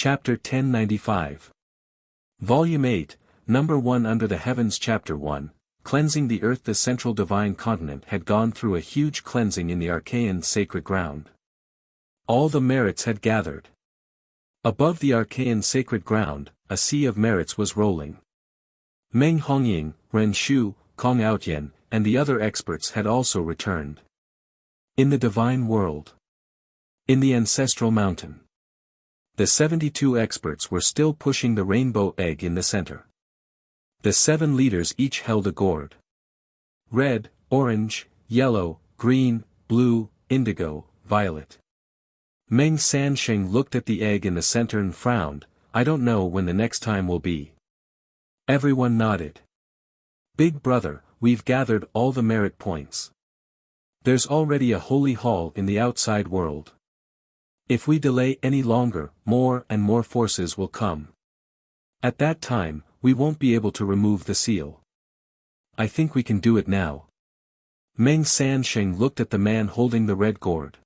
Chapter 1095. Volume 8, Number 1 Under the Heavens. Chapter 1, Cleansing the Earth. The central divine continent had gone through a huge cleansing in the Archaean sacred ground. All the merits had gathered. Above the Archaean sacred ground, a sea of merits was rolling. Meng Hongying, Ren Shu, Kong Outyen, and the other experts had also returned. In the divine world. In the ancestral mountain. The 72 experts were still pushing the rainbow egg in the center. The 7 leaders each held a gourd. Red, orange, yellow, green, blue, indigo, violet. Meng Sansheng looked at the egg in the center and frowned. I don't know when the next time will be. Everyone nodded. Big brother, we've gathered all the merit points. There's already a holy hall in the outside world. If we delay any longer, more and more forces will come. At that time, we won't be able to remove the seal. I think we can do it now. Meng Sansheng looked at the man holding the red gourd.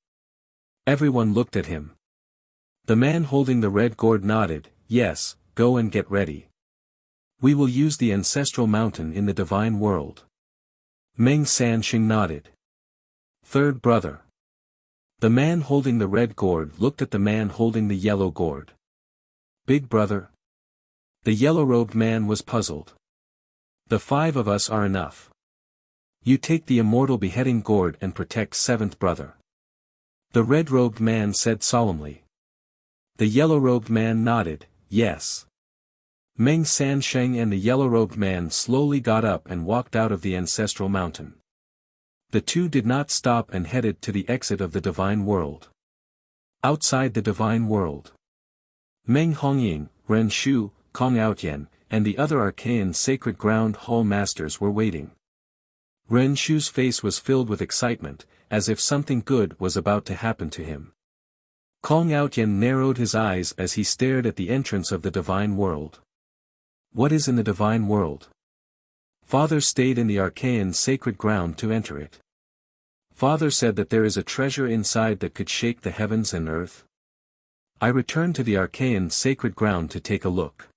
Everyone looked at him. The man holding the red gourd nodded. Yes, go and get ready. We will use the ancestral mountain in the divine world. Meng Sansheng nodded. Third brother. The man holding the red gourd looked at the man holding the yellow gourd. Big brother. The yellow-robed man was puzzled. The 5 of us are enough. You take the immortal beheading gourd and protect seventh brother. The red-robed man said solemnly. The yellow-robed man nodded, yes. Meng Sansheng and the yellow-robed man slowly got up and walked out of the ancestral mountain. The 2 did not stop and headed to the exit of the divine world. Outside the divine world. Meng Hongying, Ren Shu, Kong Outyen, and the other Archaean sacred ground hall masters were waiting. Ren Shu's face was filled with excitement, as if something good was about to happen to him. Kong Outyen narrowed his eyes as he stared at the entrance of the divine world. What is in the divine world? Father stayed in the Archaean sacred ground to enter it. Father said that there is a treasure inside that could shake the heavens and earth. I returned to the Archaean sacred ground to take a look.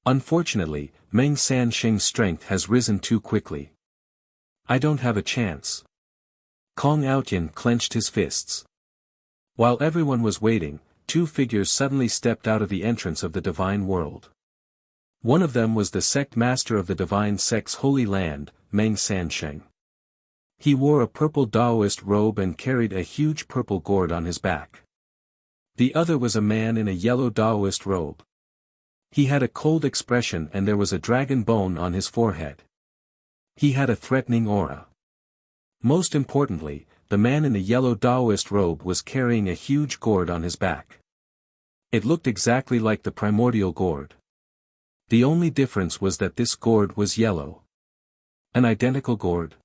Unfortunately, Meng Sansheng's strength has risen too quickly. I don't have a chance. Kong Outyen clenched his fists. While everyone was waiting, 2 figures suddenly stepped out of the entrance of the divine world. One of them was the sect master of the divine sect's holy land, Meng Sansheng. He wore a purple Taoist robe and carried a huge purple gourd on his back. The other was a man in a yellow Taoist robe. He had a cold expression and there was a dragon bone on his forehead. He had a threatening aura. Most importantly, the man in the yellow Taoist robe was carrying a huge gourd on his back. It looked exactly like the primordial gourd. The only difference was that this gourd was yellow. An identical gourd?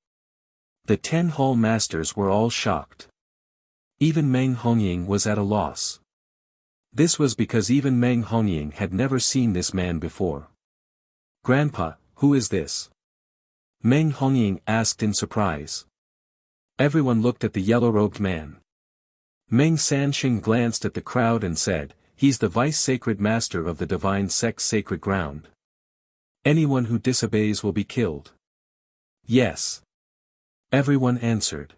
The 10 hall masters were all shocked. Even Meng Hongying was at a loss. This was because even Meng Hongying had never seen this man before. Grandpa, who is this? Meng Hongying asked in surprise. Everyone looked at the yellow-robed man. Meng Sansheng glanced at the crowd and said, he's the vice-sacred master of the divine sect's sacred ground. Anyone who disobeys will be killed. Yes. Everyone answered.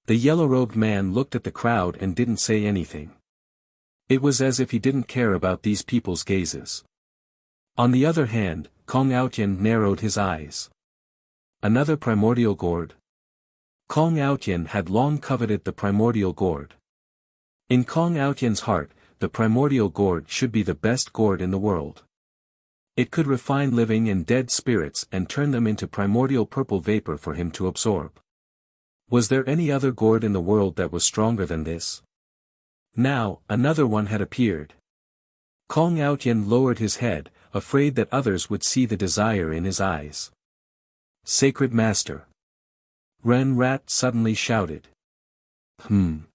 The yellow-robed man looked at the crowd and didn't say anything. It was as if he didn't care about these people's gazes. On the other hand, Kong Outyen narrowed his eyes. Another primordial gourd? Kong Outyen had long coveted the primordial gourd. In Kong Outyen's heart, the primordial gourd should be the best gourd in the world. It could refine living and dead spirits and turn them into primordial purple vapor for him to absorb. Was there any other gourd in the world that was stronger than this? Now, another one had appeared. Kong Outyen lowered his head, afraid that others would see the desire in his eyes. Sacred Master. Ren Rat suddenly shouted. Meng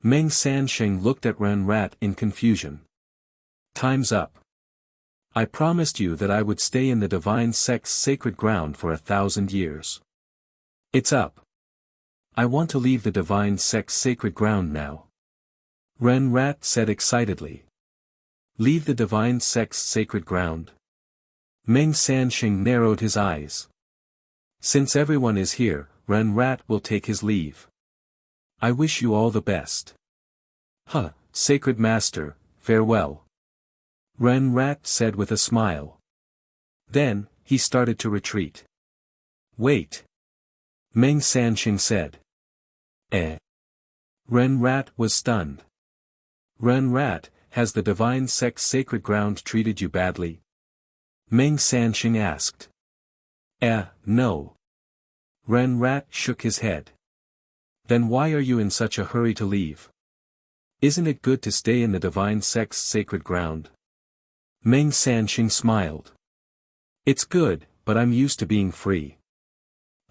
Sansheng looked at Ren Rat in confusion. Time's up. I promised you that I would stay in the divine sect's sacred ground for 1,000 years. It's up. I want to leave the divine sect's sacred ground now. Ren Rat said excitedly. Leave the divine sect's sacred ground? Meng Sansheng narrowed his eyes. Since everyone is here, Ren Rat will take his leave. I wish you all the best. Huh, Sacred Master, farewell. Ren Rat said with a smile. Then, he started to retreat. Wait. Meng Sansheng said. Ren Rat was stunned. Ren Rat, has the divine sect's sacred ground treated you badly? Meng Sansheng asked. No. Ren Rat shook his head. Then why are you in such a hurry to leave? Isn't it good to stay in the divine sect's sacred ground? Meng Sansheng smiled. It's good, but I'm used to being free.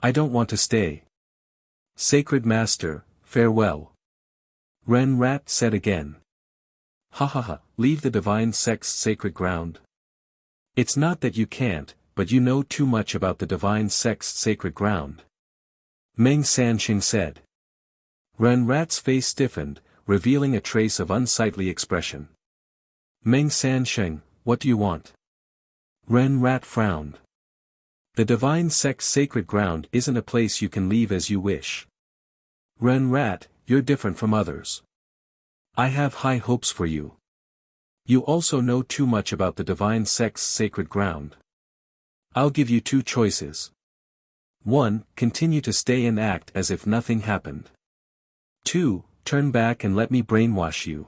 I don't want to stay. Sacred Master, farewell. Ren Rat said again. Leave the divine sect's sacred ground? It's not that you can't, but you know too much about the divine sect's sacred ground. Meng Sansheng said. Ren Rat's face stiffened, revealing a trace of unsightly expression. Meng Sansheng, what do you want? Ren Rat frowned. The divine sect's sacred ground isn't a place you can leave as you wish. Ren Rat, you're different from others. I have high hopes for you. You also know too much about the divine sect's sacred ground. I'll give you two choices. 1. Continue to stay and act as if nothing happened. 2. Turn back and let me brainwash you.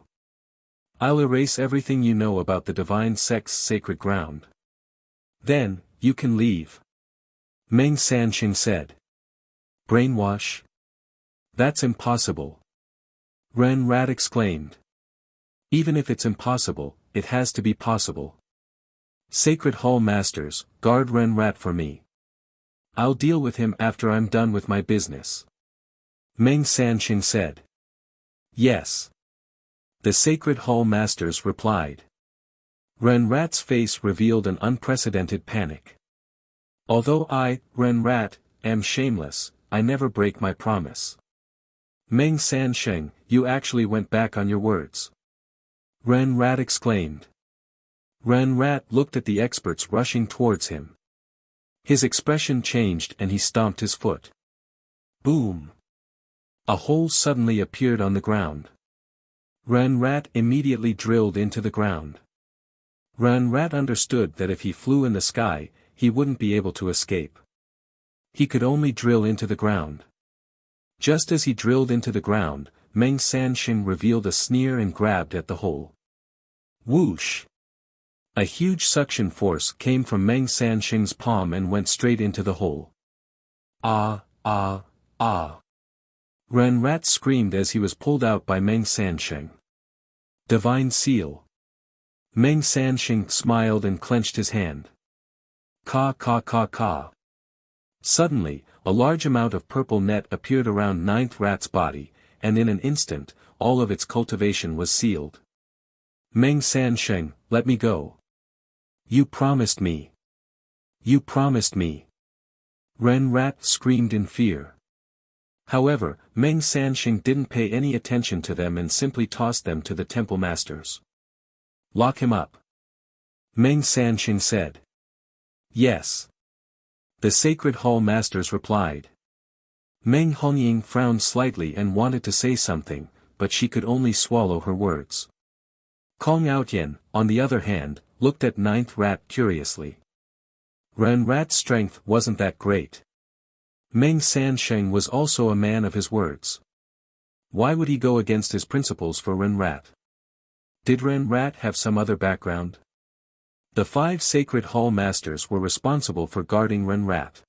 I'll erase everything you know about the divine sect's sacred ground. Then, you can leave. Meng Sansheng said. Brainwash? That's impossible. Ren Rat exclaimed. Even if it's impossible, it has to be possible. Sacred Hall Masters, guard Ren Rat for me. I'll deal with him after I'm done with my business. Meng Sansheng said. Yes. The Sacred Hall Masters replied. Ren Rat's face revealed an unprecedented panic. Although I, Ren Rat, am shameless, I never break my promise. Meng Sansheng, you actually went back on your words. Ren Rat exclaimed. Ren Rat looked at the experts rushing towards him. His expression changed and he stomped his foot. Boom! A hole suddenly appeared on the ground. Ren Rat immediately drilled into the ground. Ren Rat understood that if he flew in the sky, he wouldn't be able to escape. He could only drill into the ground. Just as he drilled into the ground, Meng Sansheng revealed a sneer and grabbed at the hole. Whoosh! A huge suction force came from Meng Sansheng's palm and went straight into the hole. Ah! Ren Rat screamed as he was pulled out by Meng Sansheng. Divine Seal. Meng Sansheng smiled and clenched his hand. Ka. Suddenly, a large amount of purple net appeared around Ninth Rat's body, and in an instant, all of its cultivation was sealed. Meng Sansheng, let me go. You promised me. You promised me. Ren Rat screamed in fear. However, Meng Sansheng didn't pay any attention to them and simply tossed them to the temple masters. Lock him up. Meng Sansheng said. Yes. The Sacred Hall Masters replied. Meng Hongying frowned slightly and wanted to say something, but she could only swallow her words. Kong Outyen, on the other hand, looked at Ninth Rat curiously. Ren Rat's strength wasn't that great. Meng Sansheng was also a man of his words. Why would he go against his principles for Ren Rat? Did Ren Rat have some other background? The 5 Sacred Hall Masters were responsible for guarding Ren Rat.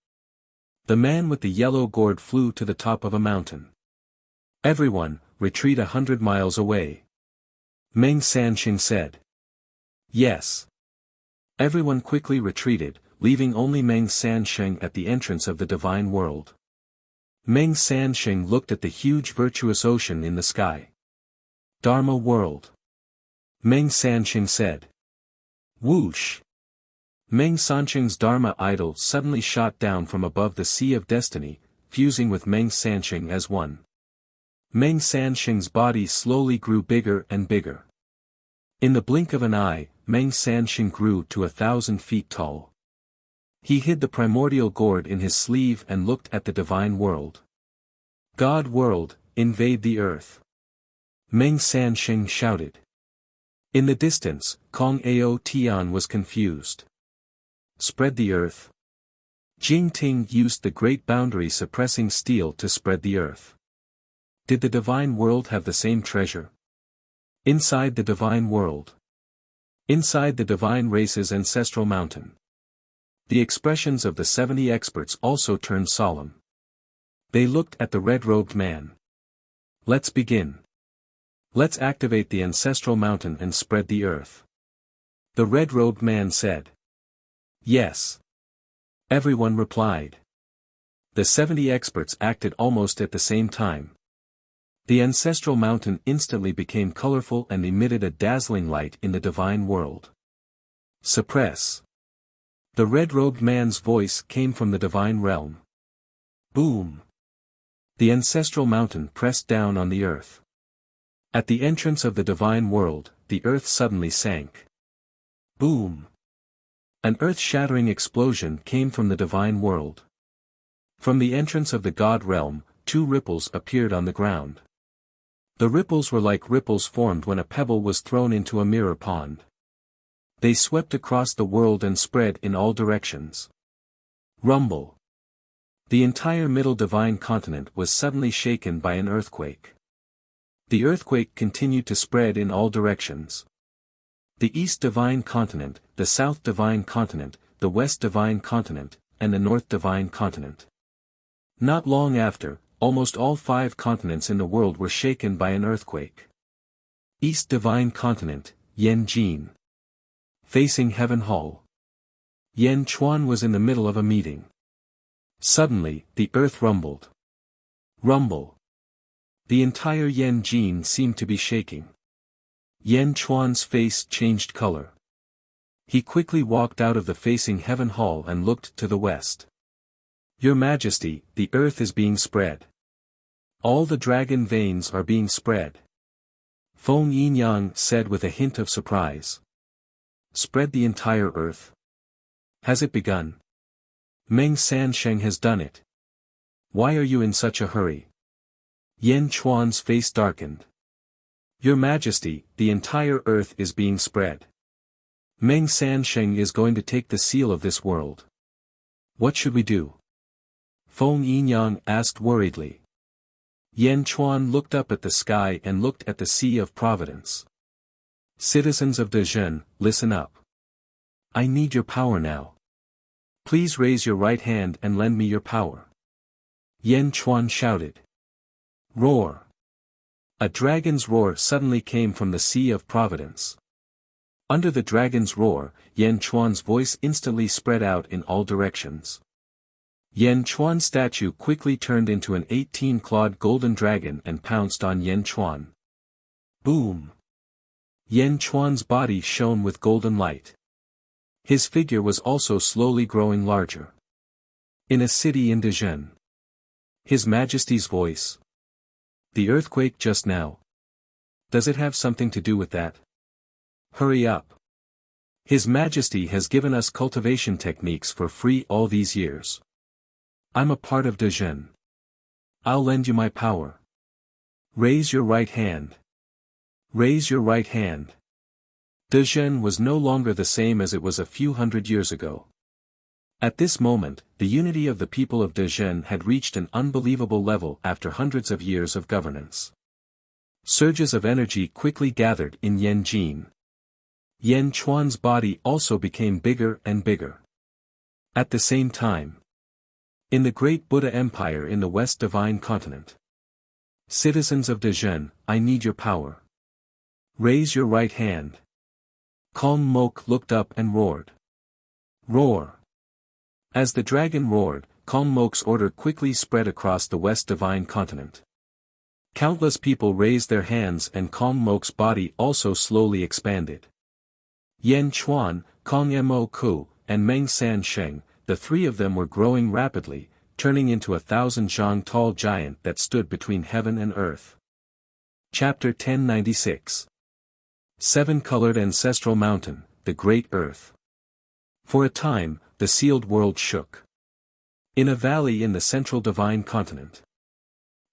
The man with the yellow gourd flew to the top of a mountain. Everyone, retreat 100 miles away. Meng Sansheng said. Yes. Everyone quickly retreated, leaving only Meng Sansheng at the entrance of the divine world. Meng Sansheng looked at the huge virtuous ocean in the sky. Dharma world. Meng Sansheng said. Whoosh! Meng Sansheng's Dharma idol suddenly shot down from above the Sea of Destiny, fusing with Meng Sansheng as one. Meng Sansheng's body slowly grew bigger and bigger. In the blink of an eye, Meng Sansheng grew to 1,000 feet tall. He hid the primordial gourd in his sleeve and looked at the divine world. God world, invade the earth. Meng Sansheng shouted. In the distance, Kong Ao Tian was confused. Spread the earth. Jing Ting used the great boundary suppressing steel to spread the earth. Did the divine world have the same treasure? Inside the divine world. Inside the divine race's ancestral mountain. The expressions of the 70 experts also turned solemn. They looked at the red-robed man. Let's begin. Let's activate the ancestral mountain and spread the earth. The red-robed man said. Yes. Everyone replied. The 70 experts acted almost at the same time. The ancestral mountain instantly became colorful and emitted a dazzling light in the divine world. Suppress. The red-robed man's voice came from the divine realm. Boom. The ancestral mountain pressed down on the earth. At the entrance of the divine world, the earth suddenly sank. Boom. An earth-shattering explosion came from the divine world. From the entrance of the god realm, 2 ripples appeared on the ground. The ripples were like ripples formed when a pebble was thrown into a mirror pond. They swept across the world and spread in all directions. Rumble. The entire middle divine continent was suddenly shaken by an earthquake. The earthquake continued to spread in all directions. The East Divine Continent, the South Divine Continent, the West Divine Continent, and the North Divine Continent. Not long after, almost all 5 continents in the world were shaken by an earthquake. East Divine Continent, Yanjin. Facing Heaven Hall. Yan Chuan was in the middle of a meeting. Suddenly, the earth rumbled. Rumble. The entire Yanjin seemed to be shaking. Yan Chuan's face changed color. He quickly walked out of the Facing Heaven Hall and looked to the west. Your Majesty, the earth is being spread. All the dragon veins are being spread. Feng Yinyang said with a hint of surprise. Spread the entire earth? Has it begun? Meng Sansheng has done it. Why are you in such a hurry? Yan Chuan's face darkened. Your Majesty, the entire earth is being spread. Meng Sansheng is going to take the seal of this world. What should we do? Feng Yinyang asked worriedly. Yan Chuan looked up at the sky and looked at the Sea of Providence. Citizens of Dezhen, listen up. I need your power now. Please raise your right hand and lend me your power. Yan Chuan shouted. Roar. A dragon's roar suddenly came from the Sea of Providence. Under the dragon's roar, Yan Chuan's voice instantly spread out in all directions. Yan Chuan's statue quickly turned into an 18-clawed golden dragon and pounced on Yan Chuan. Boom! Yan Chuan's body shone with golden light. His figure was also slowly growing larger. In a city in Dezhen. His Majesty's voice. The earthquake just now. Does it have something to do with that? Hurry up. His Majesty has given us cultivation techniques for free all these years. I'm a part of Dezhen. I'll lend you my power. Raise your right hand. Raise your right hand. Dezhen was no longer the same as it was a few hundred years ago. At this moment, the unity of the people of Dezhen had reached an unbelievable level after hundreds of years of governance. Surges of energy quickly gathered in Yanjin. Yan Chuan's body also became bigger and bigger. At the same time, in the great Buddha Empire in the West Divine Continent. Citizens of Dezhen, I need your power. Raise your right hand. Kong Mok looked up and roared. Roar. As the dragon roared, Kong Mok's order quickly spread across the West Divine Continent. Countless people raised their hands and Kong Mok's body also slowly expanded. Yan Chuan, Kong Mo Ku, and Meng Sansheng, the 3 of them were growing rapidly, turning into 1,000 zhang tall giant that stood between heaven and earth. Chapter 1096. Seven-colored ancestral mountain, the great earth. For a time, the sealed world shook. In a valley in the central divine continent.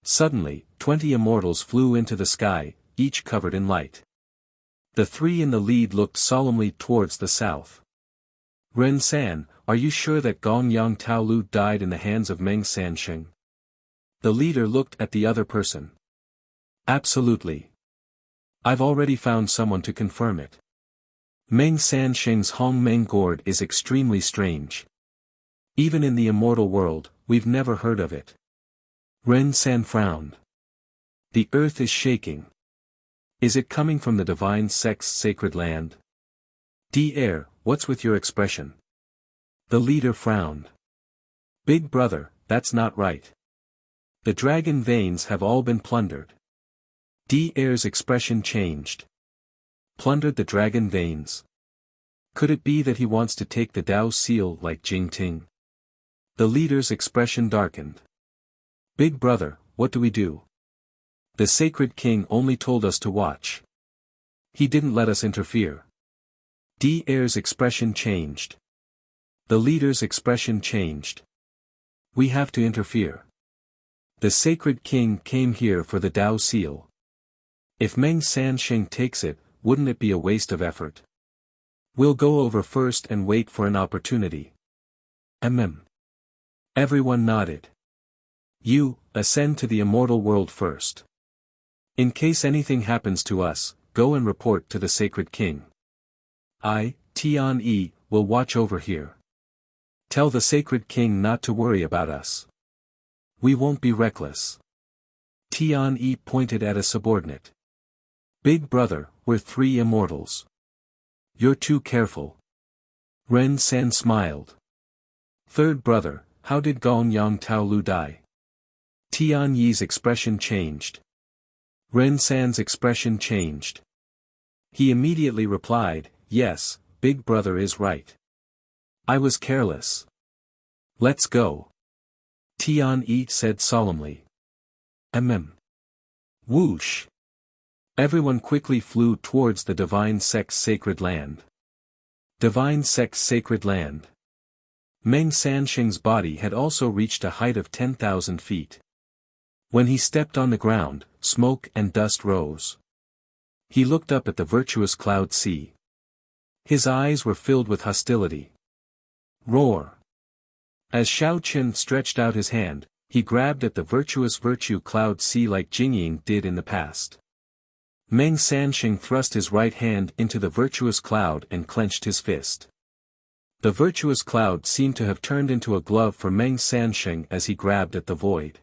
Suddenly, 20 immortals flew into the sky, each covered in light. The three in the lead looked solemnly towards the south. Ren San, are you sure that Gong Yang Tao Lu died in the hands of Meng Sansheng? The leader looked at the other person. Absolutely. I've already found someone to confirm it. Meng Sansheng's Hong Meng gourd is extremely strange. Even in the immortal world, we've never heard of it. Ren San frowned. The earth is shaking. Is it coming from the divine sect's sacred land? Air, what's with your expression? The leader frowned. Big brother, that's not right. The dragon veins have all been plundered. Air's expression changed. Plundered the dragon veins. Could it be that he wants to take the Dao seal like Jingting? The leader's expression darkened. Big brother, what do we do? The sacred king only told us to watch. He didn't let us interfere. Air's expression changed. The leader's expression changed. We have to interfere. The sacred king came here for the Dao seal. If Meng Sansheng takes it, wouldn't it be a waste of effort? We'll go over first and wait for an opportunity. Everyone nodded. You, ascend to the immortal world first. In case anything happens to us, go and report to the sacred king. I, Tian will watch over here. Tell the sacred king not to worry about us. We won't be reckless. Tian pointed at a subordinate. Big brother, we're three immortals. You're too careful. Ren San smiled. Third brother, how did Gong Yang Tao Lu die? Tian Yi's expression changed. Ren San's expression changed. He immediately replied, yes, big brother is right. I was careless. Let's go. Tian said solemnly. Whoosh. Everyone quickly flew towards the divine sect's sacred land. Divine sect's sacred land. Meng Sansheng's body had also reached a height of 10,000 feet. When he stepped on the ground, smoke and dust rose. He looked up at the virtuous cloud sea. His eyes were filled with hostility. Roar. As Shao Qin stretched out his hand, he grabbed at the virtuous virtue cloud sea like Jingying did in the past. Meng Sansheng thrust his right hand into the virtuous cloud and clenched his fist. The virtuous cloud seemed to have turned into a glove for Meng Sansheng as he grabbed at the void.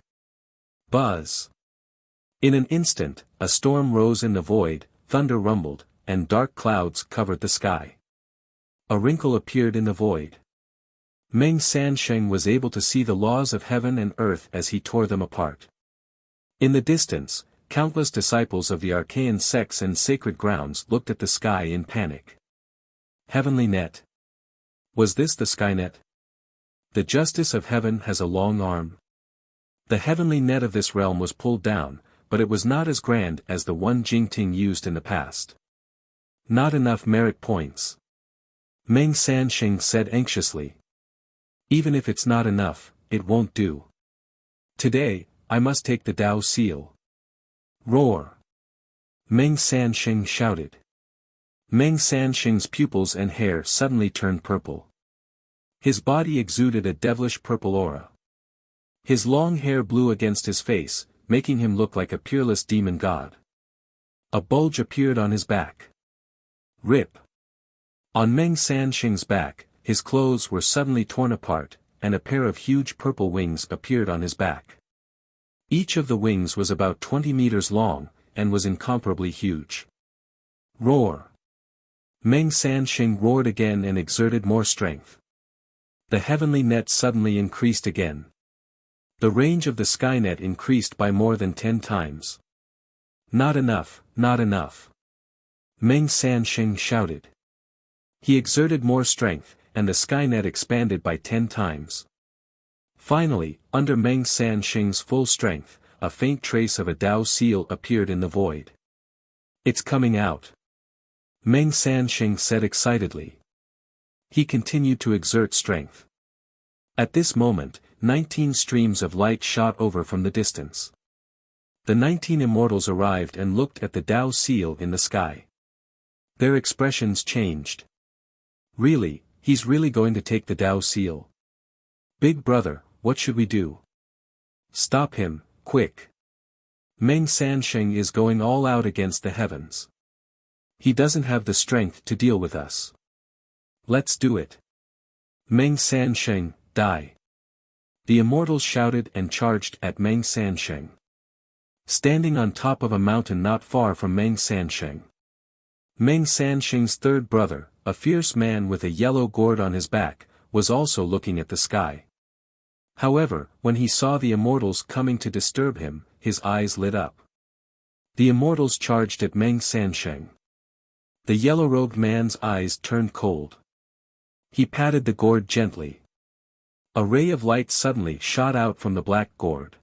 Buzz. In an instant, a storm rose in the void, thunder rumbled, and dark clouds covered the sky. A wrinkle appeared in the void. Meng Sansheng was able to see the laws of heaven and earth as he tore them apart. In the distance, countless disciples of the archaic sects and sacred grounds looked at the sky in panic. Heavenly net. Was this the Skynet? The justice of heaven has a long arm. The heavenly net of this realm was pulled down, but it was not as grand as the one Jingting used in the past. Not enough merit points. Meng Sansheng said anxiously. Even if it's not enough, it won't do. Today, I must take the Dao seal. Roar. Meng Sansheng shouted. Meng Sansheng's pupils and hair suddenly turned purple. His body exuded a devilish purple aura. His long hair blew against his face, making him look like a peerless demon god. A bulge appeared on his back. Rip. On Meng Sansheng's back, his clothes were suddenly torn apart, and a pair of huge purple wings appeared on his back. Each of the wings was about 20 meters long, and was incomparably huge. Roar. Meng Sansheng roared again and exerted more strength. The heavenly net suddenly increased again. The range of the Skynet increased by more than 10 times. Not enough, not enough. Meng Sansheng shouted. He exerted more strength, and the Skynet expanded by 10 times. Finally, under Meng Sansheng's full strength, a faint trace of a Dao seal appeared in the void. It's coming out. Meng Sansheng said excitedly. He continued to exert strength. At this moment, 19 streams of light shot over from the distance. The 19 immortals arrived and looked at the Tao seal in the sky. Their expressions changed. Really, he's really going to take the Tao seal? Big brother, what should we do? Stop him, quick. Meng Sansheng is going all out against the heavens. He doesn't have the strength to deal with us. Let's do it. Meng Sansheng, die. The immortals shouted and charged at Meng Sansheng. Standing on top of a mountain not far from Meng Sansheng. Meng Sansheng's third brother, a fierce man with a yellow gourd on his back, was also looking at the sky. However, when he saw the immortals coming to disturb him, his eyes lit up. The immortals charged at Meng Sansheng. The yellow-robed man's eyes turned cold. He patted the gourd gently. A ray of light suddenly shot out from the black gourd.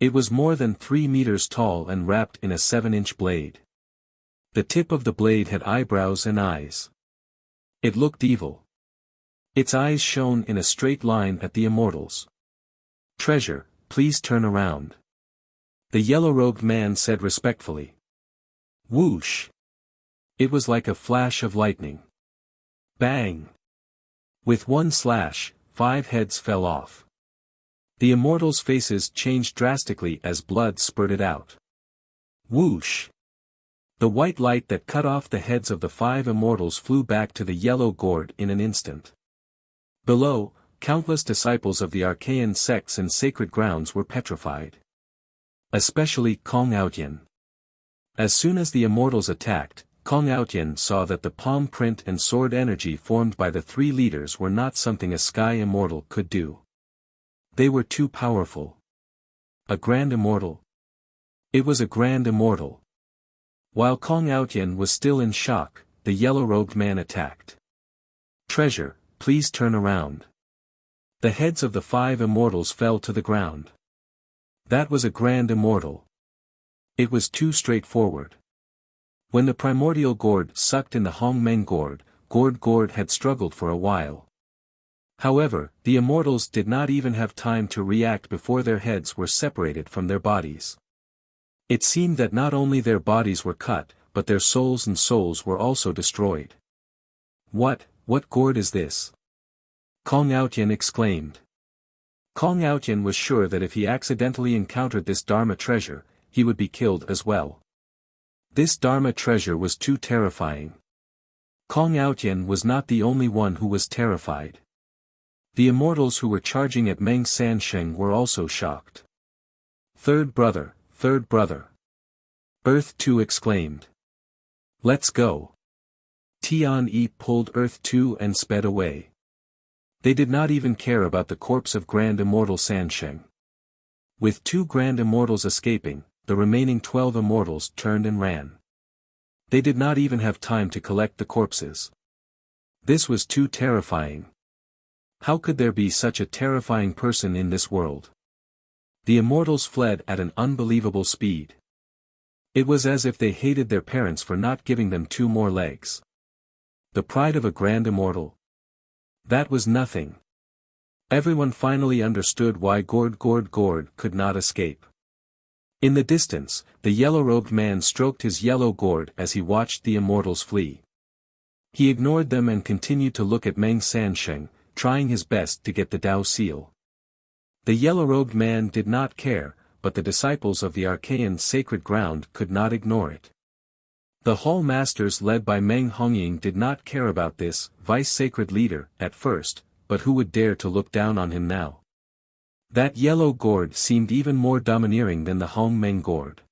It was more than 3 meters tall and wrapped in a 7-inch blade. The tip of the blade had eyebrows and eyes. It looked evil. Its eyes shone in a straight line at the immortals. Treasure, please turn around. The yellow-robed man said respectfully. Whoosh! It was like a flash of lightning. Bang! With one slash, 5 heads fell off. The immortals' faces changed drastically as blood spurted out. Whoosh! The white light that cut off the heads of the 5 immortals flew back to the yellow gourd in an instant. Below, countless disciples of the Archaean sects and sacred grounds were petrified. Especially Kong Aotian. As soon as the immortals attacked, Kong Aotian saw that the palm print and sword energy formed by the 3 leaders were not something a sky immortal could do. They were too powerful. A grand immortal? It was a grand immortal. While Kong Aotian was still in shock, the yellow-robed man attacked. Treasure, please turn around. The heads of the 5 immortals fell to the ground. That was a grand immortal. It was too straightforward. When the primordial gourd sucked in the Hongmeng gourd had struggled for a while. However, the immortals did not even have time to react before their heads were separated from their bodies. It seemed that not only their bodies were cut, but their souls were also destroyed. What gourd is this? Kong Aotian exclaimed. Kong Aotian was sure that if he accidentally encountered this Dharma treasure, he would be killed as well. This Dharma treasure was too terrifying. Kong Aotian was not the only one who was terrified. The immortals who were charging at Meng Sansheng were also shocked. Third brother. Earth 2 exclaimed. Let's go. Tian-Yi pulled Earth 2 and sped away. They did not even care about the corpse of Grand Immortal Sansheng. With 2 Grand Immortals escaping, the remaining 12 immortals turned and ran. They did not even have time to collect the corpses. This was too terrifying. How could there be such a terrifying person in this world? The immortals fled at an unbelievable speed. It was as if they hated their parents for not giving them 2 more legs. The pride of a grand immortal? That was nothing. Everyone finally understood why gourd could not escape. In the distance, the yellow-robed man stroked his yellow gourd as he watched the immortals flee. He ignored them and continued to look at Meng Sansheng, trying his best to get the Tao seal. The yellow-robed man did not care, but the disciples of the Archaean sacred ground could not ignore it. The Hall Masters led by Meng Hongying did not care about this vice-sacred leader at first, but who would dare to look down on him now? That yellow gourd seemed even more domineering than the Hongmeng gourd.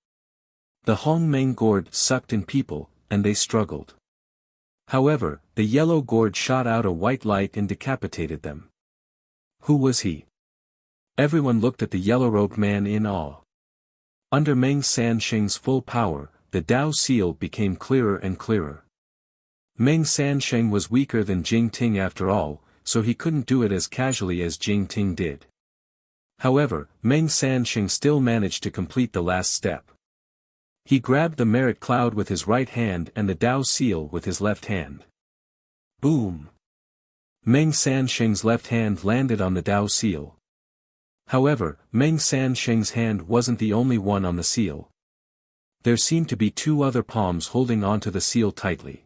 The Hongmeng gourd sucked in people, and they struggled. However, the yellow gourd shot out a white light and decapitated them. Who was he? Everyone looked at the yellow-robed man in awe. Under Meng Sansheng's full power, the Tao seal became clearer and clearer. Meng Sansheng was weaker than Jing Ting after all, so he couldn't do it as casually as Jing Ting did. However, Meng Sansheng still managed to complete the last step. He grabbed the merit cloud with his right hand and the Dao seal with his left hand. Boom! Meng Sansheng's left hand landed on the Dao seal. However, Meng Sansheng's hand wasn't the only one on the seal. There seemed to be two other palms holding onto the seal tightly.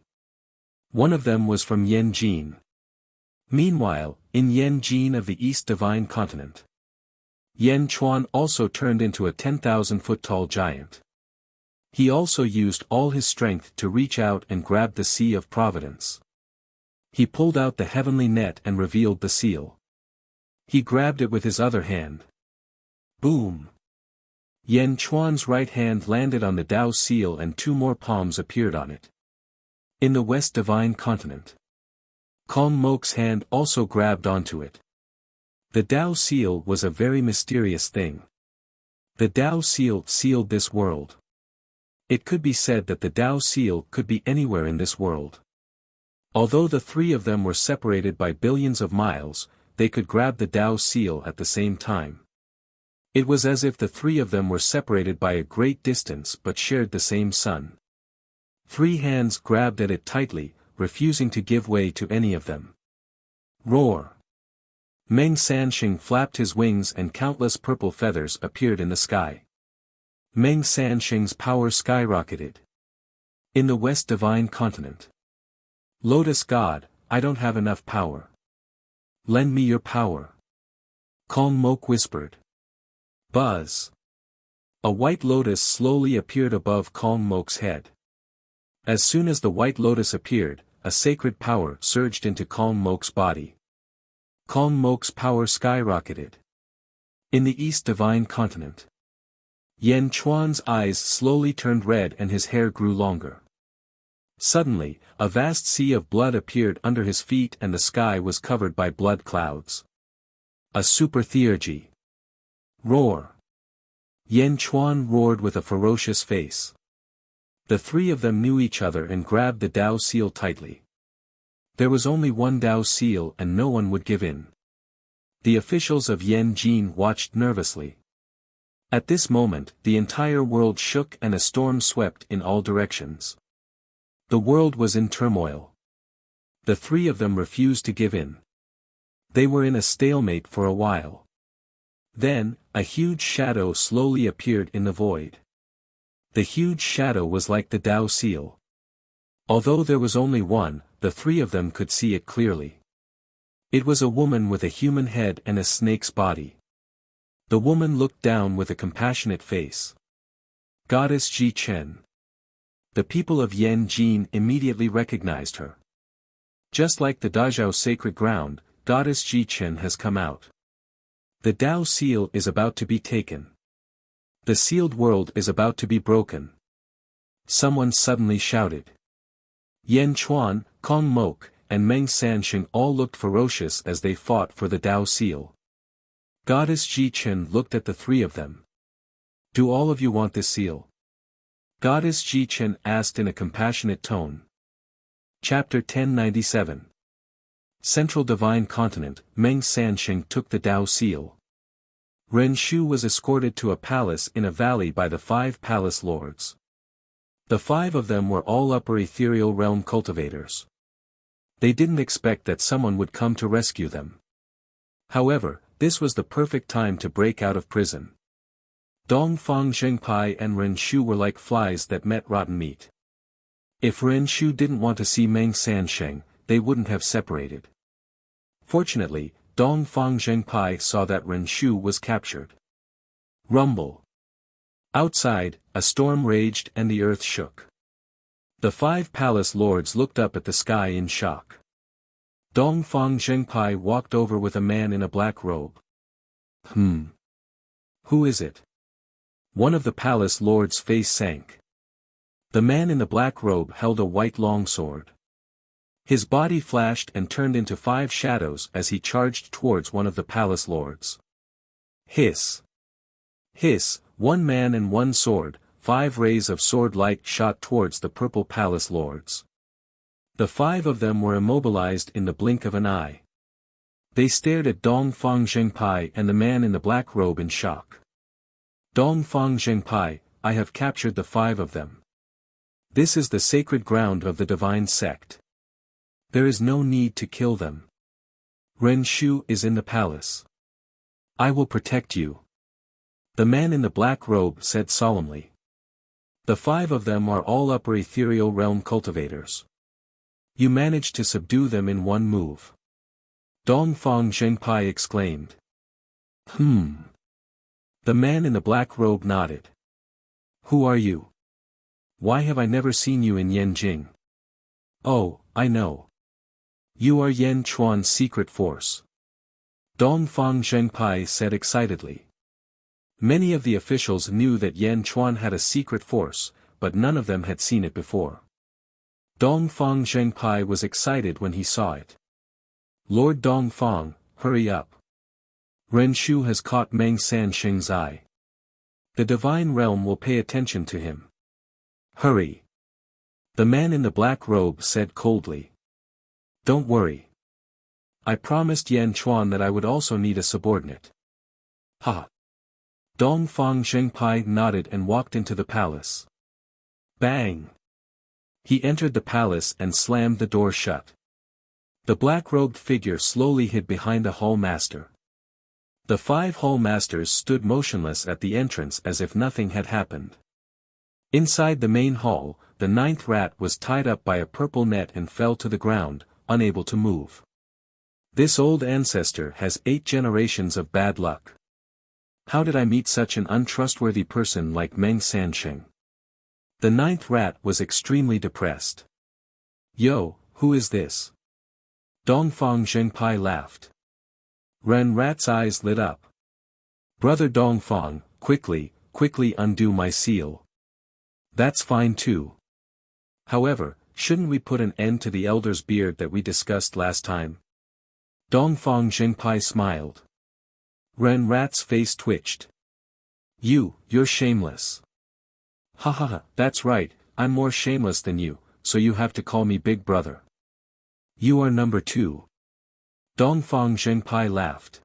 One of them was from Yan Jin. Meanwhile, in Yan Jin of the East Divine Continent, Yan Chuan also turned into a 10,000-foot-tall giant. He also used all his strength to reach out and grab the Sea of Providence. He pulled out the heavenly net and revealed the seal. He grabbed it with his other hand. Boom! Yan Chuan's right hand landed on the Dao seal and two more palms appeared on it. In the West Divine Continent, Kong Mok's hand also grabbed onto it. The Dao seal was a very mysterious thing. The Dao seal sealed this world. It could be said that the Dao seal could be anywhere in this world. Although the three of them were separated by billions of miles, they could grab the Dao seal at the same time. It was as if the three of them were separated by a great distance but shared the same sun. Three hands grabbed at it tightly, refusing to give way to any of them. Roar! Meng Sansheng flapped his wings and countless purple feathers appeared in the sky. Meng Sansheng's power skyrocketed. In the West Divine Continent. Lotus God, I don't have enough power. Lend me your power. Kong Mok whispered. Buzz. A white lotus slowly appeared above Kong Mok's head. As soon as the white lotus appeared, a sacred power surged into Kong Mok's body. Kong Mok's power skyrocketed. In the East Divine Continent, Yan Chuan's eyes slowly turned red and his hair grew longer. Suddenly, a vast sea of blood appeared under his feet and the sky was covered by blood clouds. A super theurgy. Roar! Yan Chuan roared with a ferocious face. The three of them knew each other and grabbed the Dao seal tightly. There was only one Dao seal and no one would give in. The officials of Yan Jin watched nervously. At this moment, the entire world shook and a storm swept in all directions. The world was in turmoil. The three of them refused to give in. They were in a stalemate for a while. Then, a huge shadow slowly appeared in the void. The huge shadow was like the Dao seal. Although there was only one, the three of them could see it clearly. It was a woman with a human head and a snake's body. The woman looked down with a compassionate face. Goddess Ji Chen. The people of Yan Jin immediately recognized her. Just like the Dazhao sacred ground, Goddess Ji Chen has come out. The Dao seal is about to be taken. The sealed world is about to be broken. Someone suddenly shouted. Yan Chuan, Kong Mok, and Meng Sansheng all looked ferocious as they fought for the Dao seal. Goddess Ji Chen looked at the three of them. Do all of you want this seal? Goddess Ji Chen asked in a compassionate tone. Chapter 1097. Central Divine Continent, Meng Sansheng took the Dao seal. Ren Shu was escorted to a palace in a valley by the 5 palace lords. The 5 of them were all upper ethereal realm cultivators. They didn't expect that someone would come to rescue them. However, this was the perfect time to break out of prison. Dongfang Zhengpai and Ren Shu were like flies that met rotten meat. If Ren Shu didn't want to see Meng Sansheng, they wouldn't have separated. Fortunately, Dongfang Zhengpai saw that Ren Shu was captured. Rumble. Outside, a storm raged and the earth shook. The 5 palace lords looked up at the sky in shock. Dongfang Zhengpai walked over with a man in a black robe. Who is it? One of the palace lords' face sank. The man in the black robe held a white longsword. His body flashed and turned into 5 shadows as he charged towards one of the palace lords. Hiss! Hiss, 1 man and 1 sword, 5 rays of sword light shot towards the purple palace lords. The 5 of them were immobilized in the blink of an eye. They stared at Dongfang Zhengpai and the man in the black robe in shock. Dongfang Zhengpai, I have captured the 5 of them. This is the sacred ground of the divine sect. There is no need to kill them. Ren Shu is in the palace. I will protect you. The man in the black robe said solemnly. The 5 of them are all upper ethereal realm cultivators. You managed to subdue them in one move. Dongfang Zhengpai exclaimed. The man in the black robe nodded. Who are you? Why have I never seen you in Yanjing? Oh, I know. You are Yan Chuan's secret force. Dongfang Zhengpai said excitedly. Many of the officials knew that Yan Chuan had a secret force, but none of them had seen it before. Dongfang Zhengpai was excited when he saw it. Lord Dongfang, hurry up. Ren Shu has caught Meng San Sheng's eye. The divine realm will pay attention to him. Hurry. The man in the black robe said coldly. Don't worry. I promised Yan Chuan that I would also need a subordinate. Ha! Dongfang Zhengpai nodded and walked into the palace. Bang! He entered the palace and slammed the door shut. The black-robed figure slowly hid behind the hall master. The 5 hall masters stood motionless at the entrance as if nothing had happened. Inside the main hall, the 9th rat was tied up by a purple net and fell to the ground, unable to move. This old ancestor has 8 generations of bad luck. How did I meet such an untrustworthy person like Meng Sansheng? The 9th rat was extremely depressed. Yo, who is this? Dongfang Zhengpai laughed. Ren Rat's eyes lit up. Brother Dongfang, quickly undo my seal. That's fine too. However, shouldn't we put an end to the elder's beard that we discussed last time? Dongfang Zhengpai smiled. Ren Rat's face twitched. You're shameless. Ha, that's right, I'm more shameless than you, so you have to call me Big Brother. You are number 2. Dongfang Zhengpai laughed.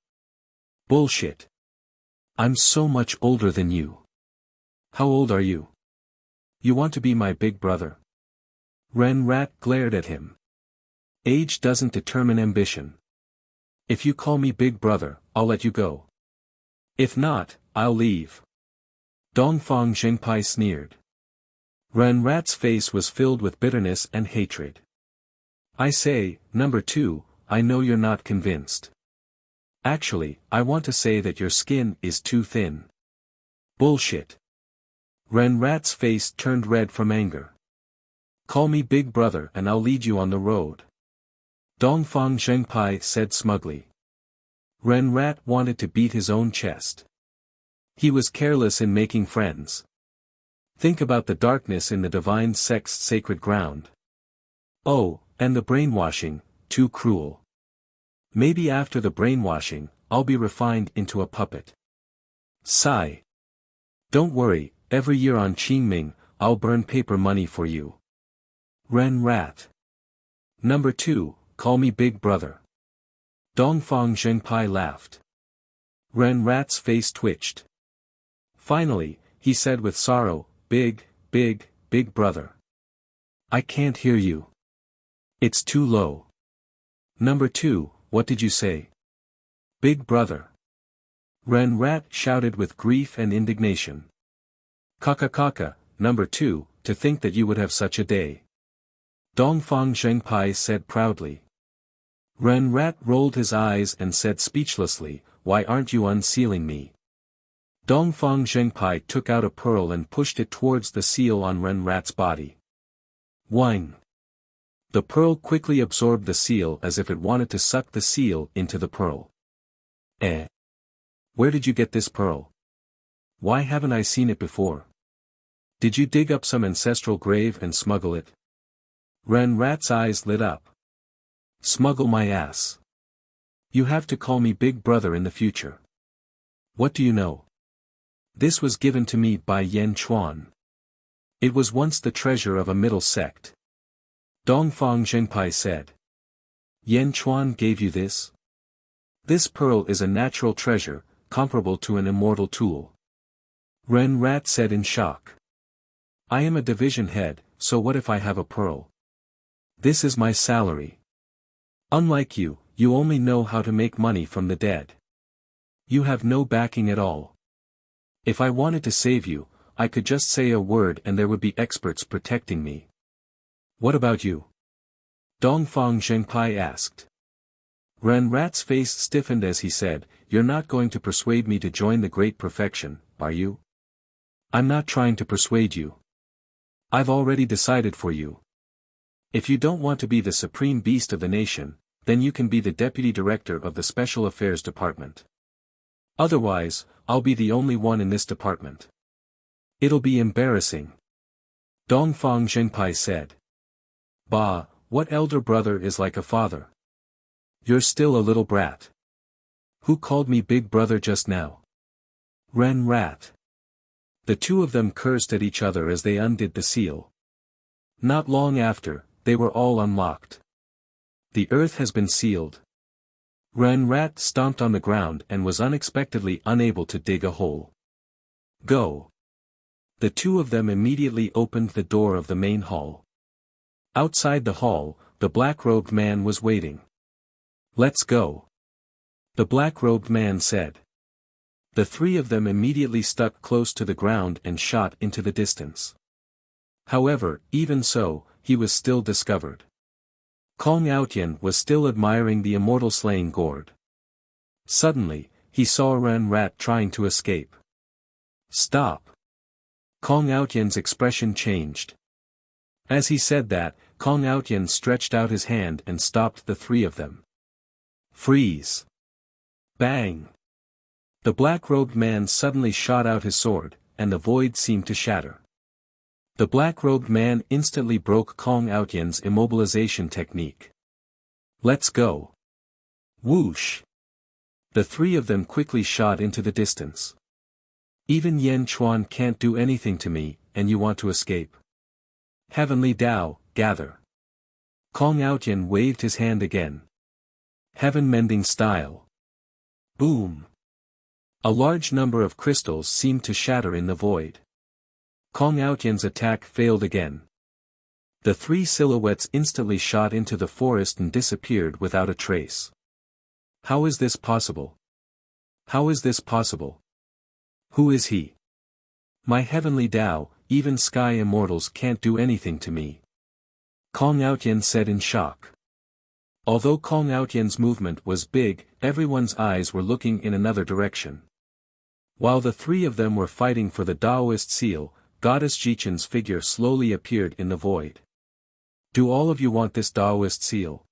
Bullshit. I'm so much older than you. How old are you? You want to be my big brother? Ren Rat glared at him. Age doesn't determine ambition. If you call me big brother, I'll let you go. If not, I'll leave. Dongfang Zhengpai sneered. Ren Rat's face was filled with bitterness and hatred. I say, number 2, I know you're not convinced. Actually, I want to say that your skin is too thin. Bullshit. Ren Rat's face turned red from anger. Call me Big Brother and I'll lead you on the road. Dongfang Zhengpai said smugly. Ren Rat wanted to beat his own chest. He was careless in making friends. Think about the darkness in the divine sect's sacred ground. Oh, and the brainwashing, too cruel. Maybe after the brainwashing, I'll be refined into a puppet. Sigh. Don't worry, every year on Qingming, I'll burn paper money for you. Ren Rat. Number 2, call me Big Brother. Dongfang Zhengpai laughed. Ren Rat's face twitched. Finally, he said with sorrow, Big Brother. I can't hear you. It's too low. Number 2, what did you say? Big Brother. Ren Rat shouted with grief and indignation. Kaka, number 2, to think that you would have such a day. Dongfang Zhengpai said proudly. Ren Rat rolled his eyes and said speechlessly, why aren't you unsealing me? Dongfang Zhengpai took out a pearl and pushed it towards the seal on Ren Rat's body. Whine. The pearl quickly absorbed the seal as if it wanted to suck the seal into the pearl. Where did you get this pearl? Why haven't I seen it before? Did you dig up some ancestral grave and smuggle it? Ren Rat's eyes lit up. Smuggle my ass. You have to call me Big Brother in the future. What do you know? This was given to me by Yan Chuan. It was once the treasure of a middle sect. Dongfang Zhengpai said. Yan Chuan gave you this? This pearl is a natural treasure, comparable to an immortal tool. Ren Rat said in shock. I am a division head, so what if I have a pearl? This is my salary. Unlike you, you only know how to make money from the dead. You have no backing at all. If I wanted to save you, I could just say a word and there would be experts protecting me. What about you? Dongfang Zhengpai asked. Ren Rat's face stiffened as he said, "You're not going to persuade me to join the Great Perfection, are you?" "I'm not trying to persuade you. I've already decided for you. If you don't want to be the supreme beast of the nation, then you can be the deputy director of the Special Affairs Department. Otherwise, I'll be the only one in this department. It'll be embarrassing." Dongfang Zhengpai said. "Bah, what elder brother is like a father? You're still a little brat. Who called me big brother just now?" "Ren Rat." The two of them cursed at each other as they undid the seal. Not long after, they were all unlocked. The earth has been sealed. Ren Rat stomped on the ground and was unexpectedly unable to dig a hole. "Go." The two of them immediately opened the door of the main hall. Outside the hall, the black-robed man was waiting. "Let's go," the black-robed man said. The three of them immediately stuck close to the ground and shot into the distance. However, even so, he was still discovered. Kong Outyen was still admiring the immortal slaying gourd. Suddenly, he saw Ren Rat trying to escape. "Stop!" Kong Outyen's expression changed. As he said that, Kong Outyen stretched out his hand and stopped the three of them. "Freeze!" Bang! The black-robed man suddenly shot out his sword, and the void seemed to shatter. The black-robed man instantly broke Kong Outyen's immobilization technique. "Let's go!" Whoosh! The three of them quickly shot into the distance. "Even Yen Chuan can't do anything to me, and you want to escape? Heavenly Tao, gather!" Kong Outyen waved his hand again. Heaven-mending style. Boom! A large number of crystals seemed to shatter in the void. Kong Outyen's attack failed again. The three silhouettes instantly shot into the forest and disappeared without a trace. How is this possible? How is this possible? Who is he? My heavenly Tao, even sky immortals can't do anything to me. Kong Outyen said in shock. Although Kong Outyen's movement was big, everyone's eyes were looking in another direction. While the three of them were fighting for the Taoist seal, Goddess Jichen's figure slowly appeared in the void. "Do all of you want this Taoist seal?"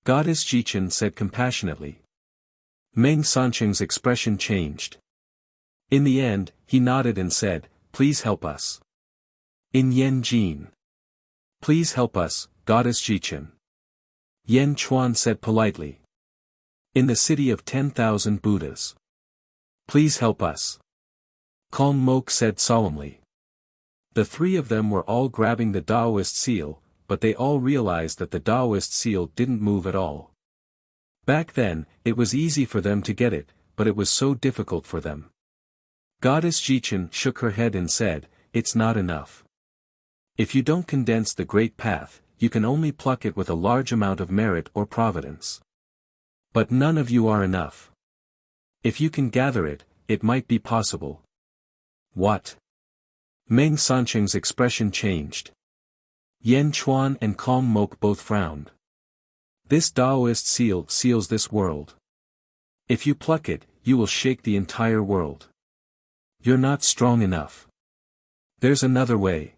Goddess Jichen said compassionately. Meng Sancheng's expression changed. In the end, he nodded and said, "Please help us." In Yen Jin. "Please help us, Goddess Jichen." Yen Chuan said politely. In the city of 10,000 Buddhas. "Please help us." Kong Mok said solemnly. The three of them were all grabbing the Taoist seal, but they all realized that the Taoist seal didn't move at all. Back then, it was easy for them to get it, but it was so difficult for them. Goddess Jichen shook her head and said, "It's not enough. If you don't condense the great path, you can only pluck it with a large amount of merit or providence. But none of you are enough. If you can gather it, it might be possible." "What?" Meng Sancheng's expression changed. Yen Chuan and Kong Mok both frowned. "This Taoist seal seals this world. If you pluck it, you will shake the entire world. You're not strong enough. There's another way.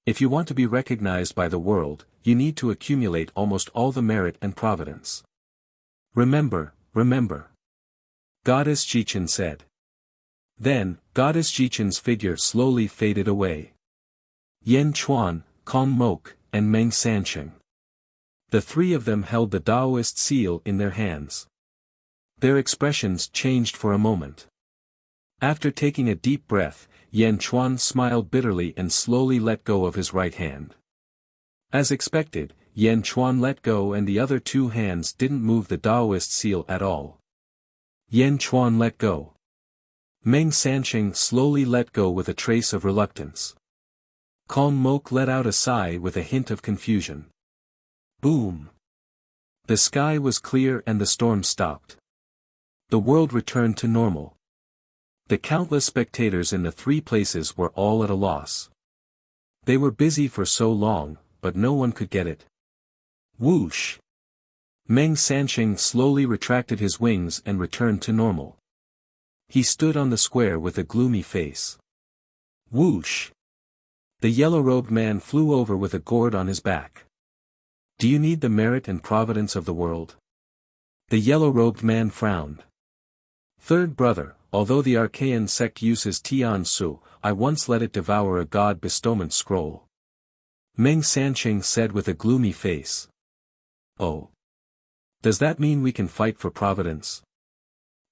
If you want to be recognized by the world, you need to accumulate almost all the merit and providence. Remember, remember." Goddess Jichen said. Then, Goddess Jichen's figure slowly faded away. Yen Chuan, Kong Mok, and Meng Sancheng. The three of them held the Taoist seal in their hands. Their expressions changed for a moment. After taking a deep breath, Yen Chuan smiled bitterly and slowly let go of his right hand. As expected, Yen Chuan let go and the other two hands didn't move the Taoist seal at all. Yen Chuan let go. Meng Sancheng slowly let go with a trace of reluctance. Kong Mok let out a sigh with a hint of confusion. Boom! The sky was clear and the storm stopped. The world returned to normal. The countless spectators in the three places were all at a loss. They were busy for so long, but no one could get it. Whoosh! Meng Sanqing slowly retracted his wings and returned to normal. He stood on the square with a gloomy face. Whoosh! The yellow-robed man flew over with a gourd on his back. Do you need the merit and providence of the world? The yellow-robed man frowned. Third brother, although the Archaean sect uses Tian Su, I once let it devour a god bestowment scroll. Meng Sanqing said with a gloomy face. Oh. Does that mean we can fight for providence?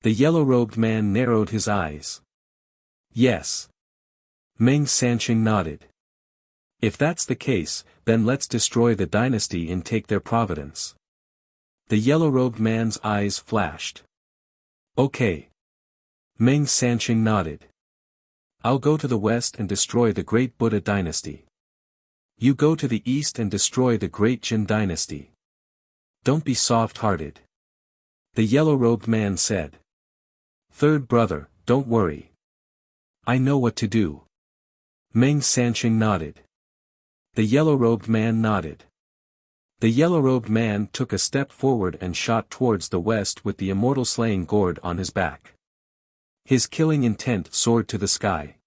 The yellow-robed man narrowed his eyes. Yes. Meng Sanqing nodded. If that's the case, then let's destroy the dynasty and take their providence. The yellow-robed man's eyes flashed. Okay. Meng Sanqing nodded. I'll go to the west and destroy the great Buddha dynasty. You go to the east and destroy the great Jin dynasty. Don't be soft-hearted. The yellow-robed man said. Third brother, don't worry. I know what to do. Meng Sanqing nodded. The yellow-robed man nodded. The yellow-robed man took a step forward and shot towards the west with the immortal slaying gourd on his back. His killing intent soared to the sky.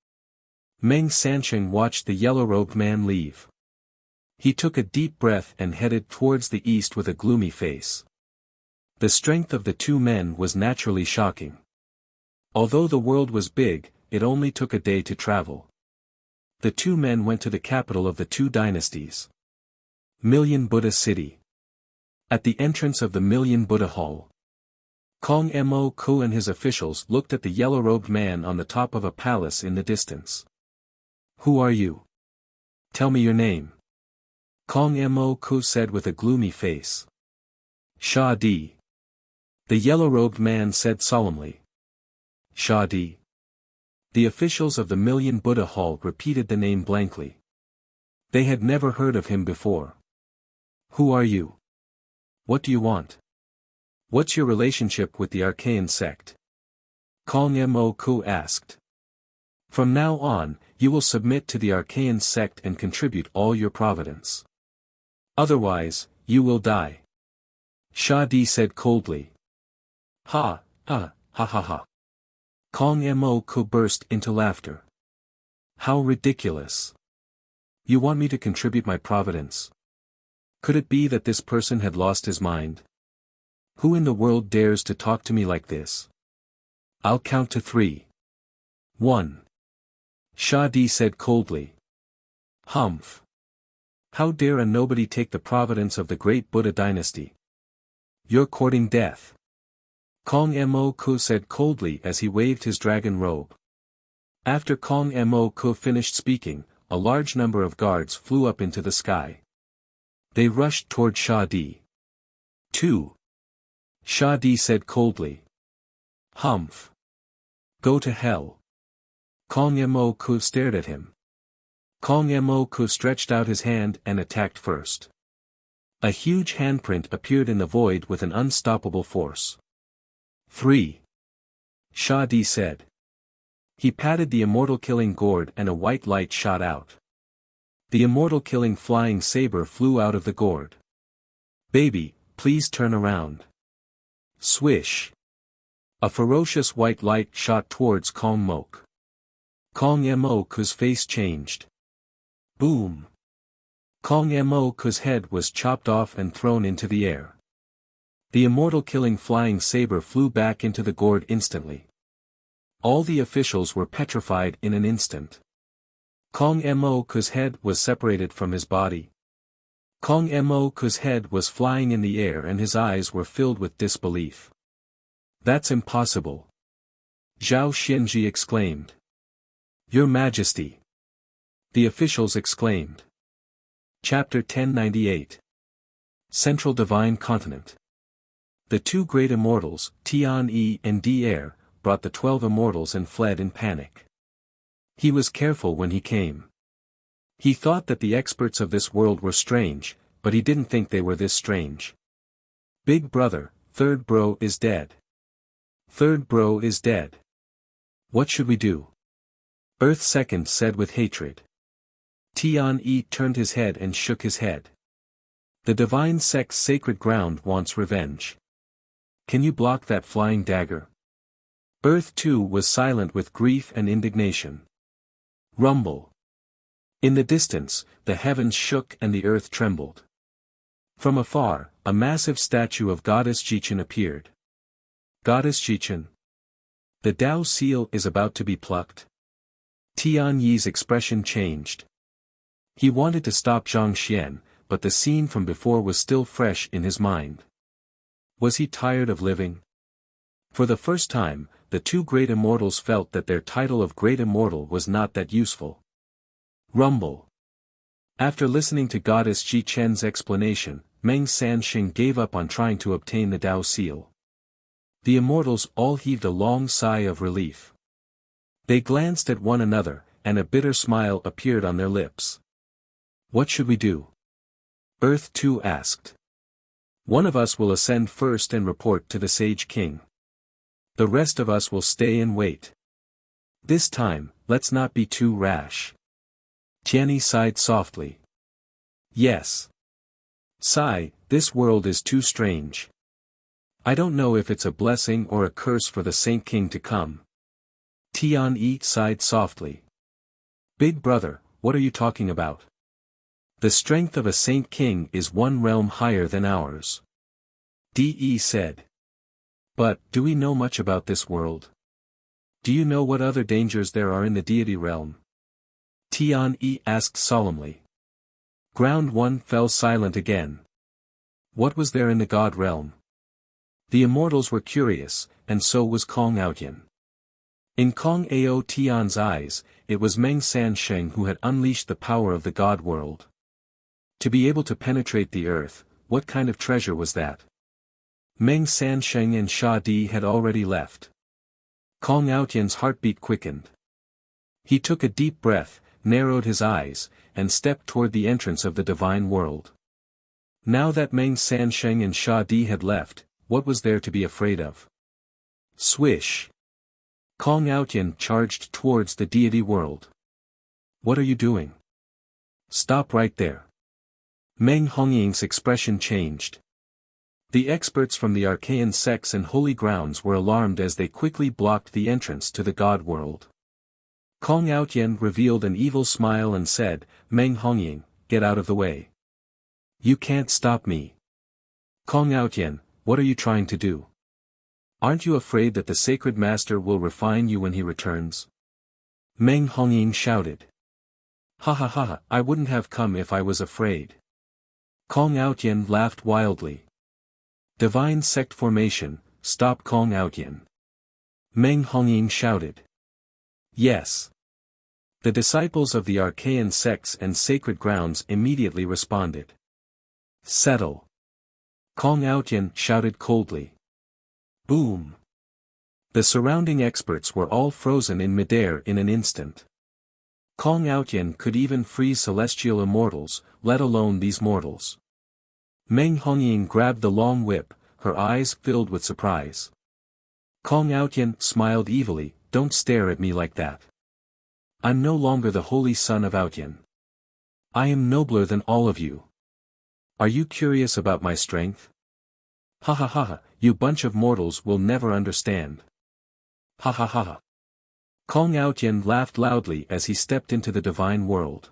Meng Sanqing watched the yellow-robed man leave. He took a deep breath and headed towards the east with a gloomy face. The strength of the two men was naturally shocking. Although the world was big, it only took a day to travel. The two men went to the capital of the two dynasties. Million Buddha City. At the entrance of the Million Buddha Hall, Kong Mo Ku and his officials looked at the yellow-robed man on the top of a palace in the distance. Who are you? Tell me your name. Kong Mo Ku said with a gloomy face. Sha Di. The yellow-robed man said solemnly. Sha Di. The officials of the Million Buddha Hall repeated the name blankly. They had never heard of him before. Who are you? What do you want? What's your relationship with the Archaean sect? Kong Mo Ku asked. From now on, you will submit to the Archaean sect and contribute all your providence. Otherwise, you will die. Sha Di said coldly. Ha, ha, ha ha ha. Kong Mo Ku burst into laughter. How ridiculous. You want me to contribute my providence? Could it be that this person had lost his mind? Who in the world dares to talk to me like this? I'll count to 3. 1. Sha Di said coldly. Humph. How dare a nobody take the providence of the great Buddha dynasty? You're courting death. Kong Mo Ku said coldly as he waved his dragon robe. After Kong Mo Ku finished speaking, a large number of guards flew up into the sky. They rushed toward Sha Di. 2. Sha Di said coldly. Humph. Go to hell. Kong Mo Ku stared at him. Kong Mo Ku stretched out his hand and attacked first. A huge handprint appeared in the void with an unstoppable force. 3. Sha Di said. He patted the immortal killing gourd and a white light shot out. The immortal killing flying saber flew out of the gourd. Baby, please turn around. Swish. A ferocious white light shot towards Kong Mok. Kong Mo Ku's face changed. Boom. Kong Mo Ku's head was chopped off and thrown into the air. The immortal killing flying saber flew back into the gourd instantly. All the officials were petrified in an instant. Kong Mo Ku's head was separated from his body. Kong Mo Ku's head was flying in the air and his eyes were filled with disbelief. That's impossible. Zhao Xianji exclaimed. Your Majesty. The officials exclaimed. Chapter 1098. Central Divine Continent. The two great immortals, Tian Yi and Di Er, brought the 12 immortals and fled in panic. He was careful when he came. He thought that the experts of this world were strange, but he didn't think they were this strange. Big brother, third bro is dead. Third bro is dead. What should we do? Earth Second said with hatred. Tian-E turned his head and shook his head. The divine sect's sacred ground wants revenge. Can you block that flying dagger? Earth 2 was silent with grief and indignation. Rumble. In the distance, the heavens shook and the earth trembled. From afar, a massive statue of Goddess Jichen appeared. Goddess Jichen. The Tao seal is about to be plucked. Tian Yi's expression changed. He wanted to stop Zhang Xian, but the scene from before was still fresh in his mind. Was he tired of living? For the first time, the two great immortals felt that their title of Great Immortal was not that useful. Rumble. After listening to Goddess Ji Chen's explanation, Meng Sanxing gave up on trying to obtain the Tao seal. The immortals all heaved a long sigh of relief. They glanced at one another, and a bitter smile appeared on their lips. What should we do? Earth 2 asked. One of us will ascend first and report to the Sage King. The rest of us will stay and wait. This time, let's not be too rash. Tianyi sighed softly. Yes. Sigh, this world is too strange. I don't know if it's a blessing or a curse for the Saint King to come. Tian-E sighed softly. Big brother, what are you talking about? The strength of a Saint King is one realm higher than ours. De said. But, do we know much about this world? Do you know what other dangers there are in the deity realm? Tian-E asked solemnly. Ground 1 fell silent again. What was there in the god realm? The immortals were curious, and so was Kong Aotian. In Kong Ao Tian's eyes, it was Meng Sansheng who had unleashed the power of the god world. To be able to penetrate the earth, what kind of treasure was that? Meng Sansheng and Sha Di had already left. Kong Aotian's heartbeat quickened. He took a deep breath, narrowed his eyes, and stepped toward the entrance of the divine world. Now that Meng Sansheng and Sha Di had left, what was there to be afraid of? Swish! Kong Aotian charged towards the deity world. What are you doing? Stop right there. Meng Hongying's expression changed. The experts from the Archaean sects and holy grounds were alarmed as they quickly blocked the entrance to the god world. Kong Aotian revealed an evil smile and said, Meng Hongying, get out of the way. You can't stop me. Kong Aotian, what are you trying to do? Aren't you afraid that the sacred master will refine you when he returns? Meng Hongying shouted. Ha ha ha, I wouldn't have come if I was afraid. Kong Aotian laughed wildly. Divine sect formation, stop Kong Aotian. Meng Hongying shouted. Yes. The disciples of the Archaean sects and sacred grounds immediately responded. Settle. Kong Aotian shouted coldly. Boom. The surrounding experts were all frozen in midair in an instant. Kong Aotian could even freeze celestial immortals, let alone these mortals. Meng Hongying grabbed the long whip, her eyes filled with surprise. Kong Aotian smiled evilly, don't stare at me like that. I'm no longer the holy son of Aotian. I am nobler than all of you. Are you curious about my strength? Ha ha ha ha, you bunch of mortals will never understand. Ha ha ha ha. Kong Aotian laughed loudly as he stepped into the divine world.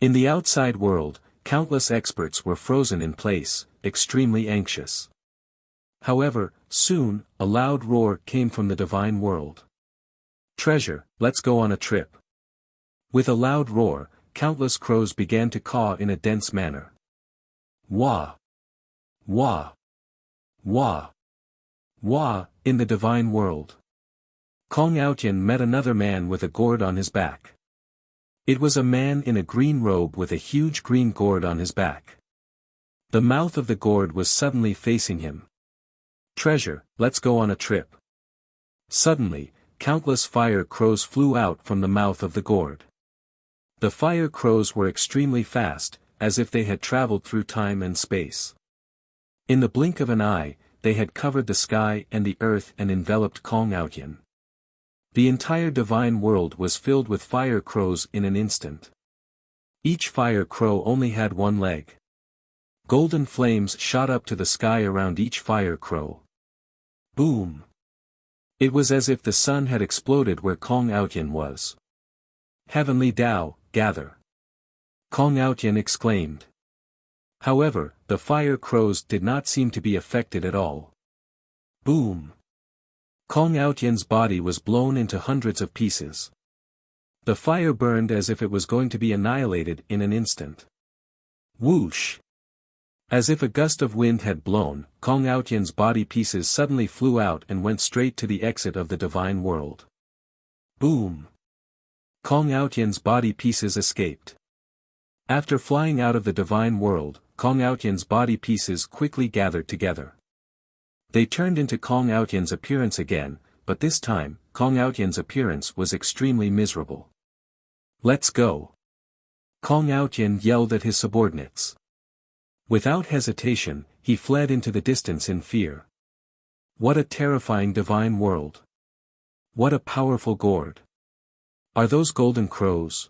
In the outside world, countless experts were frozen in place, extremely anxious. However, soon, a loud roar came from the divine world. Treasure, let's go on a trip. With a loud roar, countless crows began to caw in a dense manner. Wah! Wah! Wah! Wah! In the divine world. Kong Aotian met another man with a gourd on his back. It was a man in a green robe with a huge green gourd on his back. The mouth of the gourd was suddenly facing him. Treasure, let's go on a trip. Suddenly, countless fire crows flew out from the mouth of the gourd. The fire crows were extremely fast, as if they had traveled through time and space. In the blink of an eye, they had covered the sky and the earth and enveloped Kong Outyan. The entire divine world was filled with fire crows in an instant. Each fire crow only had one leg. Golden flames shot up to the sky around each fire crow. Boom! It was as if the sun had exploded where Kong Outyan was. Heavenly Tao, gather! Kong Outyan exclaimed. However, the fire crows did not seem to be affected at all. Boom! Kong Outyan's body was blown into hundreds of pieces. The fire burned as if it was going to be annihilated in an instant. Whoosh! As if a gust of wind had blown, Kong Outyan's body pieces suddenly flew out and went straight to the exit of the divine world. Boom! Kong Outyan's body pieces escaped. After flying out of the divine world, Kong Outyan's body pieces quickly gathered together. They turned into Kong Outyan's appearance again, but this time, Kong Outyan's appearance was extremely miserable. Let's go! Kong Outyan yelled at his subordinates. Without hesitation, he fled into the distance in fear. What a terrifying divine world! What a powerful gourd! Are those golden crows?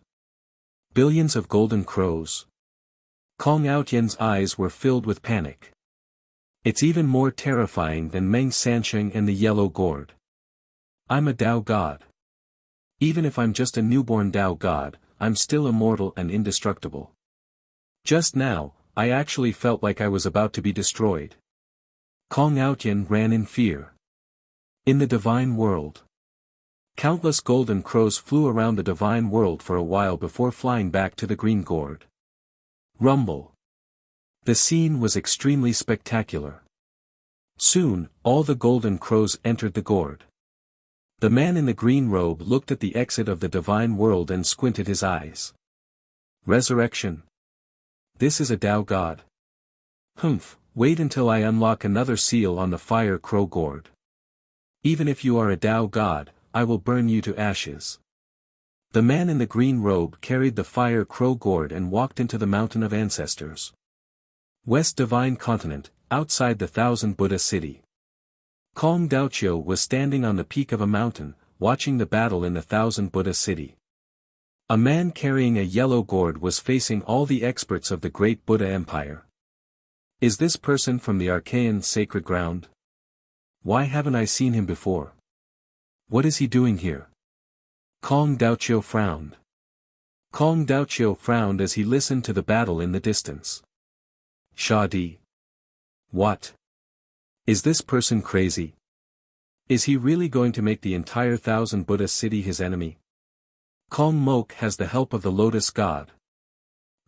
Billions of golden crows. Kong Outyan's eyes were filled with panic. It's even more terrifying than Meng Sansheng and the yellow gourd. I'm a Tao god. Even if I'm just a newborn Tao god, I'm still immortal and indestructible. Just now, I actually felt like I was about to be destroyed. Kong Outyan ran in fear. In the divine world. Countless golden crows flew around the divine world for a while before flying back to the green gourd. Rumble. The scene was extremely spectacular. Soon, all the golden crows entered the gourd. The man in the green robe looked at the exit of the divine world and squinted his eyes. Resurrection. This is a Tao god. Humph, wait until I unlock another seal on the fire crow gourd. Even if you are a Tao god, I will burn you to ashes. The man in the green robe carried the fire crow gourd and walked into the mountain of ancestors. West Divine Continent, outside the Thousand Buddha City. Kong Daoqiu was standing on the peak of a mountain, watching the battle in the Thousand Buddha City. A man carrying a yellow gourd was facing all the experts of the great Buddha Empire. Is this person from the Archaean sacred ground? Why haven't I seen him before? What is he doing here? Kong Daoqiu frowned. Kong Daoqiu frowned as he listened to the battle in the distance. Shadi. What? Is this person crazy? Is he really going to make the entire Thousand Buddha City his enemy? Kong Mok has the help of the Lotus God.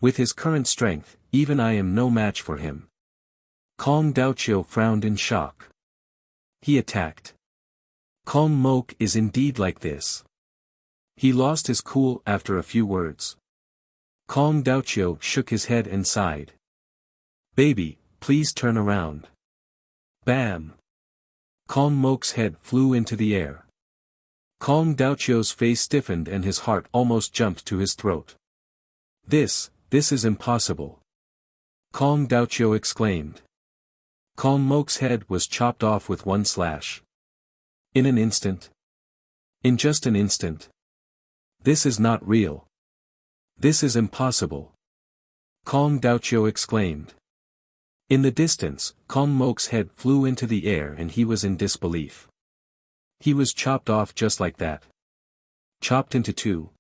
With his current strength, even I am no match for him. Kong Daoqiu frowned in shock. He attacked. Kong Mok is indeed like this. He lost his cool after a few words. Kong Daoqiu shook his head and sighed. Baby, please turn around. Bam! Kong Mok's head flew into the air. Kong Daoqiu's face stiffened and his heart almost jumped to his throat. This is impossible. Kong Daoqiu exclaimed. Kong Mok's head was chopped off with one slash. In an instant. In just an instant. This is not real. This is impossible. Kong Daoqiu exclaimed. In the distance, Kong Mok's head flew into the air and he was in disbelief. He was chopped off just like that. Chopped into two.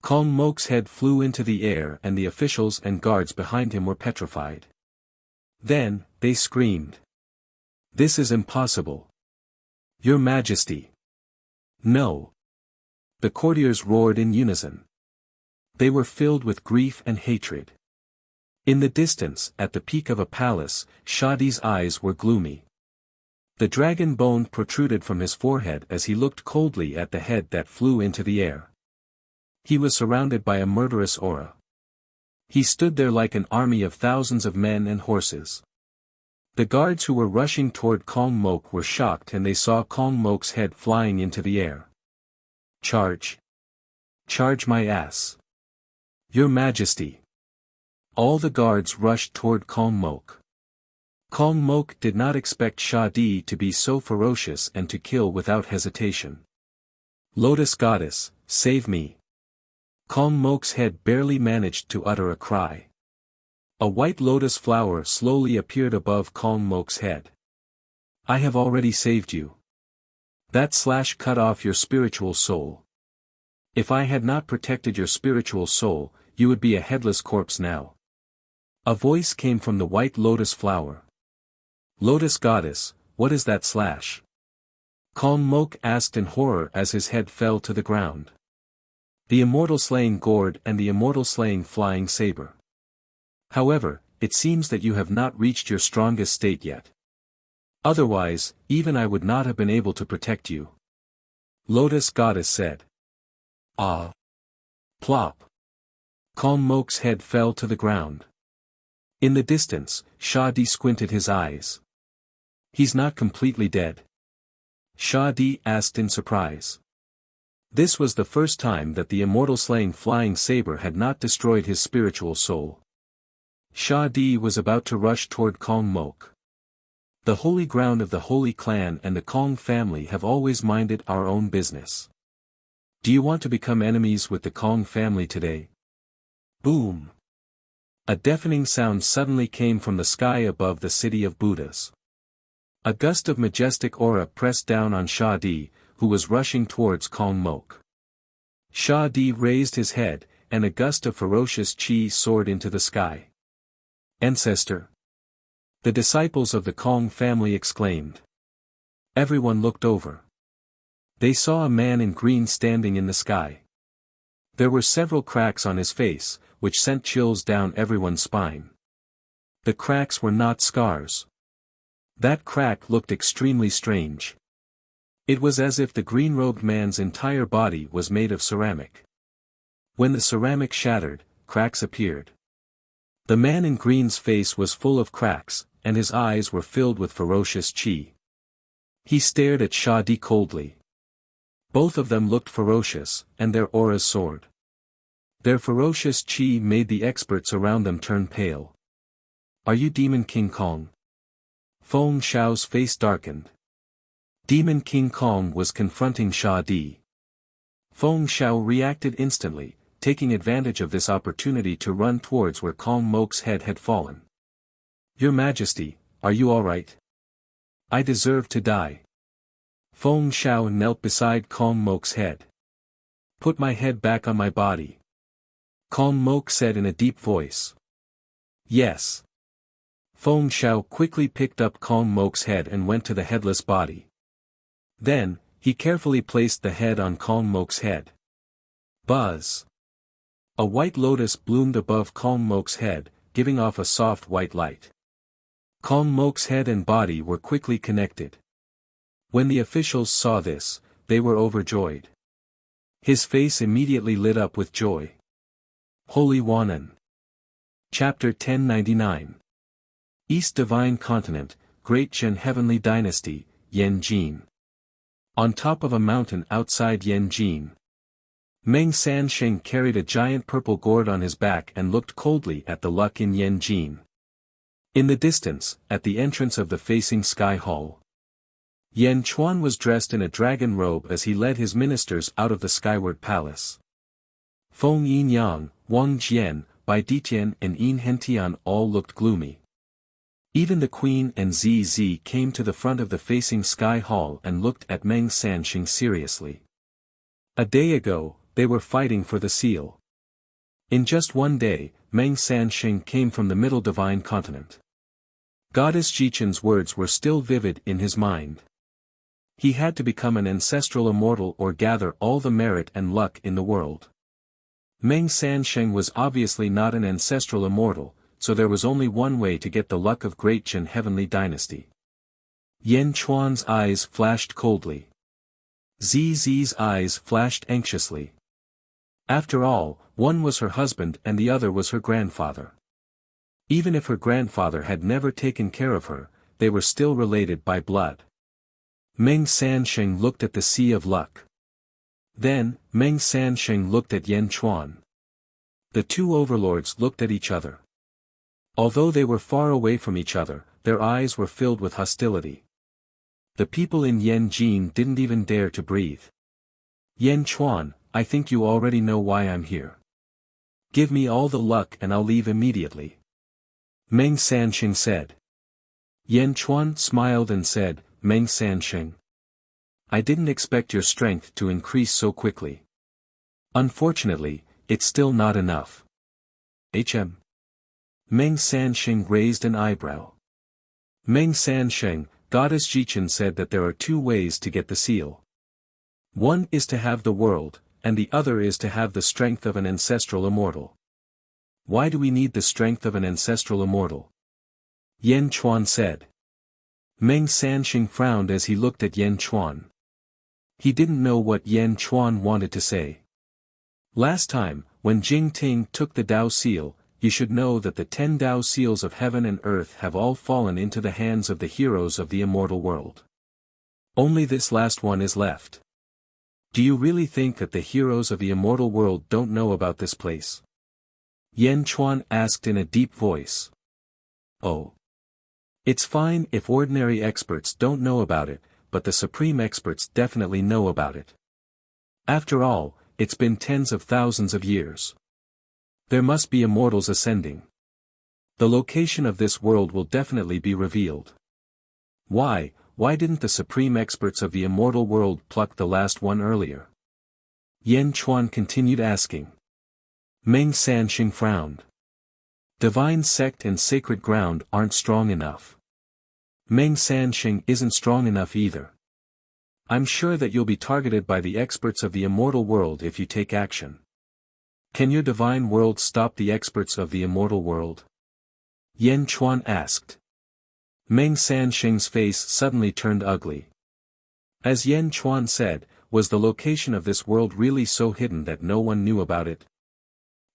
Kong Mok's head flew into the air and the officials and guards behind him were petrified. Then, they screamed. This is impossible. Your Majesty. No. The courtiers roared in unison. They were filled with grief and hatred. In the distance, at the peak of a palace, Shadi's eyes were gloomy. The dragon bone protruded from his forehead as he looked coldly at the head that flew into the air. He was surrounded by a murderous aura. He stood there like an army of thousands of men and horses. The guards who were rushing toward Kong Mok were shocked and they saw Kong Mok's head flying into the air. Charge! Charge my ass! Your Majesty. All the guards rushed toward Kong Mok. Kong Mok did not expect Sha Di to be so ferocious and to kill without hesitation. Lotus Goddess, save me. Kong Mok's head barely managed to utter a cry. A white lotus flower slowly appeared above Kong Mok's head. I have already saved you. That slash cut off your spiritual soul. If I had not protected your spiritual soul, you would be a headless corpse now. A voice came from the white lotus flower. Lotus Goddess, what is that slash? Kong Mok asked in horror as his head fell to the ground. The immortal slaying gourd and the immortal slaying flying saber. However, it seems that you have not reached your strongest state yet. Otherwise, even I would not have been able to protect you. Lotus Goddess said. Ah. Plop. Kong Mok's head fell to the ground. In the distance, Sha Di squinted his eyes. He's not completely dead. Sha Di asked in surprise. This was the first time that the immortal slaying flying saber had not destroyed his spiritual soul. Sha Di was about to rush toward Kong Mok. The holy ground of the Holy Clan and the Kong family have always minded our own business. Do you want to become enemies with the Kong family today? Boom! A deafening sound suddenly came from the sky above the city of Buddhas. A gust of majestic aura pressed down on Sha Di, who was rushing towards Kong Mok. Sha Di raised his head, and a gust of ferocious chi soared into the sky. Ancestor! The disciples of the Kong family exclaimed. Everyone looked over. They saw a man in green standing in the sky. There were several cracks on his face, which sent chills down everyone's spine. The cracks were not scars. That crack looked extremely strange. It was as if the green-robed man's entire body was made of ceramic. When the ceramic shattered, cracks appeared. The man in green's face was full of cracks, and his eyes were filled with ferocious chi. He stared at Sha Di coldly. Both of them looked ferocious, and their auras soared. Their ferocious chi made the experts around them turn pale. Are you Demon King Kong? Feng Xiao's face darkened. Demon King Kong was confronting Sha Di. Feng Xiao reacted instantly, taking advantage of this opportunity to run towards where Kong Mok's head had fallen. Your Majesty, are you alright? I deserve to die. Feng Xiao knelt beside Kong Mok's head. Put my head back on my body. Kong Mok said in a deep voice. Yes. Feng Xiao quickly picked up Kong Mok's head and went to the headless body. Then, he carefully placed the head on Kong Mok's head. Buzz! A white lotus bloomed above Kong Mok's head, giving off a soft white light. Kong Mok's head and body were quickly connected. When the officials saw this, they were overjoyed. His face immediately lit up with joy. Holy Wanan. Chapter 1099. East Divine Continent, Great Chen Heavenly Dynasty, Yanjin. On top of a mountain outside Yanjin. Meng Sansheng carried a giant purple gourd on his back and looked coldly at the luck in Yanjin. In the distance, at the entrance of the facing sky hall. Yan Chuan was dressed in a dragon robe as he led his ministers out of the skyward palace. Feng Yinyang, Wang Jian, Bai Ditian and Yin Hentian all looked gloomy. Even the Queen and ZZ came to the front of the facing sky hall and looked at Meng Sansheng seriously. A day ago, they were fighting for the seal. In just one day, Meng Sansheng came from the Middle Divine Continent. Goddess Jichen's words were still vivid in his mind. He had to become an ancestral immortal or gather all the merit and luck in the world. Meng Sansheng was obviously not an ancestral immortal, so there was only one way to get the luck of Great Chen Heavenly Dynasty. Yan Chuan's eyes flashed coldly. ZZ's eyes flashed anxiously. After all, one was her husband and the other was her grandfather. Even if her grandfather had never taken care of her, they were still related by blood. Meng Sansheng looked at the sea of luck. Then, Meng Sansheng looked at Yan Chuan. The two overlords looked at each other. Although they were far away from each other, their eyes were filled with hostility. The people in Yanjin didn't even dare to breathe. Yan Chuan, I think you already know why I'm here. Give me all the luck and I'll leave immediately. Meng Sansheng said. Yan Chuan smiled and said, Meng Sansheng. I didn't expect your strength to increase so quickly. Unfortunately, it's still not enough. HM. Meng Sansheng raised an eyebrow. Meng Sansheng, Goddess Jichen said that there are two ways to get the seal. One is to have the world, and the other is to have the strength of an ancestral immortal. Why do we need the strength of an ancestral immortal? Yan Chuan said. Meng Sansheng frowned as he looked at Yan Chuan. He didn't know what Yan Chuan wanted to say. Last time, when Jing Ting took the Dao seal, you should know that the 10 Dao seals of heaven and earth have all fallen into the hands of the heroes of the immortal world. Only this last one is left. Do you really think that the heroes of the immortal world don't know about this place? Yan Chuan asked in a deep voice. Oh. It's fine if ordinary experts don't know about it, but the supreme experts definitely know about it. After all, it's been tens of thousands of years. There must be immortals ascending. The location of this world will definitely be revealed. Why didn't the supreme experts of the immortal world pluck the last one earlier? Yan Chuan continued asking. Meng Sansheng frowned. Divine sect and sacred ground aren't strong enough. Meng Sansheng isn't strong enough either. I'm sure that you'll be targeted by the experts of the immortal world if you take action. Can your divine world stop the experts of the immortal world? Yan Chuan asked. Meng Sansheng's face suddenly turned ugly. As Yan Chuan said, was the location of this world really so hidden that no one knew about it?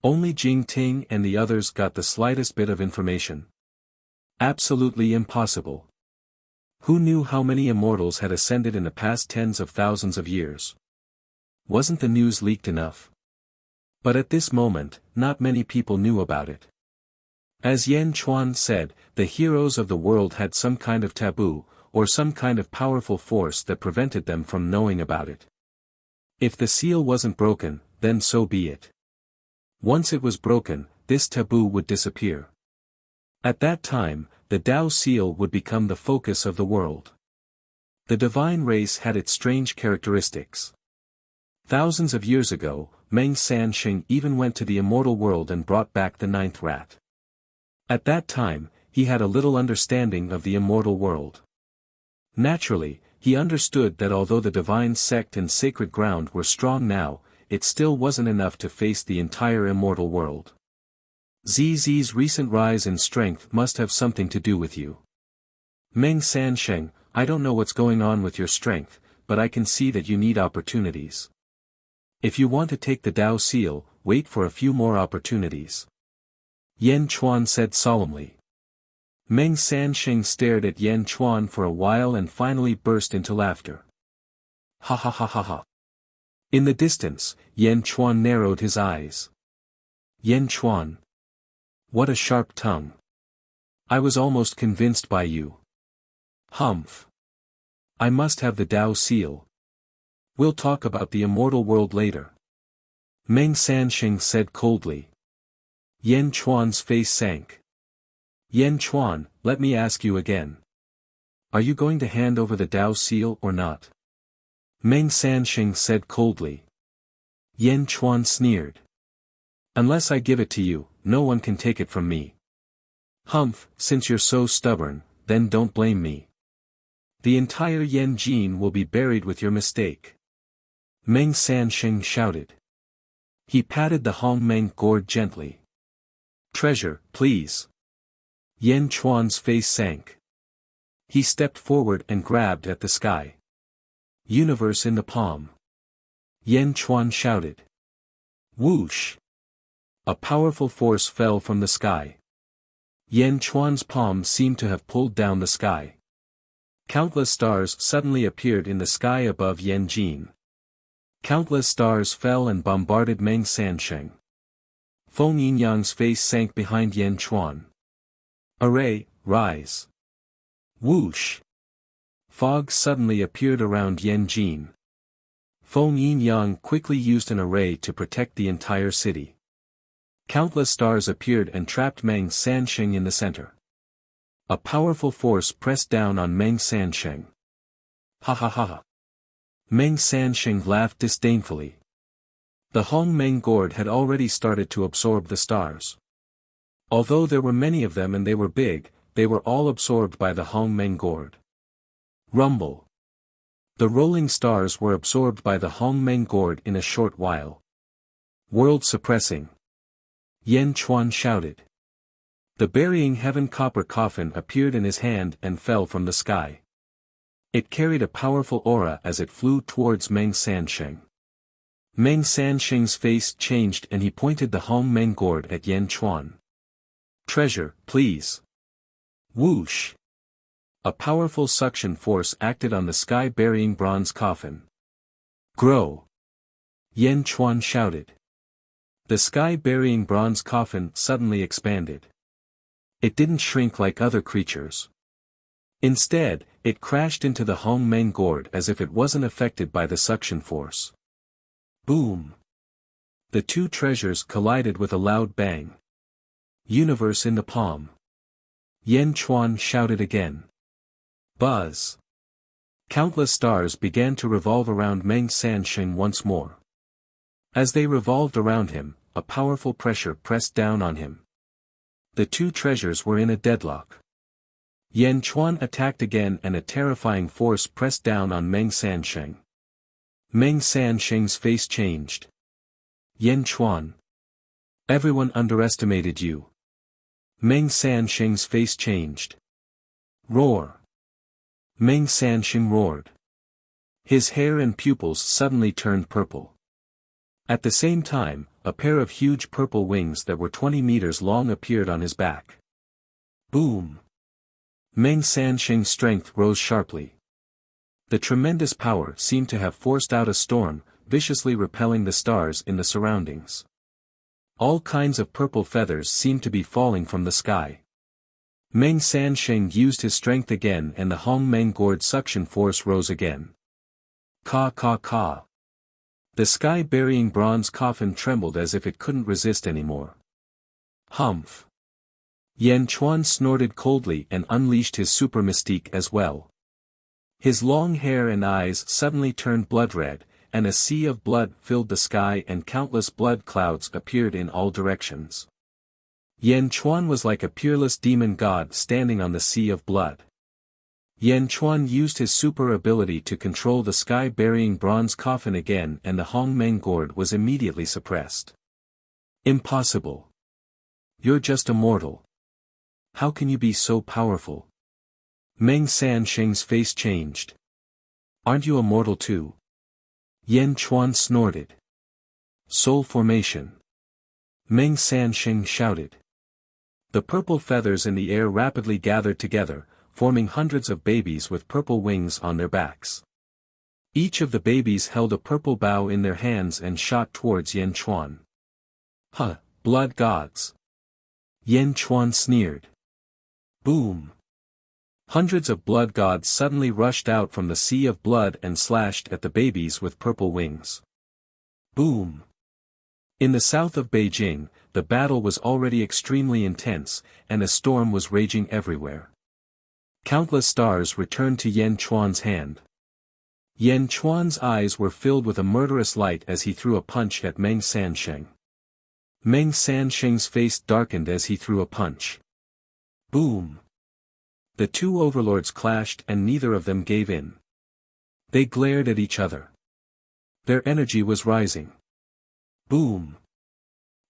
Only Jing Ting and the others got the slightest bit of information. Absolutely impossible. Who knew how many immortals had ascended in the past tens of thousands of years? Wasn't the news leaked enough? But at this moment, not many people knew about it. As Yan Chuan said, the heroes of the world had some kind of taboo, or some kind of powerful force that prevented them from knowing about it. If the seal wasn't broken, then so be it. Once it was broken, this taboo would disappear. At that time, the Dao seal would become the focus of the world. The divine race had its strange characteristics. Thousands of years ago, Meng Sansheng even went to the immortal world and brought back the 9th rat. At that time, he had a little understanding of the immortal world. Naturally, he understood that although the divine sect and sacred ground were strong now, it still wasn't enough to face the entire immortal world. ZZ's recent rise in strength must have something to do with you. Meng Sansheng, I don't know what's going on with your strength, but I can see that you need opportunities. If you want to take the Dao seal, wait for a few more opportunities. Yan Chuan said solemnly. Meng Sansheng stared at Yan Chuan for a while and finally burst into laughter. Ha ha ha ha ha. In the distance, Yan Chuan narrowed his eyes. Yan Chuan. What a sharp tongue. I was almost convinced by you. Humph. I must have the Dao seal. We'll talk about the immortal world later. Meng Sansheng said coldly. Yan Chuan's face sank. Yan Chuan, let me ask you again. Are you going to hand over the Dao seal or not? Meng Sansheng said coldly. Yan Chuan sneered. Unless I give it to you, no one can take it from me. Humph, since you're so stubborn, then don't blame me. The entire Yanjin will be buried with your mistake. Meng Sansheng shouted. He patted the Hongmeng gourd gently. Treasure, please. Yan Chuan's face sank. He stepped forward and grabbed at the sky. Universe in the palm. Yan Chuan shouted. Whoosh! A powerful force fell from the sky. Yan Chuan's palm seemed to have pulled down the sky. Countless stars suddenly appeared in the sky above Yanjin. Countless stars fell and bombarded Meng Sansheng. Feng Yinyang's face sank behind Yan Chuan. Array, rise. Whoosh. Fog suddenly appeared around Yan Jin. Feng Yinyang quickly used an array to protect the entire city. Countless stars appeared and trapped Meng Sansheng in the center. A powerful force pressed down on Meng Sansheng. Ha ha ha. Meng Sansheng laughed disdainfully. The Hongmeng gourd had already started to absorb the stars. Although there were many of them and they were big, they were all absorbed by the Hongmeng gourd. Rumble. The rolling stars were absorbed by the Hongmeng gourd in a short while. World suppressing. Yan Chuan shouted. The burying heaven copper coffin appeared in his hand and fell from the sky. It carried a powerful aura as it flew towards Meng Sansheng. Meng Sansheng's face changed and he pointed the Hongmeng gourd at Yan Chuan. Treasure, please. Whoosh. A powerful suction force acted on the sky-burying bronze coffin. Grow. Yan Chuan shouted. The sky-burying bronze coffin suddenly expanded. It didn't shrink like other creatures. Instead, it crashed into the Hongmeng gourd as if it wasn't affected by the suction force. Boom! The two treasures collided with a loud bang. Universe in the palm. Yan Chuan shouted again. Buzz! Countless stars began to revolve around Meng Sansheng once more. As they revolved around him, a powerful pressure pressed down on him. The two treasures were in a deadlock. Yan Chuan attacked again and a terrifying force pressed down on Meng Sansheng. Meng Sansheng's face changed. Yan Chuan. Everyone underestimated you. Meng Sansheng's face changed. Roar. Meng Sansheng roared. His hair and pupils suddenly turned purple. At the same time, a pair of huge purple wings that were 20 meters long appeared on his back. Boom! Meng Sansheng's strength rose sharply. The tremendous power seemed to have forced out a storm, viciously repelling the stars in the surroundings. All kinds of purple feathers seemed to be falling from the sky. Meng Sansheng used his strength again and the Hongmeng gourd suction force rose again. Ka ka ka. The sky-burying bronze coffin trembled as if it couldn't resist anymore. Humph. Yan Chuan snorted coldly and unleashed his super mystique as well. His long hair and eyes suddenly turned blood red, and a sea of blood filled the sky and countless blood clouds appeared in all directions. Yan Chuan was like a peerless demon god standing on the sea of blood. Yan Chuan used his super ability to control the sky-burying bronze coffin again and the Hongmeng gourd was immediately suppressed. Impossible. You're just immortal. How can you be so powerful? Meng Sansheng's face changed. Aren't you immortal too? Yan Chuan snorted. Soul formation. Meng Sansheng shouted. The purple feathers in the air rapidly gathered together, forming hundreds of babies with purple wings on their backs. Each of the babies held a purple bow in their hands and shot towards Yan Chuan. Huh, blood gods! Yan Chuan sneered. Boom! Hundreds of blood gods suddenly rushed out from the sea of blood and slashed at the babies with purple wings. Boom! In the south of Beijing, the battle was already extremely intense, and a storm was raging everywhere. Countless stars returned to Yan Chuan's hand. Yan Chuan's eyes were filled with a murderous light as he threw a punch at Meng Sansheng. Meng Sansheng's face darkened as he threw a punch. Boom! The two overlords clashed and neither of them gave in. They glared at each other. Their energy was rising. Boom!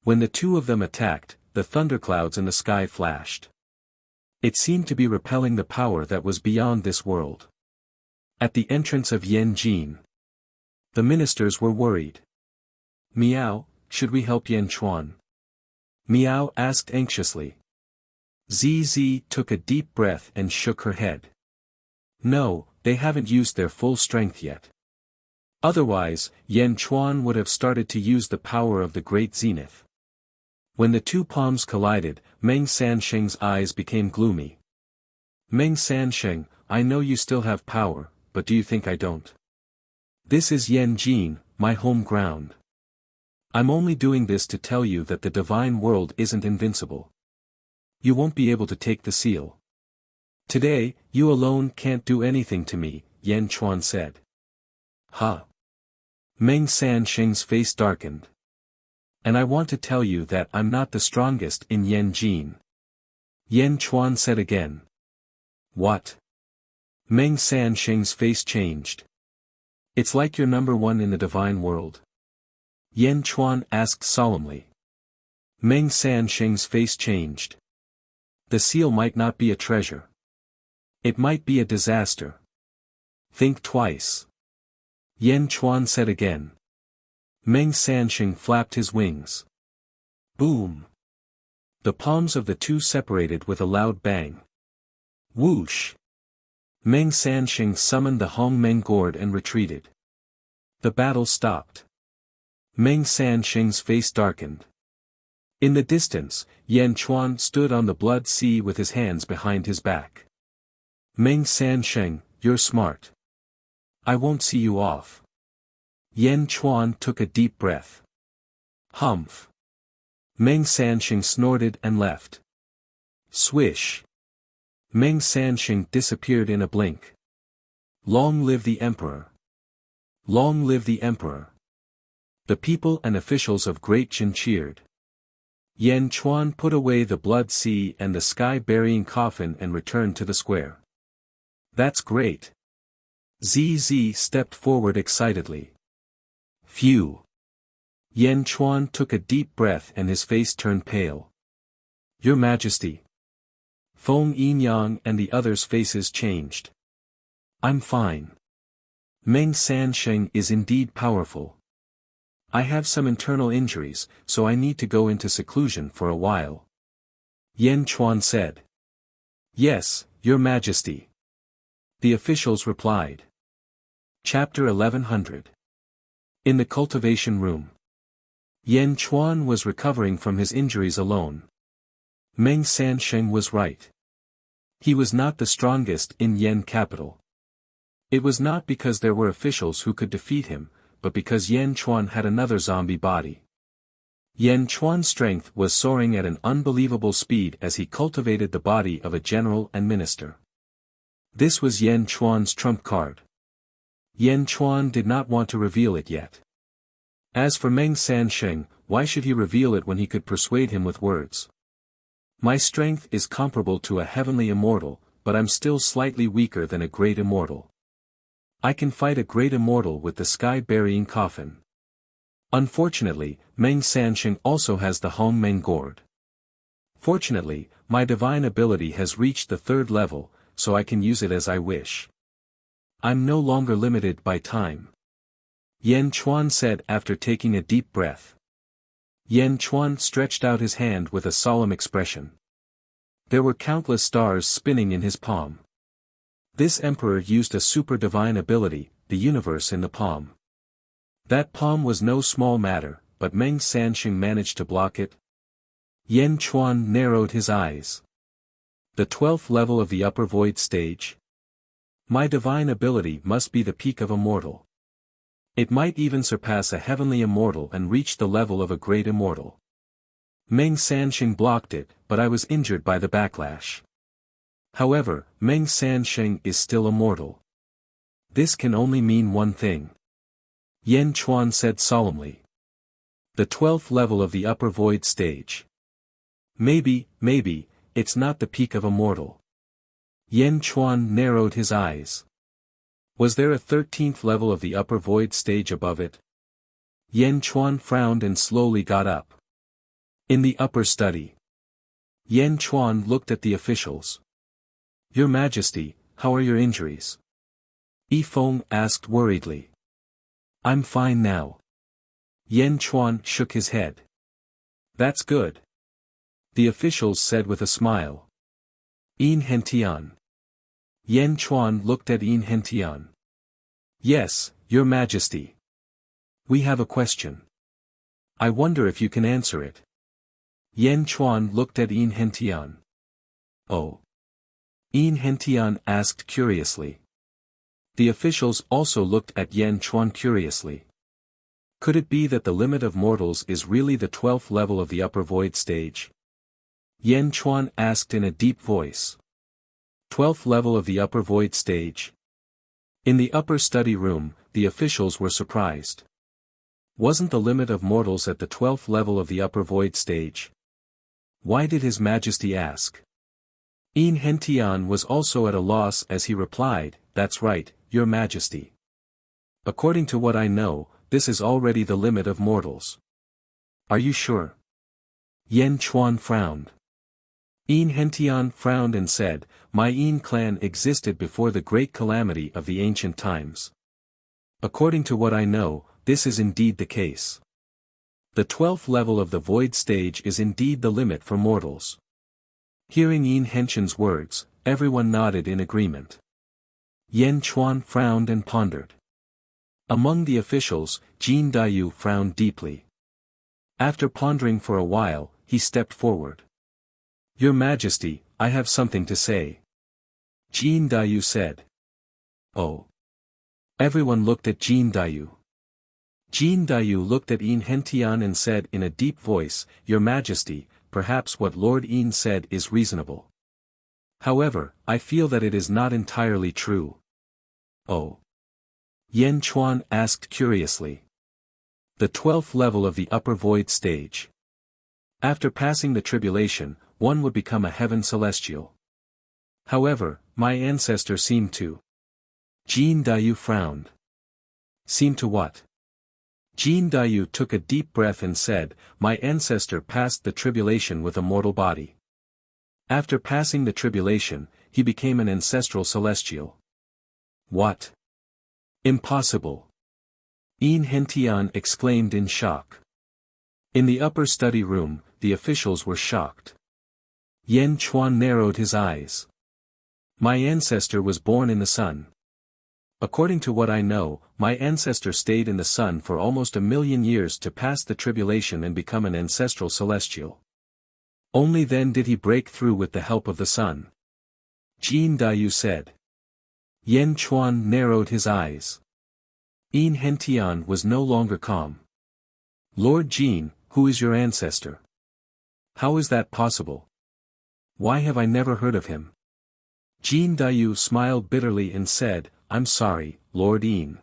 When the two of them attacked, the thunderclouds in the sky flashed. It seemed to be repelling the power that was beyond this world. At the entrance of Yanjin, the ministers were worried. Miao, should we help Yan Chuan? Miao asked anxiously. ZZ took a deep breath and shook her head. No, they haven't used their full strength yet. Otherwise, Yan Chuan would have started to use the power of the Great Zenith. When the two palms collided, Meng Sansheng's eyes became gloomy. Meng Sansheng, I know you still have power, but do you think I don't? This is Yanjin, my home ground. I'm only doing this to tell you that the divine world isn't invincible. You won't be able to take the seal. Today, you alone can't do anything to me, Yan Chuan said. Ha! Meng Sansheng's face darkened. And I want to tell you that I'm not the strongest in Yanjin. Yan Chuan said again. What? Meng Sansheng's face changed. It's like you're number one in the divine world. Yan Chuan asked solemnly. Meng Sansheng's face changed. The seal might not be a treasure. It might be a disaster. Think twice. Yan Chuan said again. Meng Sansheng flapped his wings. Boom! The palms of the two separated with a loud bang. Whoosh! Meng Sansheng summoned the Hong Meng gourd and retreated. The battle stopped. Meng Sansheng's face darkened. In the distance, Yan Chuan stood on the blood sea with his hands behind his back. Meng Sansheng, you're smart. I won't see you off. Yan Chuan took a deep breath. Humph. Meng Sansheng snorted and left. Swish. Meng Sansheng disappeared in a blink. Long live the Emperor. Long live the Emperor. The people and officials of Great Jin cheered. Yan Chuan put away the blood sea and the sky-burying coffin and returned to the square. That's great. ZZ stepped forward excitedly. Phew. Yan Chuan took a deep breath and his face turned pale. Your Majesty. Feng Yinyang and the others' faces changed. I'm fine. Meng Sansheng is indeed powerful. I have some internal injuries, so I need to go into seclusion for a while. Yan Chuan said. Yes, Your Majesty. The officials replied. Chapter 1100. In the cultivation room. Yan Chuan was recovering from his injuries alone. Meng Sansheng was right. He was not the strongest in Yan capital. It was not because there were officials who could defeat him, but because Yan Chuan had another zombie body. Yan Chuan's strength was soaring at an unbelievable speed as he cultivated the body of a general and minister. This was Yan Chuan's trump card. Yan Chuan did not want to reveal it yet. As for Meng Sansheng, why should he reveal it when he could persuade him with words? My strength is comparable to a heavenly immortal, but I'm still slightly weaker than a great immortal. I can fight a great immortal with the sky-burying coffin. Unfortunately, Meng Sansheng also has the Hong Meng gourd. Fortunately, my divine ability has reached the 3rd level, so I can use it as I wish. I'm no longer limited by time. Yan Chuan said after taking a deep breath. Yan Chuan stretched out his hand with a solemn expression. There were countless stars spinning in his palm. This emperor used a super divine ability, the universe in the palm. That palm was no small matter, but Meng Sansheng managed to block it. Yan Chuan narrowed his eyes. The 12th level of the upper void stage? My divine ability must be the peak of a mortal. It might even surpass a heavenly immortal and reach the level of a great immortal. Meng Sansheng blocked it, but I was injured by the backlash. However, Meng Sansheng is still immortal. This can only mean one thing. Yan Chuan said solemnly. The 12th level of the upper void stage. Maybe, it's not the peak of a mortal. Yan Chuan narrowed his eyes. Was there a 13th level of the upper void stage above it? Yan Chuan frowned and slowly got up. In the upper study. Yan Chuan looked at the officials. Your Majesty, how are your injuries? Yi Feng asked worriedly. I'm fine now. Yan Chuan shook his head. That's good. The officials said with a smile. Yin Hentian. Yan Chuan looked at Yin Hentian. Yes, Your Majesty. We have a question. I wonder if you can answer it. Yan Chuan looked at Yin Hentian. Oh. Yin Hentian asked curiously. The officials also looked at Yan Chuan curiously. Could it be that the limit of mortals is really the 12th level of the upper void stage? Yan Chuan asked in a deep voice. 12th level of the upper void stage. In the upper study room, the officials were surprised. Wasn't the limit of mortals at the 12th level of the upper void stage? Why did His Majesty ask? Yin Hentian was also at a loss as he replied, "That's right, Your Majesty. According to what I know, this is already the limit of mortals." "Are you sure?" Yan Chuan frowned. Yin Hentian frowned and said, "My Yin clan existed before the great calamity of the ancient times. According to what I know, this is indeed the case. The 12th level of the void stage is indeed the limit for mortals." Hearing Yin Hentian's words, everyone nodded in agreement. Yan Chuan frowned and pondered. Among the officials, Jin Dayu frowned deeply. After pondering for a while, he stepped forward. "Your Majesty, I have something to say." Jin Dayu said. "Oh." Everyone looked at Jin Dayu. Jin Dayu looked at Yin Hentian and said in a deep voice, "Your Majesty, perhaps what Lord Yin said is reasonable. However, I feel that it is not entirely true." "Oh?" Yan Chuan asked curiously. "The 12th level of the upper void stage. After passing the tribulation, one would become a heaven celestial. However, my ancestor seemed to." Jin Dayu frowned. "Seem to what?" Jin Dayu took a deep breath and said, "My ancestor passed the tribulation with a mortal body. After passing the tribulation, he became an ancestral celestial." "What? Impossible!" Yin Hentian exclaimed in shock. In the upper study room, the officials were shocked. Yan Chuan narrowed his eyes. "My ancestor was born in the sun. According to what I know, my ancestor stayed in the sun for almost 1,000,000 years to pass the tribulation and become an ancestral celestial. Only then did he break through with the help of the sun." Jin Dayu said. Yan Chuan narrowed his eyes. Yin Hentian was no longer calm. "Lord Jin, who is your ancestor? How is that possible? Why have I never heard of him?" Jin Dayu smiled bitterly and said, "I'm sorry, Lord Yin."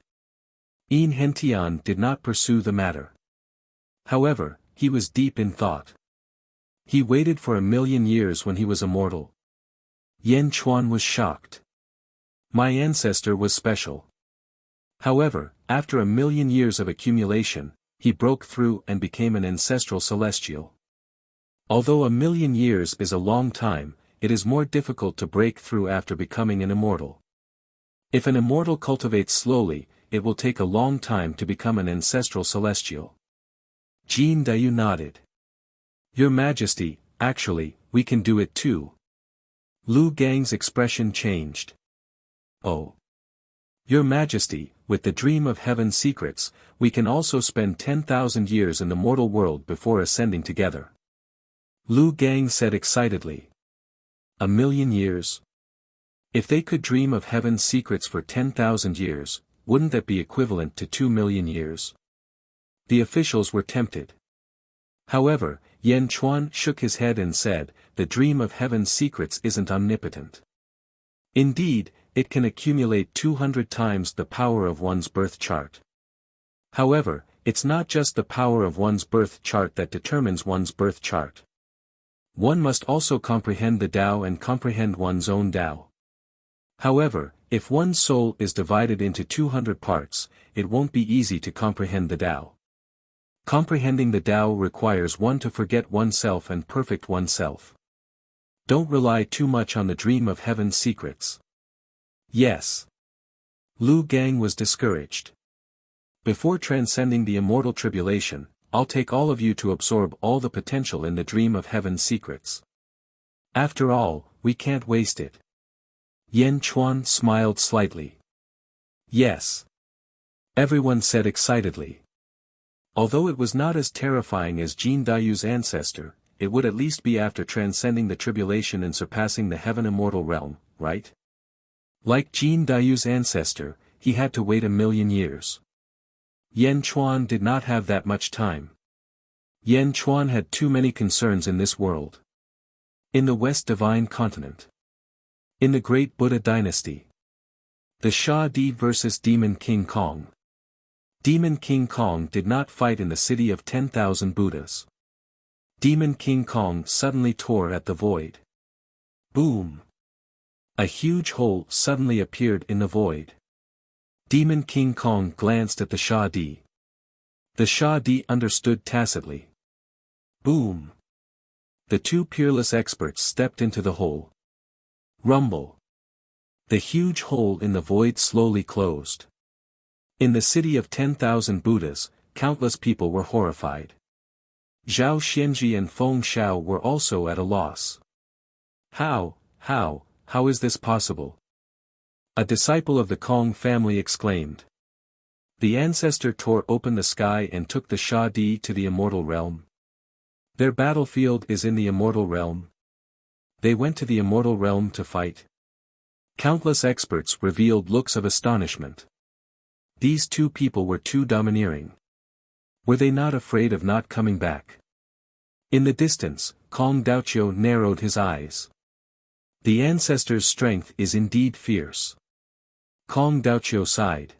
Yin Hentian did not pursue the matter. However, he was deep in thought. He waited for 1,000,000 years when he was immortal. Yan Chuan was shocked. My ancestor was special. However, after 1,000,000 years of accumulation, he broke through and became an ancestral celestial. Although 1,000,000 years is a long time, it is more difficult to break through after becoming an immortal. If an immortal cultivates slowly, it will take a long time to become an ancestral celestial. Jin Dayu nodded. "Your Majesty, actually, we can do it too." Lu Gang's expression changed. "Oh. Your Majesty, with the dream of heaven's secrets, we can also spend 10,000 years in the mortal world before ascending together." Lu Gang said excitedly. 1,000,000 years? If they could dream of heaven's secrets for 10,000 years, wouldn't that be equivalent to 2,000,000 years? The officials were tempted. However, Yan Chuan shook his head and said, "The dream of heaven's secrets isn't omnipotent. Indeed, it can accumulate 200 times the power of one's birth chart. However, it's not just the power of one's birth chart that determines one's birth chart. One must also comprehend the Tao and comprehend one's own Tao. However, if one's soul is divided into 200 parts, it won't be easy to comprehend the Tao. Comprehending the Tao requires one to forget oneself and perfect oneself. Don't rely too much on the dream of heaven's secrets." "Yes." Lu Gang was discouraged. "Before transcending the immortal tribulation, I'll take all of you to absorb all the potential in the dream of heaven's secrets. After all, we can't waste it." Yan Chuan smiled slightly. "Yes." Everyone said excitedly. Although it was not as terrifying as Jin Dayu's ancestor, it would at least be after transcending the tribulation and surpassing the heaven immortal realm, right? Like Jin Dayu's ancestor, he had to wait 1,000,000 years. Yan Chuan did not have that much time. Yan Chuan had too many concerns in this world. In the West Divine Continent. In the Great Buddha Dynasty. The Sha Di versus Demon King Kong. Demon King Kong did not fight in the city of 10,000 Buddhas. Demon King Kong suddenly tore at the void. Boom! A huge hole suddenly appeared in the void. Demon King Kong glanced at the Sha Di. The Sha Di understood tacitly. Boom! The two peerless experts stepped into the hole. Rumble! The huge hole in the void slowly closed. In the city of 10,000 Buddhas, countless people were horrified. Zhao Xianji and Feng Xiao were also at a loss. How is this possible? A disciple of the Kong family exclaimed. The ancestor tore open the sky and took the Sha Di to the immortal realm. Their battlefield is in the immortal realm. They went to the immortal realm to fight. Countless experts revealed looks of astonishment. These two people were too domineering. Were they not afraid of not coming back? In the distance, Kong Daoqiu narrowed his eyes. The ancestor's strength is indeed fierce. Kong Daoqiu sighed.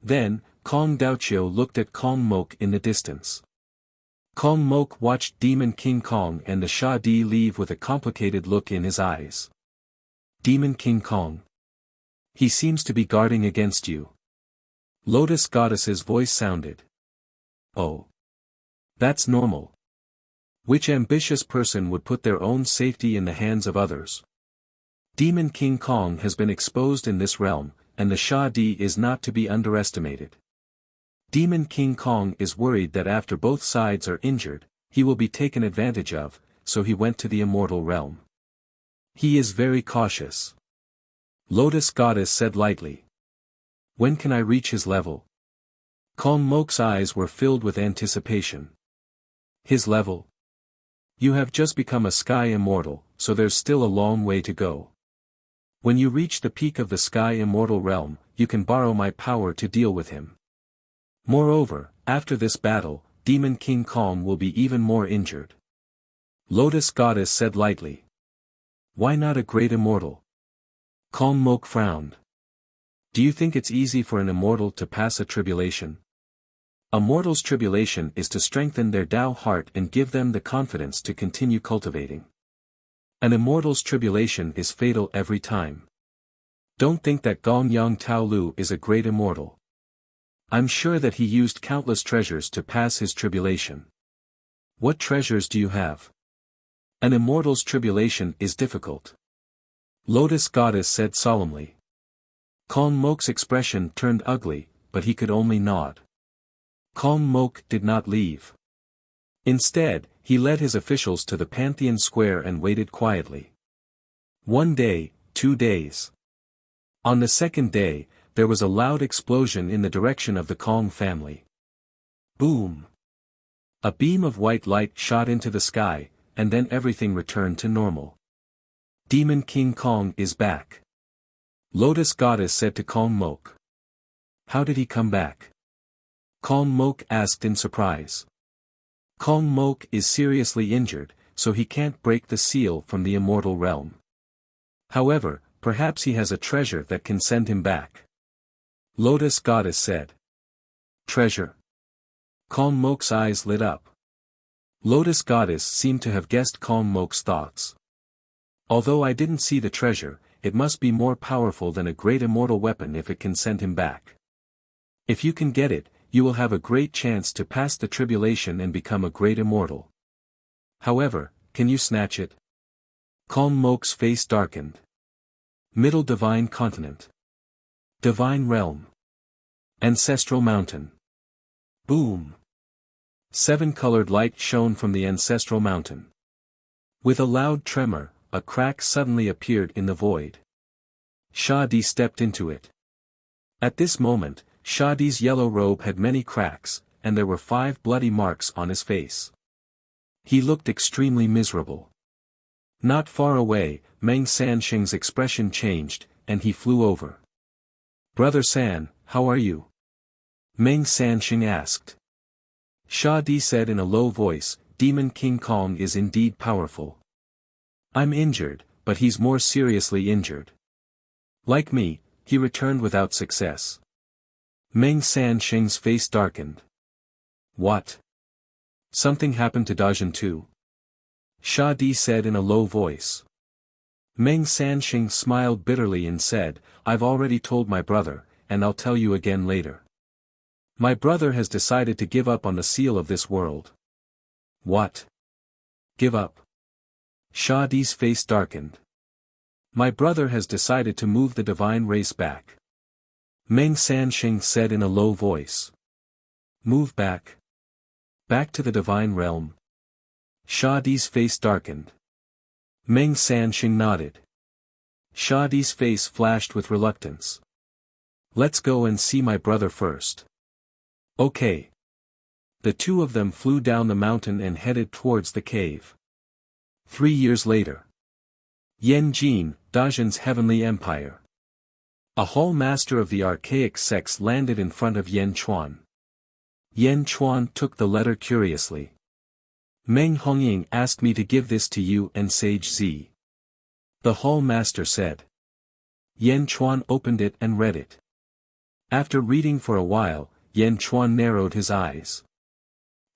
Then, Kong Daoqiu looked at Kong Mok in the distance. Kong Mok watched Demon King Kong and the Sha Di leave with a complicated look in his eyes. Demon King Kong. He seems to be guarding against you. Lotus Goddess's voice sounded. Oh. That's normal. Which ambitious person would put their own safety in the hands of others? Demon King Kong has been exposed in this realm, and the Sha Di is not to be underestimated. Demon King Kong is worried that after both sides are injured, he will be taken advantage of, so he went to the immortal realm. He is very cautious. Lotus Goddess said lightly. When can I reach his level? Kong Mok's eyes were filled with anticipation. His level? You have just become a sky immortal, so there's still a long way to go. When you reach the peak of the sky immortal realm, you can borrow my power to deal with him. Moreover, after this battle, Demon King Kong will be even more injured. Lotus Goddess said lightly. Why not a great immortal? Kong Mok frowned. Do you think it's easy for an immortal to pass a tribulation? A mortal's tribulation is to strengthen their Tao heart and give them the confidence to continue cultivating. An immortal's tribulation is fatal every time. Don't think that Gong Yang Tao Lu is a great immortal. I'm sure that he used countless treasures to pass his tribulation. What treasures do you have? An immortal's tribulation is difficult. Lotus Goddess said solemnly. Kong Mok's expression turned ugly, but he could only nod. Kong Mok did not leave. Instead, he led his officials to the Pantheon Square and waited quietly. 1 day, 2 days. On the second day, there was a loud explosion in the direction of the Kong family. Boom! A beam of white light shot into the sky, and then everything returned to normal. Demon King Kong is back. Lotus Goddess said to Kong Mok. How did he come back? Kong Mok asked in surprise. Kong Mok is seriously injured, so he can't break the seal from the immortal realm. However, perhaps he has a treasure that can send him back. Lotus Goddess said. Treasure? Kong Mok's eyes lit up. Lotus Goddess seemed to have guessed Kong Mok's thoughts. Although I didn't see the treasure, it must be more powerful than a great immortal weapon if it can send him back. If you can get it, you will have a great chance to pass the tribulation and become a great immortal. However, can you snatch it? Kong Mok's face darkened. Middle Divine Continent. Divine Realm. Ancestral Mountain. Boom! 7-colored light shone from the Ancestral Mountain. With a loud tremor, a crack suddenly appeared in the void. Sha Di stepped into it. At this moment, Sha Di's yellow robe had many cracks, and there were 5 bloody marks on his face. He looked extremely miserable. Not far away, Meng Sansheng's expression changed, and he flew over. "Brother San, how are you?" Meng Sansheng asked. Sha Di said in a low voice, "Demon King Kong is indeed powerful. I'm injured, but he's more seriously injured. Like me, he returned without success." Meng Sansheng's face darkened. "What? Something happened to Dajin too?" Sha Di said in a low voice. Meng Sansheng smiled bitterly and said, "I've already told my brother, and I'll tell you again later. My brother has decided to give up on the seal of this world." "What? Give up?" Sha Di's face darkened. "My brother has decided to move the divine race back." Meng Sansheng said in a low voice. "Move back? Back to the divine realm?" Sha Di's face darkened. Meng Sansheng nodded. Sha Di's face flashed with reluctance. "Let's go and see my brother first." "Okay." The two of them flew down the mountain and headed towards the cave. 3 years later. Yen Jin, Dajin's heavenly empire. A hall master of the archaic sects landed in front of Yen Chuan. Yen Chuan took the letter curiously. "Meng Hongying asked me to give this to you and Sage Z." The hall master said. Yen Chuan opened it and read it. After reading for a while, Yen Chuan narrowed his eyes.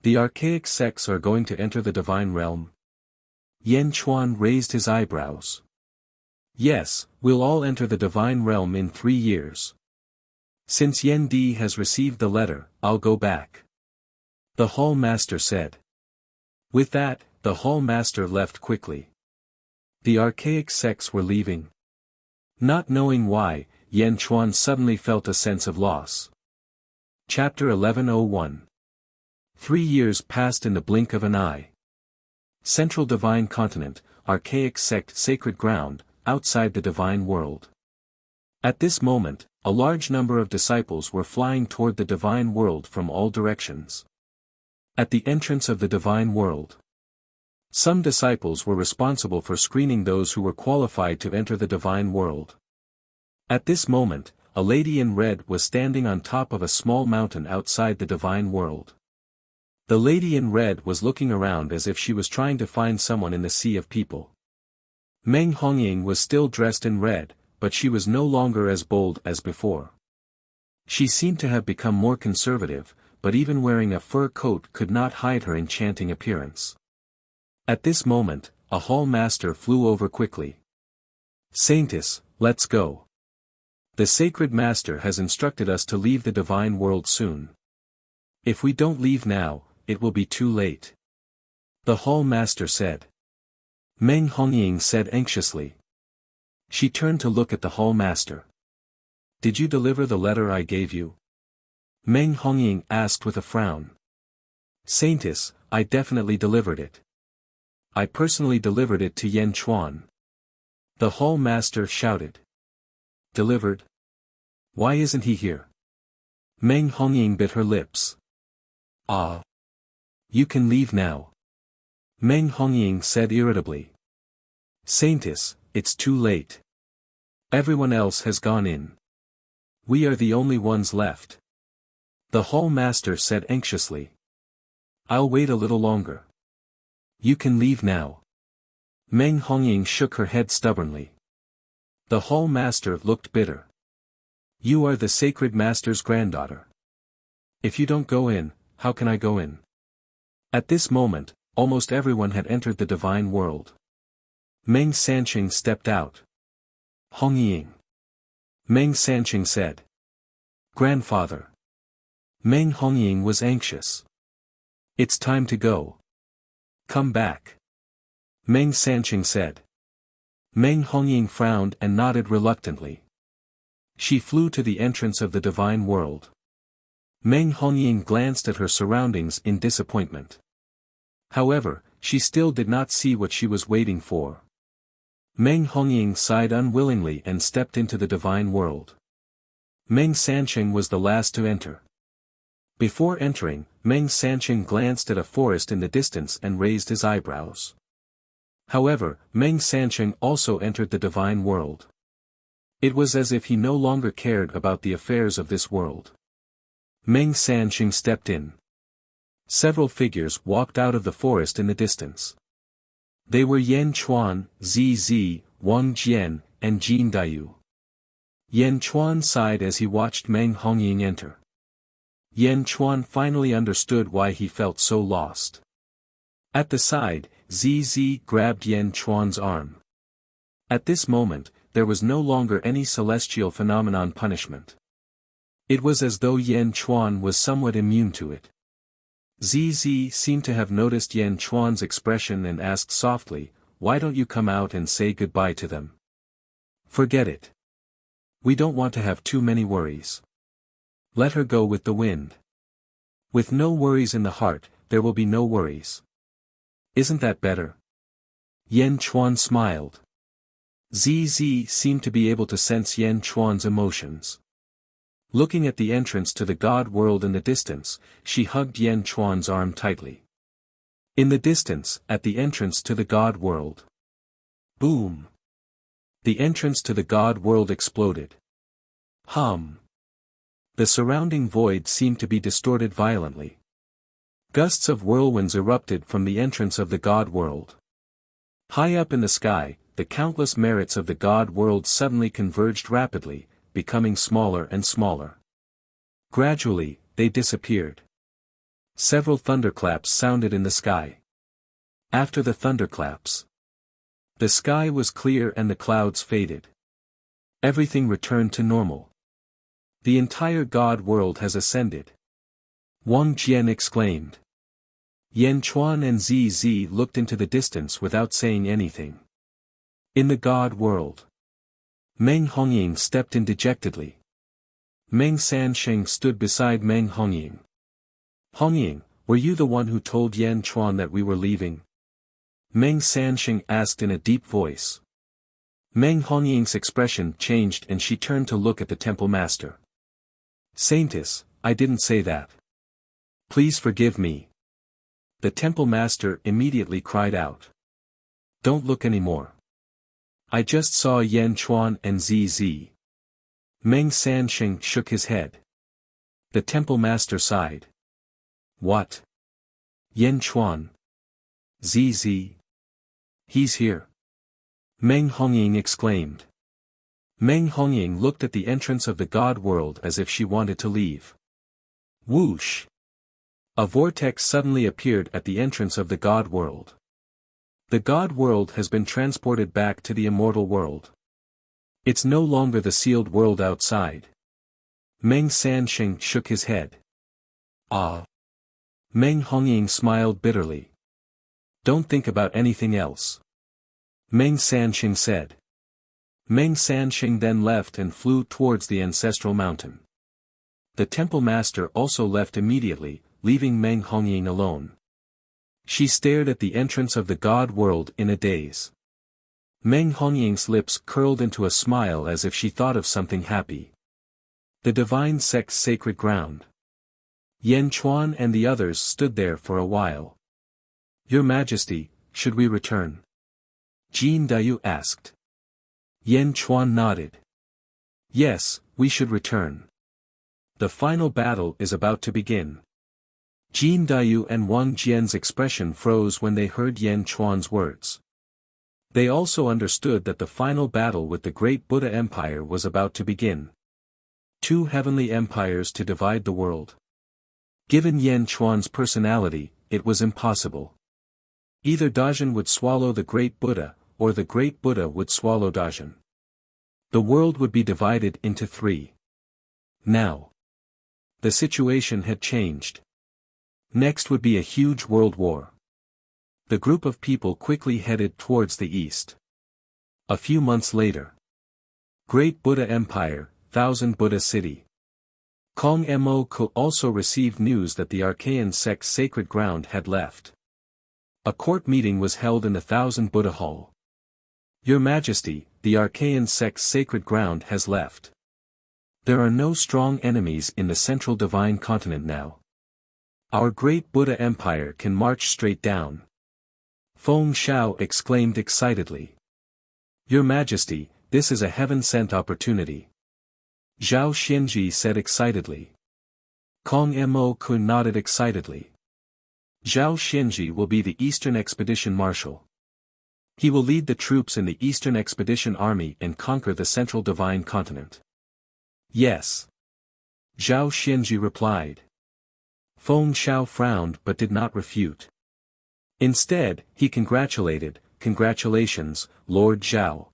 "The archaic sects are going to enter the divine realm?" Yen Chuan raised his eyebrows. "Yes, we'll all enter the divine realm in 3 years. Since Yen Di has received the letter, I'll go back," the hall master said. With that, the hall master left quickly. The archaic sects were leaving. Not knowing why, Yen Chuan suddenly felt a sense of loss. Chapter 1101. 3 years passed in the blink of an eye. Central Divine Continent, archaic sect sacred ground, outside the divine world. At this moment, a large number of disciples were flying toward the divine world from all directions. At the entrance of the divine world, some disciples were responsible for screening those who were qualified to enter the divine world. At this moment, a lady in red was standing on top of a small mountain outside the divine world. The lady in red was looking around as if she was trying to find someone in the sea of people. Meng Hongying was still dressed in red, but she was no longer as bold as before. She seemed to have become more conservative, but even wearing a fur coat could not hide her enchanting appearance. At this moment, a hall master flew over quickly. "Saintess, let's go. The sacred master has instructed us to leave the divine world soon. If we don't leave now, it will be too late," the hall master said. Meng Hongying said anxiously. She turned to look at the hall master. "Did you deliver the letter I gave you?" Meng Hongying asked with a frown. "Saintess, I definitely delivered it. I personally delivered it to Yen Chuan," the hall master shouted. "Delivered? Why isn't he here?" Meng Hongying bit her lips. "Ah. You can leave now," Meng Hongying said irritably. "Saintess, it's too late. Everyone else has gone in. We are the only ones left," the hall master said anxiously. "I'll wait a little longer." "You can leave now." Meng Hongying shook her head stubbornly. The hall master looked bitter. "You are the sacred master's granddaughter. If you don't go in, how can I go in?" At this moment, almost everyone had entered the divine world. Meng Sansheng stepped out. "Hongying." Meng Sansheng said. "Grandfather." Meng Hongying was anxious. "It's time to go. Come back," Meng Sansheng said. Meng Hongying frowned and nodded reluctantly. She flew to the entrance of the divine world. Meng Hongying glanced at her surroundings in disappointment. However, she still did not see what she was waiting for. Meng Hongying sighed unwillingly and stepped into the divine world. Meng Sansheng was the last to enter. Before entering, Meng Sanqing glanced at a forest in the distance and raised his eyebrows. However, Meng Sanqing also entered the divine world. It was as if he no longer cared about the affairs of this world. Meng Sanqing stepped in. Several figures walked out of the forest in the distance. They were Yan Chuan, Zi, Wang Jian, and Jin Dayu. Yan Chuan sighed as he watched Meng Hongying enter. Yan Chuan finally understood why he felt so lost. At the side, Zi grabbed Yan Chuan's arm. At this moment, there was no longer any celestial phenomenon punishment. It was as though Yan Chuan was somewhat immune to it. Zi seemed to have noticed Yan Chuan's expression and asked softly, "Why don't you come out and say goodbye to them?" "Forget it. We don't want to have too many worries. Let her go with the wind. With no worries in the heart, there will be no worries. Isn't that better?" Yan Chuan smiled. Zi seemed to be able to sense Yan Chuan's emotions. Looking at the entrance to the God world in the distance, she hugged Yan Chuan's arm tightly. In the distance, at the entrance to the God world. Boom! The entrance to the God world exploded. Hum! The surrounding void seemed to be distorted violently. Gusts of whirlwinds erupted from the entrance of the God world. High up in the sky, the countless merits of the God world suddenly converged rapidly, becoming smaller and smaller. Gradually, they disappeared. Several thunderclaps sounded in the sky. After the thunderclaps, the sky was clear and the clouds faded. Everything returned to normal. The entire God world has ascended. Wang Jian exclaimed. Yan Chuan and Zi looked into the distance without saying anything. In the God world, Meng Hongying stepped in dejectedly. Meng Sanqing stood beside Meng Hongying. "Hongying, were you the one who told Yan Chuan that we were leaving?" Meng Sanqing asked in a deep voice. Meng Hongying's expression changed and she turned to look at the temple master. "Saintess, I didn't say that. Please forgive me." The temple master immediately cried out. "Don't look anymore. I just saw Yan Chuan and Zi. Meng Sanqing shook his head. The temple master sighed. "What? Yan Chuan? Zi? He's here." Meng Hongying exclaimed. Meng Hongying looked at the entrance of the God world as if she wanted to leave. Whoosh! A vortex suddenly appeared at the entrance of the God world. The God world has been transported back to the immortal world. It's no longer the sealed world outside. Meng Sanqing shook his head. Ah! Meng Hongying smiled bitterly. "Don't think about anything else," Meng Sanqing said. Meng Sanqing then left and flew towards the ancestral mountain. The temple master also left immediately, leaving Meng Hongying alone. She stared at the entrance of the God world in a daze. Meng Hongying's lips curled into a smile as if she thought of something happy. The divine sect's sacred ground. Yan Chuan and the others stood there for a while. "Your Majesty, should we return?" Jin Dayu asked. Yan Chuan nodded. "Yes, we should return. The final battle is about to begin." Jin Dayu and Wang Jian's expression froze when they heard Yan Chuan's words. They also understood that the final battle with the great Buddha Empire was about to begin. Two heavenly empires to divide the world. Given Yan Chuan's personality, it was impossible. Either Dajin would swallow the great Buddha, or the great Buddha would swallow Dajin. The world would be divided into three. Now, the situation had changed. Next would be a huge world war. The group of people quickly headed towards the east. A few months later. Great Buddha Empire, Thousand Buddha City. Kong Mo also received news that the Archaean sect's sacred ground had left. A court meeting was held in the Thousand Buddha Hall. "Your Majesty, the Archaean sect's sacred ground has left. There are no strong enemies in the central divine continent now. Our great Buddha Empire can march straight down. Feng Xiao exclaimed excitedly. Your Majesty, this is a heaven-sent opportunity. Zhao Xianji said excitedly. Kong Mo Kun nodded excitedly. Zhao Xianji will be the Eastern Expedition Marshal. He will lead the troops in the Eastern Expedition Army and conquer the Central Divine Continent. Yes. Zhao Xianji replied. Feng Xiao frowned but did not refute. Instead, he congratulated, Congratulations, Lord Zhao.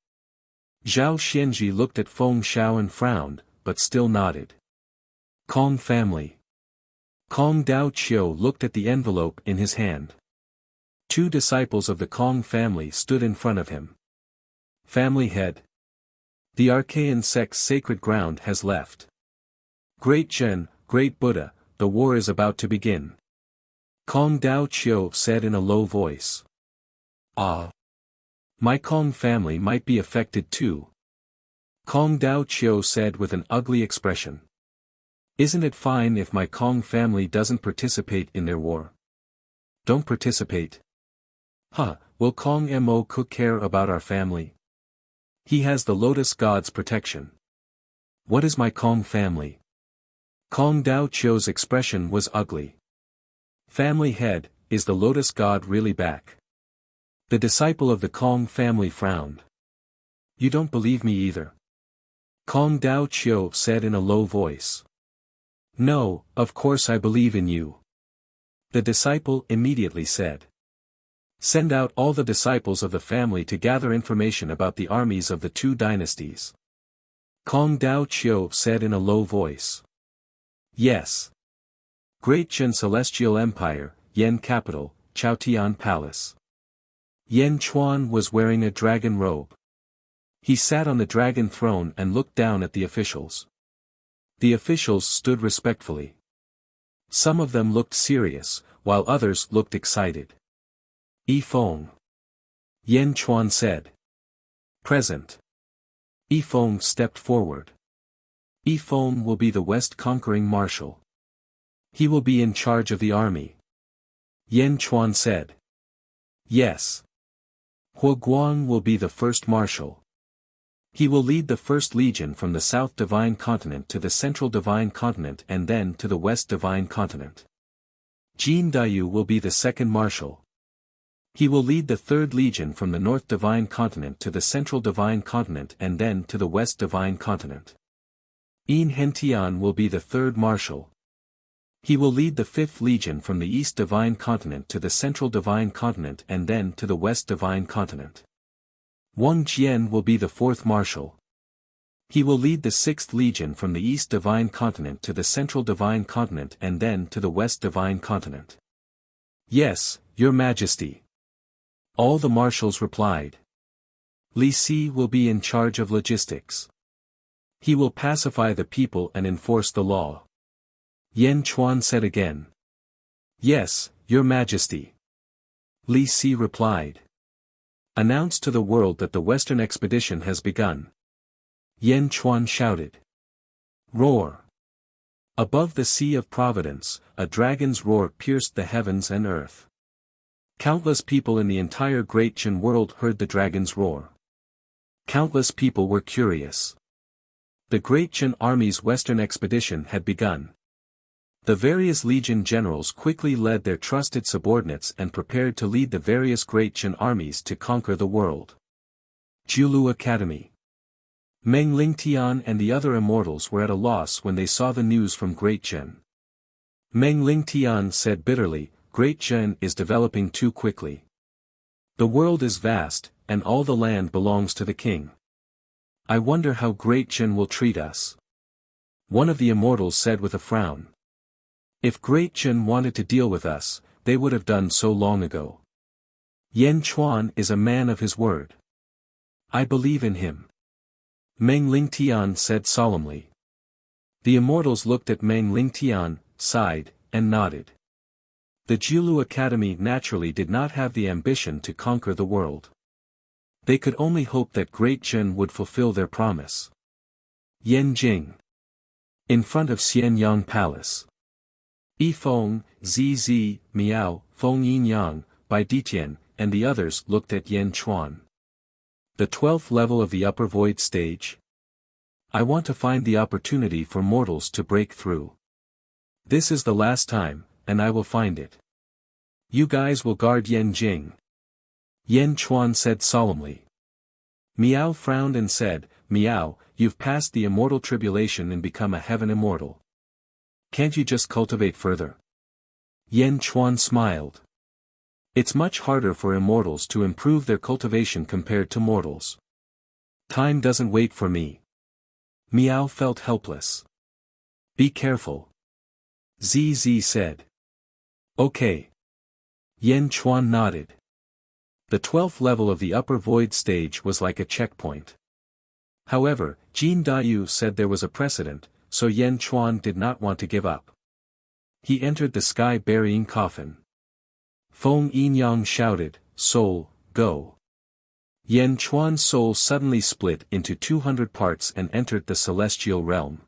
Zhao Xianji looked at Feng Xiao and frowned, but still nodded. Kong family. Kong Dao Qiu looked at the envelope in his hand. 2 disciples of the Kong family stood in front of him. Family head. The Archean sect's sacred ground has left. Great Zhen, Great Buddha, the war is about to begin. Kong Dao Qiu said in a low voice. Ah. My Kong family might be affected too. Kong Dao Qiu said with an ugly expression. Isn't it fine if my Kong family doesn't participate in their war? Don't participate. Huh, will Kong Mo Cook care about our family? He has the Lotus God's protection. What is my Kong family? Kong Dao Qiu's expression was ugly. Family head, is the Lotus God really back? The disciple of the Kong family frowned. You don't believe me either. Kong Dao Qiu said in a low voice. No, of course I believe in you. The disciple immediately said. Send out all the disciples of the family to gather information about the armies of the 2 dynasties. Kong Dao Qiu said in a low voice. Yes. Great Chen Celestial Empire, Yen Capital, Chaotian Palace. Yen Chuan was wearing a dragon robe. He sat on the dragon throne and looked down at the officials. The officials stood respectfully. Some of them looked serious, while others looked excited. Yi Feng. Yen Chuan said. Present. Yi Feng stepped forward. Yi Feng will be the West conquering marshal. He will be in charge of the army. Yen Chuan said. Yes. Hua Guang will be the first marshal. He will lead the first legion from the South Divine Continent to the Central Divine Continent and then to the West Divine Continent. Jin Dayu will be the second marshal. He will lead the third legion from the North Divine Continent to the Central Divine Continent and then to the West Divine Continent. Yin Hentian will be the third marshal. He will lead the 5th Legion from the East Divine Continent to the Central Divine Continent and then to the West Divine Continent. Wang Jian will be the 4th Marshal. He will lead the 6th Legion from the East Divine Continent to the Central Divine Continent and then to the West Divine Continent. Yes, Your Majesty. All the marshals replied. Li Si will be in charge of logistics. He will pacify the people and enforce the law. Yen Chuan said again. Yes, Your Majesty. Li Si replied. Announce to the world that the Western expedition has begun. Yen Chuan shouted. Roar. Above the Sea of Providence, a dragon's roar pierced the heavens and earth. Countless people in the entire Great Chen world heard the dragon's roar. Countless people were curious. The Great Chen army's Western expedition had begun. The various legion generals quickly led their trusted subordinates and prepared to lead the various Great Chen armies to conquer the world. Jiulu Academy. Meng Lingtian and the other immortals were at a loss when they saw the news from Great Chen. Meng Lingtian said bitterly, Great Chen is developing too quickly. The world is vast, and all the land belongs to the king. I wonder how Great Chen will treat us. One of the immortals said with a frown. If Great Chen wanted to deal with us, they would have done so long ago. Yen Chuan is a man of his word. I believe in him. Meng Lingtian said solemnly. The immortals looked at Meng Lingtian, sighed, and nodded. The Jiulu Academy naturally did not have the ambition to conquer the world. They could only hope that Great Chen would fulfill their promise. Yen Jing. In front of Xianyang Palace. Yi Feng, Zi, Miao, Feng Yin Yang, Bai Ditian, and the others looked at Yan Chuan. The 12th level of the upper void stage? I want to find the opportunity for mortals to break through. This is the last time, and I will find it. You guys will guard Yan Jing. Yan Chuan said solemnly. Miao frowned and said, Miao, you've passed the immortal tribulation and become a heaven immortal. Can't you just cultivate further? Yan Chuan smiled. It's much harder for immortals to improve their cultivation compared to mortals. Time doesn't wait for me. Miao felt helpless. Be careful. Zi said. Okay. Yan Chuan nodded. The 12th level of the upper void stage was like a checkpoint. However, Jin Dayu said there was a precedent, so Yan Chuan did not want to give up. He entered the sky-burying coffin. Feng Yinyang shouted, Soul, go. Yan Chuan's soul suddenly split into 200 parts and entered the celestial realm.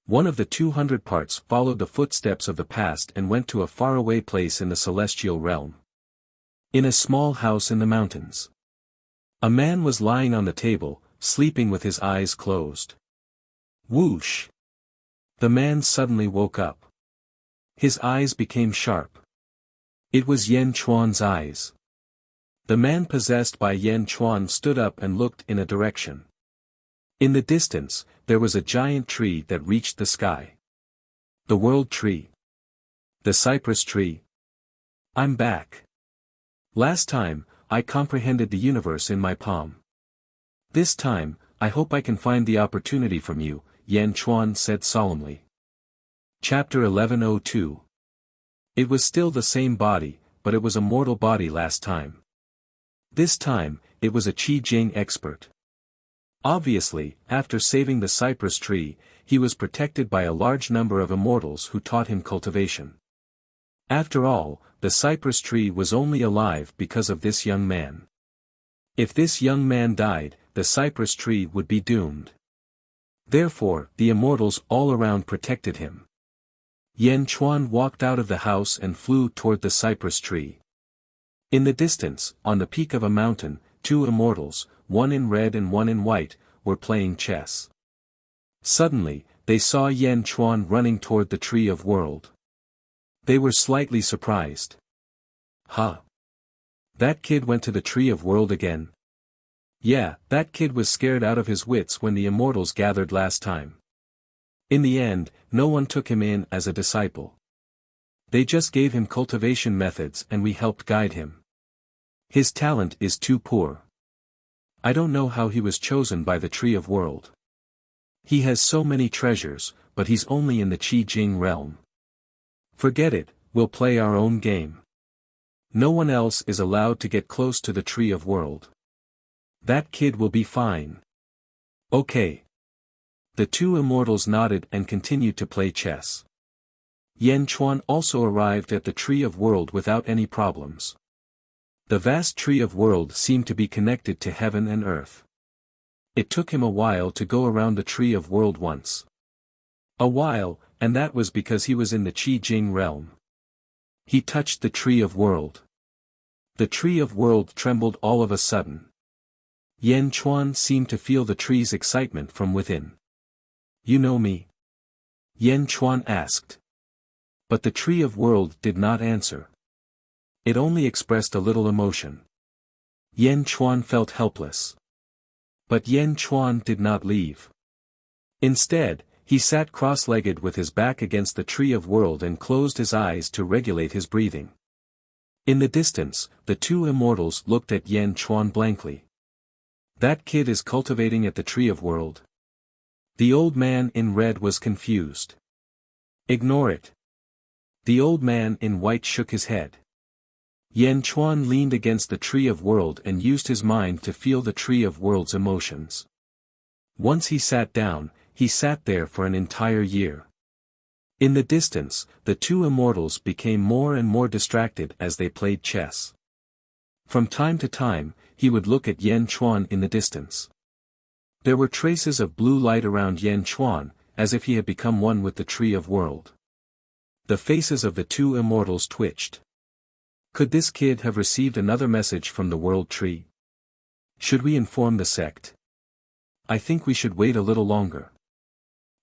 One of the 200 parts followed the footsteps of the past and went to a faraway place in the celestial realm. In a small house in the mountains. A man was lying on the table, sleeping with his eyes closed. Whoosh! The man suddenly woke up. His eyes became sharp. It was Yan Chuan's eyes. The man possessed by Yan Chuan stood up and looked in a direction. In the distance, there was a giant tree that reached the sky. The world tree. The cypress tree. I'm back. Last time, I comprehended the universe in my palm. This time, I hope I can find the opportunity from you, Yan Chuan said solemnly. Chapter 1102. It was still the same body, but it was a mortal body last time. This time, it was a Qi Jing expert. Obviously, after saving the cypress tree, he was protected by a large number of immortals who taught him cultivation. After all, the cypress tree was only alive because of this young man. If this young man died, the cypress tree would be doomed. Therefore, the immortals all around protected him. Yan Chuan walked out of the house and flew toward the cypress tree. In the distance, on the peak of a mountain, two immortals, one in red and one in white, were playing chess. Suddenly, they saw Yan Chuan running toward the Tree of World. They were slightly surprised. Huh? That kid went to the Tree of World again? Yeah, that kid was scared out of his wits when the immortals gathered last time. In the end, no one took him in as a disciple. They just gave him cultivation methods and we helped guide him. His talent is too poor. I don't know how he was chosen by the Tree of World. He has so many treasures, but he's only in the Qi Jing realm. Forget it, we'll play our own game. No one else is allowed to get close to the Tree of World. That kid will be fine. Okay. The two immortals nodded and continued to play chess. Yan Chuan also arrived at the Tree of World without any problems. The vast Tree of World seemed to be connected to heaven and earth. It took him a while to go around the Tree of World once. A while, and that was because he was in the Qi Jing realm. He touched the Tree of World. The Tree of World trembled all of a sudden. Yan Chuan seemed to feel the tree's excitement from within. You know me? Yan Chuan asked. But the Tree of World did not answer. It only expressed a little emotion. Yan Chuan felt helpless. But Yan Chuan did not leave. Instead, he sat cross-legged with his back against the Tree of World and closed his eyes to regulate his breathing. In the distance, the two immortals looked at Yan Chuan blankly. That kid is cultivating at the Tree of World. The old man in red was confused. Ignore it. The old man in white shook his head. Yan Chuan leaned against the Tree of World and used his mind to feel the Tree of World's emotions. Once he sat down, he sat there for an entire year. In the distance, the two immortals became more and more distracted as they played chess. From time to time, he would look at Yan Chuan in the distance. There were traces of blue light around Yan Chuan, as if he had become one with the Tree of World. The faces of the two immortals twitched. Could this kid have received another message from the World Tree? Should we inform the sect? I think we should wait a little longer.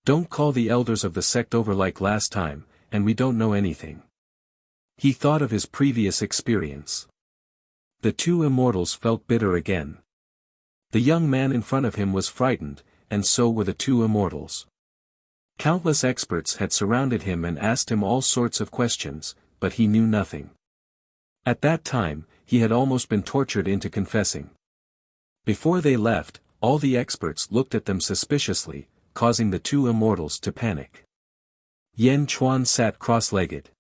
Don't call the elders of the sect over like last time, and we don't know anything. He thought of his previous experience. The two immortals felt bitter again. The young man in front of him was frightened, and so were the two immortals. Countless experts had surrounded him and asked him all sorts of questions, but he knew nothing. At that time, he had almost been tortured into confessing. Before they left, all the experts looked at them suspiciously, causing the two immortals to panic. Yan Chuan sat cross-legged.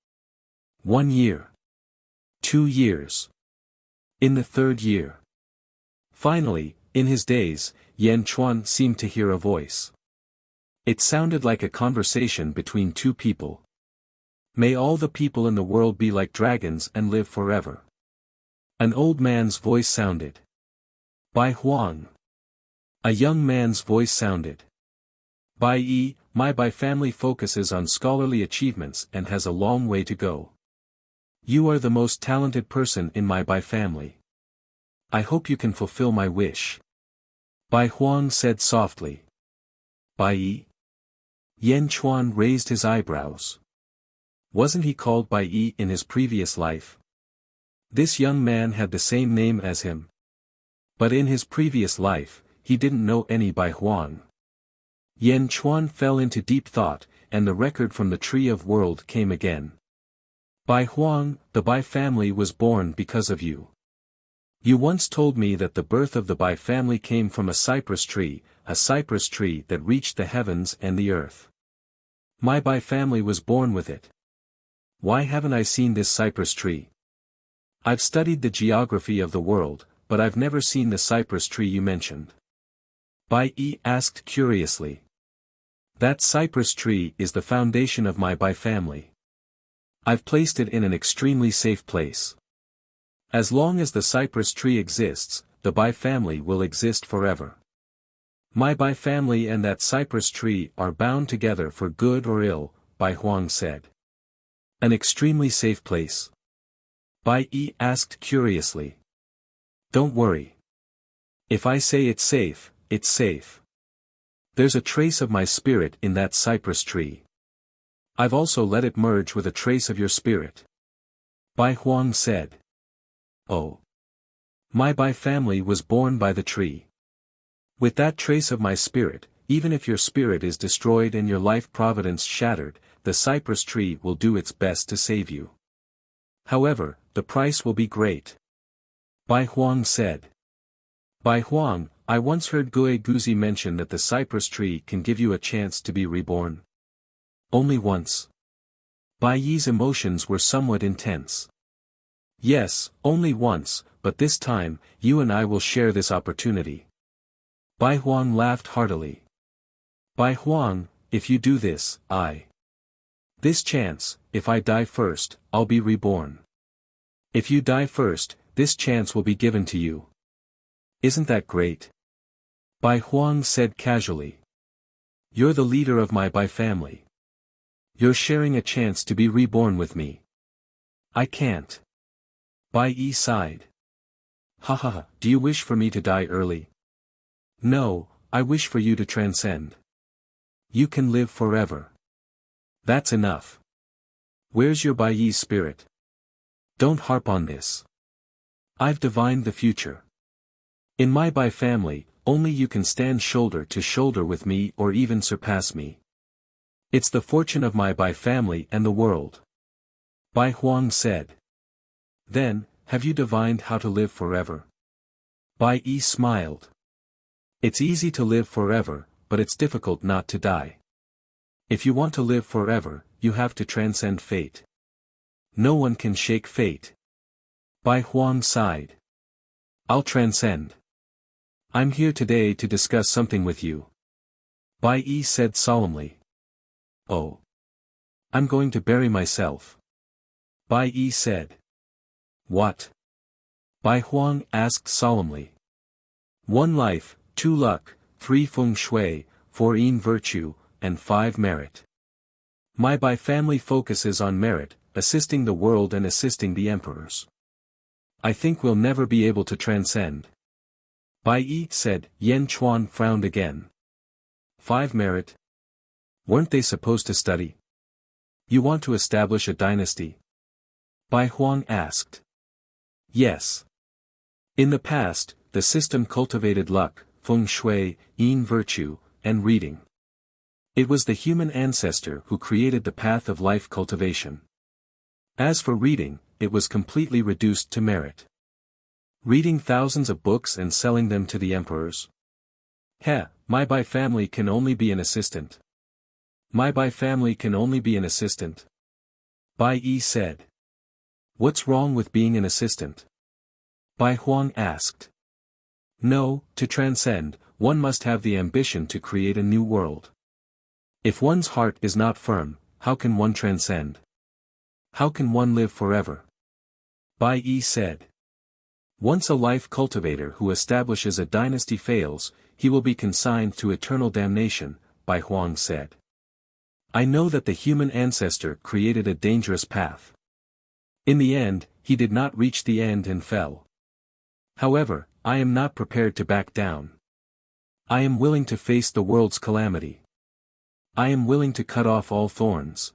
1 year. 2 years. In the 3rd year. Finally, in his daze, Yan Chuan seemed to hear a voice. It sounded like a conversation between two people. May all the people in the world be like dragons and live forever. An old man's voice sounded. Bai Huang. A young man's voice sounded. Bai Yi, my Bai family focuses on scholarly achievements and has a long way to go. You are the most talented person in my Bai family. I hope you can fulfill my wish. Bai Huang said softly. Bai Yi? Yan Chuan raised his eyebrows. Wasn't he called Bai Yi in his previous life? This young man had the same name as him. But in his previous life, he didn't know any Bai Huang. Yan Chuan fell into deep thought, and the record from the Tree of World came again. Bai Huang, the Bai family was born because of you. You once told me that the birth of the Bai family came from a cypress tree that reached the heavens and the earth. My Bai family was born with it. Why haven't I seen this cypress tree? I've studied the geography of the world, but I've never seen the cypress tree you mentioned. Bai Yi asked curiously. That cypress tree is the foundation of my Bai family. I've placed it in an extremely safe place. As long as the cypress tree exists, the Bai family will exist forever. My Bai family and that cypress tree are bound together for good or ill, Bai Huang said. An extremely safe place? Bai Yi asked curiously. Don't worry. If I say it's safe, it's safe. There's a trace of my spirit in that cypress tree. I've also let it merge with a trace of your spirit. Bai Huang said. Oh. My Bai family was born by the tree. With that trace of my spirit, even if your spirit is destroyed and your life providence shattered, the cypress tree will do its best to save you. However, the price will be great. Bai Huang said. Bai Huang, I once heard Gue Guzi mention that the cypress tree can give you a chance to be reborn. Only once. Bai Yi's emotions were somewhat intense. Yes, only once, but this time, you and I will share this opportunity. Bai Huang laughed heartily. Bai Huang, if you do this, This chance, if I die first, I'll be reborn. If you die first, this chance will be given to you. Isn't that great? Bai Huang said casually. You're the leader of my Bai family. You're sharing a chance to be reborn with me. I can't. Bai Yi sighed. Haha, do you wish for me to die early? No, I wish for you to transcend. You can live forever. That's enough. Where's your Bai Yi spirit? Don't harp on this. I've divined the future. In my Bai family, only you can stand shoulder to shoulder with me or even surpass me. It's the fortune of my Bai family and the world. Bai Huang said. Then, have you divined how to live forever? Bai Yi smiled. It's easy to live forever, but it's difficult not to die. If you want to live forever, you have to transcend fate. No one can shake fate. Bai Huang sighed. I'll transcend. I'm here today to discuss something with you. Bai Yi said solemnly. Oh. I'm going to bury myself. Bai Yi said. What? Bai Huang asked solemnly. 1 life, 2 luck, 3 feng shui, 4 yin virtue, and 5 merit. My Bai family focuses on merit, assisting the world and assisting the emperors. I think we'll never be able to transcend. Bai Yi said. Yan Chuan frowned again. 5 merit? Weren't they supposed to study? You want to establish a dynasty? Bai Huang asked. Yes. In the past, the system cultivated luck, feng shui, yin virtue, and reading. It was the human ancestor who created the path of life cultivation. As for reading, it was completely reduced to merit. Reading thousands of books and selling them to the emperors. My Bai family can only be an assistant. My Bai family can only be an assistant. Bai Yi said. What's wrong with being an assistant? Bai Huang asked. No, to transcend, one must have the ambition to create a new world. If one's heart is not firm, how can one transcend? How can one live forever? Bai Yi said. Once a life cultivator who establishes a dynasty fails, he will be consigned to eternal damnation, Bai Huang said. I know that the human ancestor created a dangerous path. In the end, he did not reach the end and fell. However, I am not prepared to back down. I am willing to face the world's calamity. I am willing to cut off all thorns.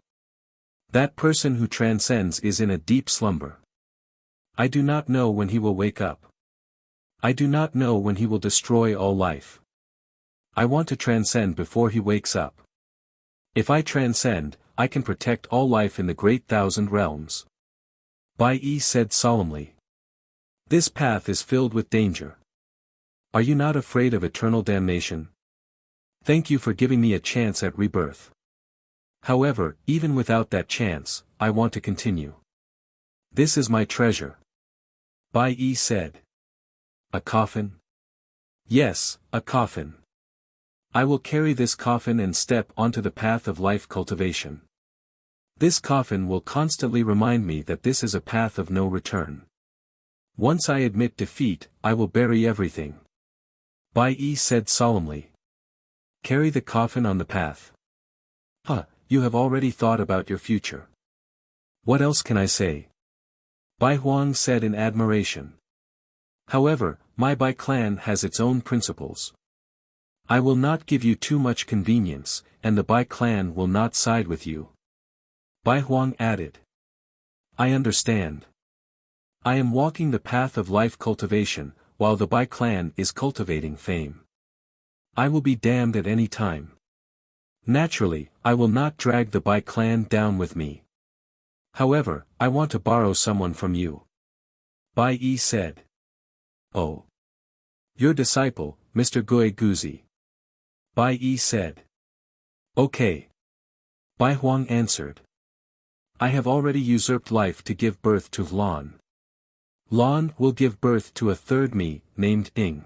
That person who transcends is in a deep slumber. I do not know when he will wake up. I do not know when he will destroy all life. I want to transcend before he wakes up. If I transcend, I can protect all life in the great thousand realms. Bai Yi said solemnly. This path is filled with danger. Are you not afraid of eternal damnation? Thank you for giving me a chance at rebirth. However, even without that chance, I want to continue. This is my treasure. Bai Yi said. A coffin? Yes, a coffin. I will carry this coffin and step onto the path of life cultivation. This coffin will constantly remind me that this is a path of no return. Once I admit defeat, I will bury everything. Bai Yi said solemnly. Carry the coffin on the path. You have already thought about your future. What else can I say? Bai Huang said in admiration. However, my Bai clan has its own principles. I will not give you too much convenience, and the Bai clan will not side with you. Bai Huang added. I understand. I am walking the path of life cultivation, while the Bai clan is cultivating fame. I will be damned at any time. Naturally, I will not drag the Bai clan down with me. However, I want to borrow someone from you. Bai Yi said. Oh. Your disciple, Mr. Gui Guzi. Bai Yi said. Okay. Bai Huang answered. I have already usurped life to give birth to Lan. Lan will give birth to a third me, named Ing.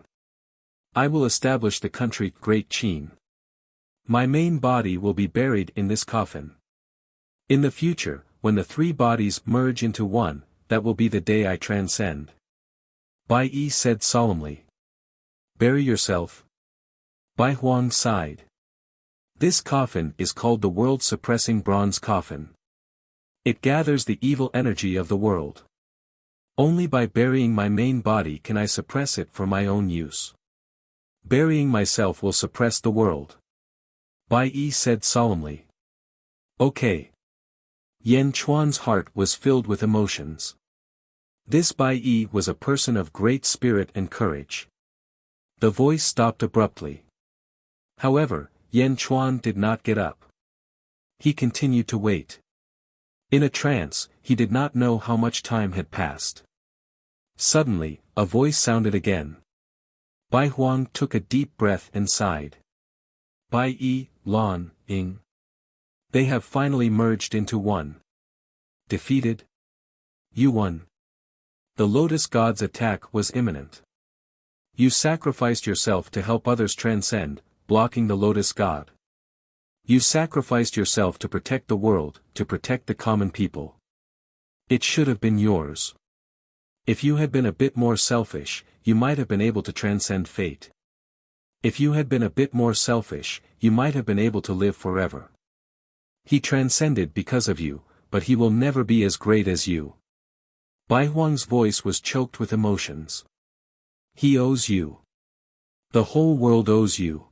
I will establish the country Great Qin. My main body will be buried in this coffin. In the future, when the 3 bodies merge into one, that will be the day I transcend. Bai Yi said solemnly. Bury yourself. Bai Huang sighed. This coffin is called the world-suppressing bronze coffin. It gathers the evil energy of the world. Only by burying my main body can I suppress it for my own use. Burying myself will suppress the world. Bai Yi said solemnly. Okay. Yan Chuan's heart was filled with emotions. This Bai Yi was a person of great spirit and courage. The voice stopped abruptly. However, Yan Chuan did not get up. He continued to wait. In a trance, he did not know how much time had passed. Suddenly, a voice sounded again. Bai Huang took a deep breath and sighed. Bai Yi, Lan, Ing. They have finally merged into one. Defeated? You won. The Lotus God's attack was imminent. You sacrificed yourself to help others transcend, blocking the Lotus God. You sacrificed yourself to protect the world, to protect the common people. It should have been yours. If you had been a bit more selfish, you might have been able to transcend fate. If you had been a bit more selfish, you might have been able to live forever. He transcended because of you, but he will never be as great as you. Bai Huang's voice was choked with emotions. He owes you. The whole world owes you.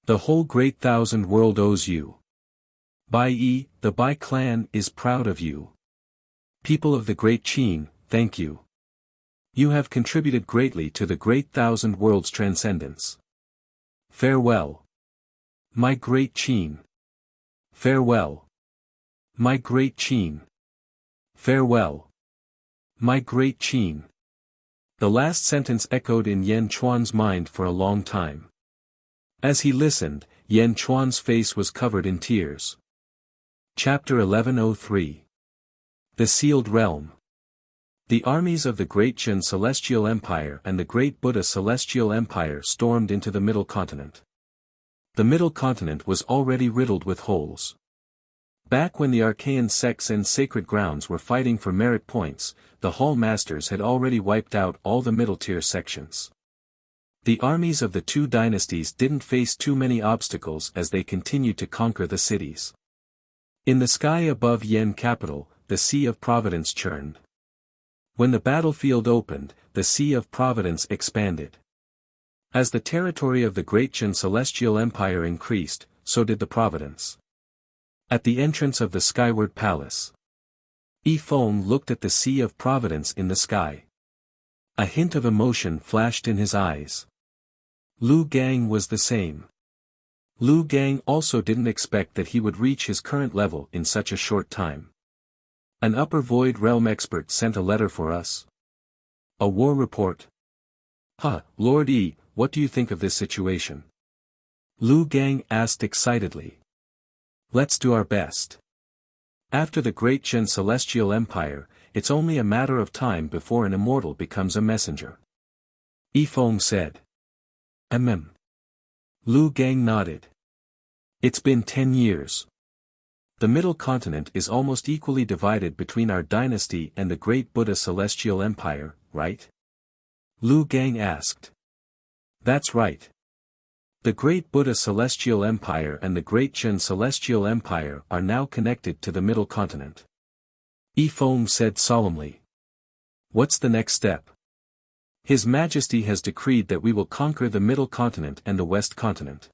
The whole great thousand world owes you. Bai Yi, the Bai clan is proud of you. People of the great Qing, thank you. You have contributed greatly to the great thousand world's transcendence. Farewell. My great Qing. Farewell. My great Qing. Farewell. My great Qing. The last sentence echoed in Yan Chuan's mind for a long time. As he listened, Yan Chuan's face was covered in tears. Chapter 1103. The Sealed Realm. The armies of the Great Jin Celestial Empire and the Great Buddha Celestial Empire stormed into the Middle Continent. The Middle Continent was already riddled with holes. Back when the Archaean sects and sacred grounds were fighting for merit points, the Hall Masters had already wiped out all the middle-tier sections. The armies of the two dynasties didn't face too many obstacles as they continued to conquer the cities. In the sky above Yen capital, the Sea of Providence churned. When the battlefield opened, the Sea of Providence expanded. As the territory of the Great Jin Celestial Empire increased, so did the Providence. At the entrance of the Skyward Palace, Yi Feng looked at the Sea of Providence in the sky. A hint of emotion flashed in his eyes. Lu Gang was the same. Lu Gang also didn't expect that he would reach his current level in such a short time. An Upper Void Realm expert sent a letter for us. A war report. Lord Yi, what do you think of this situation? Lu Gang asked excitedly. Let's do our best. After the Great Jin Celestial Empire, it's only a matter of time before an immortal becomes a messenger. Yi Feng said. Lu Gang nodded. It's been 10 years. The Middle Continent is almost equally divided between our dynasty and the Great Buddha Celestial Empire, right? Lu Gang asked. That's right. The Great Buddha Celestial Empire and the Great Jin Celestial Empire are now connected to the Middle Continent. Yi Feng said solemnly. What's the next step? His Majesty has decreed that we will conquer the Middle Continent and the West Continent.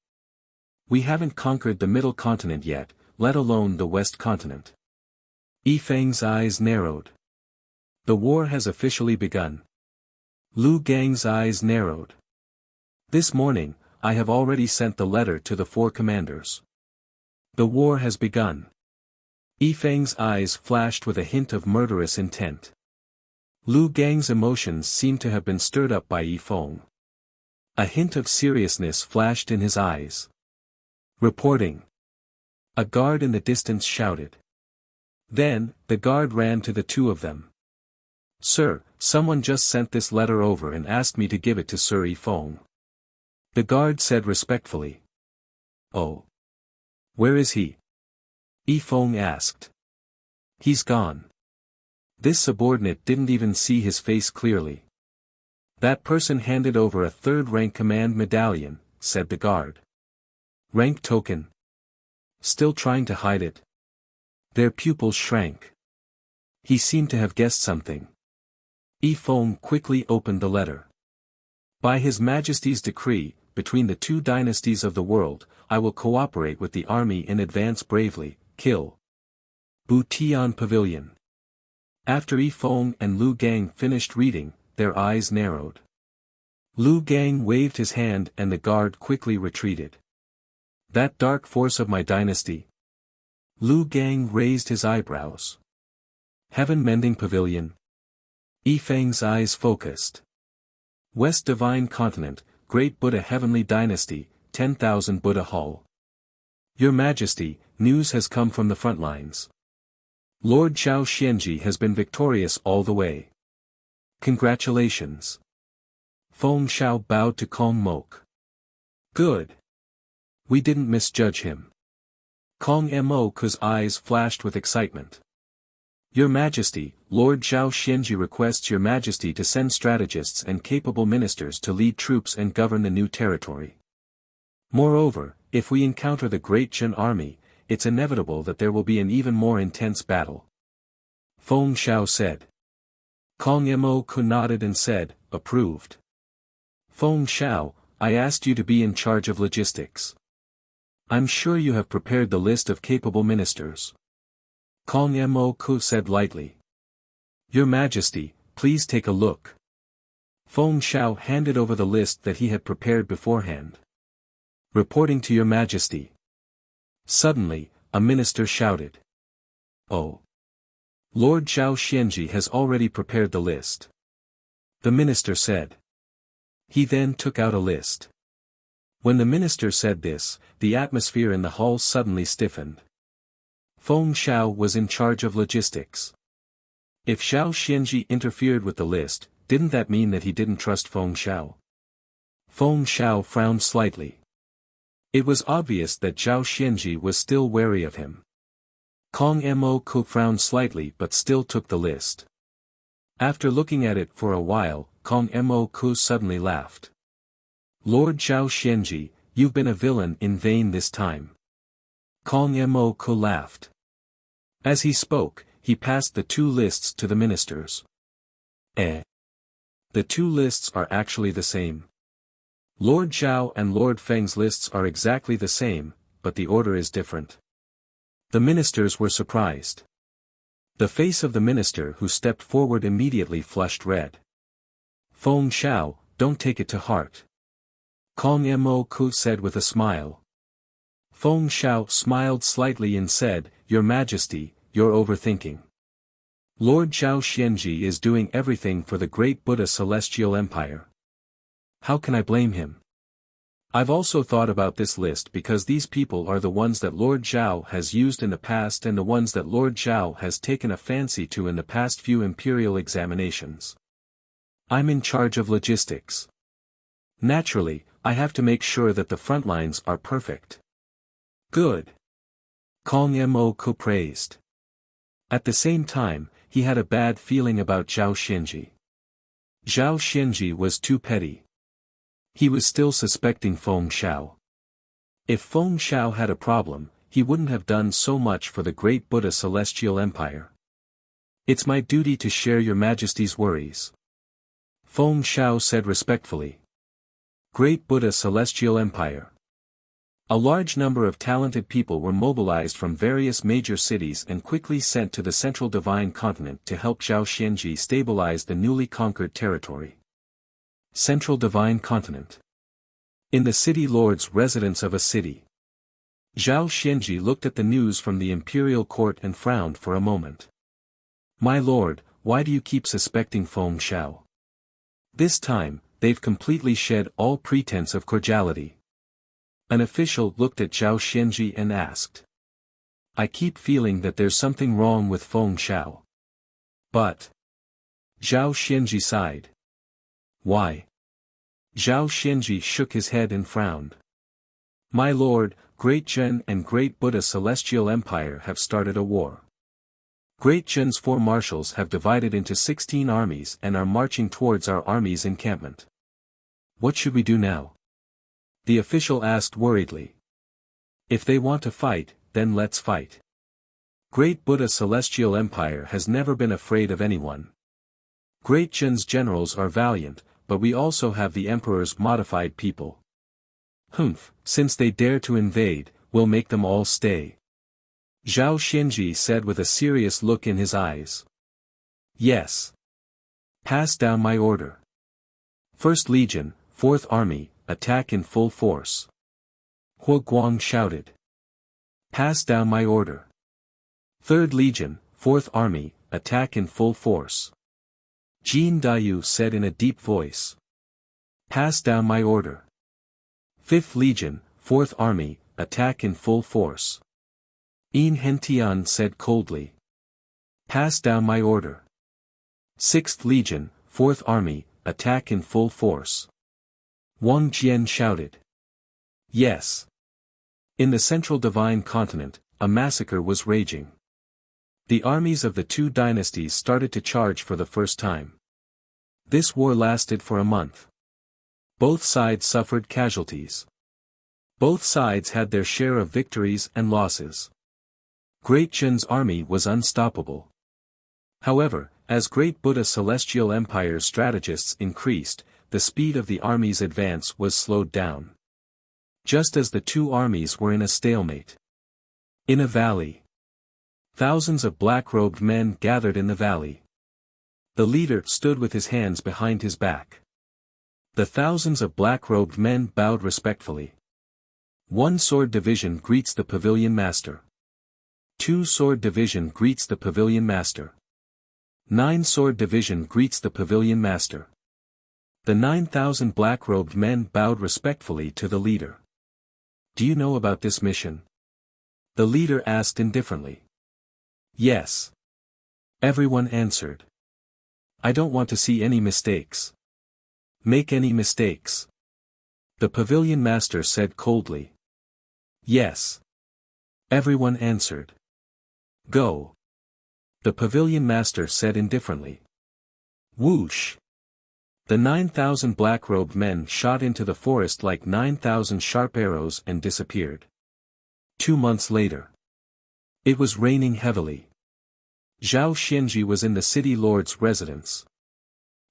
We haven't conquered the Middle Continent yet, let alone the West Continent. Yi Feng's eyes narrowed. The war has officially begun. Lu Gang's eyes narrowed. This morning, I have already sent the letter to the 4 commanders. The war has begun. Yi Feng's eyes flashed with a hint of murderous intent. Lu Gang's emotions seemed to have been stirred up by Yi Feng. A hint of seriousness flashed in his eyes. Reporting. A guard in the distance shouted. Then, the guard ran to the 2 of them. Sir, someone just sent this letter over and asked me to give it to Sir Yi Feng. The guard said respectfully. Oh. Where is he? Yi Feng asked. He's gone. This subordinate didn't even see his face clearly. That person handed over a 3rd-rank command medallion, said the guard. Rank token. Still trying to hide it. Their pupils shrank. He seemed to have guessed something. Yi Feng quickly opened the letter. By His Majesty's decree, between the 2 dynasties of the world, I will cooperate with the army and advance bravely, kill. Bu Tian Pavilion. After Yi Feng and Lu Gang finished reading, their eyes narrowed. Lu Gang waved his hand and the guard quickly retreated. That dark force of my dynasty? Lu Gang raised his eyebrows. Heaven-mending pavilion? Yi Feng's eyes focused. West Divine Continent, Great Buddha Heavenly Dynasty, 10,000 Buddha Hall. Your Majesty, news has come from the front lines. Lord Zhao Xianji has been victorious all the way. Congratulations. Feng Shao bowed to Kong Mok. Good. We didn't misjudge him. Kong Mok's eyes flashed with excitement. Your Majesty, Lord Zhao Xianji requests Your Majesty to send strategists and capable ministers to lead troops and govern the new territory. Moreover, if we encounter the Great Jin army, it's inevitable that there will be an even more intense battle. Feng Xiao said. Kong Mo nodded and said, approved. Feng Xiao, I asked you to be in charge of logistics. I'm sure you have prepared the list of capable ministers. Kong Mo said lightly. Your Majesty, please take a look. Feng Xiao handed over the list that he had prepared beforehand. Reporting to your Majesty. Suddenly, a minister shouted. Oh. Lord Zhao Xianji has already prepared the list. The minister said. He then took out a list. When the minister said this, the atmosphere in the hall suddenly stiffened. Feng Xiao was in charge of logistics. If Zhao Xianji interfered with the list, didn't that mean that he didn't trust Feng Xiao? Feng Xiao frowned slightly. It was obvious that Zhao Xianji was still wary of him. Kong Mo frowned slightly but still took the list. After looking at it for a while, Kong Mo suddenly laughed. Lord Zhao Xianji, you've been a villain in vain this time. Kong Mo laughed. As he spoke, he passed the two lists to the ministers. The two lists are actually the same. Lord Zhao and Lord Feng's lists are exactly the same, but the order is different. The ministers were surprised. The face of the minister who stepped forward immediately flushed red. Feng Xiao, don't take it to heart. Kong Mo said with a smile. Feng Xiao smiled slightly and said, Your Majesty, you're overthinking. Lord Zhao Xianji is doing everything for the great Buddha Celestial Empire. How can I blame him? I've also thought about this list because these people are the ones that Lord Zhao has used in the past and the ones that Lord Zhao has taken a fancy to in the past few imperial examinations. I'm in charge of logistics. Naturally, I have to make sure that the front lines are perfect. Good. Kong Mo praised. At the same time, he had a bad feeling about Zhao Xianji. Zhao Xianji was too petty. He was still suspecting Feng Xiao. If Feng Xiao had a problem, he wouldn't have done so much for the great Buddha Celestial Empire. It's my duty to share your Majesty's worries. Feng Xiao said respectfully. Great Buddha Celestial Empire. A large number of talented people were mobilized from various major cities and quickly sent to the Central Divine Continent to help Zhao Xianji stabilize the newly conquered territory. Central Divine Continent. In the city lord's residence of a city. Zhao Xianji looked at the news from the imperial court and frowned for a moment. My lord, why do you keep suspecting Feng Xiao? This time, they've completely shed all pretense of cordiality. An official looked at Zhao Xianji and asked. I keep feeling that there's something wrong with Feng Xiao. But. Zhao Xianji sighed. Why? Zhao Xianji shook his head and frowned. My lord, Great Zhen and Great Buddha Celestial Empire have started a war. Great Zhen's 4 marshals have divided into 16 armies and are marching towards our army's encampment. What should we do now? The official asked worriedly. If they want to fight, then let's fight. Great Buddha Celestial Empire has never been afraid of anyone. Great Zhen's generals are valiant, but we also have the Emperor's modified people. Since they dare to invade, we'll make them all stay. Zhao Xianji said with a serious look in his eyes. Yes. Pass down my order. 1st Legion, 4th Army, attack in full force. Huo Guang shouted. Pass down my order. 3rd Legion, 4th Army, attack in full force. Jin Dayu said in a deep voice. Pass down my order. 5th Legion, 4th Army, attack in full force. Yin Hentian said coldly. Pass down my order. 6th Legion, 4th Army, attack in full force. Wang Jian shouted. Yes. In the Central Divine Continent, a massacre was raging. The armies of the 2 dynasties started to charge for the first time. This war lasted for a month. Both sides suffered casualties. Both sides had their share of victories and losses. Great Zhen's army was unstoppable. However, as Great Buddha Celestial Empire's strategists increased, the speed of the army's advance was slowed down. Just as the two armies were in a stalemate. In a valley. Thousands of black-robed men gathered in the valley. The leader stood with his hands behind his back. The thousands of black-robed men bowed respectfully. 1 sword division greets the pavilion master. 2 sword division greets the pavilion master. 9 sword division greets the pavilion master. The 9,000 black-robed men bowed respectfully to the leader. Do you know about this mission? The leader asked indifferently. Yes. Everyone answered. I don't want to see any mistakes. Make any mistakes. The pavilion master said coldly. Yes. Everyone answered. Go. The pavilion master said indifferently. Whoosh. The 9,000 black-robed men shot into the forest like 9,000 sharp arrows and disappeared. 2 months later. It was raining heavily. Zhao Xianji was in the city lord's residence.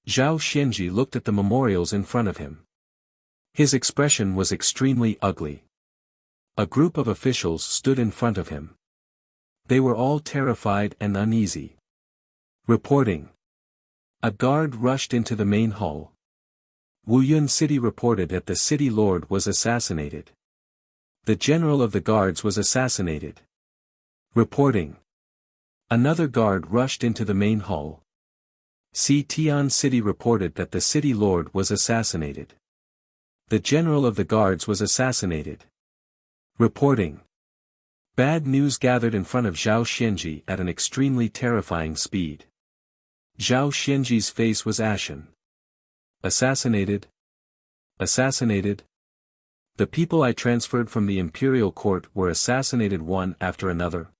Zhao Xianji looked at the memorials in front of him. His expression was extremely ugly. A group of officials stood in front of him. They were all terrified and uneasy. Reporting. A guard rushed into the main hall. Wuyun City reported that the city lord was assassinated. The general of the guards was assassinated. Reporting. Another guard rushed into the main hall. Tian City reported that the city lord was assassinated. The general of the guards was assassinated. Reporting. Bad news gathered in front of Zhao Xianji at an extremely terrifying speed. Zhao Xianji's face was ashen. Assassinated? Assassinated? The people I transferred from the imperial court were assassinated one after another.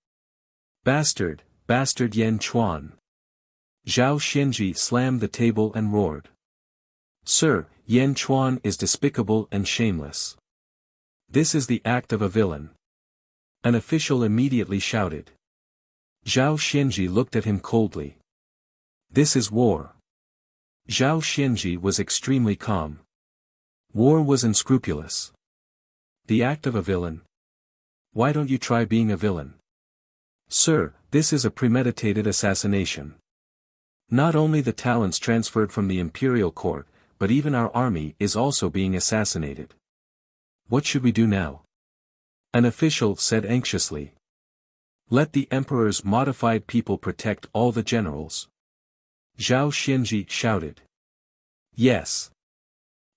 Bastard, bastard Yan Chuan. Zhao Xianji slammed the table and roared. Sir, Yan Chuan is despicable and shameless. This is the act of a villain. An official immediately shouted. Zhao Xianji looked at him coldly. This is war. Zhao Xianji was extremely calm. War was unscrupulous. The act of a villain? Why don't you try being a villain? Sir, this is a premeditated assassination. Not only the talents transferred from the imperial court, but even our army is also being assassinated. What should we do now? An official said anxiously. Let the emperor's modified people protect all the generals. Zhao Xianji shouted. Yes.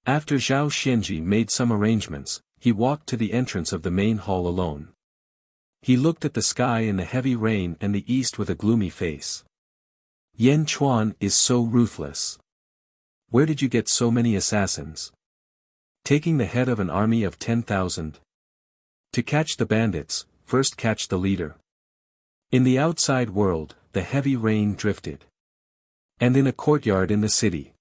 After Zhao Xianji made some arrangements, he walked to the entrance of the main hall alone. He looked at the sky in the heavy rain and the east with a gloomy face. Yan Chuan is so ruthless. Where did you get so many assassins? Taking the head of an army of 10,000. To catch the bandits, first catch the leader. In the outside world, the heavy rain drifted. And in a courtyard in the city.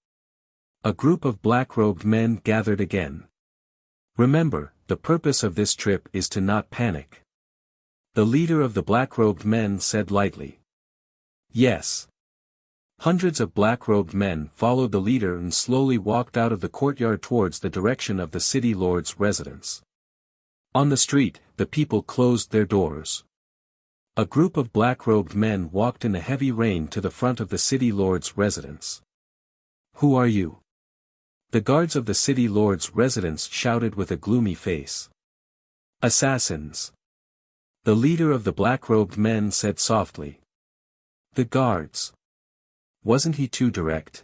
A group of black-robed men gathered again. Remember, the purpose of this trip is to not panic. The leader of the black-robed men said lightly. Yes. Hundreds of black-robed men followed the leader and slowly walked out of the courtyard towards the direction of the city lord's residence. On the street, the people closed their doors. A group of black-robed men walked in the heavy rain to the front of the city lord's residence. Who are you? The guards of the city lord's residence shouted with a gloomy face. Assassins. The leader of the black-robed men said softly. The guards. Wasn't he too direct?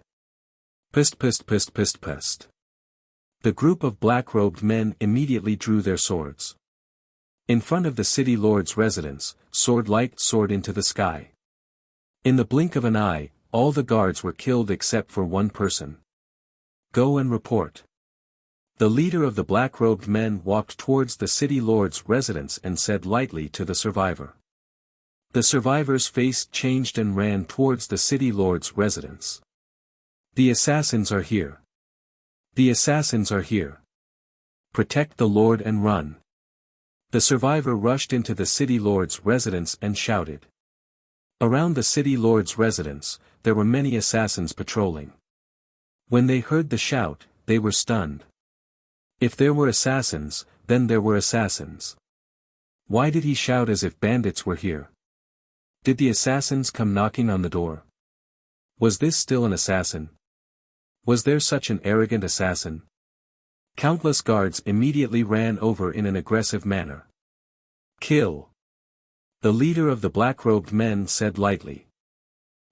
Pst pst pst pst pst. The group of black-robed men immediately drew their swords. In front of the city lord's residence, sword like soared into the sky. In the blink of an eye, all the guards were killed except for one person. Go and report. The leader of the black-robed men walked towards the city lord's residence and said lightly to the survivor. The survivor's face changed and ran towards the city lord's residence. The assassins are here. The assassins are here. Protect the lord and run. The survivor rushed into the city lord's residence and shouted. Around the city lord's residence, there were many assassins patrolling. When they heard the shout, they were stunned. If there were assassins, then there were assassins. Why did he shout as if bandits were here? Did the assassins come knocking on the door? Was this still an assassin? Was there such an arrogant assassin? Countless guards immediately ran over in an aggressive manner. Kill. The leader of the black-robed men said lightly.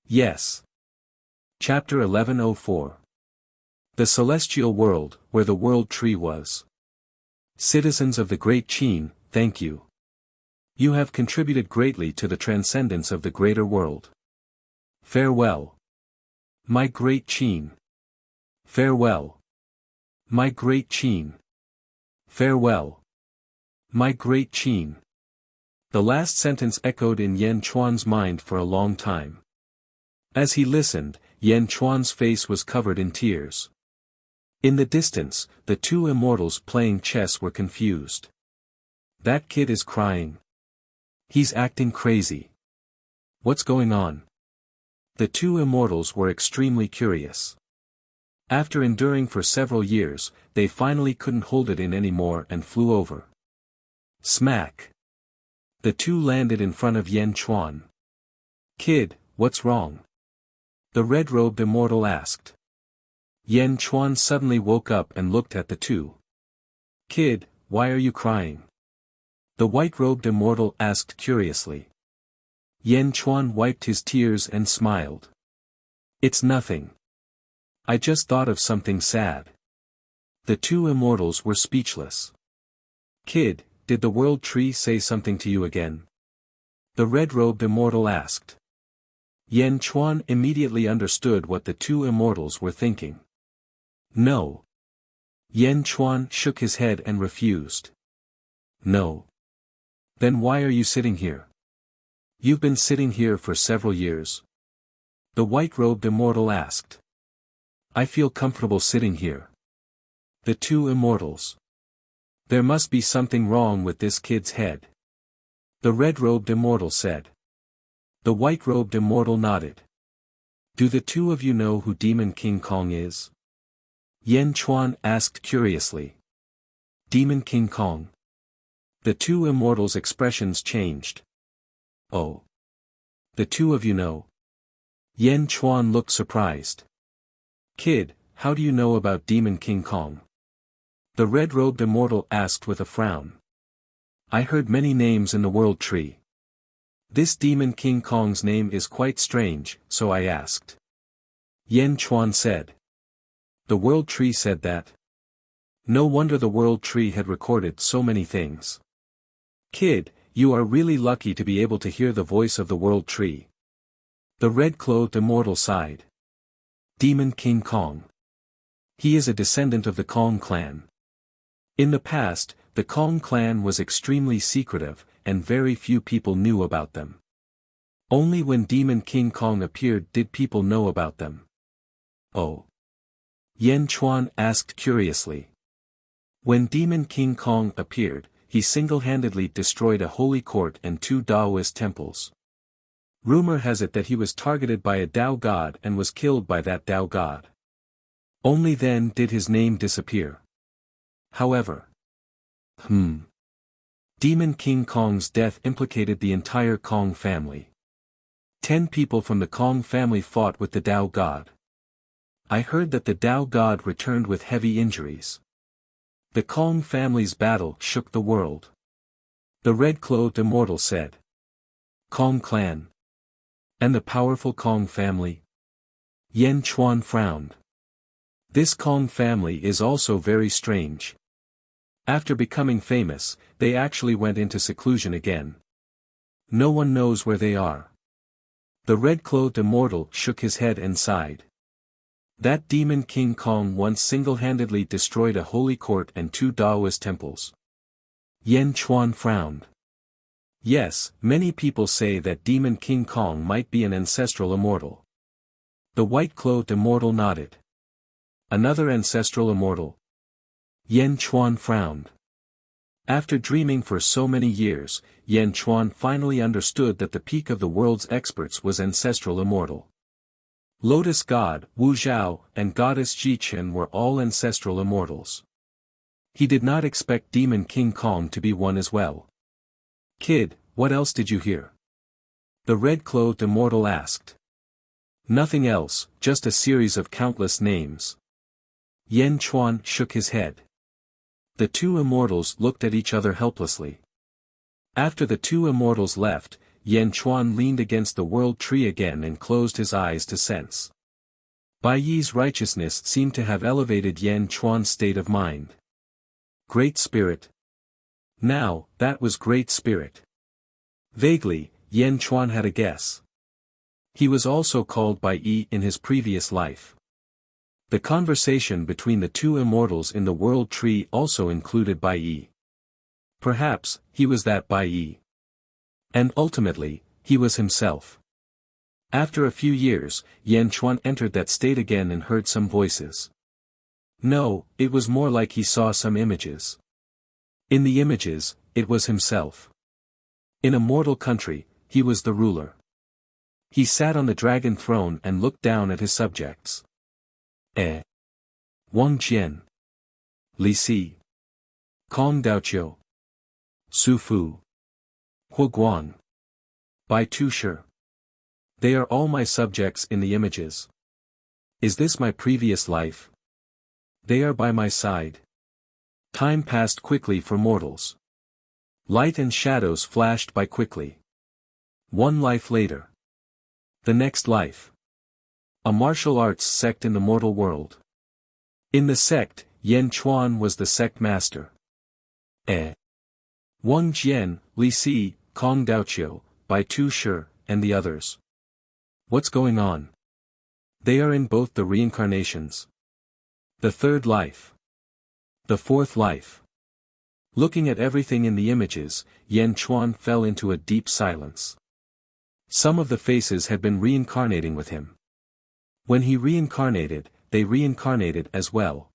Yes. Chapter 1104. The Celestial World, where the World Tree was. Citizens of the Great Qin, thank you. You have contributed greatly to the transcendence of the greater world. Farewell. My Great Qin. Farewell. My Great Qin. Farewell. My Great Qin. The last sentence echoed in Yan Chuan's mind for a long time. As he listened, Yan Chuan's face was covered in tears. In the distance, the two immortals playing chess were confused. That kid is crying. He's acting crazy. What's going on? The two immortals were extremely curious. After enduring for several years, they finally couldn't hold it in anymore and flew over. Smack. The two landed in front of Yan Chuan. Kid, what's wrong? The red-robed immortal asked. Yan Chuan suddenly woke up and looked at the two. Kid, why are you crying? The white-robed immortal asked curiously. Yan Chuan wiped his tears and smiled. It's nothing. I just thought of something sad. The two immortals were speechless. Kid, did the World Tree say something to you again? The red-robed immortal asked. Yan Chuan immediately understood what the two immortals were thinking. No. Yan Chuan shook his head and refused. No. Then why are you sitting here? You've been sitting here for several years. The white-robed immortal asked. I feel comfortable sitting here. The two immortals. There must be something wrong with this kid's head. The red-robed immortal said. The white-robed immortal nodded. Do the two of you know who Demon King Kong is? Yan Chuan asked curiously. Demon King Kong. The two immortals' expressions changed. Oh. The two of you know. Yan Chuan looked surprised. Kid, how do you know about Demon King Kong? The red-robed immortal asked with a frown. I heard many names in the World Tree. This Demon King Kong's name is quite strange, so I asked. Yan Chuan said. The World Tree said that. No wonder the World Tree had recorded so many things. Kid, you are really lucky to be able to hear the voice of the World Tree. The red-clothed immortal sighed. Demon King Kong. He is a descendant of the Kong clan. In the past, the Kong clan was extremely secretive, and very few people knew about them. Only when Demon King Kong appeared did people know about them. Oh. Yan Chuan asked curiously. When Demon King Kong appeared, he single-handedly destroyed a holy court and 2 Taoist temples. Rumor has it that he was targeted by a Tao god and was killed by that Tao god. Only then did his name disappear. However. Demon King Kong's death implicated the entire Kong family. 10 people from the Kong family fought with the Tao god. I heard that the Tao god returned with heavy injuries. The Kong family's battle shook the world. The red-clothed immortal said. Kong clan. And the powerful Kong family? Yan Chuan frowned. This Kong family is also very strange. After becoming famous, they actually went into seclusion again. No one knows where they are. The red-clothed immortal shook his head and sighed. That Demon King Kong once single-handedly destroyed a holy court and 2 Taoist temples. Yan Chuan frowned. Yes, many people say that Demon King Kong might be an ancestral immortal. The white-clothed immortal nodded. Another ancestral immortal? Yan Chuan frowned. After dreaming for so many years, Yan Chuan finally understood that the peak of the world's experts was ancestral immortal. Lotus God, Wu Zhao, and Goddess Ji Chen were all ancestral immortals. He did not expect Demon King Kong to be one as well. "Kid, what else did you hear?" the red-clothed immortal asked. "Nothing else, just a series of countless names." Yan Chuan shook his head. The two immortals looked at each other helplessly. After the two immortals left, Yan Chuan leaned against the world tree again and closed his eyes to sense. Bai Yi's righteousness seemed to have elevated Yan Chuan's state of mind. Great Spirit. Now, that was Great Spirit. Vaguely, Yan Chuan had a guess. He was also called Bai Yi in his previous life. The conversation between the two immortals in the world tree also included Bai Yi. Perhaps, he was that Bai Yi. And ultimately, he was himself. After a few years, Yan Chuan entered that state again and heard some voices. No, it was more like he saw some images. In the images, it was himself. In a mortal country, he was the ruler. He sat on the dragon throne and looked down at his subjects. Wang Jian, Li Si, Kong Daoqiu, Su Fu, Hu Guan, Bai Tu Shi. They are all my subjects in the images. Is this my previous life? They are by my side. Time passed quickly for mortals. Light and shadows flashed by quickly. One life later. The next life. A martial arts sect in the mortal world. In the sect, Yan Chuan was the sect master. Wang Jian, Li Si, Kong Daoqiu, Bai Tu Shi, and the others. What's going on? They are in both the reincarnations. The third life. The fourth life. Looking at everything in the images, Yan Chuan fell into a deep silence. Some of the faces had been reincarnating with him. When he reincarnated, they reincarnated as well.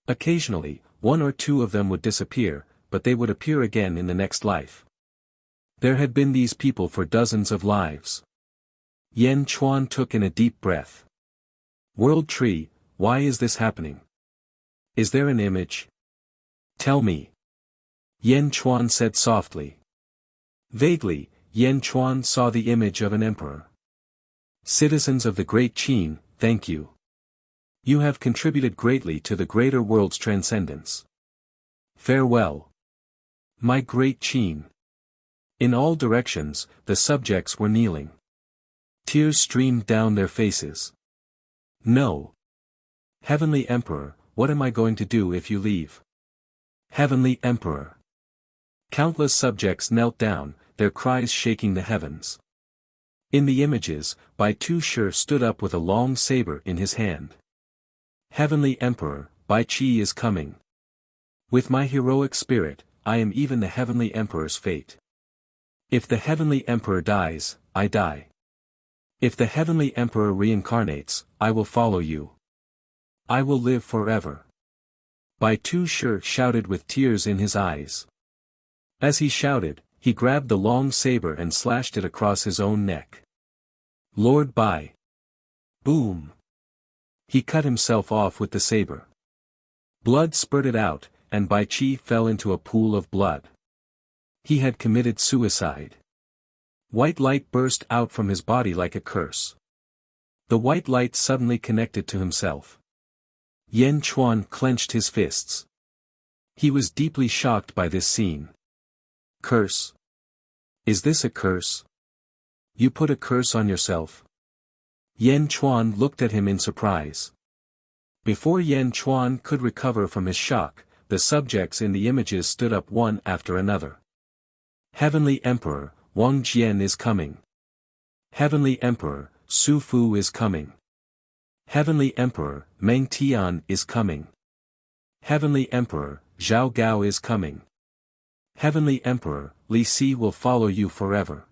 Occasionally, one or two of them would disappear, but they would appear again in the next life. There had been these people for dozens of lives. Yan Chuan took in a deep breath. World Tree, why is this happening? Is there an image? Tell me. Yan Chuan said softly. Vaguely, Yan Chuan saw the image of an emperor. Citizens of the Great Qin, thank you. You have contributed greatly to the greater world's transcendence. Farewell. My Great Qin. In all directions, the subjects were kneeling. Tears streamed down their faces. No. Heavenly Emperor, what am I going to do if you leave? Heavenly Emperor. Countless subjects knelt down, their cries shaking the heavens. In the images, Bai Tu Shi stood up with a long saber in his hand. Heavenly Emperor, Bai Qi is coming. With my heroic spirit, I am even the Heavenly Emperor's fate. If the Heavenly Emperor dies, I die. If the Heavenly Emperor reincarnates, I will follow you. I will live forever. Bai Tu Shi shouted with tears in his eyes. As he shouted, he grabbed the long saber and slashed it across his own neck. Lord Bai. Boom. He cut himself off with the saber. Blood spurted out, and Bai Qi fell into a pool of blood. He had committed suicide. White light burst out from his body like a curse. The white light suddenly connected to himself. Yan Chuan clenched his fists. He was deeply shocked by this scene. Curse. Is this a curse? You put a curse on yourself? Yan Chuan looked at him in surprise. Before Yan Chuan could recover from his shock, the subjects in the images stood up one after another. Heavenly Emperor, Wang Jian is coming. Heavenly Emperor, Su Fu is coming. Heavenly Emperor, Meng Tian is coming. Heavenly Emperor, Zhao Gao is coming. Heavenly Emperor, Li Si will follow you forever.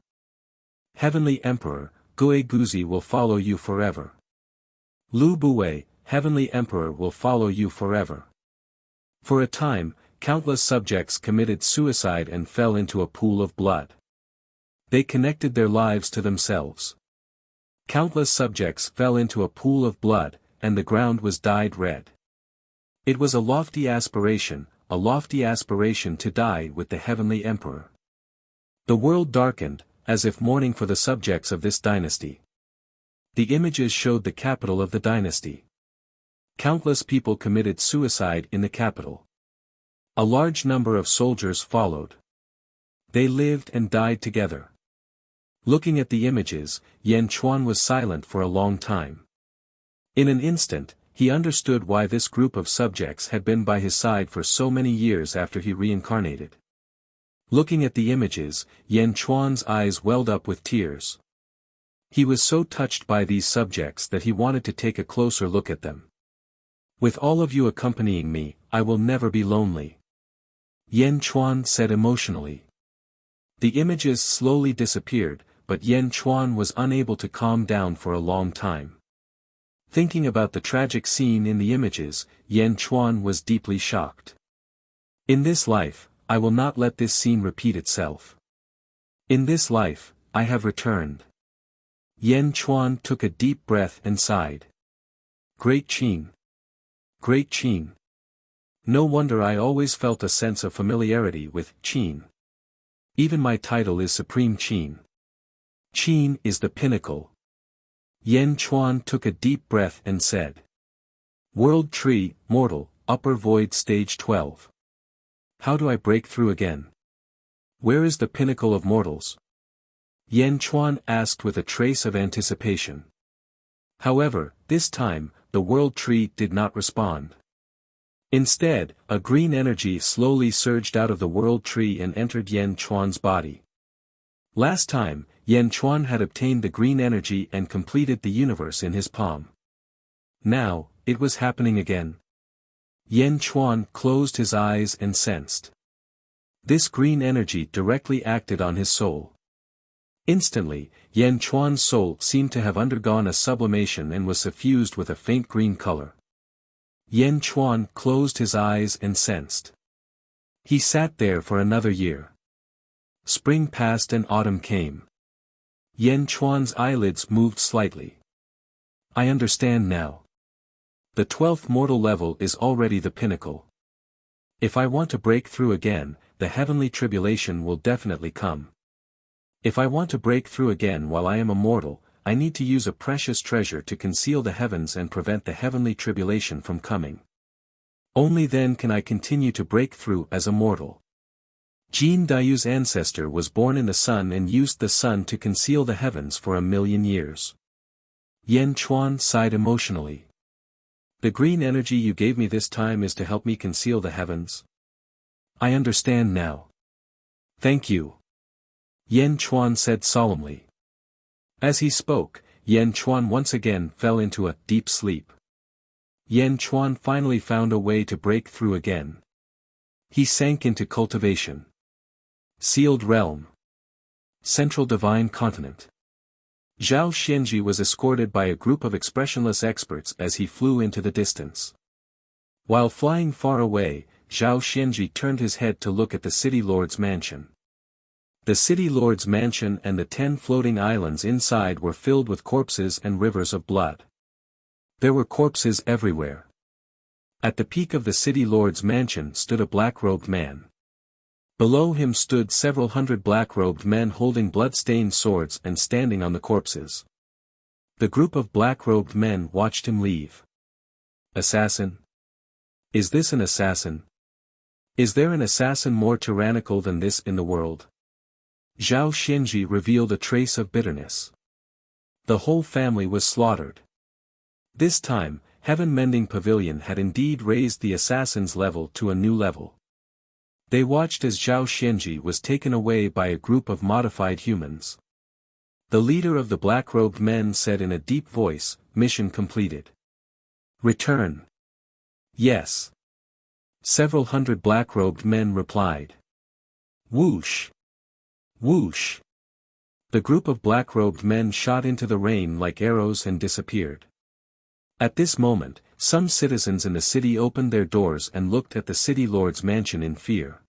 Heavenly Emperor, Gui Guzi will follow you forever. Lu Bue, Heavenly Emperor will follow you forever. For a time, countless subjects committed suicide and fell into a pool of blood. They connected their lives to themselves. Countless subjects fell into a pool of blood, and the ground was dyed red. It was a lofty aspiration to die with the heavenly emperor. The world darkened, as if mourning for the subjects of this dynasty. The images showed the capital of the dynasty. Countless people committed suicide in the capital. A large number of soldiers followed. They lived and died together. Looking at the images, Yan Chuan was silent for a long time. In an instant, he understood why this group of subjects had been by his side for so many years after he reincarnated. Looking at the images, Yan Chuan's eyes welled up with tears. He was so touched by these subjects that he wanted to take a closer look at them. With all of you accompanying me, I will never be lonely, Yan Chuan said emotionally. The images slowly disappeared, but Yan Chuan was unable to calm down for a long time. Thinking about the tragic scene in the images, Yan Chuan was deeply shocked. In this life, I will not let this scene repeat itself. In this life, I have returned. Yan Chuan took a deep breath and sighed. Great Qin. Great Qin. No wonder I always felt a sense of familiarity with Qin. Even my title is Supreme Qin. Qin is the pinnacle. Yan Chuan took a deep breath and said. World Tree, Mortal, Upper Void Stage 12. How do I break through again? Where is the pinnacle of mortals? Yan Chuan asked with a trace of anticipation. However, this time, the World Tree did not respond. Instead, a green energy slowly surged out of the World Tree and entered Yan Chuan's body. Last time, Yan Chuan had obtained the green energy and completed the universe in his palm. Now, it was happening again. Yan Chuan closed his eyes and sensed. This green energy directly acted on his soul. Instantly, Yan Chuan's soul seemed to have undergone a sublimation and was suffused with a faint green color. Yan Chuan closed his eyes and sensed. He sat there for another year. Spring passed and autumn came. Yan Chuan's eyelids moved slightly. I understand now. The 12th mortal level is already the pinnacle. If I want to break through again, the heavenly tribulation will definitely come. If I want to break through again while I am a mortal, I need to use a precious treasure to conceal the heavens and prevent the heavenly tribulation from coming. Only then can I continue to break through as a mortal. Jin Dayu's ancestor was born in the sun and used the sun to conceal the heavens for 1,000,000 years. Yan Chuan sighed emotionally. The green energy you gave me this time is to help me conceal the heavens? I understand now. Thank you. Yan Chuan said solemnly. As he spoke, Yan Chuan once again fell into a deep sleep. Yan Chuan finally found a way to break through again. He sank into cultivation. Sealed Realm. Central Divine Continent. Zhao Xianji was escorted by a group of expressionless experts as he flew into the distance. While flying far away, Zhao Xianji turned his head to look at the City Lord's mansion. The City Lord's mansion and the 10 floating islands inside were filled with corpses and rivers of blood. There were corpses everywhere. At the peak of the City Lord's mansion stood a black-robed man. Below him stood several hundred black-robed men holding blood-stained swords and standing on the corpses. The group of black-robed men watched him leave. Assassin? Is this an assassin? Is there an assassin more tyrannical than this in the world? Zhao Xianji revealed a trace of bitterness. The whole family was slaughtered. This time, Heaven Mending Pavilion had indeed raised the assassin's level to a new level. They watched as Zhao Xianji was taken away by a group of modified humans. The leader of the black-robed men said in a deep voice, "Mission completed. Return." Yes. Several hundred black-robed men replied. Whoosh! Whoosh! The group of black-robed men shot into the rain like arrows and disappeared. At this moment, some citizens in the city opened their doors and looked at the city lord's mansion in fear.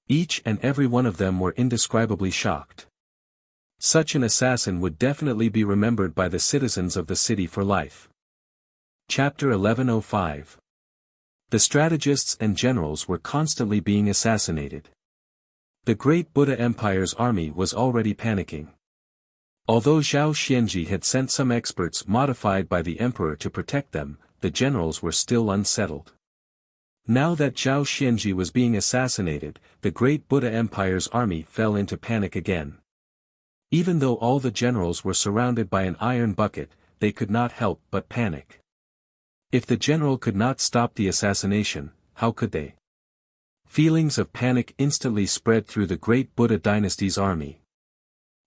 Each and every one of them were indescribably shocked. Such an assassin would definitely be remembered by the citizens of the city for life. Chapter 1105. The strategists and generals were constantly being assassinated. The great Buddha Empire's army was already panicking. Although Zhao Xianji had sent some experts modified by the emperor to protect them, the generals were still unsettled. Now that Zhao Xianji was being assassinated, the great Buddha Empire's army fell into panic again. Even though all the generals were surrounded by an iron bucket, they could not help but panic. If the general could not stop the assassination, how could they? Feelings of panic instantly spread through the great Buddha dynasty's army.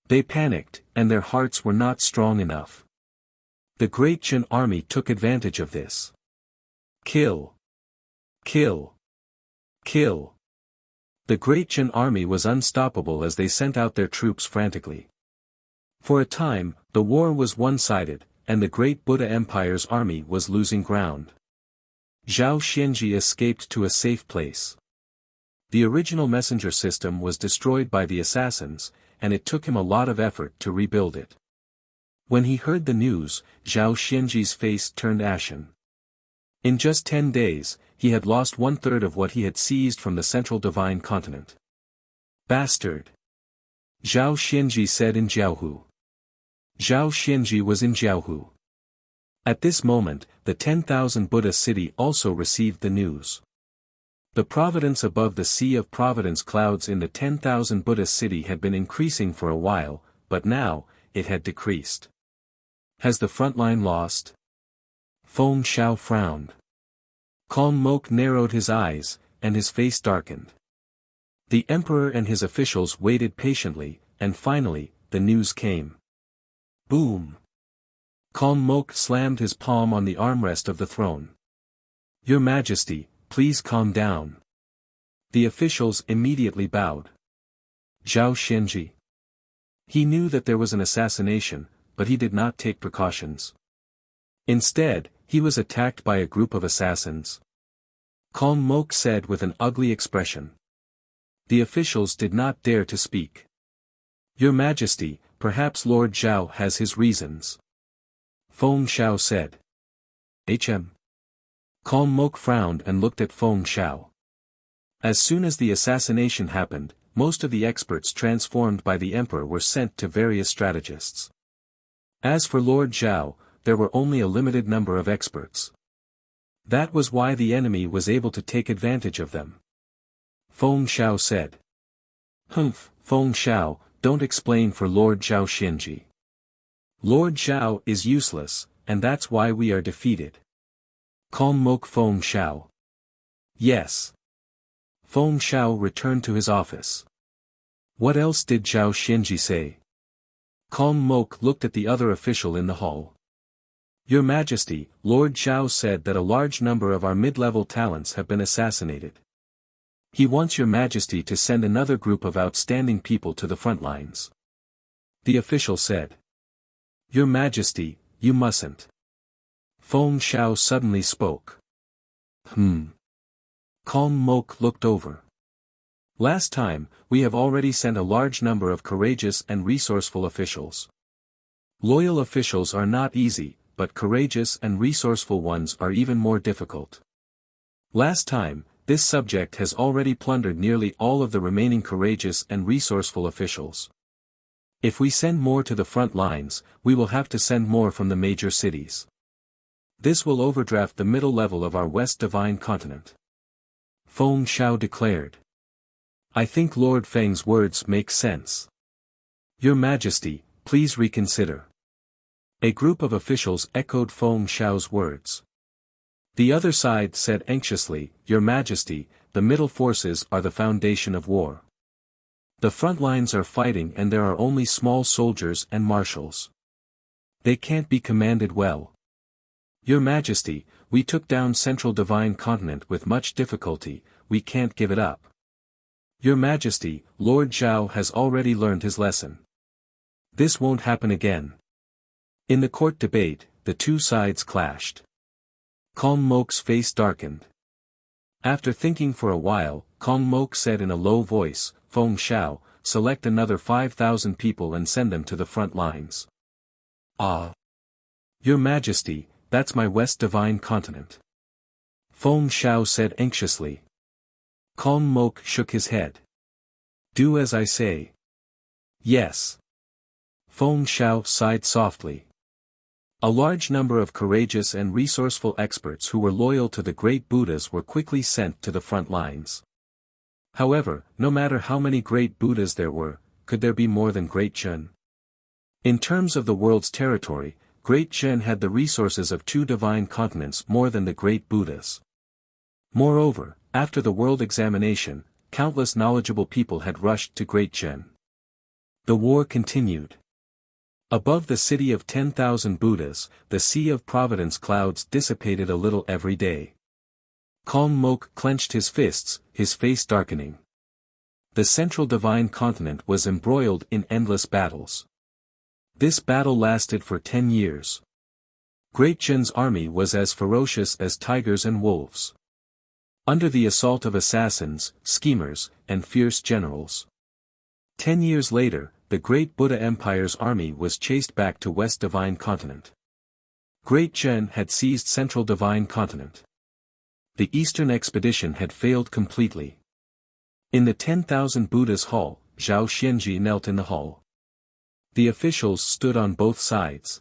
They panicked, and their hearts were not strong enough. The great Qin army took advantage of this. Kill! Kill! Kill! The great Qin army was unstoppable as they sent out their troops frantically. For a time, the war was one-sided, and the great Buddha Empire's army was losing ground. Zhao Xianji escaped to a safe place. The original messenger system was destroyed by the assassins, and it took him a lot of effort to rebuild it. When he heard the news, Zhao Xianji's face turned ashen. In just 10 days, he had lost 1/3 of what he had seized from the central divine continent. Bastard! Zhao Xianji said in Jiaohu. Zhao Xianji was in Jiaohu. At this moment, the 10,000 Buddha city also received the news. The providence above the Sea of Providence clouds in the 10,000 Buddha city had been increasing for a while, but now, it had decreased. Has the front line lost? Feng Xiao frowned. Calm Mok narrowed his eyes, and his face darkened. The emperor and his officials waited patiently, and finally, the news came. Boom! Calm Mok slammed his palm on the armrest of the throne. Your Majesty, please calm down. The officials immediately bowed. Zhao Xianji. He knew that there was an assassination, but he did not take precautions. Instead, he was attacked by a group of assassins. Calm Mok said with an ugly expression. The officials did not dare to speak. Your Majesty, perhaps Lord Zhao has his reasons. Feng Xiao said. Calm Mok frowned and looked at Feng Xiao. As soon as the assassination happened, most of the experts transformed by the emperor were sent to various strategists. As for Lord Zhao, there were only a limited number of experts. That was why the enemy was able to take advantage of them. Feng Xiao said. Humph, Feng Xiao, don't explain for Lord Zhao Xianji. Lord Zhao is useless, and that's why we are defeated. Calm Mok Feng Xiao. Yes. Feng Xiao returned to his office. What else did Zhao Xianji say? Calm Mok looked at the other official in the hall. Your Majesty, Lord Zhao said that a large number of our mid-level talents have been assassinated. He wants Your Majesty to send another group of outstanding people to the front lines. The official said. Your Majesty, you mustn't. Feng Xiao suddenly spoke. Calm Mok looked over. Last time, we have already sent a large number of courageous and resourceful officials. Loyal officials are not easy, but courageous and resourceful ones are even more difficult. Last time, this subject has already plundered nearly all of the remaining courageous and resourceful officials. If we send more to the front lines, we will have to send more from the major cities. This will overdraft the middle level of our West Divine Continent. Feng Xiao declared. I think Lord Feng's words make sense. Your Majesty, please reconsider. A group of officials echoed Feng Xiao's words. The other side said anxiously, Your Majesty, the middle forces are the foundation of war. The front lines are fighting and there are only small soldiers and marshals. They can't be commanded well. Your Majesty, we took down Central Divine Continent with much difficulty, we can't give it up. Your Majesty, Lord Zhao has already learned his lesson. This won't happen again. In the court debate, the two sides clashed. Kong Mok's face darkened. After thinking for a while, Kong Mok said in a low voice, Feng Shao, select another 5,000 people and send them to the front lines. Ah! Your Majesty, that's my West Divine Continent. Feng Shao said anxiously. Kong Mok shook his head. Do as I say. Yes. Feng Shao sighed softly. A large number of courageous and resourceful experts who were loyal to the great Buddhas were quickly sent to the front lines. However, no matter how many great Buddhas there were, could there be more than Great Zhen? In terms of the world's territory, Great Zhen had the resources of 2 divine continents more than the great Buddhas. Moreover, after the world examination, countless knowledgeable people had rushed to Great Zhen. The war continued. Above the city of 10,000 Buddhas, the sea of providence clouds dissipated a little every day. Kong Mok clenched his fists, his face darkening. The central divine continent was embroiled in endless battles. This battle lasted for 10 years. Great Zhen's army was as ferocious as tigers and wolves. Under the assault of assassins, schemers, and fierce generals. 10 years later, the great Buddha Empire's army was chased back to West Divine Continent. Great Zhen had seized Central Divine Continent. The Eastern expedition had failed completely. In the 10,000 Buddhas hall, Zhao Xianji knelt in the hall. The officials stood on both sides.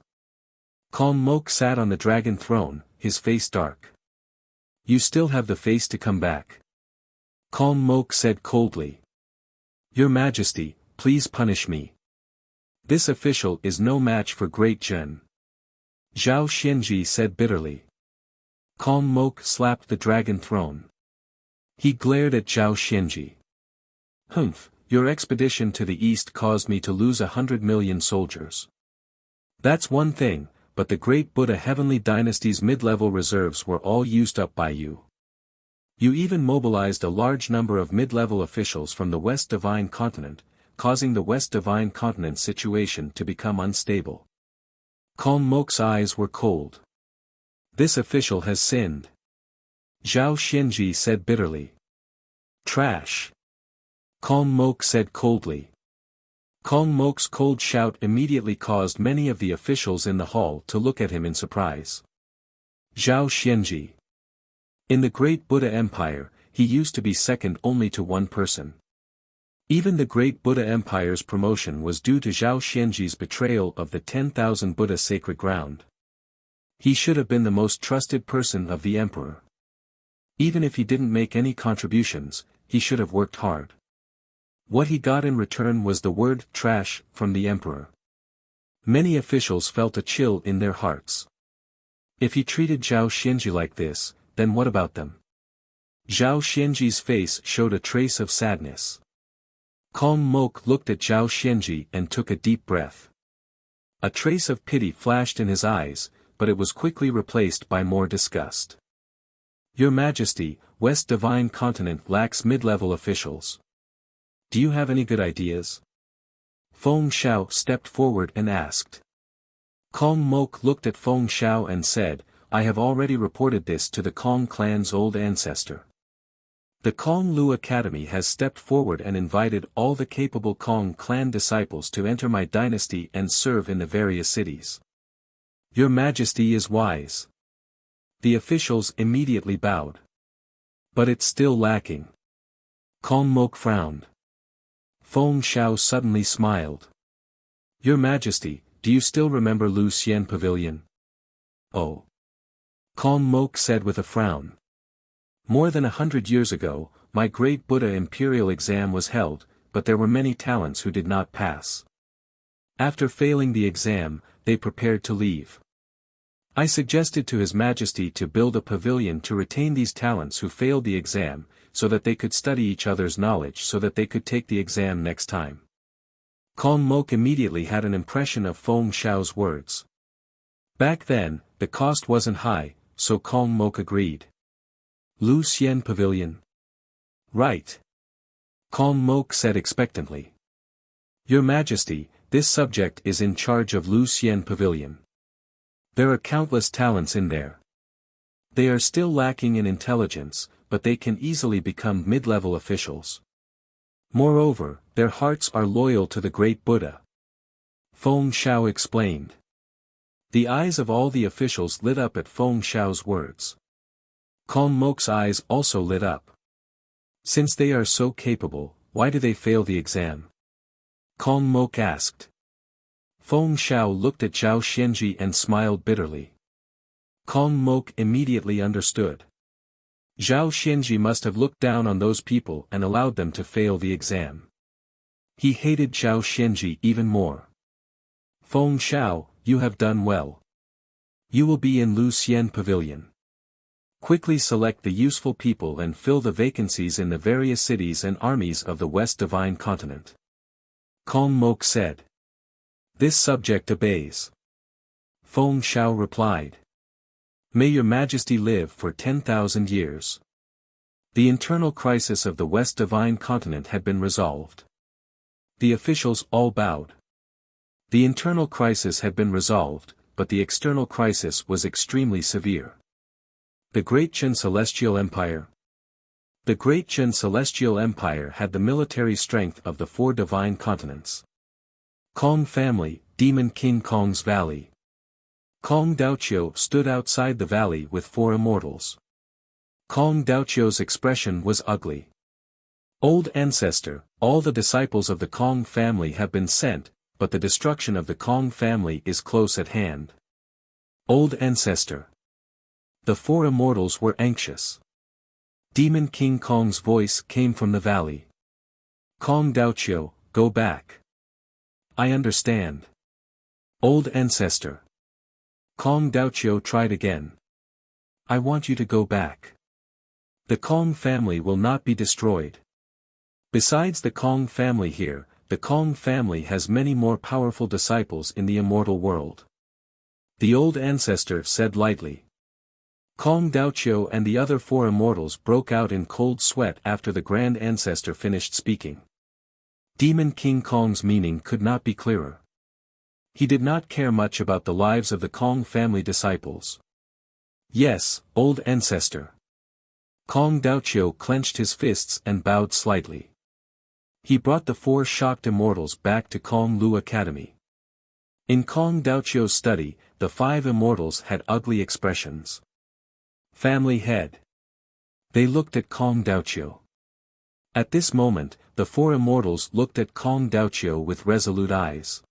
Kong Mok sat on the dragon throne, his face dark. You still have the face to come back. Kong Mok said coldly. Your Majesty, please punish me. This official is no match for Great Zhen. Zhao Xianji said bitterly. Kong Mok slapped the dragon throne. He glared at Zhao Xianji. Humph, your expedition to the east caused me to lose 100 million soldiers. That's one thing, but the great Buddha Heavenly Dynasty's mid-level reserves were all used up by you. You even mobilized a large number of mid-level officials from the West Divine Continent, causing the West Divine Continent situation to become unstable. Kong Mok's eyes were cold. This official has sinned. Zhao Xianji said bitterly. Trash. Kong Mok said coldly. Kong Mok's cold shout immediately caused many of the officials in the hall to look at him in surprise. Zhao Xianji. In the great Buddha Empire, he used to be second only to one person. Even the great Buddha Empire's promotion was due to Zhao Xianji's betrayal of the 10,000 Buddha sacred ground. He should have been the most trusted person of the emperor. Even if he didn't make any contributions, he should have worked hard. What he got in return was the word trash from the emperor. Many officials felt a chill in their hearts. If he treated Zhao Xianji like this, then what about them? Zhao Xianji's face showed a trace of sadness. Kong Mok looked at Zhao Xianji and took a deep breath. A trace of pity flashed in his eyes, but it was quickly replaced by more disgust. Your Majesty, West Divine Continent lacks mid-level officials. Do you have any good ideas? Feng Shao stepped forward and asked. Kong Mok looked at Feng Shao and said, I have already reported this to the Kong clan's old ancestor. The Kong Lu Academy has stepped forward and invited all the capable Kong clan disciples to enter my dynasty and serve in the various cities. Your Majesty is wise. The officials immediately bowed. But it's still lacking. Kong Mok frowned. Feng Shao suddenly smiled. Your Majesty, do you still remember Lu Xian Pavilion? Oh. Kong Mok said with a frown. More than 100 years ago, my great Buddha imperial exam was held, but there were many talents who did not pass. After failing the exam, they prepared to leave. I suggested to His Majesty to build a pavilion to retain these talents who failed the exam, so that they could study each other's knowledge so that they could take the exam next time. Kong Mok immediately had an impression of Feng Shao's words. Back then, the cost wasn't high, so Kong Mok agreed. Lu Xian Pavilion. Right. Kong Mok said expectantly. Your Majesty, this subject is in charge of Lu Xian Pavilion. There are countless talents in there. They are still lacking in intelligence, but they can easily become mid-level officials. Moreover, their hearts are loyal to the great Buddha. Feng Xiao explained. The eyes of all the officials lit up at Feng Xiao's words. Kong Mok's eyes also lit up. Since they are so capable, why do they fail the exam? Kong Mok asked. Feng Xiao looked at Zhao Xianji and smiled bitterly. Kong Mok immediately understood. Zhao Xianji must have looked down on those people and allowed them to fail the exam. He hated Zhao Xianji even more. Feng Xiao, you have done well. You will be in Lu Xian Pavilion. Quickly select the useful people and fill the vacancies in the various cities and armies of the West Divine Continent. Kong Mok said. This subject obeys. Feng Xiao replied. May your majesty live for 10,000 years. The internal crisis of the West Divine Continent had been resolved. The officials all bowed. The internal crisis had been resolved, but the external crisis was extremely severe. The Great Qin Celestial Empire. The Great Qin Celestial Empire had the military strength of the 4 divine continents. Kong family, Demon King Kong's Valley. Kong Daoqiu stood outside the valley with 4 immortals. Kong Daoqiu's expression was ugly. Old ancestor, all the disciples of the Kong family have been sent, but the destruction of the Kong family is close at hand. Old ancestor. The 4 immortals were anxious. Demon King Kong's voice came from the valley. Kong Daoqiu, go back. I understand. Old ancestor. Kong Daoqiu tried again. I want you to go back. The Kong family will not be destroyed. Besides the Kong family here, the Kong family has many more powerful disciples in the immortal world. The old ancestor said lightly. Kong Daoqiu and the other 4 immortals broke out in cold sweat after the grand ancestor finished speaking. Demon King Kong's meaning could not be clearer. He did not care much about the lives of the Kong family disciples. Yes, old ancestor. Kong Daoqiu clenched his fists and bowed slightly. He brought the 4 shocked immortals back to Kong Lu Academy. In Kong Daoqiu's study, the 5 immortals had ugly expressions. Family head. They looked at Kong Daoqiu. At this moment, the 4 immortals looked at Kong Daoqiu with resolute eyes.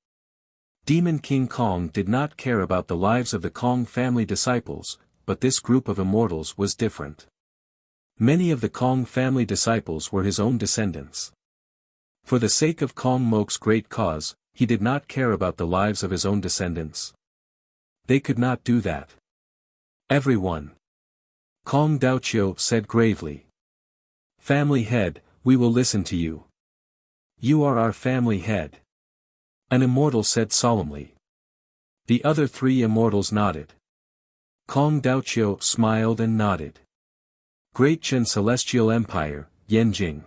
Demon King Kong did not care about the lives of the Kong family disciples, but this group of immortals was different. Many of the Kong family disciples were his own descendants. For the sake of Kong Mok's great cause, he did not care about the lives of his own descendants. They could not do that. Everyone. Kong Daoqiu said gravely. Family head, we will listen to you. You are our family head. An immortal said solemnly. The other 3 immortals nodded. Kong Daoqiu smiled and nodded. Great Qin Celestial Empire, Yanjing.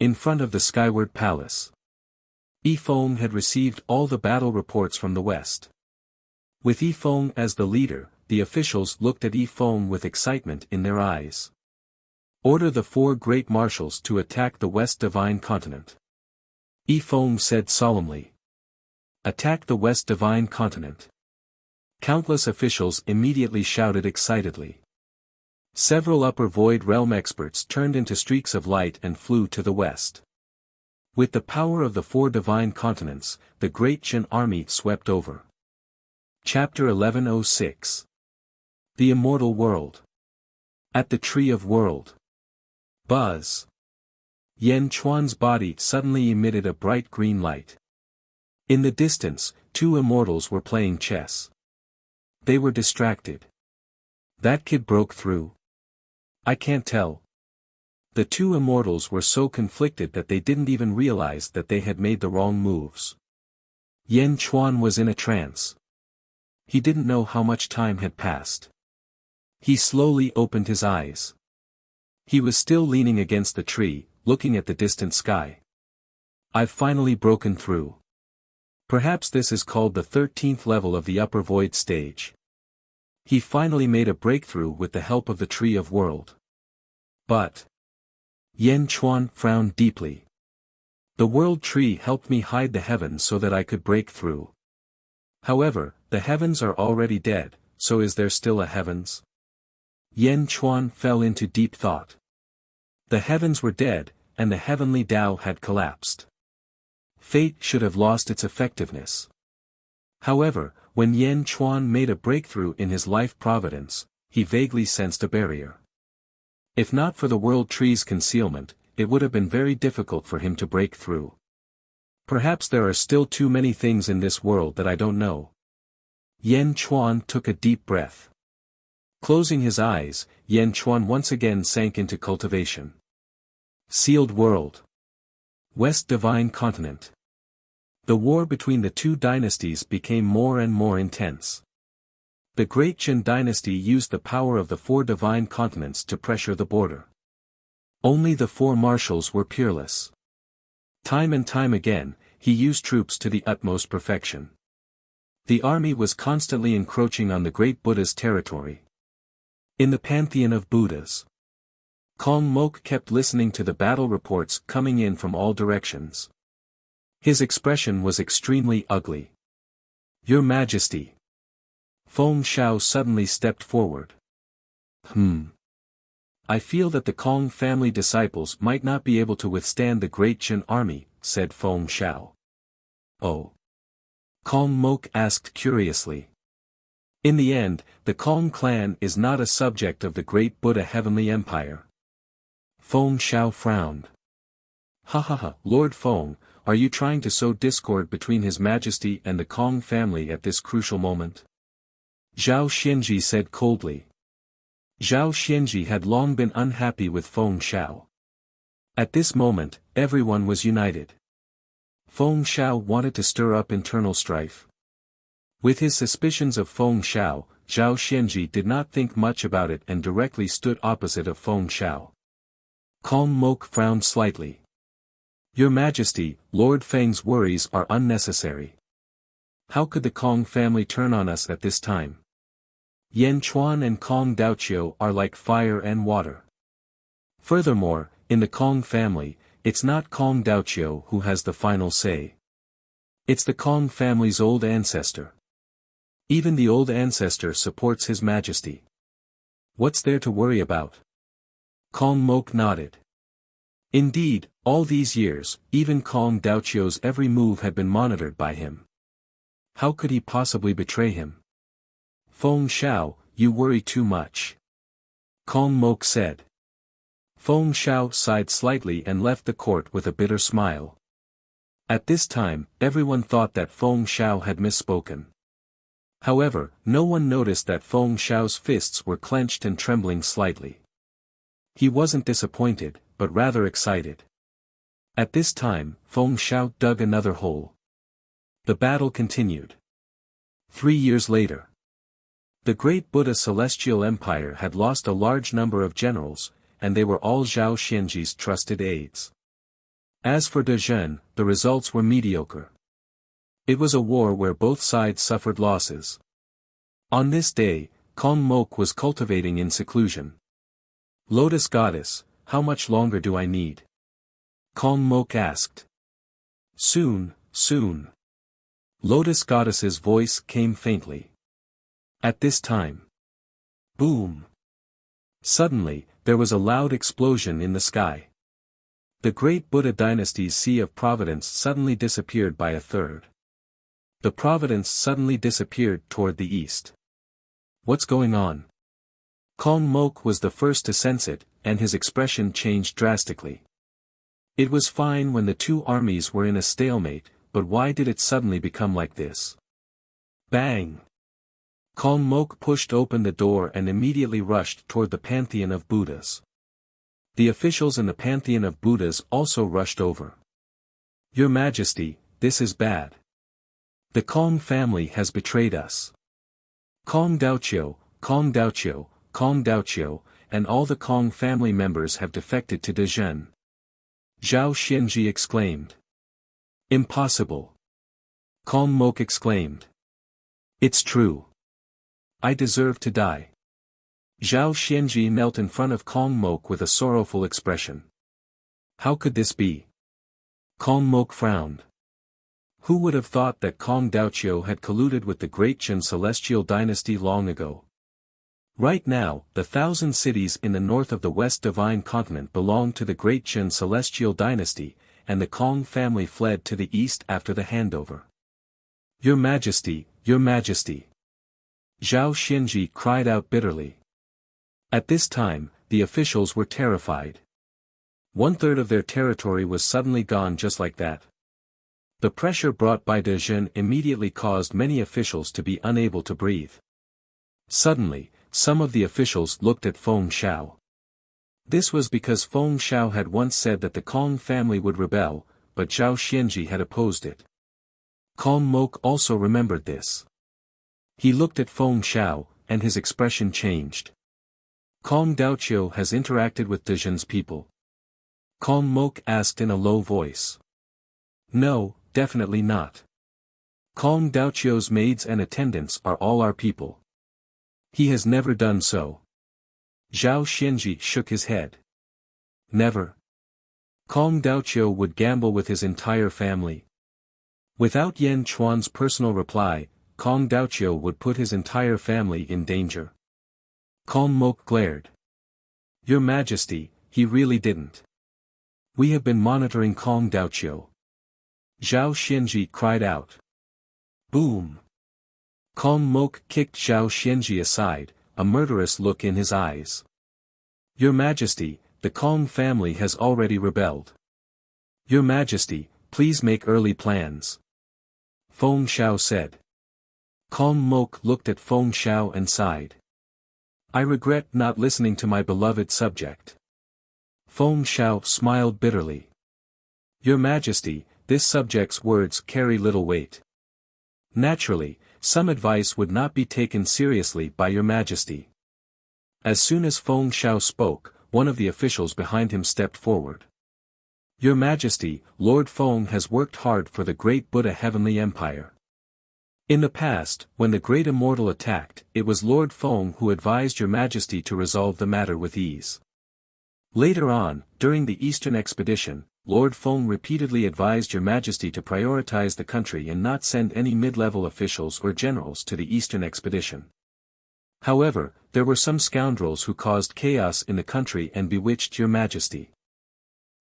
In front of the Skyward Palace. Yifeng had received all the battle reports from the west. With Yifeng as the leader, the officials looked at Yifeng with excitement in their eyes. Order the 4 great marshals to attack the West Divine Continent. Yifeng said solemnly. Attack the West Divine Continent. Countless officials immediately shouted excitedly. Several upper void realm experts turned into streaks of light and flew to the west. With the power of the 4 divine continents, the great Qin army swept over. Chapter 1106. The Immortal World. At the Tree of World. Buzz. Yan Chuan's body suddenly emitted a bright green light. In the distance, 2 immortals were playing chess. They were distracted. That kid broke through. I can't tell. The 2 immortals were so conflicted that they didn't even realize that they had made the wrong moves. Yan Chuan was in a trance. He didn't know how much time had passed. He slowly opened his eyes. He was still leaning against the tree, looking at the distant sky. I've finally broken through. Perhaps this is called the 13th level of the upper void stage. He finally made a breakthrough with the help of the Tree of World. But Yan Chuan frowned deeply. The World Tree helped me hide the heavens so that I could break through. However, the heavens are already dead, so is there still a heavens? Yan Chuan fell into deep thought. The heavens were dead, and the heavenly Tao had collapsed. Fate should have lost its effectiveness. However, when Yan Chuan made a breakthrough in his life providence, he vaguely sensed a barrier. If not for the World Tree's concealment, it would have been very difficult for him to break through. Perhaps there are still too many things in this world that I don't know. Yan Chuan took a deep breath. Closing his eyes, Yan Chuan once again sank into cultivation. Sealed World. West Divine Continent. The war between the two dynasties became more and more intense. The Great Qin dynasty used the power of the 4 divine continents to pressure the border. Only the 4 marshals were peerless. Time and time again, he used troops to the utmost perfection. The army was constantly encroaching on the great Buddha's territory. In the pantheon of Buddhas, Kong Mok kept listening to the battle reports coming in from all directions. His expression was extremely ugly. Your Majesty. Feng Shao suddenly stepped forward. I feel that the Kong family disciples might not be able to withstand the Great Qin army, said Feng Shao. Oh. Kong Mok asked curiously. In the end, the Kong clan is not a subject of the great Buddha Heavenly Empire. Feng Shao frowned. Lord Feng, are you trying to sow discord between His Majesty and the Kong family at this crucial moment? Zhao Xianji said coldly. Zhao Xianji had long been unhappy with Feng Shao. At this moment, everyone was united. Feng Shao wanted to stir up internal strife. With his suspicions of Feng Shao, Zhao Xianji did not think much about it and directly stood opposite of Feng Shao. Kong Mok frowned slightly. Your Majesty, Lord Feng's worries are unnecessary. How could the Kong family turn on us at this time? Yan Chuan and Kong Daoqiu are like fire and water. Furthermore, in the Kong family, it's not Kong Daoqiu who has the final say. It's the Kong family's old ancestor. Even the old ancestor supports His Majesty. What's there to worry about? Kong Mok nodded. Indeed, all these years, even Kong Daoqiu's every move had been monitored by him. How could he possibly betray him? Feng Shao, you worry too much. Kong Mok said. Feng Shao sighed slightly and left the court with a bitter smile. At this time, everyone thought that Feng Shao had misspoken. However, no one noticed that Feng Shao's fists were clenched and trembling slightly. He wasn't disappointed, but rather excited. At this time, Feng Shao dug another hole. The battle continued. 3 years later. The great Buddha Celestial Empire had lost a large number of generals, and they were all Zhao Xianji's trusted aides. As for De Zhen, the results were mediocre. It was a war where both sides suffered losses. On this day, Kong Mok was cultivating in seclusion. Lotus Goddess, how much longer do I need? Kong Mok asked. Soon, soon. Lotus Goddess's voice came faintly. At this time. Boom. Suddenly, there was a loud explosion in the sky. The great Buddha dynasty's Sea of Providence suddenly disappeared by a third. The Providence suddenly disappeared toward the east. What's going on? Kong Mok was the first to sense it, and his expression changed drastically. It was fine when the two armies were in a stalemate, but why did it suddenly become like this? Bang! Kong Mok pushed open the door and immediately rushed toward the pantheon of Buddhas. The officials in the pantheon of Buddhas also rushed over. Your Majesty, this is bad. The Kong family has betrayed us. Kong Daoqiu, Kong Daoqiu, Kong Daoqiu, and all the Kong family members have defected to De Zhen. Zhao Xianji exclaimed. Impossible. Kong Mok exclaimed. It's true. I deserve to die. Zhao Xianji knelt in front of Kong Mok with a sorrowful expression. How could this be? Kong Mok frowned. Who would have thought that Kong Daoqiu had colluded with the great Qin celestial dynasty long ago? Right now, the 1,000 cities in the north of the West Divine Continent belong to the great Qin celestial dynasty, and the Kong family fled to the east after the handover. Your Majesty, Your Majesty! Zhao Xianji cried out bitterly. At this time, the officials were terrified. 1/3 of their territory was suddenly gone just like that. The pressure brought by De Jin immediately caused many officials to be unable to breathe. Suddenly, some of the officials looked at Feng Xiao. This was because Feng Xiao had once said that the Kong family would rebel, but Zhao Xianji had opposed it. Kong Mok also remembered this. He looked at Feng Xiao, and his expression changed. Kong Daoqiu has interacted with De Jin's people. Kong Mok asked in a low voice. No, definitely not. Kong Daoqiu's maids and attendants are all our people. He has never done so. Zhao Xianji shook his head. Never. Kong Daoqiu would gamble with his entire family. Without Yan Chuan's personal reply, Kong Daoqiu would put his entire family in danger. Kong Mok glared. Your Majesty, he really didn't. We have been monitoring Kong Daoqiu. Zhao Xianji cried out. Boom! Kong Mok kicked Zhao Xianji aside, a murderous look in his eyes. Your Majesty, the Kong family has already rebelled. Your Majesty, please make early plans. Feng Xiao said. Kong Mok looked at Feng Xiao and sighed. I regret not listening to my beloved subject. Feng Xiao smiled bitterly. Your Majesty, this subject's words carry little weight. Naturally, some advice would not be taken seriously by Your Majesty. As soon as Feng Xiao spoke, one of the officials behind him stepped forward. Your Majesty, Lord Feng has worked hard for the great Buddha Heavenly Empire. In the past, when the great Immortal attacked, it was Lord Feng who advised Your Majesty to resolve the matter with ease. Later on, during the Eastern expedition, Lord Feng repeatedly advised Your Majesty to prioritize the country and not send any mid-level officials or generals to the Eastern expedition. However, there were some scoundrels who caused chaos in the country and bewitched Your Majesty.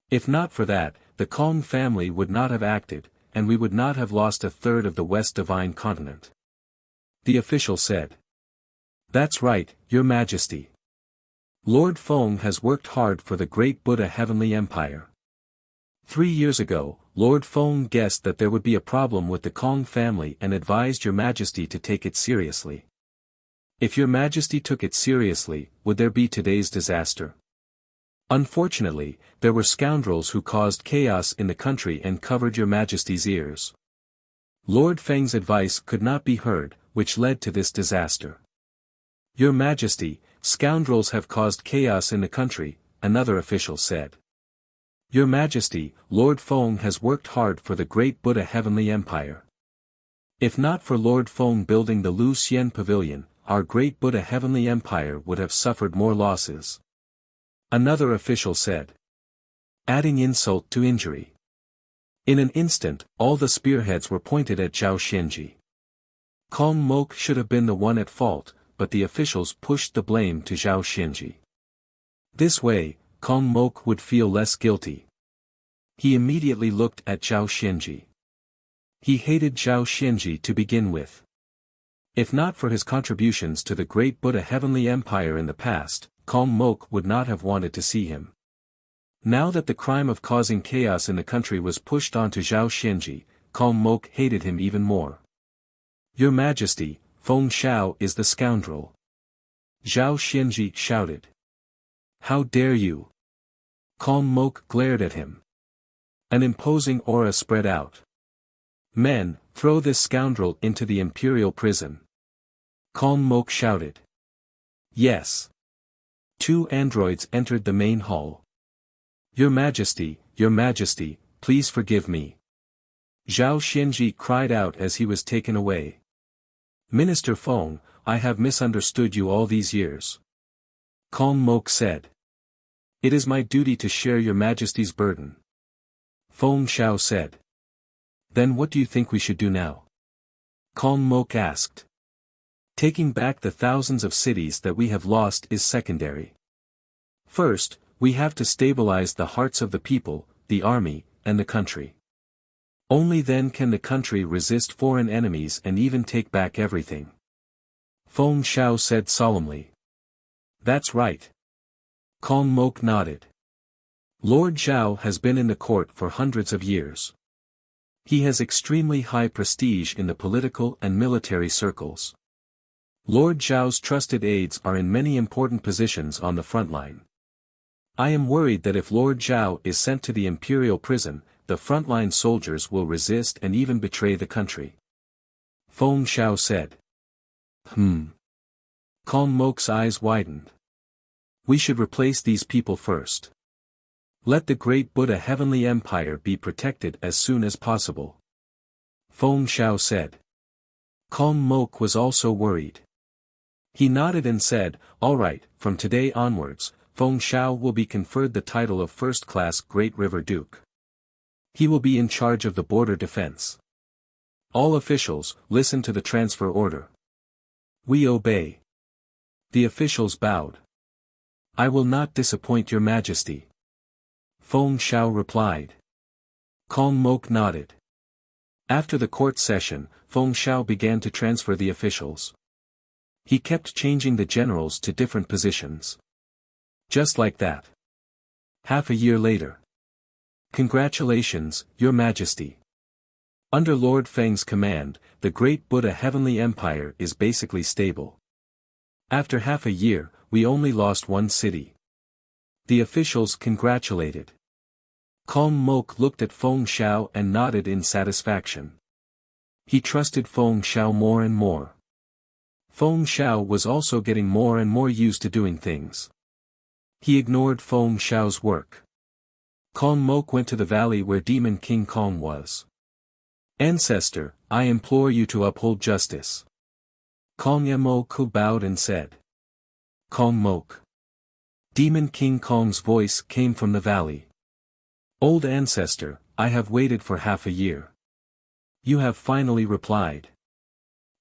If not for that, the Kong family would not have acted, and we would not have lost 1/3 of the West Divine Continent. The official said. That's right, Your Majesty. Lord Feng has worked hard for the great Buddha Heavenly Empire. 3 years ago, Lord Feng guessed that there would be a problem with the Kong family and advised Your Majesty to take it seriously. If Your Majesty took it seriously, would there be today's disaster? Unfortunately, there were scoundrels who caused chaos in the country and covered Your Majesty's ears. Lord Feng's advice could not be heard, which led to this disaster. Your Majesty, scoundrels have caused chaos in the country, another official said. Your Majesty, Lord Feng has worked hard for the great Buddha Heavenly Empire. If not for Lord Feng building the Lu Xian Pavilion, our great Buddha Heavenly Empire would have suffered more losses. Another official said. Adding insult to injury. In an instant, all the spearheads were pointed at Zhao Xianji. Kong Mok should have been the one at fault, but the officials pushed the blame to Zhao Xianji. This way, Kong Mok would feel less guilty. He immediately looked at Zhao Xianji. He hated Zhao Xianji to begin with. If not for his contributions to the great Buddha Heavenly Empire in the past, Kong Mok would not have wanted to see him. Now that the crime of causing chaos in the country was pushed onto Zhao Xianji, Kong Mok hated him even more. Your Majesty, Feng Xiao is the scoundrel. Zhao Xianji shouted. How dare you? Kong Mok glared at him. An imposing aura spread out. Men, throw this scoundrel into the imperial prison. Kong Mok shouted. Yes. 2 androids entered the main hall. Your Majesty, please forgive me. Zhao Xianji cried out as he was taken away. Minister Feng, I have misunderstood you all these years. Kong Mok said. It is my duty to share your majesty's burden. Feng Shao said. Then what do you think we should do now? Kong Mok asked. Taking back the thousands of cities that we have lost is secondary. First, we have to stabilize the hearts of the people, the army, and the country. Only then can the country resist foreign enemies and even take back everything. Feng Shao said solemnly. That's right. Kong Mok nodded. Lord Zhao has been in the court for hundreds of years. He has extremely high prestige in the political and military circles. Lord Zhao's trusted aides are in many important positions on the front line. I am worried that if Lord Zhao is sent to the imperial prison, the frontline soldiers will resist and even betray the country. Feng Shao said. Kong Mok's eyes widened. We should replace these people first. Let the great Buddha Heavenly Empire be protected as soon as possible. Feng Shao said. Kong Mok was also worried. He nodded and said, all right, from today onwards, Feng Shao will be conferred the title of first-class Great River Duke. He will be in charge of the border defense. All officials, listen to the transfer order. We obey. The officials bowed. I will not disappoint your majesty. Feng Shao replied. Kong Mok nodded. After the court session, Feng Shao began to transfer the officials. He kept changing the generals to different positions. Just like that. Half a year later. Congratulations, Your Majesty. Under Lord Feng's command, the great Buddha Heavenly Empire is basically stable. After half a year, we only lost one city. The officials congratulated. Kong Mok looked at Feng Shao and nodded in satisfaction. He trusted Feng Shao more and more. Feng Shao was also getting more and more used to doing things. He ignored Feng Shao's work. Kong Mok went to the valley where Demon King Kong was. Ancestor, I implore you to uphold justice. Kong Mok bowed and said. Kong Mok. Demon King Kong's voice came from the valley. Old ancestor, I have waited for half a year. You have finally replied.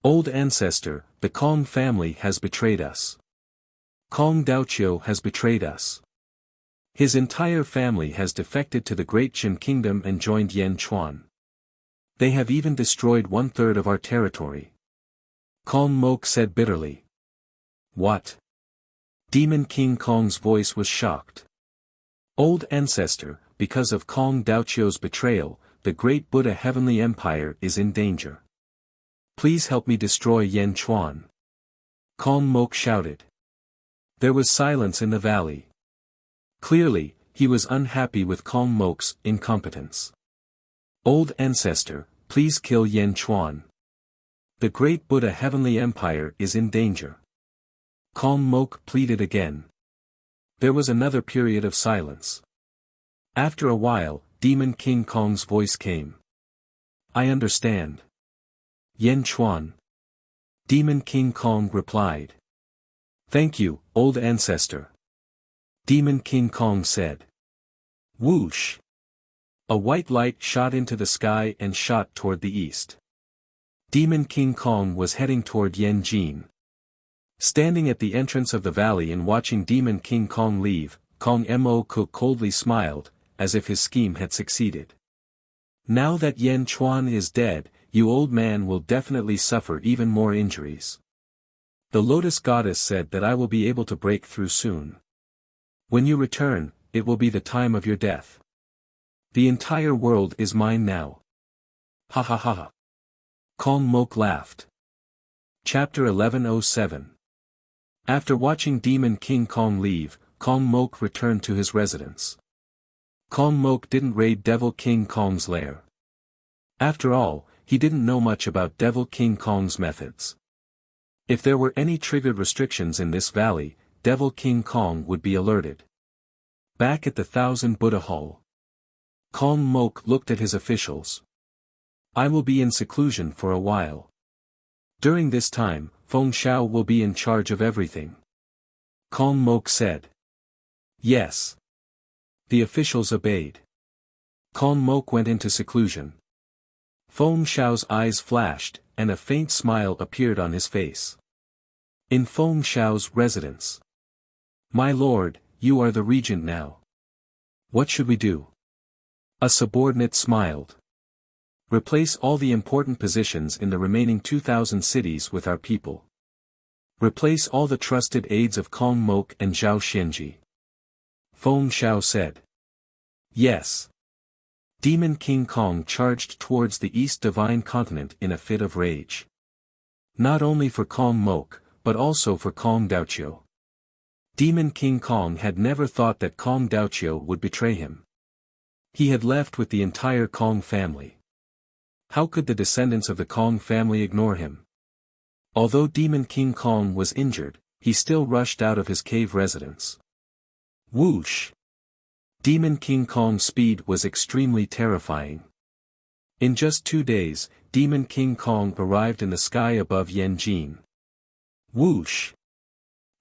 Old ancestor, the Kong family has betrayed us. Kong Daoqiu has betrayed us. His entire family has defected to the Great Qin Kingdom and joined Yan Chuan. They have even destroyed 1/3 of our territory. Kong Mok said bitterly. What? Demon King Kong's voice was shocked. Old ancestor, because of Kong Daoqiu's betrayal, the great Buddha Heavenly Empire is in danger. Please help me destroy Yan Chuan. Kong Mok shouted. There was silence in the valley. Clearly, he was unhappy with Kong Mok's incompetence. Old ancestor, please kill Yan Chuan. The great Buddha Heavenly Empire is in danger. Kong Mok pleaded again. There was another period of silence. After a while, Demon King Kong's voice came. I understand. Yan Chuan. Demon King Kong replied. Thank you, old ancestor. Demon King Kong said. Whoosh. A white light shot into the sky and shot toward the east. Demon King Kong was heading toward Yan Jin. Standing at the entrance of the valley and watching Demon King Kong leave, Kong Mok coldly smiled, as if his scheme had succeeded. Now that Yan Chuan is dead, you old man will definitely suffer even more injuries. The Lotus Goddess said that I will be able to break through soon. When you return, it will be the time of your death. The entire world is mine now. Ha ha ha ha. Kong Mok laughed. Chapter 1107. After watching Demon King Kong leave, Kong Mok returned to his residence. Kong Mok didn't raid Devil King Kong's lair. After all, he didn't know much about Devil King Kong's methods. If there were any triggered restrictions in this valley, Devil King Kong would be alerted. Back at the Thousand Buddha Hall. Kong Mok looked at his officials. I will be in seclusion for a while. During this time, Feng Xiao will be in charge of everything. Kong Mok said. Yes. The officials obeyed. Kong Mok went into seclusion. Feng Xiao's eyes flashed, and a faint smile appeared on his face. In Feng Xiao's residence. My lord, you are the regent now. What should we do? A subordinate smiled. Replace all the important positions in the remaining 2,000 cities with our people. Replace all the trusted aides of Kong Mok and Zhao Xianji. Feng Xiao said. Yes. Demon King Kong charged towards the East Divine Continent in a fit of rage. Not only for Kong Mok, but also for Kong Daoqiu. Demon King Kong had never thought that Kong Daoqiu would betray him. He had left with the entire Kong family. How could the descendants of the Kong family ignore him? Although Demon King Kong was injured, he still rushed out of his cave residence. Whoosh! Demon King Kong's speed was extremely terrifying. In just 2 days, Demon King Kong arrived in the sky above Yanjin. Whoosh!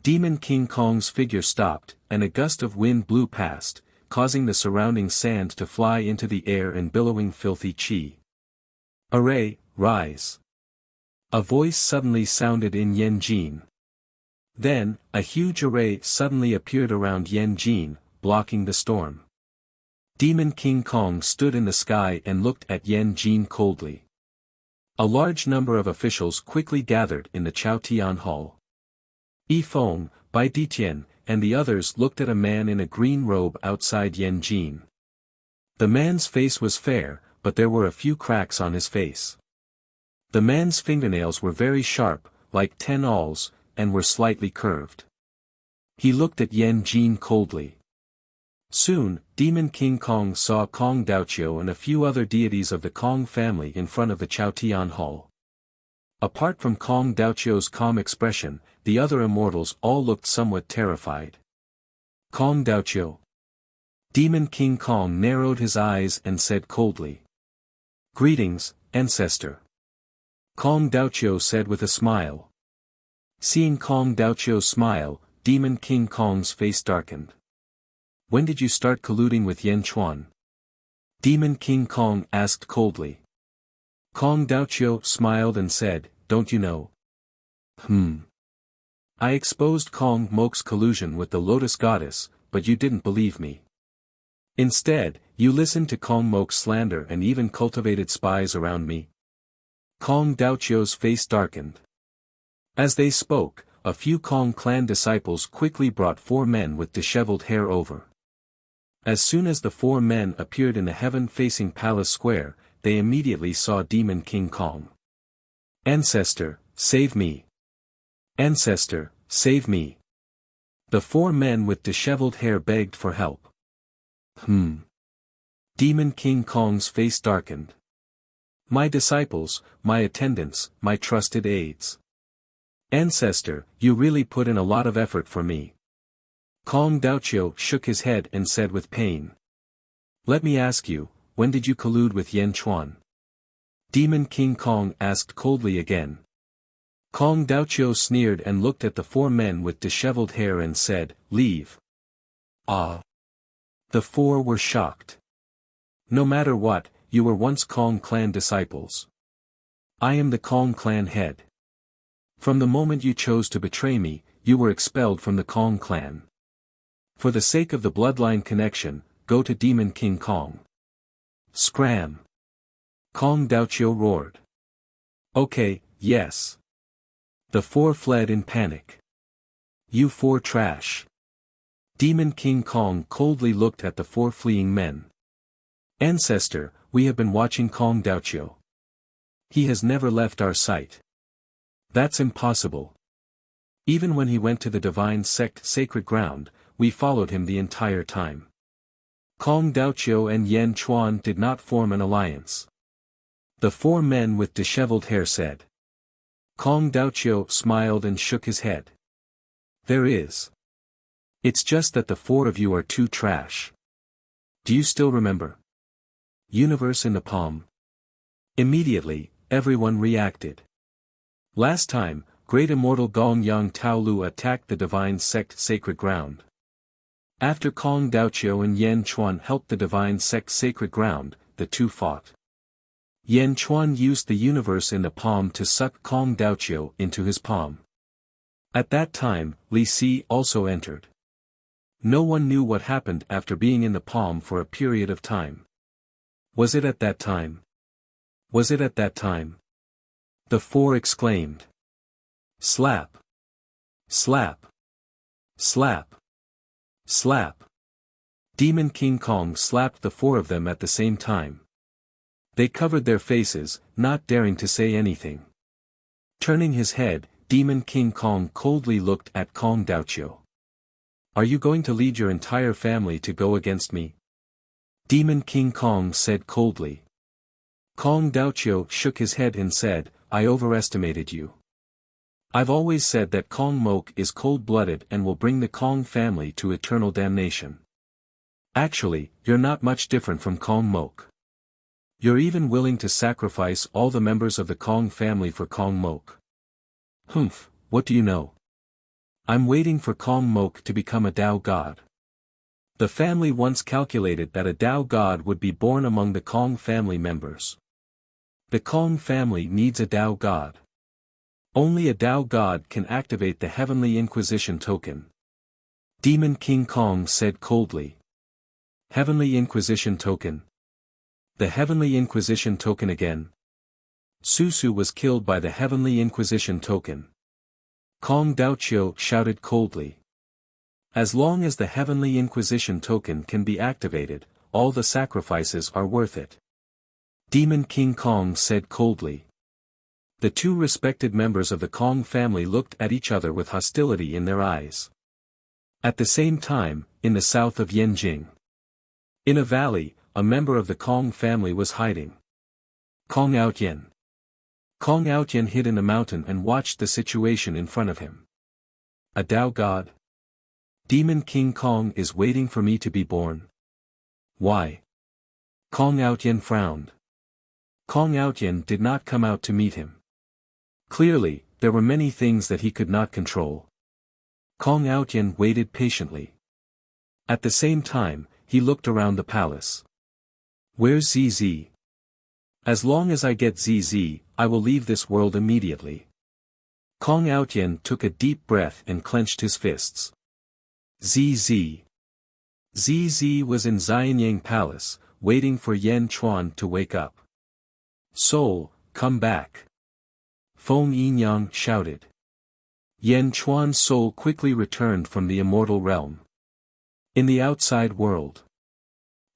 Demon King Kong's figure stopped, and a gust of wind blew past, causing the surrounding sand to fly into the air in billowing filthy chi. Array, rise! A voice suddenly sounded in Yanjin. Then, a huge array suddenly appeared around Yanjin, blocking the storm. Demon King Kong stood in the sky and looked at Yanjin coldly. A large number of officials quickly gathered in the Chaotian Hall. Yi Feng, Bai Ditian, and the others looked at a man in a green robe outside Yanjin. The man's face was fair, but there were a few cracks on his face. The man's fingernails were very sharp, like 10 awls, and were slightly curved. He looked at Yanjin coldly. Soon, Demon King Kong saw Kong Daoqiu and a few other deities of the Kong family in front of the Chaotian Hall. Apart from Kong Daoqiu's calm expression, the other immortals all looked somewhat terrified. Kong Daoqiu. Demon King Kong narrowed his eyes and said coldly. Greetings, ancestor. Kong Daoqiu said with a smile. Seeing Kong Daoqiu's smile, Demon King Kong's face darkened. When did you start colluding with Yan Chuan? Demon King Kong asked coldly. Kong Daoqiu smiled and said, don't you know? I exposed Kong Mok's collusion with the Lotus Goddess, but you didn't believe me. Instead, you listened to Kong Mok's slander and even cultivated spies around me. Kong Daoqiu's face darkened. As they spoke, a few Kong clan disciples quickly brought 4 men with disheveled hair over. As soon as the 4 men appeared in the heaven-facing palace square, they immediately saw Demon King Kong. Ancestor, save me! Ancestor, save me! The 4 men with disheveled hair begged for help. Demon King Kong's face darkened. My disciples, my attendants, my trusted aides. Ancestor, you really put in a lot of effort for me. Kong Daoqiu shook his head and said with pain. Let me ask you, when did you collude with Yan Chuan? Demon King Kong asked coldly again. Kong Daoqiu sneered and looked at the 4 men with disheveled hair and said, leave. Ah. The 4 were shocked. No matter what, you were once Kong clan disciples. I am the Kong clan head. From the moment you chose to betray me, you were expelled from the Kong clan. For the sake of the bloodline connection, go to Demon King Kong. Scram! Kong Daoqiu roared. Okay, yes. The 4 fled in panic. You 4 trash. Demon King Kong coldly looked at the 4 fleeing men. Ancestor, we have been watching Kong Daoqiu. He has never left our sight. That's impossible. Even when he went to the divine sect sacred ground, we followed him the entire time. Kong Daoqiu and Yan Chuan did not form an alliance. The 4 men with disheveled hair said. Kong Daoqiu smiled and shook his head. There is. It's just that the 4 of you are too trash. Do you still remember? Universe in the palm. Immediately, everyone reacted. Last time, great immortal Gong Yang Tao Lu attacked the divine sect Sacred Ground. After Kong Daoqiu and Yan Chuan helped the divine sect Sacred Ground, the two fought. Yan Chuan used the universe in the palm to suck Kong Daoqiu into his palm. At that time, Li Si also entered. No one knew what happened after being in the palm for a period of time. Was it at that time? Was it at that time? The four exclaimed. Slap! Slap! Slap! Slap! Demon King Kong slapped the four of them at the same time. They covered their faces, not daring to say anything. Turning his head, Demon King Kong coldly looked at Kong Daoqiu. Are you going to lead your entire family to go against me? Demon King Kong said coldly. Kong Daoqiu shook his head and said, I overestimated you. I've always said that Kong Mok is cold-blooded and will bring the Kong family to eternal damnation. Actually, you're not much different from Kong Mok. You're even willing to sacrifice all the members of the Kong family for Kong Mok. Humph, what do you know? I'm waiting for Kong Mok to become a Tao god. The family once calculated that a Tao god would be born among the Kong family members. The Kong family needs a Tao god. Only a Tao god can activate the Heavenly Inquisition token. Demon King Kong said coldly. Heavenly Inquisition token. The Heavenly Inquisition token again. Susu was killed by the Heavenly Inquisition token. Kong Daoqiu shouted coldly. As long as the Heavenly Inquisition token can be activated, all the sacrifices are worth it. Demon King Kong said coldly. The two respected members of the Kong family looked at each other with hostility in their eyes. At the same time, in the south of Yanjing. In a valley, a member of the Kong family was hiding. Kong Outyen. Kong Outyen hid in a mountain and watched the situation in front of him. A Tao god? Demon King Kong is waiting for me to be born. Why? Kong Outyen frowned. Kong Outyen did not come out to meet him. Clearly, there were many things that he could not control. Kong Outyen waited patiently. At the same time, he looked around the palace. Where's ZZ? As long as I get ZZ, I will leave this world immediately. Kong Outyen took a deep breath and clenched his fists. ZZ. ZZ was in Xianyang Palace, waiting for Yan Chuan to wake up. Soul, come back. Feng Yinyang shouted. Yan Chuan's soul quickly returned from the immortal realm. In the outside world.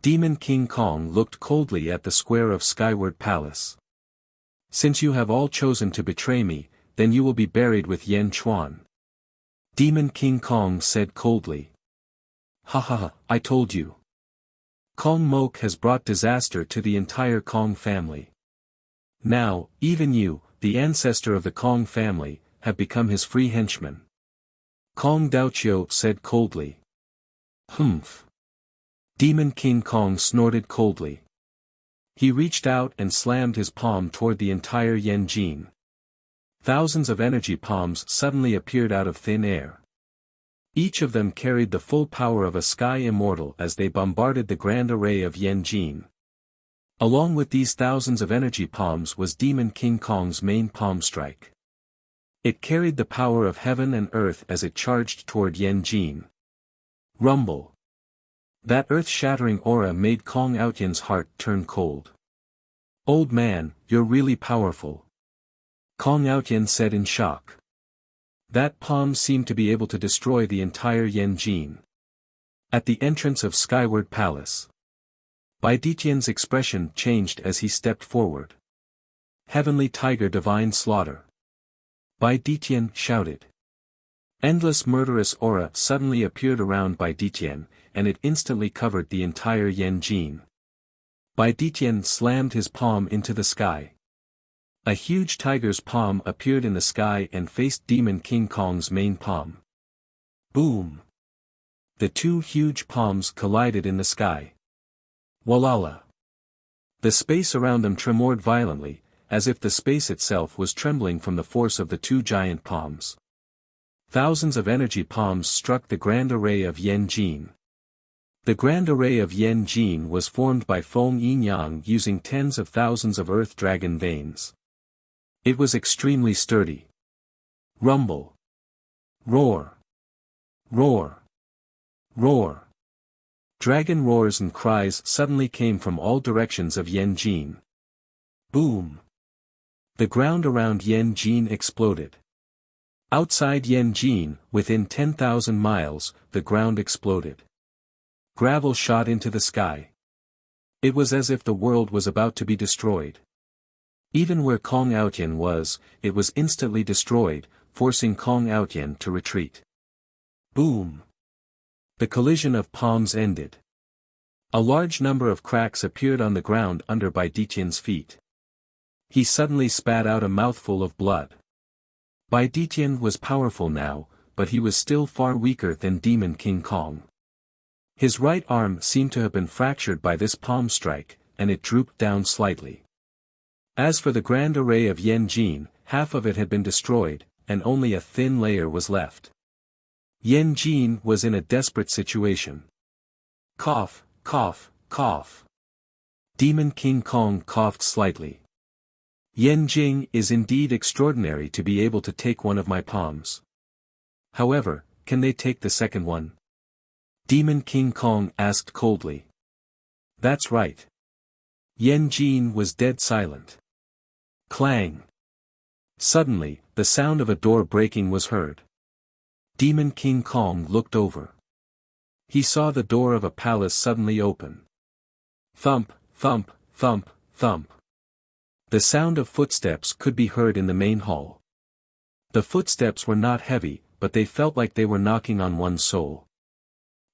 Demon King Kong looked coldly at the square of Skyward Palace. Since you have all chosen to betray me, then you will be buried with Yan Chuan. Demon King Kong said coldly. Ha ha ha, I told you. Kong Mok has brought disaster to the entire Kong family. Now, even you, the ancestor of the Kong family, have become his free henchmen. Kong Daoqiu said coldly. Humph. Demon King Kong snorted coldly. He reached out and slammed his palm toward the entire Yanjin. Thousands of energy palms suddenly appeared out of thin air. Each of them carried the full power of a sky immortal as they bombarded the grand array of Yanjin. Along with these thousands of energy palms was Demon King Kong's main palm strike. It carried the power of heaven and earth as it charged toward Yanjin. Rumble. That earth-shattering aura made Kong Outyen's heart turn cold. Old man, you're really powerful. Kong Outyen said in shock. That palm seemed to be able to destroy the entire Yanjin. At the entrance of Skyward Palace. Bai Ditian's expression changed as he stepped forward. Heavenly Tiger Divine Slaughter. Bai Ditian shouted. Endless murderous aura suddenly appeared around Bai Ditian, and it instantly covered the entire Yanjin. Bai Ditian slammed his palm into the sky. A huge tiger's palm appeared in the sky and faced Demon King Kong's main palm. Boom! The two huge palms collided in the sky. Walala! The space around them tremored violently, as if the space itself was trembling from the force of the two giant palms. Thousands of energy palms struck the grand array of Yen Jin. The grand array of Yen Jin was formed by Feng Yin-yang using tens of thousands of earth dragon veins. It was extremely sturdy. Rumble. Roar. Roar. Roar. Dragon roars and cries suddenly came from all directions of Yen Jin. Boom. The ground around Yen Jin exploded. Outside Yen Jin, within 10,000 miles, the ground exploded. Gravel shot into the sky. It was as if the world was about to be destroyed. Even where Kong Outyen was, it was instantly destroyed, forcing Kong Outyen to retreat. Boom. The collision of palms ended. A large number of cracks appeared on the ground under Bai Ditian's feet. He suddenly spat out a mouthful of blood. Bai Ditian was powerful now, but he was still far weaker than Demon King Kong. His right arm seemed to have been fractured by this palm strike, and it drooped down slightly. As for the grand array of Yen Jin, half of it had been destroyed, and only a thin layer was left. Yen Jin was in a desperate situation. Cough, cough, cough. Demon King Kong coughed slightly. Yen Jin is indeed extraordinary to be able to take one of my palms. However, can they take the second one? Demon King Kong asked coldly. That's right. Yen Jin was dead silent. Clang. Suddenly, the sound of a door breaking was heard. Demon King Kong looked over. He saw the door of a palace suddenly open. Thump, thump, thump, thump. The sound of footsteps could be heard in the main hall. The footsteps were not heavy, but they felt like they were knocking on one's soul.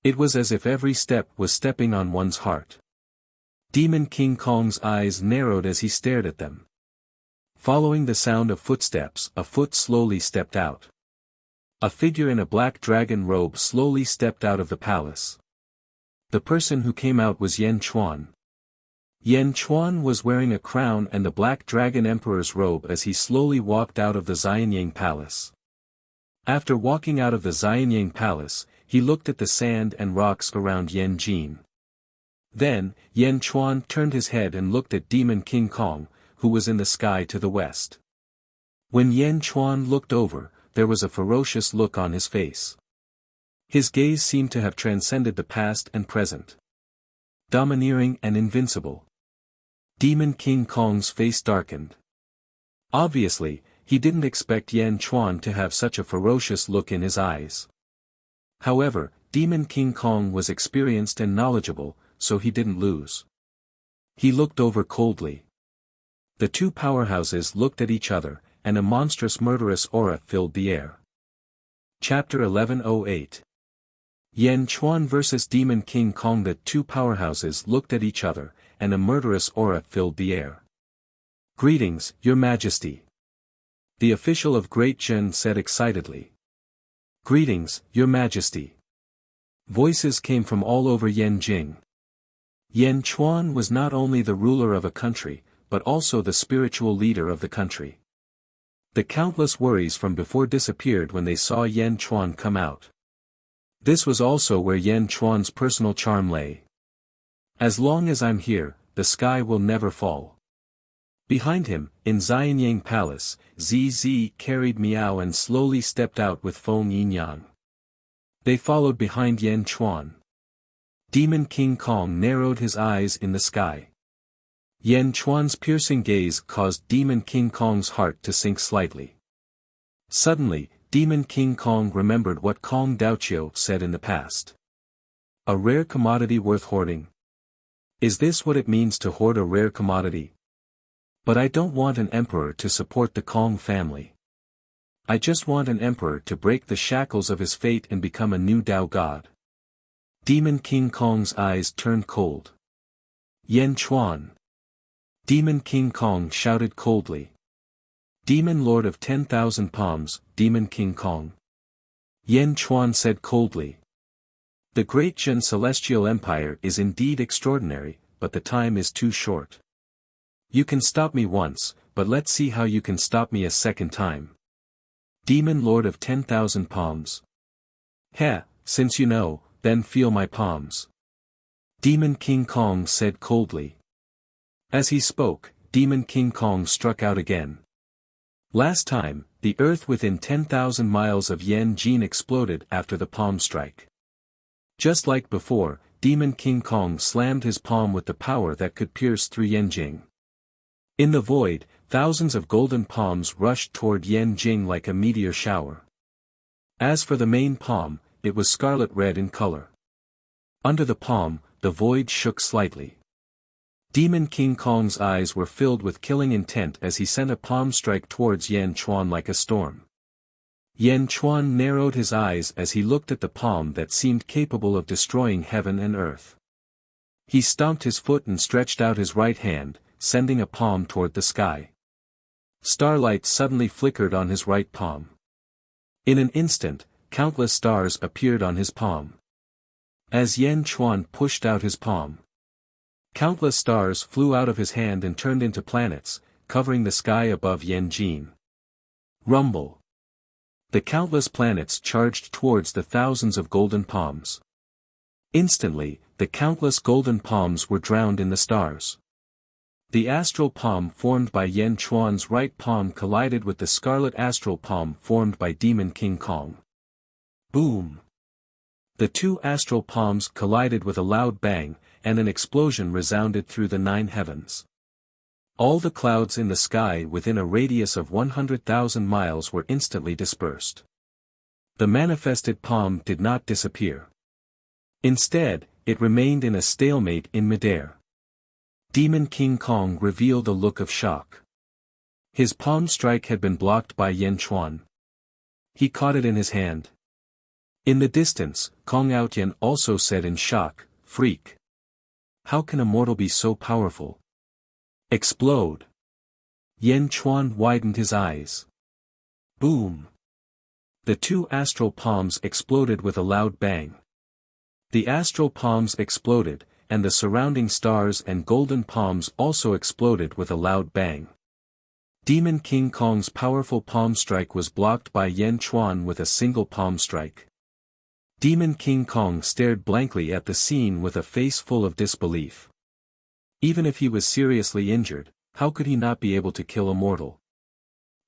It was as if every step was stepping on one's heart. Demon King Kong's eyes narrowed as he stared at them. Following the sound of footsteps, a foot slowly stepped out. A figure in a black dragon robe slowly stepped out of the palace. The person who came out was Yen Chuan. Yen Chuan was wearing a crown and the black dragon emperor's robe as he slowly walked out of the Xianyang palace. After walking out of the Xianyang palace, he looked at the sand and rocks around Yen Jin. Then, Yen Chuan turned his head and looked at Demon King Kong, who was in the sky to the west. When Yen Chuan looked over, there was a ferocious look on his face. His gaze seemed to have transcended the past and present. Domineering and invincible. Demon King Kong's face darkened. Obviously, he didn't expect Yen Chuan to have such a ferocious look in his eyes. However, Demon King Kong was experienced and knowledgeable, so he didn't lose. He looked over coldly. The two powerhouses looked at each other, and a monstrous murderous aura filled the air. Chapter 1108. Yen Chuan vs. Demon King Kong. The two powerhouses looked at each other, and a murderous aura filled the air. Greetings, Your Majesty. The official of Great Zhen said excitedly. Greetings, Your Majesty. Voices came from all over Yen Jing. Yen Chuan was not only the ruler of a country, but also the spiritual leader of the country. The countless worries from before disappeared when they saw Yen Chuan come out. This was also where Yen Chuan's personal charm lay. As long as I'm here, the sky will never fall. Behind him, in Xianyang Palace, ZZ carried Miao and slowly stepped out with Feng Yin-yang. They followed behind Yen Chuan. Demon King Kong narrowed his eyes in the sky. Yen Chuan's piercing gaze caused Demon King Kong's heart to sink slightly. Suddenly, Demon King Kong remembered what Kong Daoqiu said in the past. A rare commodity worth hoarding. Is this what it means to hoard a rare commodity? But I don't want an emperor to support the Kong family. I just want an emperor to break the shackles of his fate and become a new Dao god. Demon King Kong's eyes turned cold. Yen Chuan. Demon King Kong shouted coldly. Demon Lord of 10,000 palms, Demon King Kong. Yen Chuan said coldly. The Great Zhen Celestial Empire is indeed extraordinary, but the time is too short. You can stop me once, but let's see how you can stop me a second time. Demon Lord of 10,000 palms. Heh, since you know, then feel my palms. Demon King Kong said coldly. As he spoke, Demon King Kong struck out again. Last time, the earth within 10,000 miles of Yanjin exploded after the palm strike. Just like before, Demon King Kong slammed his palm with the power that could pierce through Yanjing. In the void, thousands of golden palms rushed toward Yanjing like a meteor shower. As for the main palm, it was scarlet red in color. Under the palm, the void shook slightly. Demon King Kong's eyes were filled with killing intent as he sent a palm strike towards Yan Chuan like a storm. Yan Chuan narrowed his eyes as he looked at the palm that seemed capable of destroying heaven and earth. He stomped his foot and stretched out his right hand, sending a palm toward the sky. Starlight suddenly flickered on his right palm. In an instant, countless stars appeared on his palm. As Yan Chuan pushed out his palm, countless stars flew out of his hand and turned into planets, covering the sky above Yanjin. Rumble. The countless planets charged towards the thousands of golden palms. Instantly, the countless golden palms were drowned in the stars. The astral palm formed by Yan Chuan's right palm collided with the scarlet astral palm formed by Demon King Kong. Boom! The two astral palms collided with a loud bang, and an explosion resounded through the 9 heavens. All the clouds in the sky within a radius of 100,000 miles were instantly dispersed. The manifested palm did not disappear. Instead, it remained in a stalemate in midair. Demon King Kong revealed a look of shock. His palm strike had been blocked by Yan Chuan. He caught it in his hand. In the distance, Kong Outyan also said in shock, "Freak! How can a mortal be so powerful? Explode!" Yan Chuan widened his eyes. Boom! The two astral palms exploded with a loud bang. The astral palms exploded, and the surrounding stars and golden palms also exploded with a loud bang. Demon King Kong's powerful palm strike was blocked by Yan Chuan with a single palm strike. Demon King Kong stared blankly at the scene with a face full of disbelief. Even if he was seriously injured, how could he not be able to kill a mortal?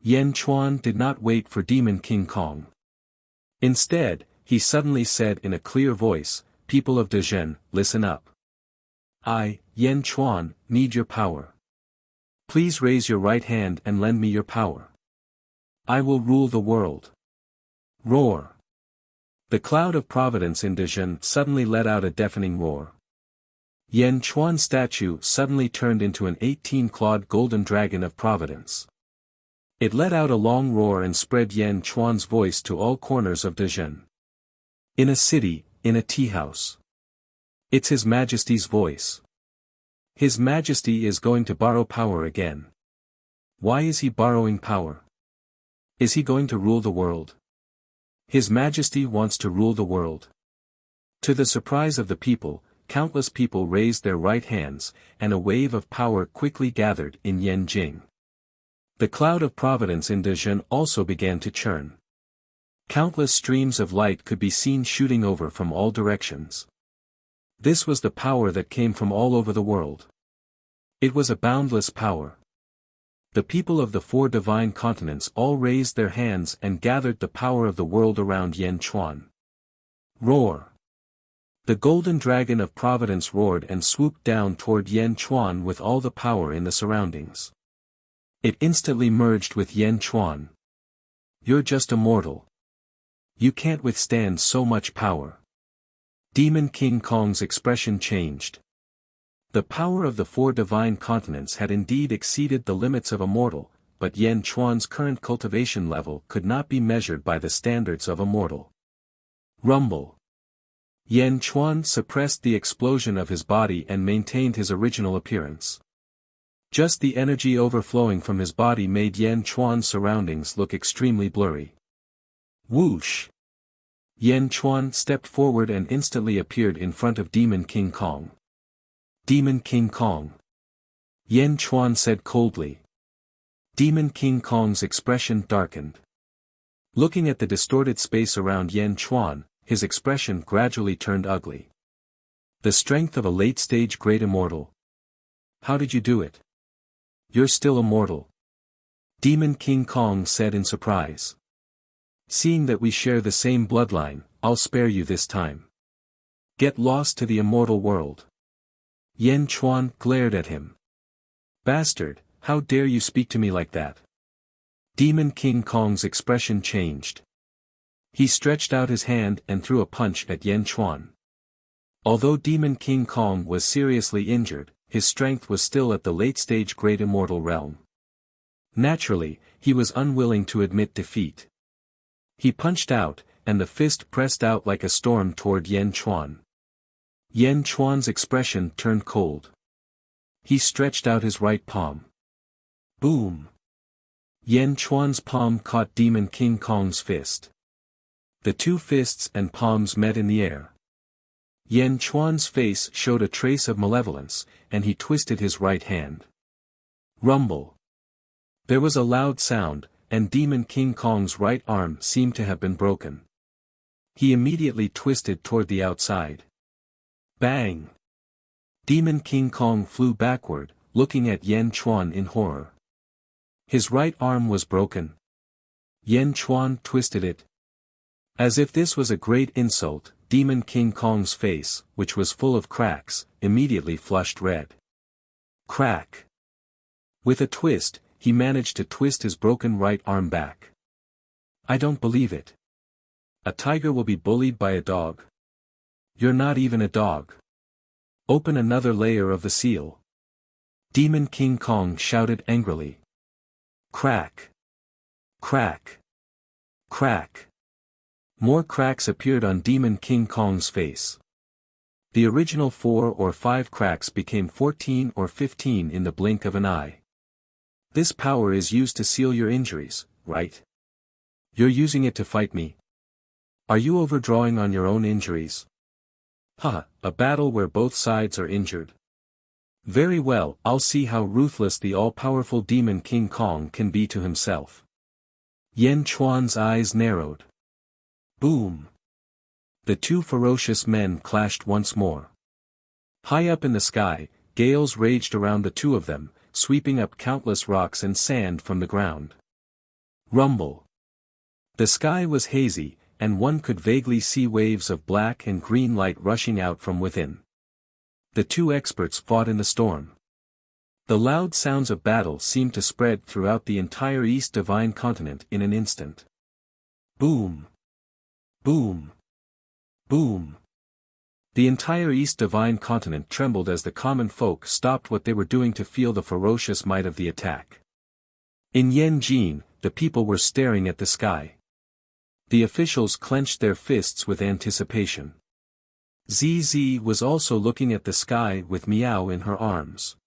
Yan Chuan did not wait for Demon King Kong. Instead, he suddenly said in a clear voice, "People of Dezhen, listen up. I, Yan Chuan, need your power. Please raise your right hand and lend me your power. I will rule the world." Roar! The cloud of providence in Dezhen suddenly let out a deafening roar. Yan Chuan's statue suddenly turned into an 18-clawed golden dragon of providence. It let out a long roar and spread Yan Chuan's voice to all corners of Dezhen. In a city, in a tea house. It's His Majesty's voice. His Majesty is going to borrow power again. Why is he borrowing power? Is he going to rule the world? His Majesty wants to rule the world. To the surprise of the people, countless people raised their right hands, and a wave of power quickly gathered in Yanjing. The cloud of providence in Dezhen also began to churn. Countless streams of light could be seen shooting over from all directions. This was the power that came from all over the world. It was a boundless power. The people of the 4 divine continents all raised their hands and gathered the power of the world around Yan Chuan. Roar! The golden dragon of providence roared and swooped down toward Yan Chuan with all the power in the surroundings. It instantly merged with Yan Chuan. You're just a mortal. You can't withstand so much power. Demon King Kong's expression changed. The power of the 4 divine continents had indeed exceeded the limits of a mortal, but Yan Chuan's current cultivation level could not be measured by the standards of a mortal. Rumble. Yan Chuan suppressed the explosion of his body and maintained his original appearance. Just the energy overflowing from his body made Yan Chuan's surroundings look extremely blurry. Whoosh! Yan Chuan stepped forward and instantly appeared in front of Demon King Kong. Demon King Kong. Yan Chuan said coldly. Demon King Kong's expression darkened. Looking at the distorted space around Yan Chuan, his expression gradually turned ugly. The strength of a late-stage great immortal. How did you do it? You're still immortal. Demon King Kong said in surprise. Seeing that we share the same bloodline, I'll spare you this time. Get lost to the immortal world. Yan Chuan glared at him. Bastard, how dare you speak to me like that? Demon King Kong's expression changed. He stretched out his hand and threw a punch at Yan Chuan. Although Demon King Kong was seriously injured, his strength was still at the late-stage great immortal realm. Naturally, he was unwilling to admit defeat. He punched out, and the fist pressed out like a storm toward Yan Chuan. Yan Chuan's expression turned cold. He stretched out his right palm. Boom! Yan Chuan's palm caught Demon King Kong's fist. The two fists and palms met in the air. Yan Chuan's face showed a trace of malevolence, and he twisted his right hand. Rumble! There was a loud sound, and Demon King Kong's right arm seemed to have been broken. He immediately twisted toward the outside. Bang! Demon King Kong flew backward, looking at Yan Chuan in horror. His right arm was broken. Yan Chuan twisted it. As if this was a great insult, Demon King Kong's face, which was full of cracks, immediately flushed red. Crack! With a twist, he managed to twist his broken right arm back. I don't believe it. A tiger will be bullied by a dog. You're not even a dog. Open another layer of the seal. Demon King Kong shouted angrily. Crack! Crack! Crack! More cracks appeared on Demon King Kong's face. The original 4 or 5 cracks became 14 or 15 in the blink of an eye. This power is used to seal your injuries, right? You're using it to fight me. Are you overdrawing on your own injuries? Haha, a battle where both sides are injured. Very well, I'll see how ruthless the all-powerful Demon King Kong can be to himself. Yan Chuan's eyes narrowed. Boom! The two ferocious men clashed once more. High up in the sky, gales raged around the two of them, sweeping up countless rocks and sand from the ground. Rumble! The sky was hazy, and one could vaguely see waves of black and green light rushing out from within. The two experts fought in the storm. The loud sounds of battle seemed to spread throughout the entire East Divine Continent in an instant. Boom! Boom! Boom! The entire East Divine Continent trembled as the common folk stopped what they were doing to feel the ferocious might of the attack. In Yanjin, the people were staring at the sky. The officials clenched their fists with anticipation. ZZ was also looking at the sky with Miao in her arms.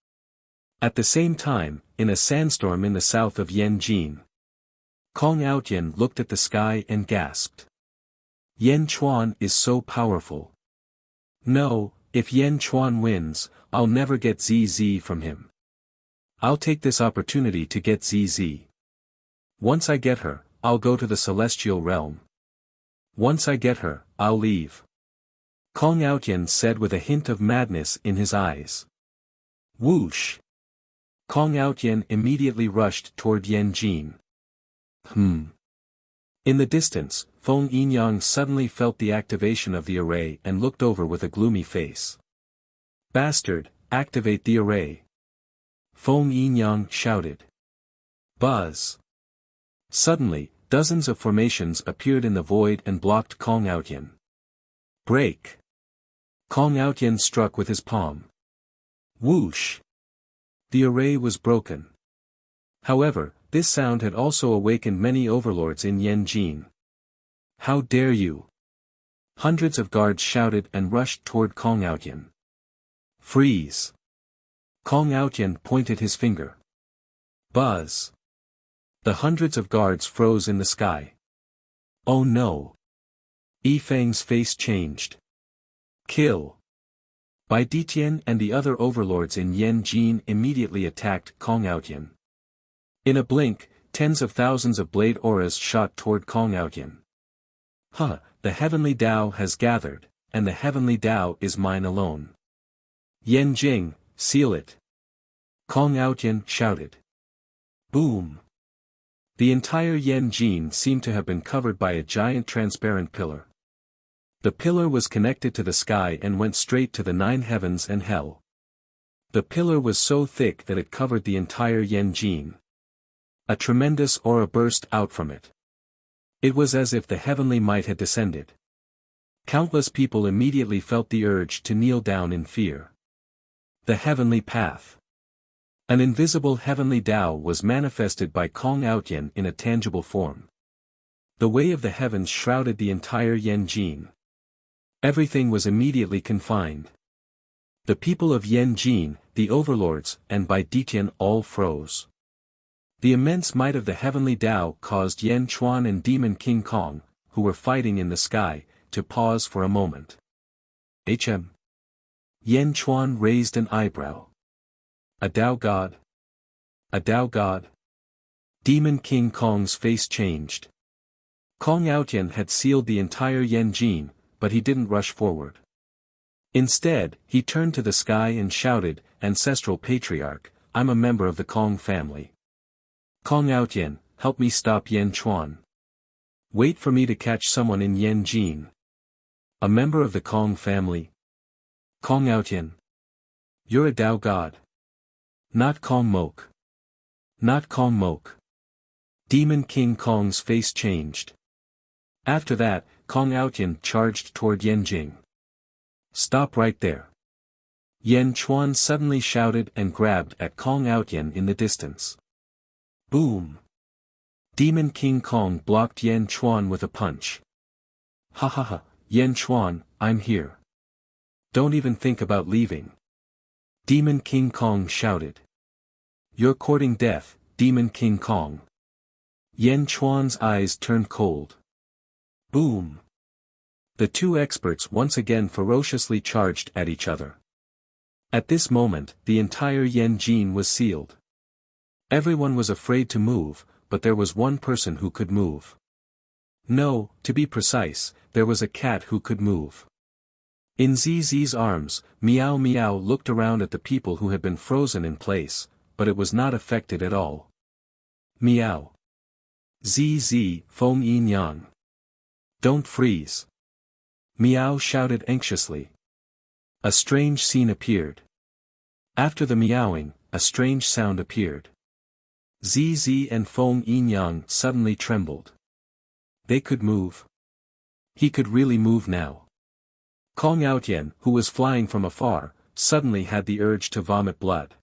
At the same time, in a sandstorm in the south of Yanjin, Kong Outyen looked at the sky and gasped. Yan Chuan is so powerful. No, if Yan Chuan wins, I'll never get ZZ from him. I'll take this opportunity to get ZZ. Once I get her, I'll go to the celestial realm. Once I get her, I'll leave. Kong Outyen said with a hint of madness in his eyes. Whoosh! Kong Outyen immediately rushed toward Yanjin. In the distance, Feng Yinyang suddenly felt the activation of the array and looked over with a gloomy face. Bastard, activate the array! Feng Yinyang shouted. Buzz! Suddenly, dozens of formations appeared in the void and blocked Kong Outyen. Break! Kong Outyen struck with his palm. Whoosh! The array was broken. However, this sound had also awakened many overlords in Yanjin. How dare you! Hundreds of guards shouted and rushed toward Kong Outyen. Freeze! Kong Outyen pointed his finger. Buzz! The hundreds of guards froze in the sky. Oh no! Yifeng's face changed. Kill! Bai Ditian and the other overlords in Yanjin immediately attacked Kong Outyen. In a blink, tens of thousands of blade auras shot toward Kong Outyin. The heavenly Tao has gathered, and the heavenly Tao is mine alone. Yan Jing, seal it. Kong Outyin shouted. Boom. The entire Yan Jing seemed to have been covered by a giant transparent pillar. The pillar was connected to the sky and went straight to the 9 heavens and hell. The pillar was so thick that it covered the entire Yan Jing. A tremendous aura burst out from it. It was as if the heavenly might had descended. Countless people immediately felt the urge to kneel down in fear. The heavenly path. An invisible heavenly Tao was manifested by Kong Outyin in a tangible form. The way of the heavens shrouded the entire Yan Jing. Everything was immediately confined. The people of Yan Jing, the overlords, and Bai Ditian all froze. The immense might of the heavenly Tao caused Yan Chuan and Demon King Kong, who were fighting in the sky, to pause for a moment. Yan Chuan raised an eyebrow. A Tao God? A Tao God? Demon King Kong's face changed. Kong Outyin had sealed the entire Yan Jing, but he didn't rush forward. Instead, he turned to the sky and shouted, Ancestral Patriarch, I'm a member of the Kong family. Kong Outyin, help me stop Yan Chuan. Wait for me to catch someone in Yan Jing. A member of the Kong family? Kong Outyin. You're a Tao God. Not Kong Mok. Not Kong Mok. Demon King Kong's face changed. After that, Kong Outyin charged toward Yan Jing. Stop right there. Yan Chuan suddenly shouted and grabbed at Kong Outyin in the distance. Boom. Demon King Kong blocked Yan Chuan with a punch. Yan Chuan, I'm here. Don't even think about leaving. Demon King Kong shouted. You're courting death, Demon King Kong. Yan Chuan's eyes turned cold. Boom. The two experts once again ferociously charged at each other. At this moment, the entire Yan Jing was sealed. Everyone was afraid to move, but there was one person who could move. No, to be precise, there was a cat who could move. In ZZ's arms, Meow Meow looked around at the people who had been frozen in place, but it was not affected at all. Meow. ZZ, Feng Yin Yang. Don't freeze. Meow shouted anxiously. A strange scene appeared. After the meowing, a strange sound appeared. ZZ and Feng Yin Yang suddenly trembled. They could move. He could really move now. Kong Outyin, who was flying from afar, suddenly had the urge to vomit blood.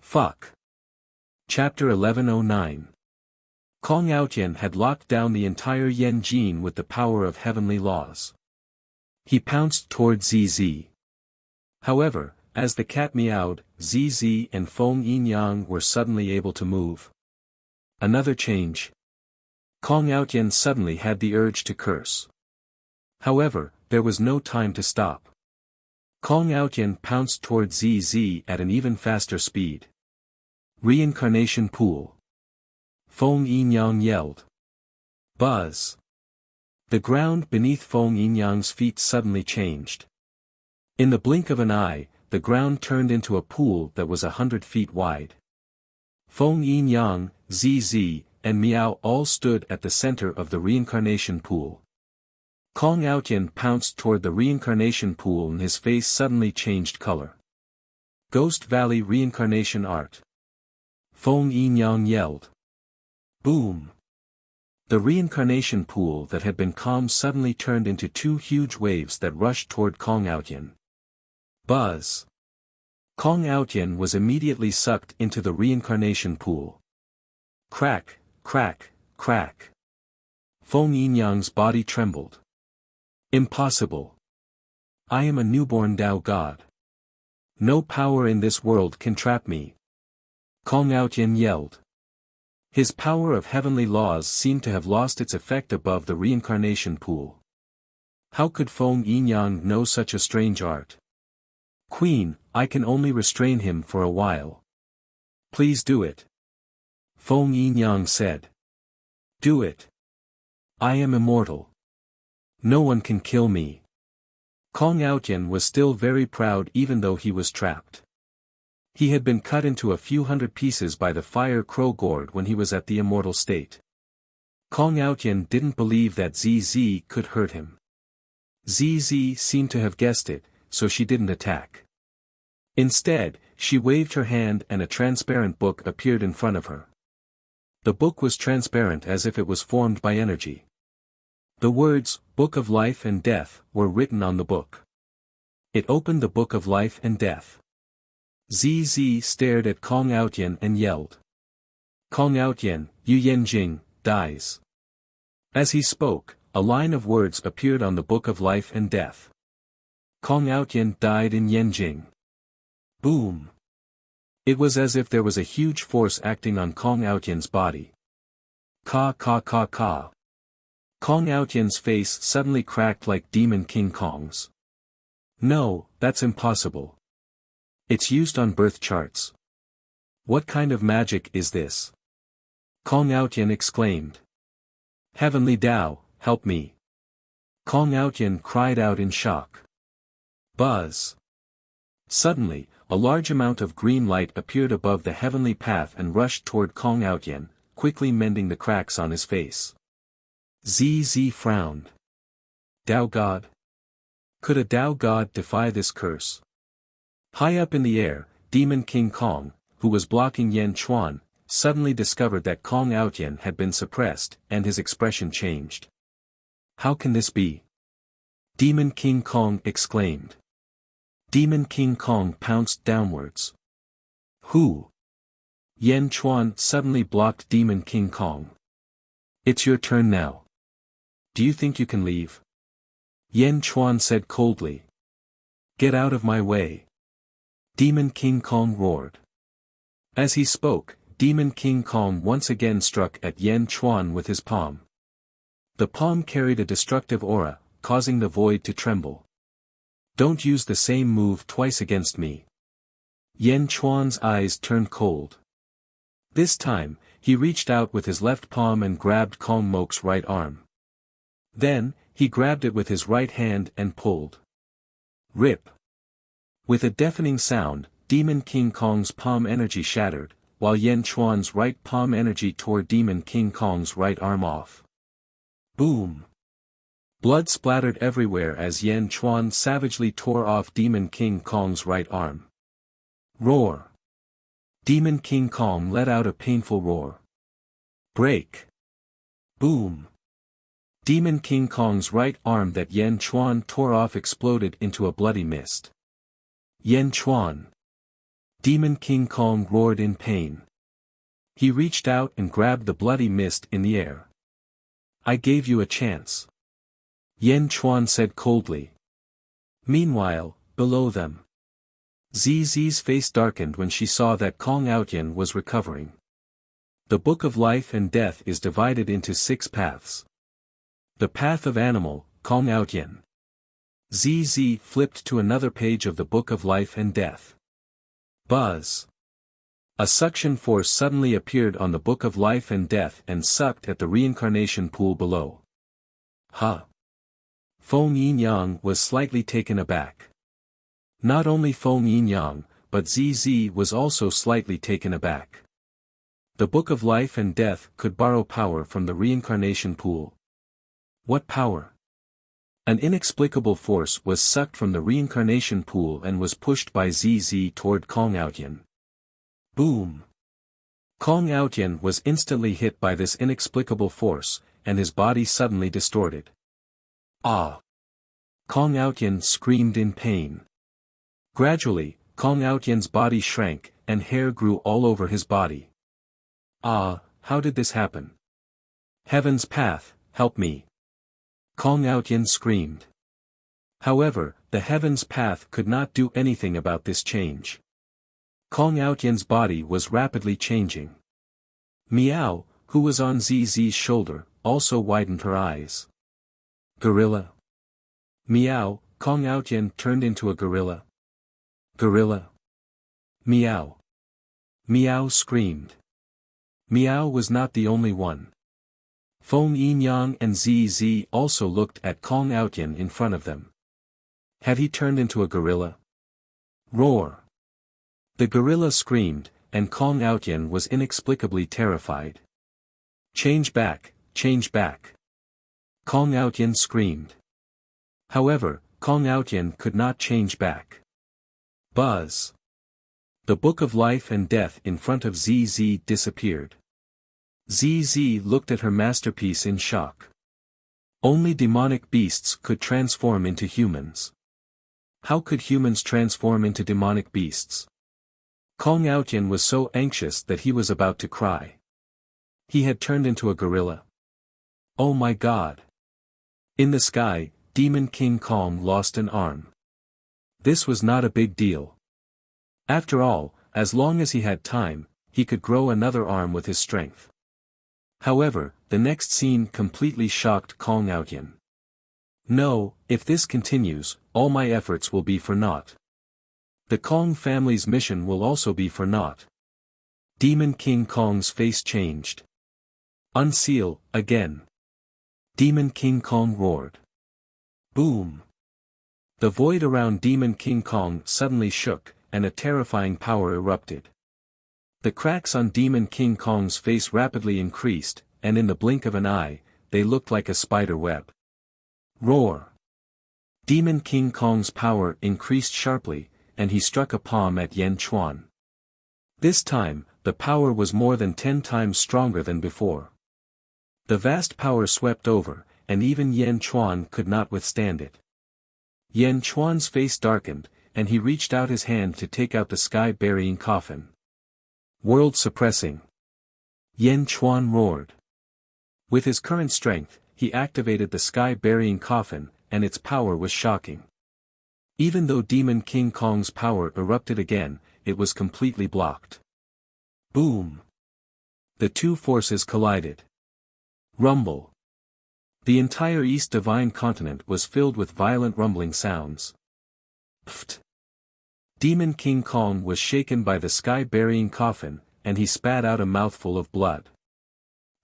Fuck. Chapter 1109. Kong Outyin had locked down the entire Yan Jing with the power of heavenly laws. He pounced toward ZZ. However, as the cat meowed, ZZ and Feng Yin Yang were suddenly able to move. Another change. Kong Outyin suddenly had the urge to curse. However, there was no time to stop. Kong Outyin pounced toward ZZ at an even faster speed. Reincarnation Pool. Feng Yin Yang yelled. Buzz. The ground beneath Feng Yin Yang's feet suddenly changed. In the blink of an eye, the ground turned into a pool that was 100 feet wide. Feng Yin Yang, ZZ, and Meow all stood at the center of the reincarnation pool. Kong Outyin pounced toward the reincarnation pool and his face suddenly changed color. Ghost Valley Reincarnation Art. Feng Yin Yang yelled. Boom. The reincarnation pool that had been calm suddenly turned into two huge waves that rushed toward Kong Outyin. Buzz. Kong Outyin was immediately sucked into the reincarnation pool. Crack, crack, crack. Feng Yin Yang's body trembled. Impossible. I am a newborn Tao God. No power in this world can trap me. Kong Outyin yelled. His power of heavenly laws seemed to have lost its effect above the reincarnation pool. How could Feng Yin Yang know such a strange art? Queen, I can only restrain him for a while. Please do it. Feng Yinyang said. Do it. I am immortal. No one can kill me. Kong Outyen was still very proud even though he was trapped. He had been cut into a few hundred pieces by the fire crow gourd when he was at the immortal state. Kong Outyen didn't believe that ZZ could hurt him. ZZ seemed to have guessed it, so she didn't attack. Instead, she waved her hand and a transparent book appeared in front of her. The book was transparent as if it was formed by energy. The words, Book of Life and Death, were written on the book. It opened the Book of Life and Death. ZZ stared at Kong Outyen and yelled. Kong Outyen, Yu Yenjing, dies. As he spoke, a line of words appeared on the Book of Life and Death. Kong Outyen died in Yenjing. Boom. It was as if there was a huge force acting on Kong Outyen's body. Ka ka ka ka. Kong Outyen's face suddenly cracked like Demon King Kong's. No, that's impossible. It's used on birth charts. What kind of magic is this? Kong Outyen exclaimed. Heavenly Tao, help me. Kong Outyen cried out in shock. Buzz. Suddenly, a large amount of green light appeared above the heavenly path and rushed toward Kong Outyen, quickly mending the cracks on his face. ZZ frowned. Tao God? Could a Tao God defy this curse? High up in the air, Demon King Kong, who was blocking Yan Chuan, suddenly discovered that Kong Outyen had been suppressed, and his expression changed. How can this be? Demon King Kong exclaimed. Demon King Kong pounced downwards. Who? Yan Chuan suddenly blocked Demon King Kong. It's your turn now. Do you think you can leave? Yan Chuan said coldly. Get out of my way. Demon King Kong roared. As he spoke, Demon King Kong once again struck at Yan Chuan with his palm. The palm carried a destructive aura, causing the void to tremble. Don't use the same move twice against me. Yan Chuan's eyes turned cold. This time, he reached out with his left palm and grabbed Kong Mok's right arm. Then, he grabbed it with his right hand and pulled. Rip. With a deafening sound, Demon King Kong's palm energy shattered, while Yan Chuan's right palm energy tore Demon King Kong's right arm off. Boom. Blood splattered everywhere as Yan Chuan savagely tore off Demon King Kong's right arm. Roar. Demon King Kong let out a painful roar. Break. Boom. Demon King Kong's right arm that Yan Chuan tore off exploded into a bloody mist. Yan Chuan. Demon King Kong roared in pain. He reached out and grabbed the bloody mist in the air. I gave you a chance. Yan Chuan said coldly. Meanwhile, below them. ZZ's face darkened when she saw that Kong Outyen was recovering. The Book of Life and Death is divided into 6 paths. The path of animal, Kong Outyen. ZZ flipped to another page of the Book of Life and Death. Buzz. A suction force suddenly appeared on the Book of Life and Death and sucked at the reincarnation pool below. Huh. Feng Yinyang was slightly taken aback. Not only Feng Yinyang, but ZZ was also slightly taken aback. The Book of Life and Death could borrow power from the reincarnation pool. What power? An inexplicable force was sucked from the reincarnation pool and was pushed by ZZ toward Kong Outyen. Boom! Kong Outyen was instantly hit by this inexplicable force, and his body suddenly distorted. Ah! Kong Outyen screamed in pain. Gradually, Kong Outyen's body shrank, and hair grew all over his body. Ah, how did this happen? Heaven's path, help me! Kong Outyen screamed. However, the Heaven's path could not do anything about this change. Kong Outyen's body was rapidly changing. Meow, who was on ZZ's shoulder, also widened her eyes. Gorilla. Meow, Kong Outyen turned into a gorilla. Gorilla. Meow. Meow screamed. Miao was not the only one. Feng Yinyang and ZZ also looked at Kong Outyan in front of them. Had he turned into a gorilla? Roar! The gorilla screamed, and Kong Outyan was inexplicably terrified. Change back, change back! Kong Outyan screamed. However, Kong Outyan could not change back. Buzz! The book of life and death in front of ZZ disappeared. ZZ looked at her masterpiece in shock. Only demonic beasts could transform into humans. How could humans transform into demonic beasts? Kong Outyan was so anxious that he was about to cry. He had turned into a gorilla. Oh my God! In the sky, Demon King Kong lost an arm. This was not a big deal. After all, as long as he had time, he could grow another arm with his strength. However, the next scene completely shocked Kong Outyan. No, if this continues, all my efforts will be for naught. The Kong family's mission will also be for naught. Demon King Kong's face changed. Unseal, again. Demon King Kong roared. Boom! The void around Demon King Kong suddenly shook, and a terrifying power erupted. The cracks on Demon King Kong's face rapidly increased, and in the blink of an eye, they looked like a spider web. Roar! Demon King Kong's power increased sharply, and he struck a palm at Yan Chuan. This time, the power was more than 10 times stronger than before. The vast power swept over, and even Yan Chuan could not withstand it. Yan Chuan's face darkened, and he reached out his hand to take out the sky-burying coffin. World suppressing! Yan Chuan roared. With his current strength, he activated the sky-burying coffin, and its power was shocking. Even though Demon King Kong's power erupted again, it was completely blocked. Boom! The two forces collided. Rumble! The entire East Divine Continent was filled with violent rumbling sounds. Pfft! Demon King Kong was shaken by the sky-burying coffin, and he spat out a mouthful of blood.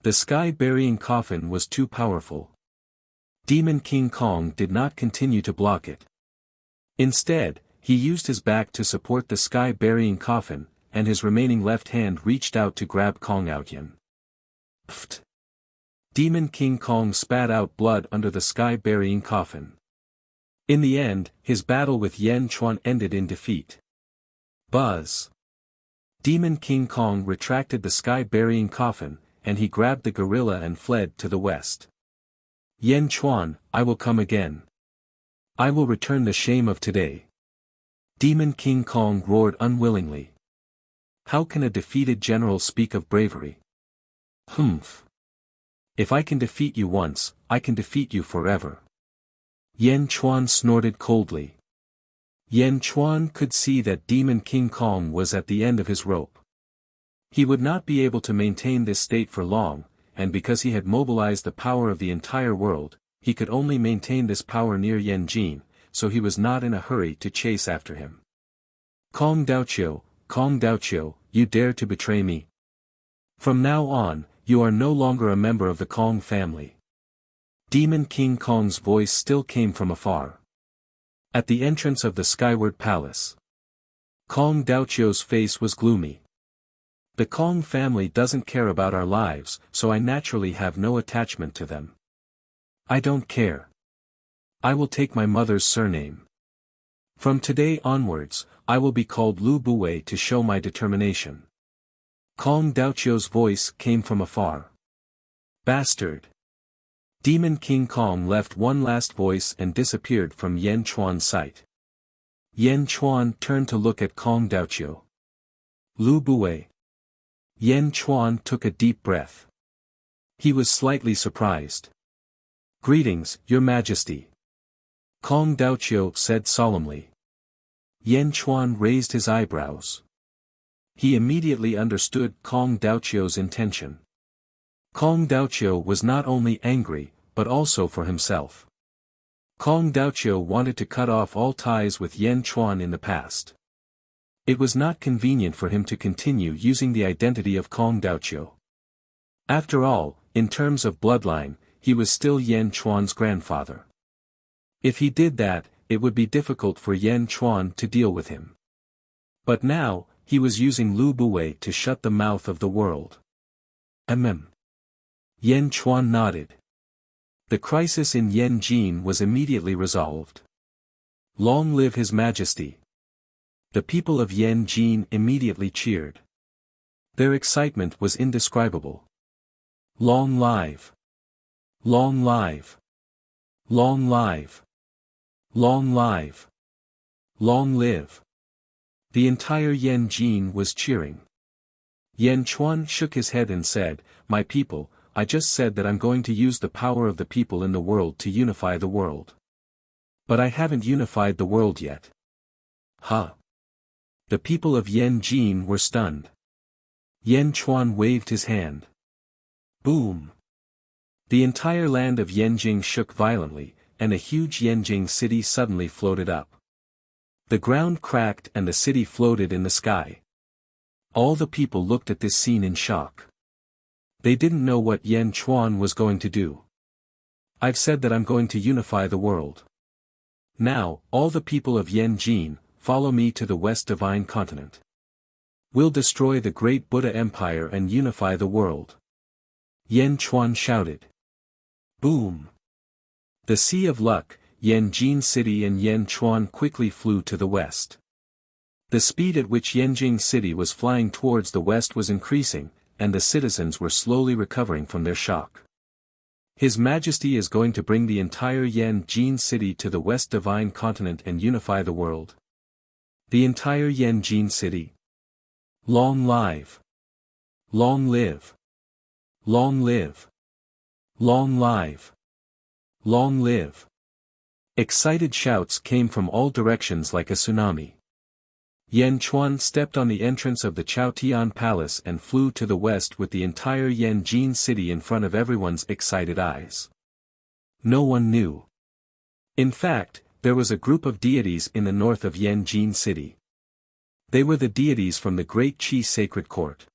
The sky-burying coffin was too powerful. Demon King Kong did not continue to block it. Instead, he used his back to support the sky-burying coffin, and his remaining left hand reached out to grab Kong Outyan. Pfft! Demon King Kong spat out blood under the sky-burying coffin. In the end, his battle with Yan Chuan ended in defeat. Buzz! Demon King Kong retracted the sky-burying coffin, and he grabbed the gorilla and fled to the west. Yan Chuan, I will come again. I will return the shame of today. Demon King Kong roared unwillingly. How can a defeated general speak of bravery? Humph! If I can defeat you once, I can defeat you forever. Yan Chuan snorted coldly. Yan Chuan could see that Demon King Kong was at the end of his rope. He would not be able to maintain this state for long, and because he had mobilized the power of the entire world, he could only maintain this power near Yan Jin, so he was not in a hurry to chase after him. Kong Daoqiu, you dare to betray me? From now on, you are no longer a member of the Kong family. Demon King Kong's voice still came from afar. At the entrance of the Skyward Palace, Kong Daoqiu's face was gloomy. The Kong family doesn't care about our lives, so I naturally have no attachment to them. I don't care. I will take my mother's surname. From today onwards, I will be called Lu Buwei to show my determination. Kong Daoqiu's voice came from afar. Bastard! Demon King Kong left one last voice and disappeared from Yan Chuan's sight. Yan Chuan turned to look at Kong Daoqiu. Lu Buwei. Yan Chuan took a deep breath. He was slightly surprised. Greetings, Your Majesty. Kong Daoqiu said solemnly. Yan Chuan raised his eyebrows. He immediately understood Kong Daoqiu's intention. Kong Daoqiu was not only angry, but also for himself. Kong Daoqiu wanted to cut off all ties with Yan Chuan in the past. It was not convenient for him to continue using the identity of Kong Daoqiu. After all, in terms of bloodline, he was still Yan Chuan's grandfather. If he did that, it would be difficult for Yan Chuan to deal with him. But now, he was using Lu Buwei to shut the mouth of the world. Yan Chuan nodded. The crisis in Yanjin was immediately resolved. Long live His Majesty! The people of Yanjin immediately cheered. Their excitement was indescribable. Long live! Long live! Long live! Long live! Long live! The entire Yanjin was cheering. Yan Chuan shook his head and said, "My people, I just said that I'm going to use the power of the people in the world to unify the world. But I haven't unified the world yet." Huh! The people of Yanjin were stunned. Yan Chuan waved his hand. Boom! The entire land of Yanjing shook violently, and a huge Yanjing city suddenly floated up. The ground cracked and the city floated in the sky. All the people looked at this scene in shock. They didn't know what Yan Chuan was going to do. "I've said that I'm going to unify the world. Now, all the people of Yanjin, follow me to the West Divine Continent. We'll destroy the great Buddha Empire and unify the world." Yan Chuan shouted. Boom! The Sea of Luck, Yanjin City and Yan Chuan quickly flew to the west. The speed at which Yanjing City was flying towards the west was increasing, and the citizens were slowly recovering from their shock. His Majesty is going to bring the entire Yanjin City to the West Divine Continent and unify the world. The entire Yanjin City. Long live! Long live! Long live! Long live! Long live! Excited shouts came from all directions like a tsunami. Yan Chuan stepped on the entrance of the Chaotian Palace and flew to the west with the entire Yanjin City in front of everyone's excited eyes. No one knew. In fact, there was a group of deities in the north of Yanjin City. They were the deities from the Great Qi Sacred Court.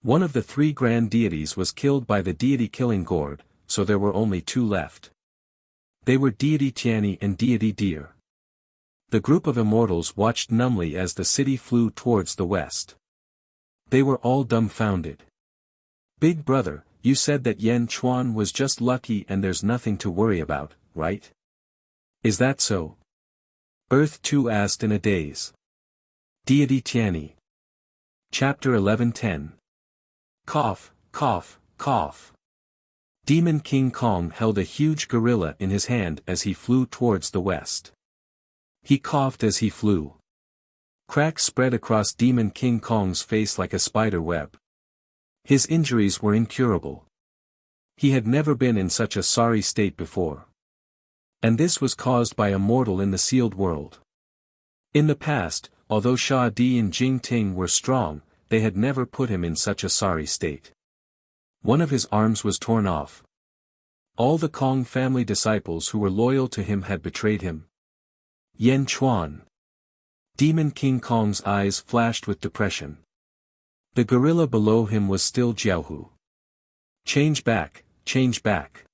One of the three grand deities was killed by the deity Killing Gourd, so there were only two left. They were deity Tianyi and deity Deer. The group of immortals watched numbly as the city flew towards the west. They were all dumbfounded. "Big brother, you said that Yan Chuan was just lucky and there's nothing to worry about, right? Is that so?" Earth 2 asked in a daze. Deity Tianyi. Chapter 11:10. Cough, cough, cough. Demon King Kong held a huge gorilla in his hand as he flew towards the west. He coughed as he flew. Cracks spread across Demon King Kong's face like a spider web. His injuries were incurable. He had never been in such a sorry state before. And this was caused by a mortal in the sealed world. In the past, although Sha Di and Jing Ting were strong, they had never put him in such a sorry state. One of his arms was torn off. All the Kong family disciples who were loyal to him had betrayed him. Yan Chuan. Demon King Kong's eyes flashed with depression. The gorilla below him was still Jiaohu. Change back, change back.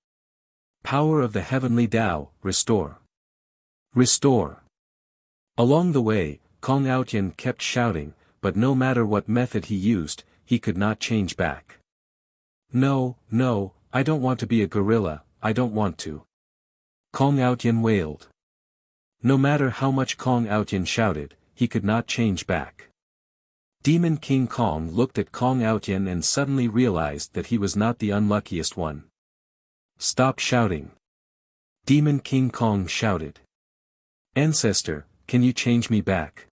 Power of the heavenly Tao, restore. Restore. Along the way, Kong Outian kept shouting, but no matter what method he used, he could not change back. "No, no, I don't want to be a gorilla, I don't want to." Kong Outian wailed. No matter how much Kong Outian shouted, he could not change back. Demon King Kong looked at Kong Outian and suddenly realized that he was not the unluckiest one. "Stop shouting." Demon King Kong shouted. "Ancestor, can you change me back?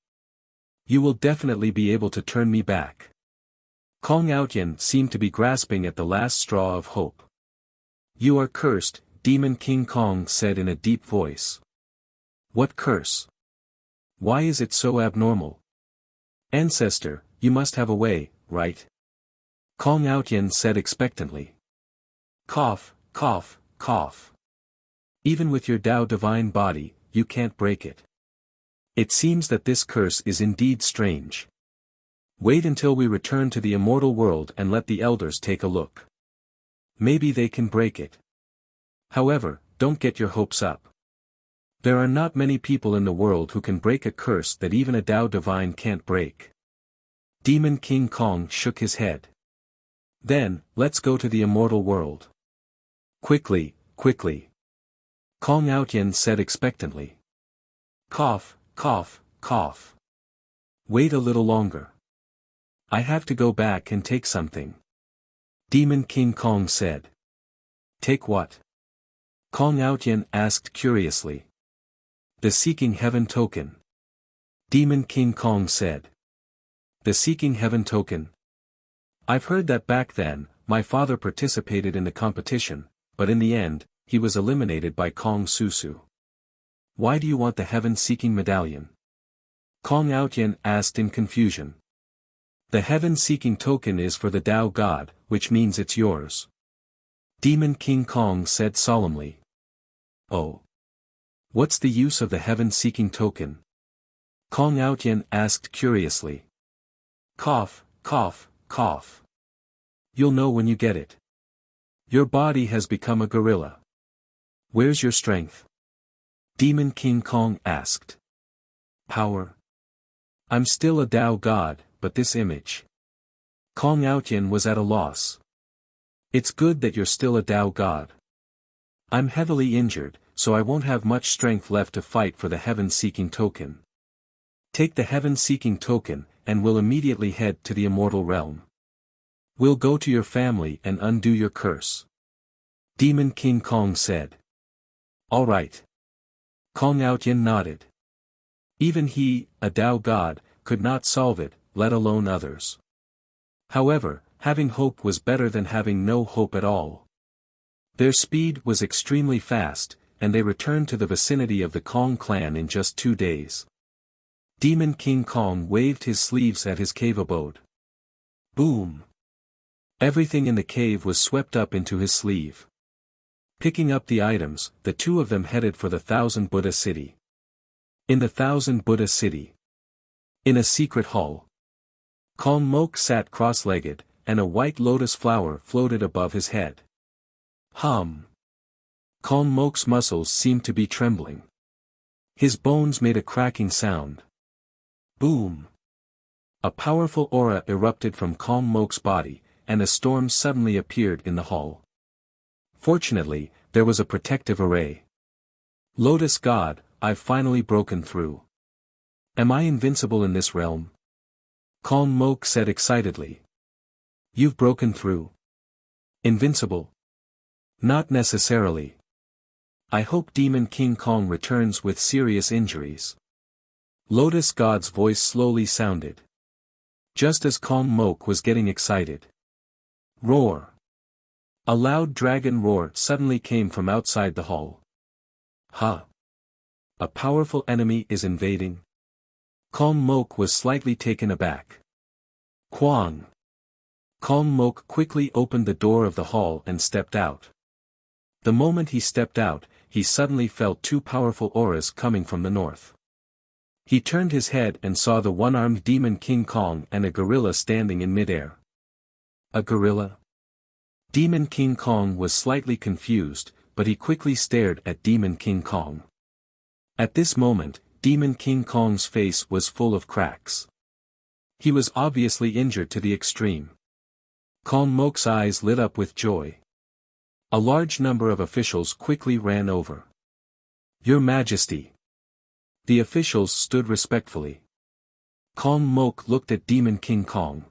You will definitely be able to turn me back." Kong Outian seemed to be grasping at the last straw of hope. "You are cursed," Demon King Kong said in a deep voice. "What curse? Why is it so abnormal?" "Ancestor, you must have a way, right?" Kong Outian said expectantly. "Cough, cough, cough. Even with your Tao divine body, you can't break it. It seems that this curse is indeed strange. Wait until we return to the immortal world and let the elders take a look." Maybe they can break it. However, don't get your hopes up. There are not many people in the world who can break a curse that even a Tao Divine can't break. Demon King Kong shook his head. Then, let's go to the immortal world. Quickly, quickly. Kong Outyen said expectantly. Cough, cough, cough. Wait a little longer. I have to go back and take something. Demon King Kong said. Take what? Kong Outyen asked curiously. The Seeking Heaven token. Demon King Kong said. The Seeking Heaven token? I've heard that back then, my father participated in the competition, but in the end, he was eliminated by Kong Susu. Why do you want the heaven-seeking medallion? Kong Outyen asked in confusion. The heaven-seeking token is for the Tao God, which means it's yours. Demon King Kong said solemnly. Oh. What's the use of the heaven-seeking token? Kong Outyen asked curiously. Cough, cough, cough. You'll know when you get it. Your body has become a gorilla. Where's your strength? Demon King Kong asked. Power. I'm still a Tao God, but this image. Kong Outyen was at a loss. It's good that you're still a Tao God. I'm heavily injured, so I won't have much strength left to fight for the heaven-seeking token. Take the heaven-seeking token, and we'll immediately head to the immortal realm. We'll go to your family and undo your curse. Demon King Kong said. All right. Kong Outyen nodded. Even he, a Tao God, could not solve it, let alone others. However, having hope was better than having no hope at all. Their speed was extremely fast, and they returned to the vicinity of the Kong clan in just 2 days. Demon King Kong waved his sleeves at his cave abode. Boom! Everything in the cave was swept up into his sleeve. Picking up the items, the two of them headed for the Thousand Buddha City. In the Thousand Buddha City. In a secret hall. Kong Mok sat cross-legged, and a white lotus flower floated above his head. Hum. Kong Mok's muscles seemed to be trembling. His bones made a cracking sound. Boom. A powerful aura erupted from Kong Mok's body, and a storm suddenly appeared in the hall. Fortunately, there was a protective array. Lotus God, I've finally broken through. Am I invincible in this realm? Kong Mok said excitedly. You've broken through. Invincible? Not necessarily. I hope Demon King Kong returns with serious injuries. Lotus God's voice slowly sounded. Just as Kong Mok was getting excited. Roar. A loud dragon roar suddenly came from outside the hall. Huh. A powerful enemy is invading? Kong Mok was slightly taken aback. Kwang. Kong Mok quickly opened the door of the hall and stepped out. The moment he stepped out, he suddenly felt 2 powerful auras coming from the north. He turned his head and saw the one-armed Demon King Kong and a gorilla standing in midair. A gorilla? Demon King Kong was slightly confused, but he quickly stared at Demon King Kong. At this moment, Demon King Kong's face was full of cracks. He was obviously injured to the extreme. Kong Mok's eyes lit up with joy. A large number of officials quickly ran over. Your Majesty. The officials stood respectfully. Kong Mok looked at Demon King Kong.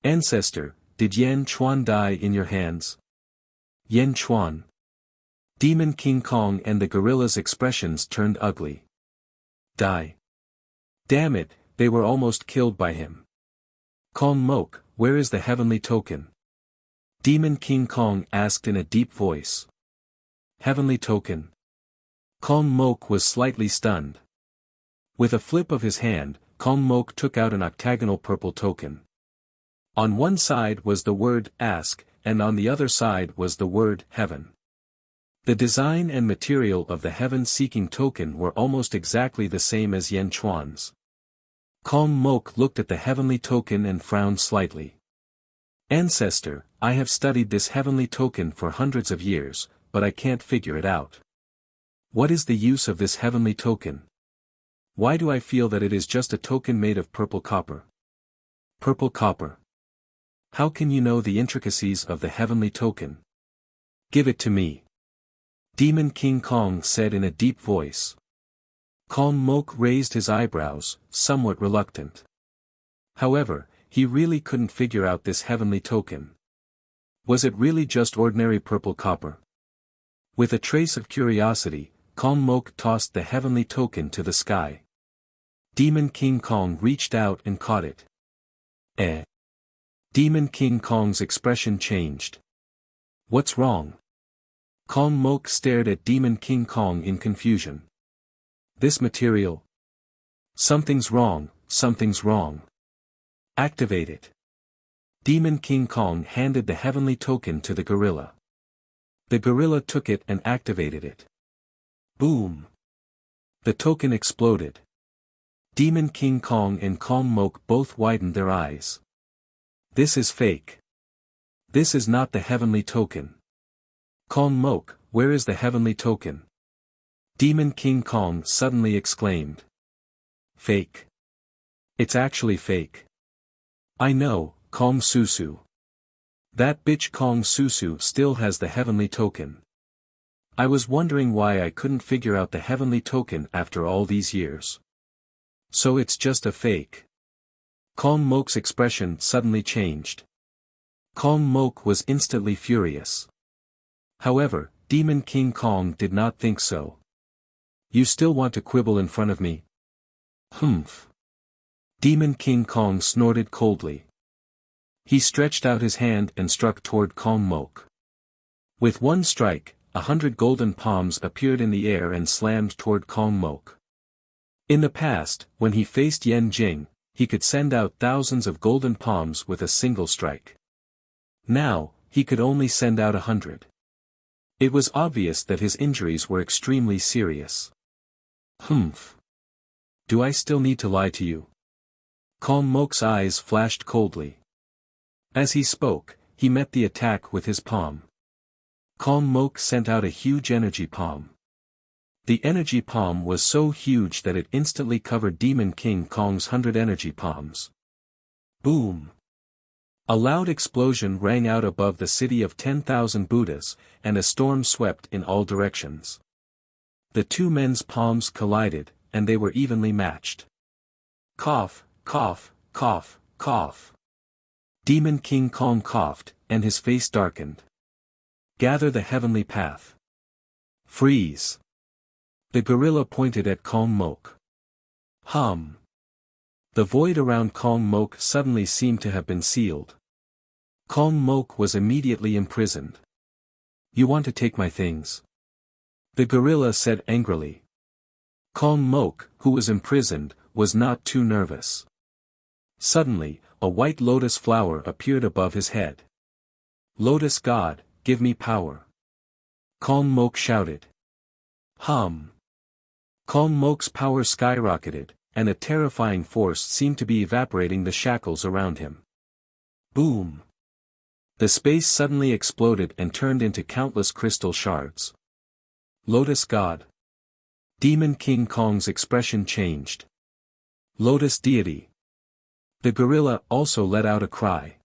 Ancestor, did Yan Chuan die in your hands? Yan Chuan. Demon King Kong and the gorilla's expressions turned ugly. Die. Damn it, they were almost killed by him. Kong Mok, where is the heavenly token? Demon King Kong asked in a deep voice. Heavenly token? Kong Mok was slightly stunned. With a flip of his hand, Kong Mok took out an octagonal purple token. On one side was the word ask, and on the other side was the word heaven. The design and material of the heaven-seeking token were almost exactly the same as Yan Chuan's. Kong Mok looked at the heavenly token and frowned slightly. Ancestor, I have studied this heavenly token for hundreds of years, but I can't figure it out. What is the use of this heavenly token? Why do I feel that it is just a token made of purple copper? Purple copper. How can you know the intricacies of the heavenly token? Give it to me. Demon King Kong said in a deep voice. Kong Mok raised his eyebrows, somewhat reluctant. However, he really couldn't figure out this heavenly token. Was it really just ordinary purple copper? With a trace of curiosity, Kong Mok tossed the heavenly token to the sky. Demon King Kong reached out and caught it. Eh? Demon King Kong's expression changed. What's wrong? Kong Mok stared at Demon King Kong in confusion. This material? Something's wrong, something's wrong. Activate it. Demon King Kong handed the heavenly token to the gorilla. The gorilla took it and activated it. Boom! The token exploded. Demon King Kong and Kong Mok both widened their eyes. This is fake. This is not the heavenly token. Kong Mok, where is the heavenly token? Demon King Kong suddenly exclaimed. Fake. It's actually fake. I know, Kong Susu. That bitch Kong Susu still has the heavenly token. I was wondering why I couldn't figure out the heavenly token after all these years. So it's just a fake. Kong Mok's expression suddenly changed. Kong Mok was instantly furious. However, Demon King Kong did not think so. You still want to quibble in front of me? Humph. Demon King Kong snorted coldly. He stretched out his hand and struck toward Kong Mok. With one strike, 100 golden palms appeared in the air and slammed toward Kong Mok. In the past, when he faced Yen Jing, he could send out thousands of golden palms with a single strike. Now, he could only send out 100. It was obvious that his injuries were extremely serious. Humph. Do I still need to lie to you? Kong Mok's eyes flashed coldly. As he spoke, he met the attack with his palm. Kong Mok sent out a huge energy palm. The energy palm was so huge that it instantly covered Demon King Kong's 100 energy palms. Boom! A loud explosion rang out above the city of 10,000 Buddhas, and a storm swept in all directions. The two men's palms collided, and they were evenly matched. Cough, cough, cough, cough. Demon King Kong coughed, and his face darkened. Gather the heavenly path. Freeze. The gorilla pointed at Kong Mok. Hum. The void around Kong Mok suddenly seemed to have been sealed. Kong Mok was immediately imprisoned. You want to take my things? The gorilla said angrily. Kong Mok, who was imprisoned, was not too nervous. Suddenly, a white lotus flower appeared above his head. Lotus God, give me power. Kong Mok shouted. Hum. Kong Mok's power skyrocketed, and a terrifying force seemed to be evaporating the shackles around him. Boom. The space suddenly exploded and turned into countless crystal shards. Lotus God. Demon King Kong's expression changed. Lotus Deity. The gorilla also let out a cry.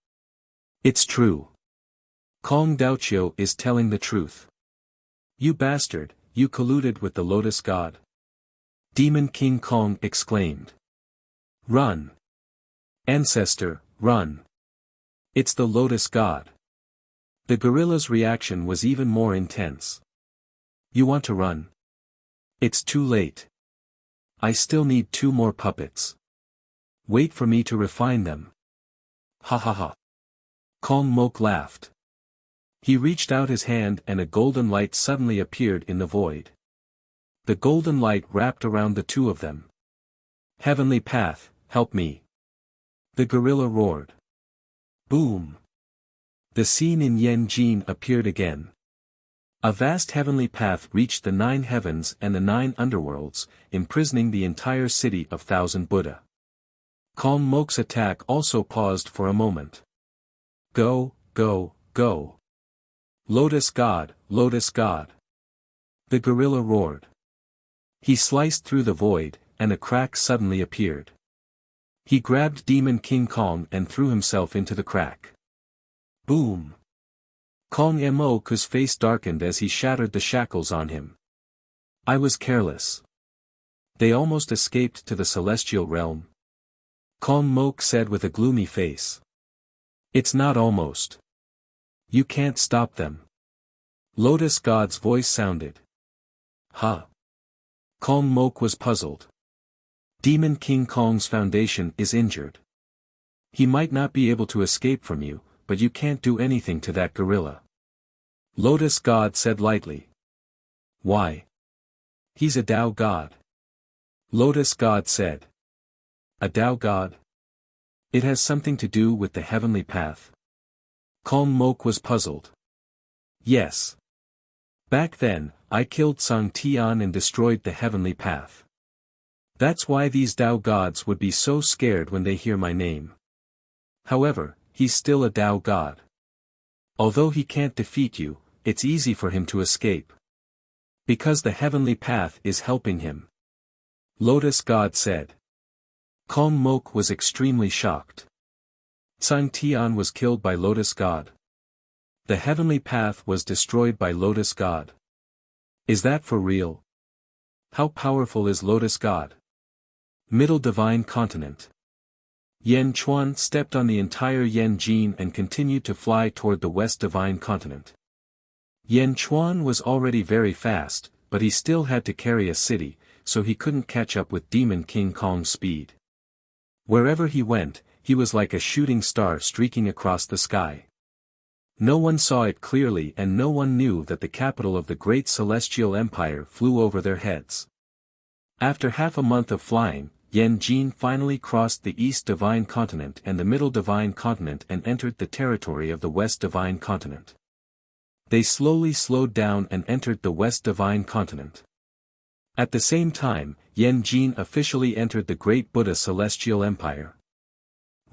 It's true. Kong Daoqiu is telling the truth. You bastard, you colluded with the Lotus God. Demon King Kong exclaimed. Run. Ancestor, run. It's the Lotus God. The gorilla's reaction was even more intense. You want to run? It's too late. I still need 2 more puppets. Wait for me to refine them. Ha ha ha. Kong Mok laughed. He reached out his hand and a golden light suddenly appeared in the void. The golden light wrapped around the two of them. Heavenly path, help me. The gorilla roared. Boom. The scene in Yen Jin appeared again. A vast heavenly path reached the 9 heavens and the 9 underworlds, imprisoning the entire city of 1,000 Buddha. Kong Mok's attack also paused for a moment. Go, go, go. Lotus God, Lotus God. The gorilla roared. He sliced through the void, and a crack suddenly appeared. He grabbed Demon King Kong and threw himself into the crack. Boom! Kong Moku's face darkened as he shattered the shackles on him. I was careless. They almost escaped to the celestial realm. Kong Moku said with a gloomy face. It's not almost. You can't stop them. Lotus God's voice sounded. Huh? Kong Moku was puzzled. Demon King Kong's foundation is injured. He might not be able to escape from you, but you can't do anything to that gorilla. Lotus God said lightly. Why? He's a Tao God. Lotus God said. A Tao God? It has something to do with the heavenly path. Kong Moku was puzzled. Yes. Back then, I killed Song Tian and destroyed the heavenly path. That's why these Tao gods would be so scared when they hear my name. However, he's still a Tao God. Although he can't defeat you, it's easy for him to escape. Because the heavenly path is helping him. Lotus God said. Kong Moku was extremely shocked. Song Tian was killed by Lotus God. The heavenly path was destroyed by Lotus God. Is that for real? How powerful is Lotus God? Middle Divine Continent. Yan Chuan stepped on the entire Yan Jin and continued to fly toward the West Divine Continent. Yan Chuan was already very fast, but he still had to carry a city, so he couldn't catch up with Demon King Kong's speed. Wherever he went, he was like a shooting star streaking across the sky. No one saw it clearly and no one knew that the capital of the great celestial empire flew over their heads. After half a month of flying, Yan Jin finally crossed the East Divine Continent and the Middle Divine Continent and entered the territory of the West Divine Continent. They slowly slowed down and entered the West Divine Continent. At the same time, Yan Jin officially entered the Great Buddha Celestial Empire.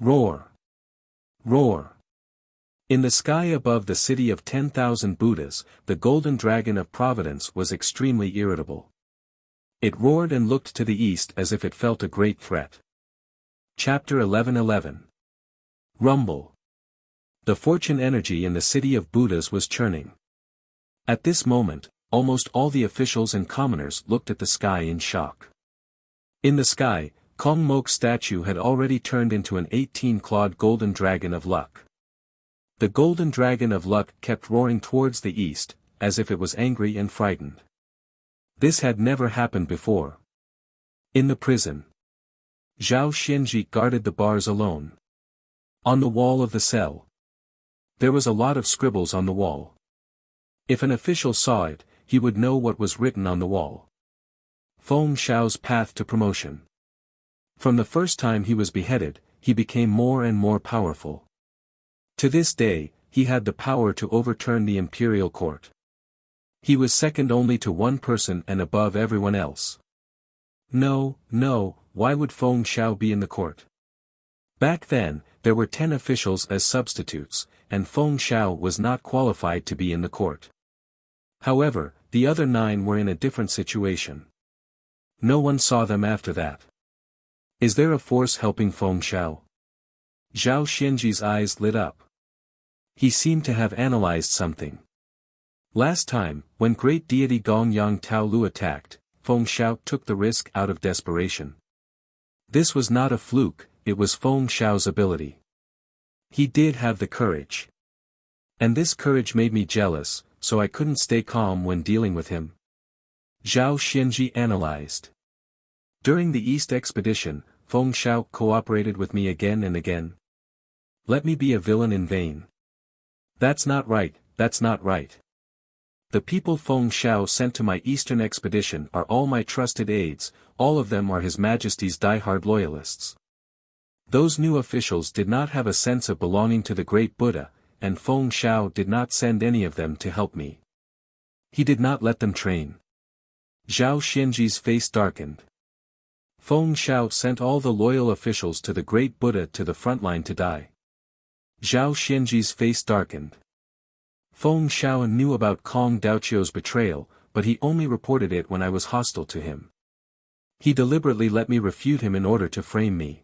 Roar! Roar! In the sky above the city of 10,000 Buddhas, the golden dragon of Providence was extremely irritable. It roared and looked to the east as if it felt a great threat. Chapter 11:11. Rumble. The fortune energy in the city of Buddhas was churning. At this moment, almost all the officials and commoners looked at the sky in shock. In the sky, Kong Moku's statue had already turned into an 18-clawed golden dragon of luck. The golden dragon of luck kept roaring towards the east, as if it was angry and frightened. This had never happened before. In the prison, Zhao Xianji guarded the bars alone. On the wall of the cell, there was a lot of scribbles on the wall. If an official saw it, he would know what was written on the wall. Feng Xiao's path to promotion. From the first time he was beheaded, he became more and more powerful. To this day, he had the power to overturn the imperial court. He was second only to one person and above everyone else. No, why would Feng Xiao be in the court? Back then, there were 10 officials as substitutes, and Feng Xiao was not qualified to be in the court. However, the other 9 were in a different situation. No one saw them after that. Is there a force helping Feng Xiao? Zhao Xianji's eyes lit up. He seemed to have analyzed something. Last time, when great deity Gong Yang Tao Lu attacked, Feng Xiao took the risk out of desperation. This was not a fluke, it was Feng Xiao's ability. He did have the courage. And this courage made me jealous, so I couldn't stay calm when dealing with him. Zhao Xianji analyzed. During the East expedition, Feng Xiao cooperated with me again and again. Let me be a villain in vain. That's not right, that's not right. The people Feng Xiao sent to my Eastern expedition are all my trusted aides, all of them are His Majesty's die-hard loyalists. Those new officials did not have a sense of belonging to the great Buddha, and Feng Xiao did not send any of them to help me. He did not let them train. Zhao Xianji's face darkened. Feng Xiao sent all the loyal officials to the great Buddha to the front line to die. Zhao Xianji's face darkened. Feng Xiao knew about Kong Daoqiu's betrayal, but he only reported it when I was hostile to him. He deliberately let me refute him in order to frame me.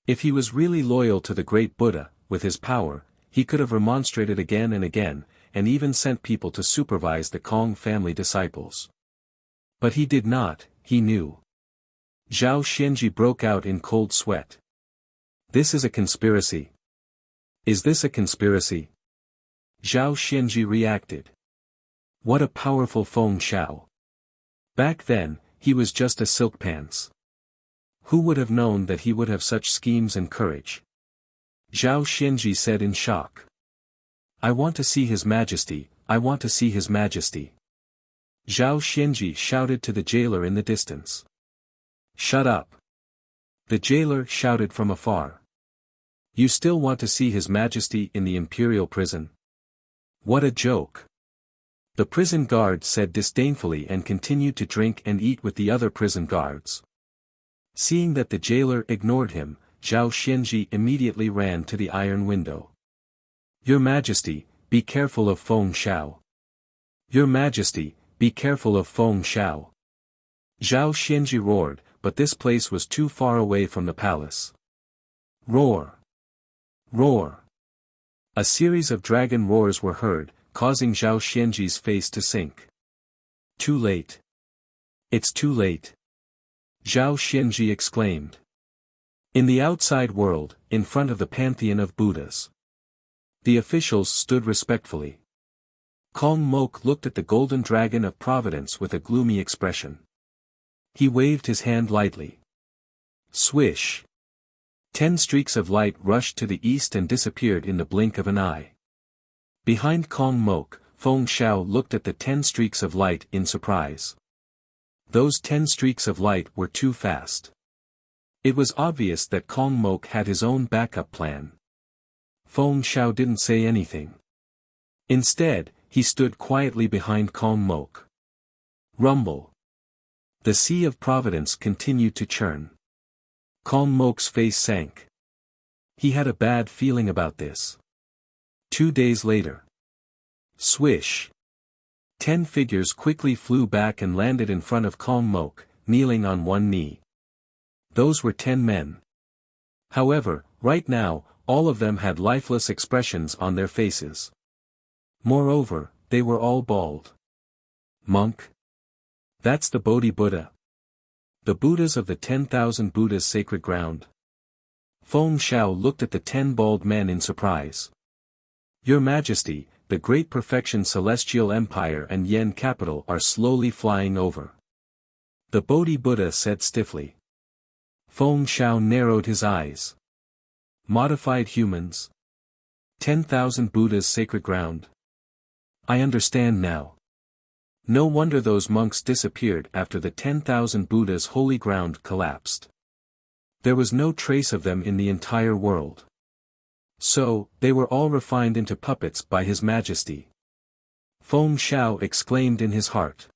If he was really loyal to the great Buddha, with his power, he could have remonstrated again and again, and even sent people to supervise the Kong family disciples. But he did not, he knew. Zhao Xianji broke out in cold sweat. This is a conspiracy. Is this a conspiracy? Zhao Xianji reacted. What a powerful Feng Xiao. Back then, he was just a silk pants. Who would have known that he would have such schemes and courage? Zhao Xianji said in shock. I want to see His Majesty, I want to see His Majesty. Zhao Xianji shouted to the jailer in the distance. Shut up. The jailer shouted from afar. You still want to see His Majesty in the imperial prison? What a joke. The prison guard said disdainfully and continued to drink and eat with the other prison guards. Seeing that the jailer ignored him, Zhao Xianji immediately ran to the iron window. Your Majesty, be careful of Feng Xiao. Your Majesty, be careful of Feng Xiao. Zhao Xianji roared, but this place was too far away from the palace. Roar! Roar! A series of dragon roars were heard, causing Zhao Xianji's face to sink. Too late. It's too late. Zhao Xianji exclaimed. In the outside world, in front of the pantheon of Buddhas, the officials stood respectfully. Kong Mok looked at the golden dragon of providence with a gloomy expression. He waved his hand lightly. Swish! 10 streaks of light rushed to the east and disappeared in the blink of an eye. Behind Kong Mok, Feng Xiao looked at the 10 streaks of light in surprise. Those 10 streaks of light were too fast. It was obvious that Kong Mok had his own backup plan. Feng Xiao didn't say anything. Instead, he stood quietly behind Kong Mok. Rumble. The sea of providence continued to churn. Kong Mok's face sank. He had a bad feeling about this. 2 days later. Swish! 10 figures quickly flew back and landed in front of Kong Mok, kneeling on one knee. Those were 10 men. However, right now, all of them had lifeless expressions on their faces. Moreover, they were all bald. Monk? That's the Bodhi Buddha. The Buddhas of the 10,000 Buddhas' sacred ground. Feng Xiao looked at the 10 bald men in surprise. Your Majesty, the Great Perfection Celestial Empire and Yen capital are slowly flying over. The Bodhi Buddha said stiffly. Feng Xiao narrowed his eyes. Modified humans? 10,000 Buddhas' sacred ground? I understand now. No wonder those monks disappeared after the 10,000 Buddhas' holy ground collapsed. There was no trace of them in the entire world. So, they were all refined into puppets by His Majesty. Feng Xiao exclaimed in his heart.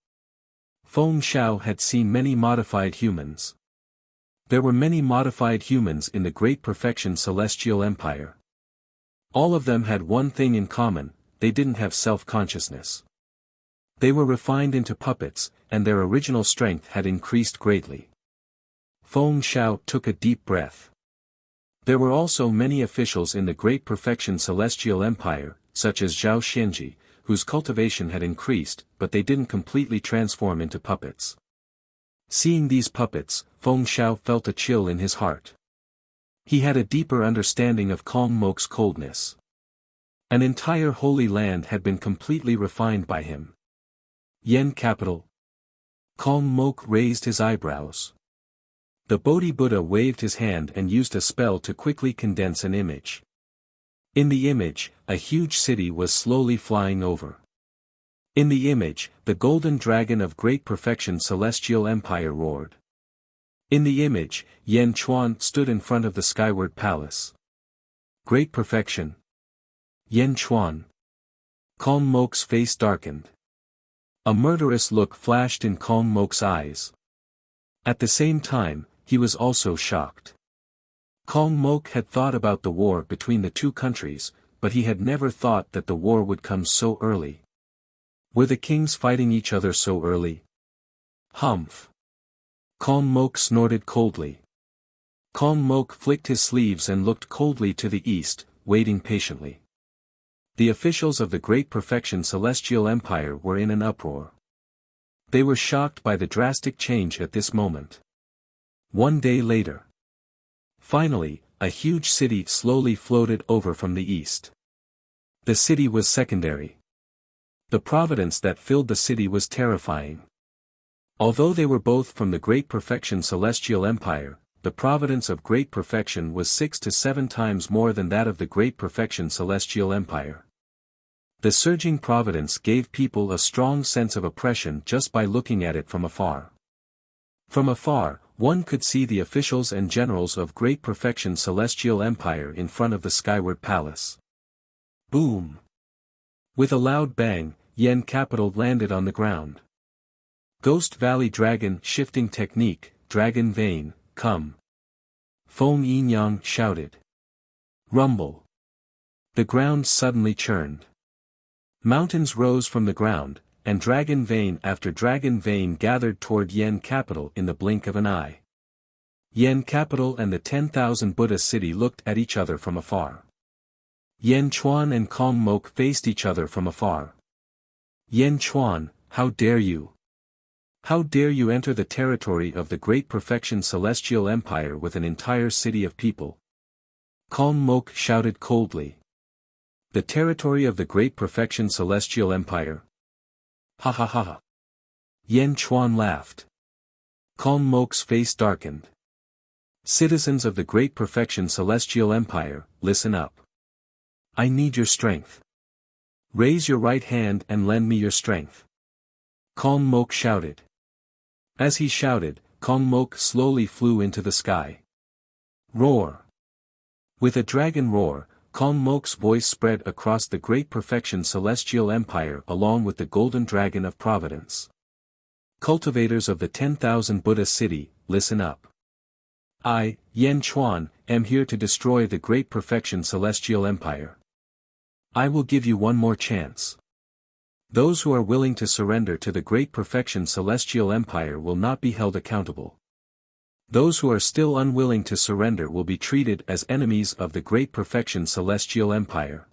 Feng Xiao had seen many modified humans. There were many modified humans in the Great Perfection Celestial Empire. All of them had one thing in common, they didn't have self-consciousness. They were refined into puppets, and their original strength had increased greatly. Feng Xiao took a deep breath. There were also many officials in the Great Perfection Celestial Empire, such as Zhao Xianji, whose cultivation had increased, but they didn't completely transform into puppets. Seeing these puppets, Feng Xiao felt a chill in his heart. He had a deeper understanding of Kong Mok's coldness. An entire holy land had been completely refined by him. Yen capital. Kong Mok raised his eyebrows. The Bodhi Buddha waved his hand and used a spell to quickly condense an image. In the image, a huge city was slowly flying over. In the image, the golden dragon of Great Perfection Celestial Empire roared. In the image, Yen Chuan stood in front of the skyward palace. Great Perfection. Yen Chuan. Kong Mok's face darkened. A murderous look flashed in Kong Mok's eyes. At the same time, he was also shocked. Kong Mok had thought about the war between the two countries, but he had never thought that the war would come so early. Were the kings fighting each other so early? Humph. Kong Mok snorted coldly. Kong Mok flicked his sleeves and looked coldly to the east, waiting patiently. The officials of the Great Perfection Celestial Empire were in an uproar. They were shocked by the drastic change at this moment. One day later. Finally, a huge city slowly floated over from the east. The city was secondary. The providence that filled the city was terrifying. Although they were both from the Great Perfection Celestial Empire, the providence of Great Perfection was 6 to 7 times more than that of the Great Perfection Celestial Empire. The surging providence gave people a strong sense of oppression just by looking at it from afar. From afar, one could see the officials and generals of Great Perfection Celestial Empire in front of the skyward palace. Boom! With a loud bang, Yen Capital landed on the ground. Ghost Valley Dragon Shifting Technique, Dragon Vein, come! Feng Yinyang shouted. Rumble! The ground suddenly churned. Mountains rose from the ground, and Dragon Vein after Dragon Vein gathered toward Yen Capital in the blink of an eye. Yen Capital and the 10,000 Buddha city looked at each other from afar. Yen Chuan and Kong Mok faced each other from afar. Yen Chuan, how dare you? How dare you enter the territory of the Great Perfection Celestial Empire with an entire city of people? Kong Mok shouted coldly. The territory of the Great Perfection Celestial Empire? Ha ha ha ha. Yen Chuan laughed. Kong Mok's face darkened. Citizens of the Great Perfection Celestial Empire, listen up. I need your strength. Raise your right hand and lend me your strength. Kong Mok shouted. As he shouted, Kong Mok slowly flew into the sky. Roar! With a dragon roar, Kong Mok's voice spread across the Great Perfection Celestial Empire along with the Golden Dragon of Providence. Cultivators of the 10,000 Buddha city, listen up. I, Yen Chuan, am here to destroy the Great Perfection Celestial Empire. I will give you one more chance. Those who are willing to surrender to the Great Perfection Celestial Empire will not be held accountable. Those who are still unwilling to surrender will be treated as enemies of the Great Perfection Celestial Empire.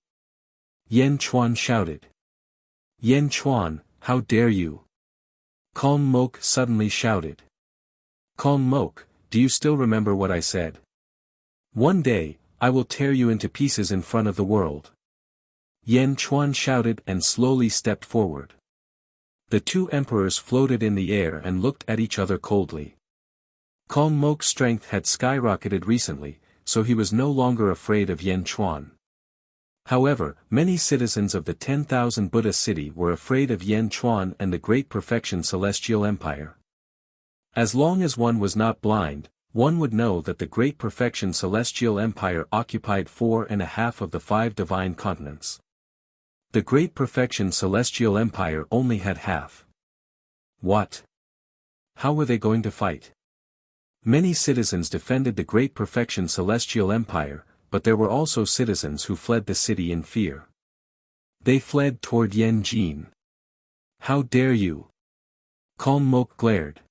Yen Chuan shouted. Yen Chuan, how dare you? Kong Mok suddenly shouted. Kong Mok, do you still remember what I said? One day, I will tear you into pieces in front of the world. Yen Chuan shouted and slowly stepped forward. The two emperors floated in the air and looked at each other coldly. Kong Mok's strength had skyrocketed recently, so he was no longer afraid of Yen Chuan. However, many citizens of the 10,000 Buddha city were afraid of Yen Chuan and the Great Perfection Celestial Empire. As long as one was not blind, one would know that the Great Perfection Celestial Empire occupied 4.5 of the 5 divine continents. The Great Perfection Celestial Empire only had half. What? How were they going to fight? Many citizens defended the Great Perfection Celestial Empire, but there were also citizens who fled the city in fear. They fled toward Yen Jin. How dare you? Kong Mok glared.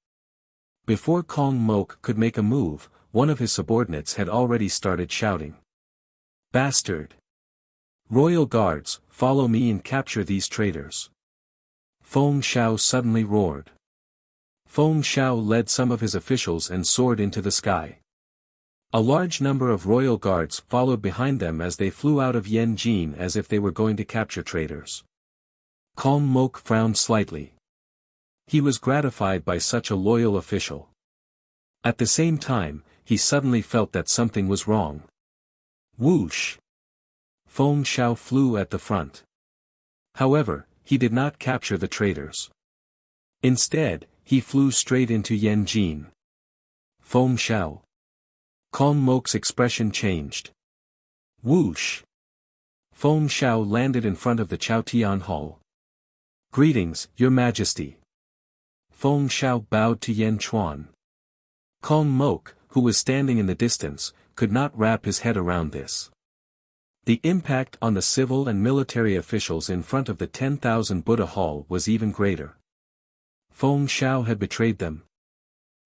Before Kong Mok could make a move, one of his subordinates had already started shouting. Bastard! Royal guards, follow me and capture these traitors. Feng Shao suddenly roared. Feng Shao led some of his officials and soared into the sky. A large number of royal guards followed behind them as they flew out of Yen Jin as if they were going to capture traitors. Kong Mok frowned slightly. He was gratified by such a loyal official. At the same time, he suddenly felt that something was wrong. Whoosh! Feng Shao flew at the front. However, he did not capture the traitors. Instead, he flew straight into Yen Jin. Feng Shao. Kong Mok's expression changed. Whoosh! Feng Shao landed in front of the Chaotian Hall. Greetings, Your Majesty. Feng Shao bowed to Yen Chuan. Kong Mok, who was standing in the distance, could not wrap his head around this. The impact on the civil and military officials in front of the 10,000 Buddha Hall was even greater. Feng Shao had betrayed them.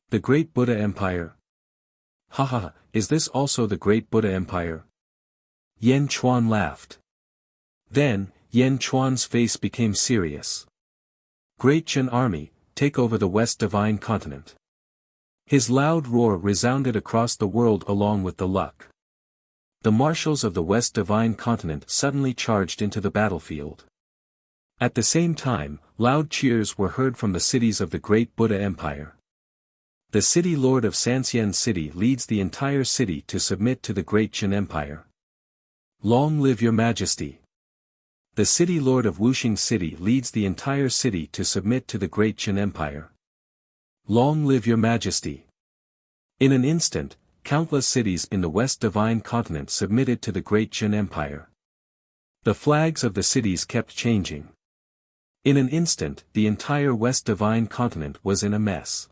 The Great Buddha Empire. Haha, is this also the Great Buddha Empire? Yan Chuan laughed. Then, Yan Chuan's face became serious. Great Chen Army, take over the West Divine Continent. His loud roar resounded across the world along with the luck. The marshals of the West Divine Continent suddenly charged into the battlefield. At the same time, loud cheers were heard from the cities of the Great Buddha Empire. The city lord of Sanxian City leads the entire city to submit to the Great Chen Empire. Long live your majesty. The city lord of Wuxia City leads the entire city to submit to the Great Chen Empire. Long live your majesty. In an instant, countless cities in the West Divine Continent submitted to the Great Chen Empire. The flags of the cities kept changing. In an instant, the entire West Divine Continent was in a mess.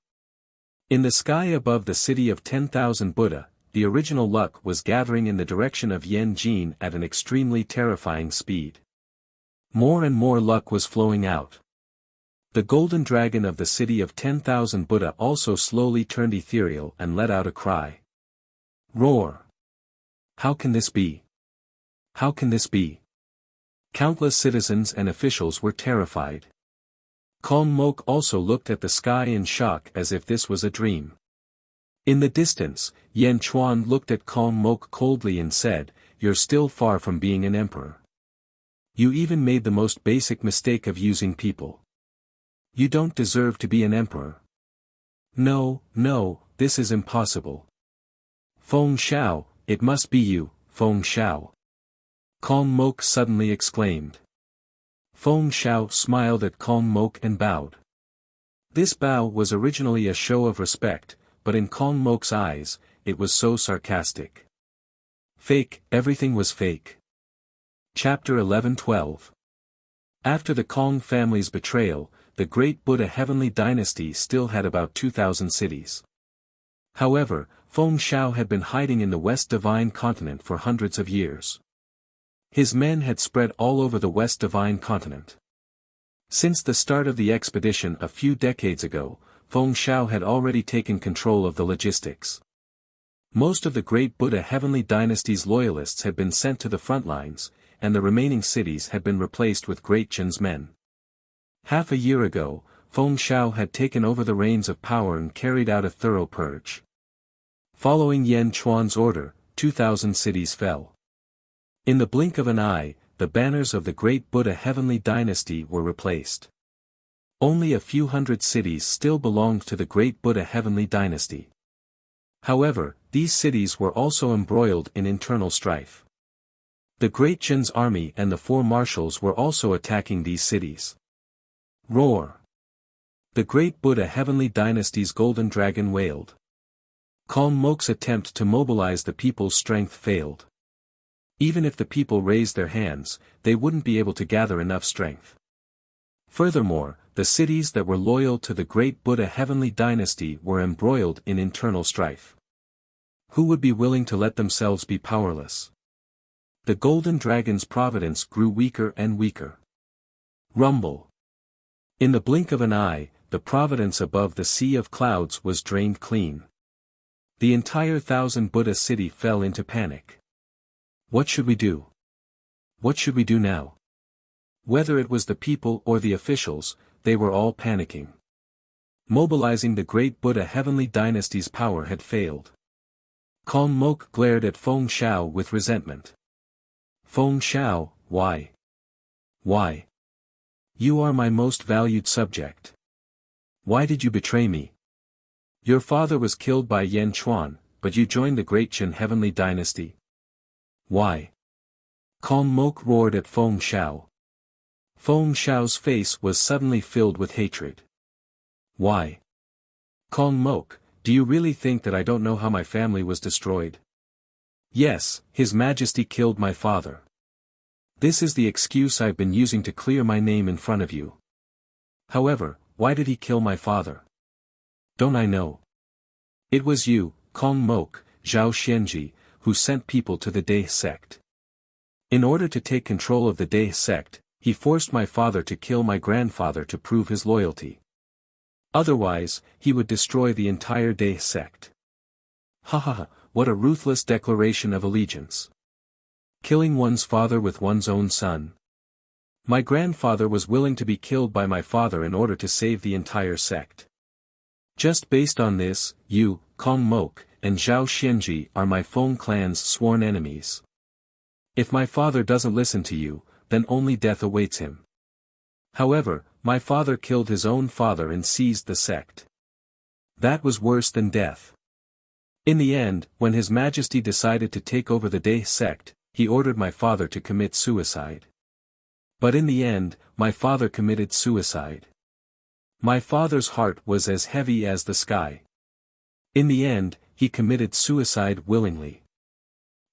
In the sky above the city of 10,000 Buddha, the original luck was gathering in the direction of Yanjin at an extremely terrifying speed. More and more luck was flowing out. The golden dragon of the city of 10,000 Buddha also slowly turned ethereal and let out a cry. Roar! How can this be? How can this be? Countless citizens and officials were terrified. Kong Mok also looked at the sky in shock as if this was a dream. In the distance, Yan Chuan looked at Kong Mok coldly and said, "You're still far from being an emperor. You even made the most basic mistake of using people. You don't deserve to be an emperor. No, no, this is impossible. Feng Shao, it must be you, Feng Shao." Kong Mok suddenly exclaimed. Feng Shao smiled at Kong Mok and bowed. This bow was originally a show of respect, but in Kong Mok's eyes, it was so sarcastic. Fake, everything was fake. Chapter 11-12. After the Kong family's betrayal, the Great Buddha Heavenly Dynasty still had about 2,000 cities. However, Feng Shao had been hiding in the West Divine Continent for hundreds of years. His men had spread all over the West Divine Continent. Since the start of the expedition a few decades ago, Feng Shao had already taken control of the logistics. Most of the Great Buddha Heavenly Dynasty's loyalists had been sent to the front lines, and the remaining cities had been replaced with Great Chen's men. Half a year ago, Feng Shao had taken over the reins of power and carried out a thorough purge. Following Yan Chuan's order, 2,000 cities fell. In the blink of an eye, the banners of the Great Buddha Heavenly Dynasty were replaced. Only a few hundred cities still belonged to the Great Buddha Heavenly Dynasty. However, these cities were also embroiled in internal strife. The Great Chen's army and the four marshals were also attacking these cities. Roar! The Great Buddha Heavenly Dynasty's golden dragon wailed. Kong Mok's attempt to mobilize the people's strength failed. Even if the people raised their hands, they wouldn't be able to gather enough strength. Furthermore, the cities that were loyal to the Great Buddha Heavenly Dynasty were embroiled in internal strife. Who would be willing to let themselves be powerless? The golden dragon's providence grew weaker and weaker. Rumble. In the blink of an eye, the providence above the sea of clouds was drained clean. The entire 1,000 Buddha city fell into panic. What should we do? What should we do now? Whether it was the people or the officials, they were all panicking. Mobilizing the Great Buddha Heavenly Dynasty's power had failed. Kong Mok glared at Feng Shao with resentment. Feng Shao, why? Why? You are my most valued subject. Why did you betray me? Your father was killed by Yan Chuan, but you joined the Great Chen Heavenly Dynasty. Why? Kong Mok roared at Feng Shao. Feng Shao's face was suddenly filled with hatred. Why? Kong Mok, do you really think that I don't know how my family was destroyed? Yes, His Majesty killed my father. This is the excuse I've been using to clear my name in front of you. However, why did he kill my father? Don't I know? It was you, Kong Mok, Zhao Xianji, who sent people to the Dai sect. In order to take control of the Day sect, he forced my father to kill my grandfather to prove his loyalty. Otherwise, he would destroy the entire Day sect. Ha ha ha, what a ruthless declaration of allegiance. Killing one's father with one's own son. My grandfather was willing to be killed by my father in order to save the entire sect. Just based on this, you, Kong Mok, and Zhao Xianji are my Feng clan's sworn enemies. If my father doesn't listen to you, then only death awaits him. However, my father killed his own father and seized the sect. That was worse than death. In the end, when His Majesty decided to take over the Day sect, he ordered my father to commit suicide. But in the end, my father committed suicide. My father's heart was as heavy as the sky. In the end, he committed suicide willingly.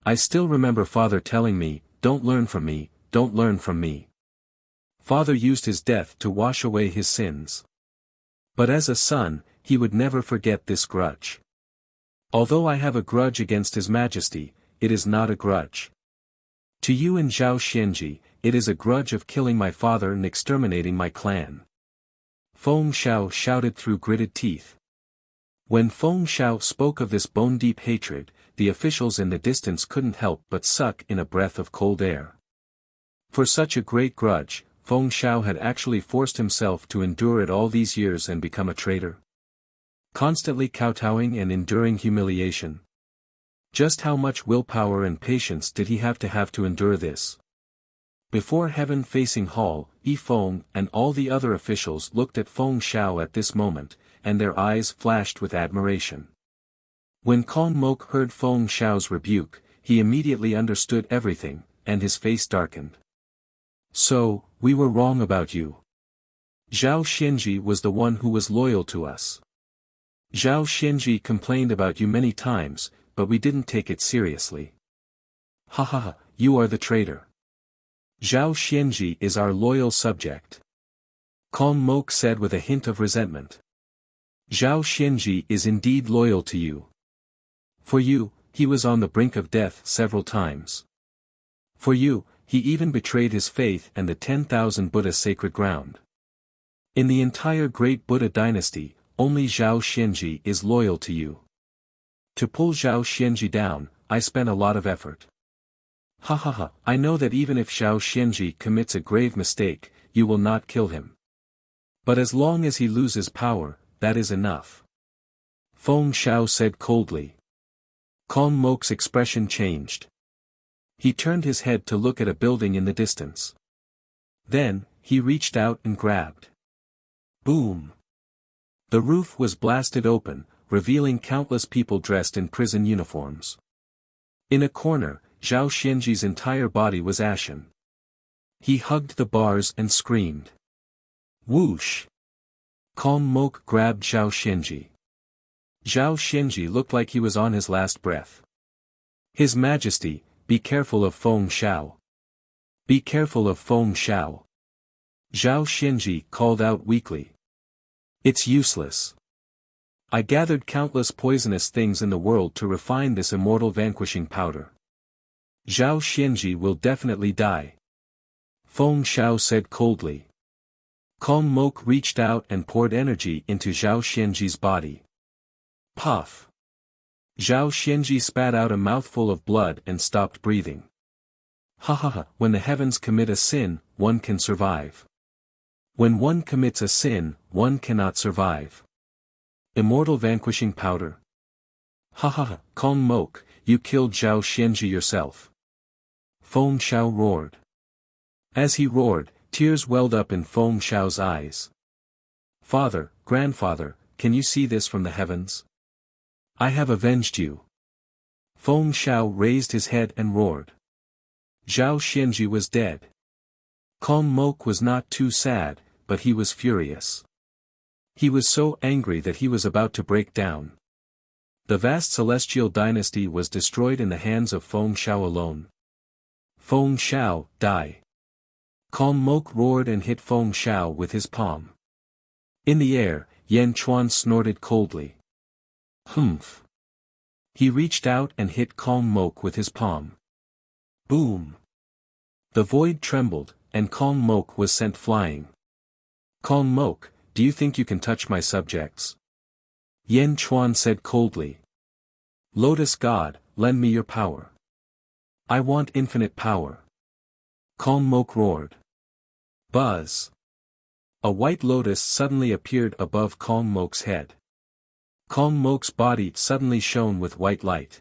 I still remember father telling me, "Don't learn from me, don't learn from me." Father used his death to wash away his sins. But as a son, he would never forget this grudge. Although I have a grudge against His Majesty, it is not a grudge. To you and Zhao Xianji, it is a grudge of killing my father and exterminating my clan. Feng Shao shouted through gritted teeth. When Feng Shao spoke of this bone-deep hatred, the officials in the distance couldn't help but suck in a breath of cold air. For such a great grudge, Feng Shao had actually forced himself to endure it all these years and become a traitor. Constantly kowtowing and enduring humiliation. Just how much willpower and patience did he have to endure this? Before heaven-facing Hall, Yi Feng and all the other officials looked at Feng Shao at this moment, and their eyes flashed with admiration. When Kong Mok heard Feng Shao's rebuke, he immediately understood everything, and his face darkened. So, we were wrong about you. Zhao Xianji was the one who was loyal to us. Zhao Xianji complained about you many times, but we didn't take it seriously. Ha ha ha, you are the traitor. Zhao Xianji is our loyal subject. Kong Mok said with a hint of resentment. Zhao Xianji is indeed loyal to you. For you, he was on the brink of death several times. For you, he even betrayed his faith and the 10,000 Buddha sacred ground. In the entire great Buddha dynasty, only Zhao Xianji is loyal to you. To pull Zhao Xianji down, I spent a lot of effort. Ha ha ha, I know that even if Zhao Xianji commits a grave mistake, you will not kill him. But as long as he loses power, that is enough. Feng Shao said coldly. Kong Mok's expression changed. He turned his head to look at a building in the distance. Then, he reached out and grabbed. Boom! The roof was blasted open, revealing countless people dressed in prison uniforms. In a corner, Zhao Xianji's entire body was ashen. He hugged the bars and screamed. Whoosh! Kong Mok grabbed Zhao Xianji. Zhao Xianji looked like he was on his last breath. His Majesty, be careful of Feng Shao. Be careful of Feng Shao. Zhao Xianji called out weakly. It's useless. I gathered countless poisonous things in the world to refine this immortal vanquishing powder. Zhao Xianji will definitely die. Feng Shao said coldly. Kong Mok reached out and poured energy into Zhao Xianji's body. Puff! Zhao Xianji spat out a mouthful of blood and stopped breathing. Ha ha ha, when the heavens commit a sin, one can survive. When one commits a sin, one cannot survive. Immortal vanquishing powder. Ha ha ha, Kong Mok, you killed Zhao Xianji yourself. Feng Shao roared. As he roared, tears welled up in Feng Shao's eyes. Father, grandfather, can you see this from the heavens? I have avenged you. Feng Shao raised his head and roared. Zhao Xianji was dead. Kong Mok was not too sad, but he was furious. He was so angry that he was about to break down. The vast celestial dynasty was destroyed in the hands of Feng Shao alone. Feng Shao, die. Kong Mok roared and hit Feng Shao with his palm. In the air, Yan Chuan snorted coldly. Humph. He reached out and hit Kong Mok with his palm. Boom. The void trembled, and Calm Mok was sent flying. Calm Mok, do you think you can touch my subjects? Yen Chuan said coldly. Lotus God, lend me your power. I want infinite power. Calm Mok roared. Buzz. A white lotus suddenly appeared above Calm Mok's head. Calm Mok's body suddenly shone with white light.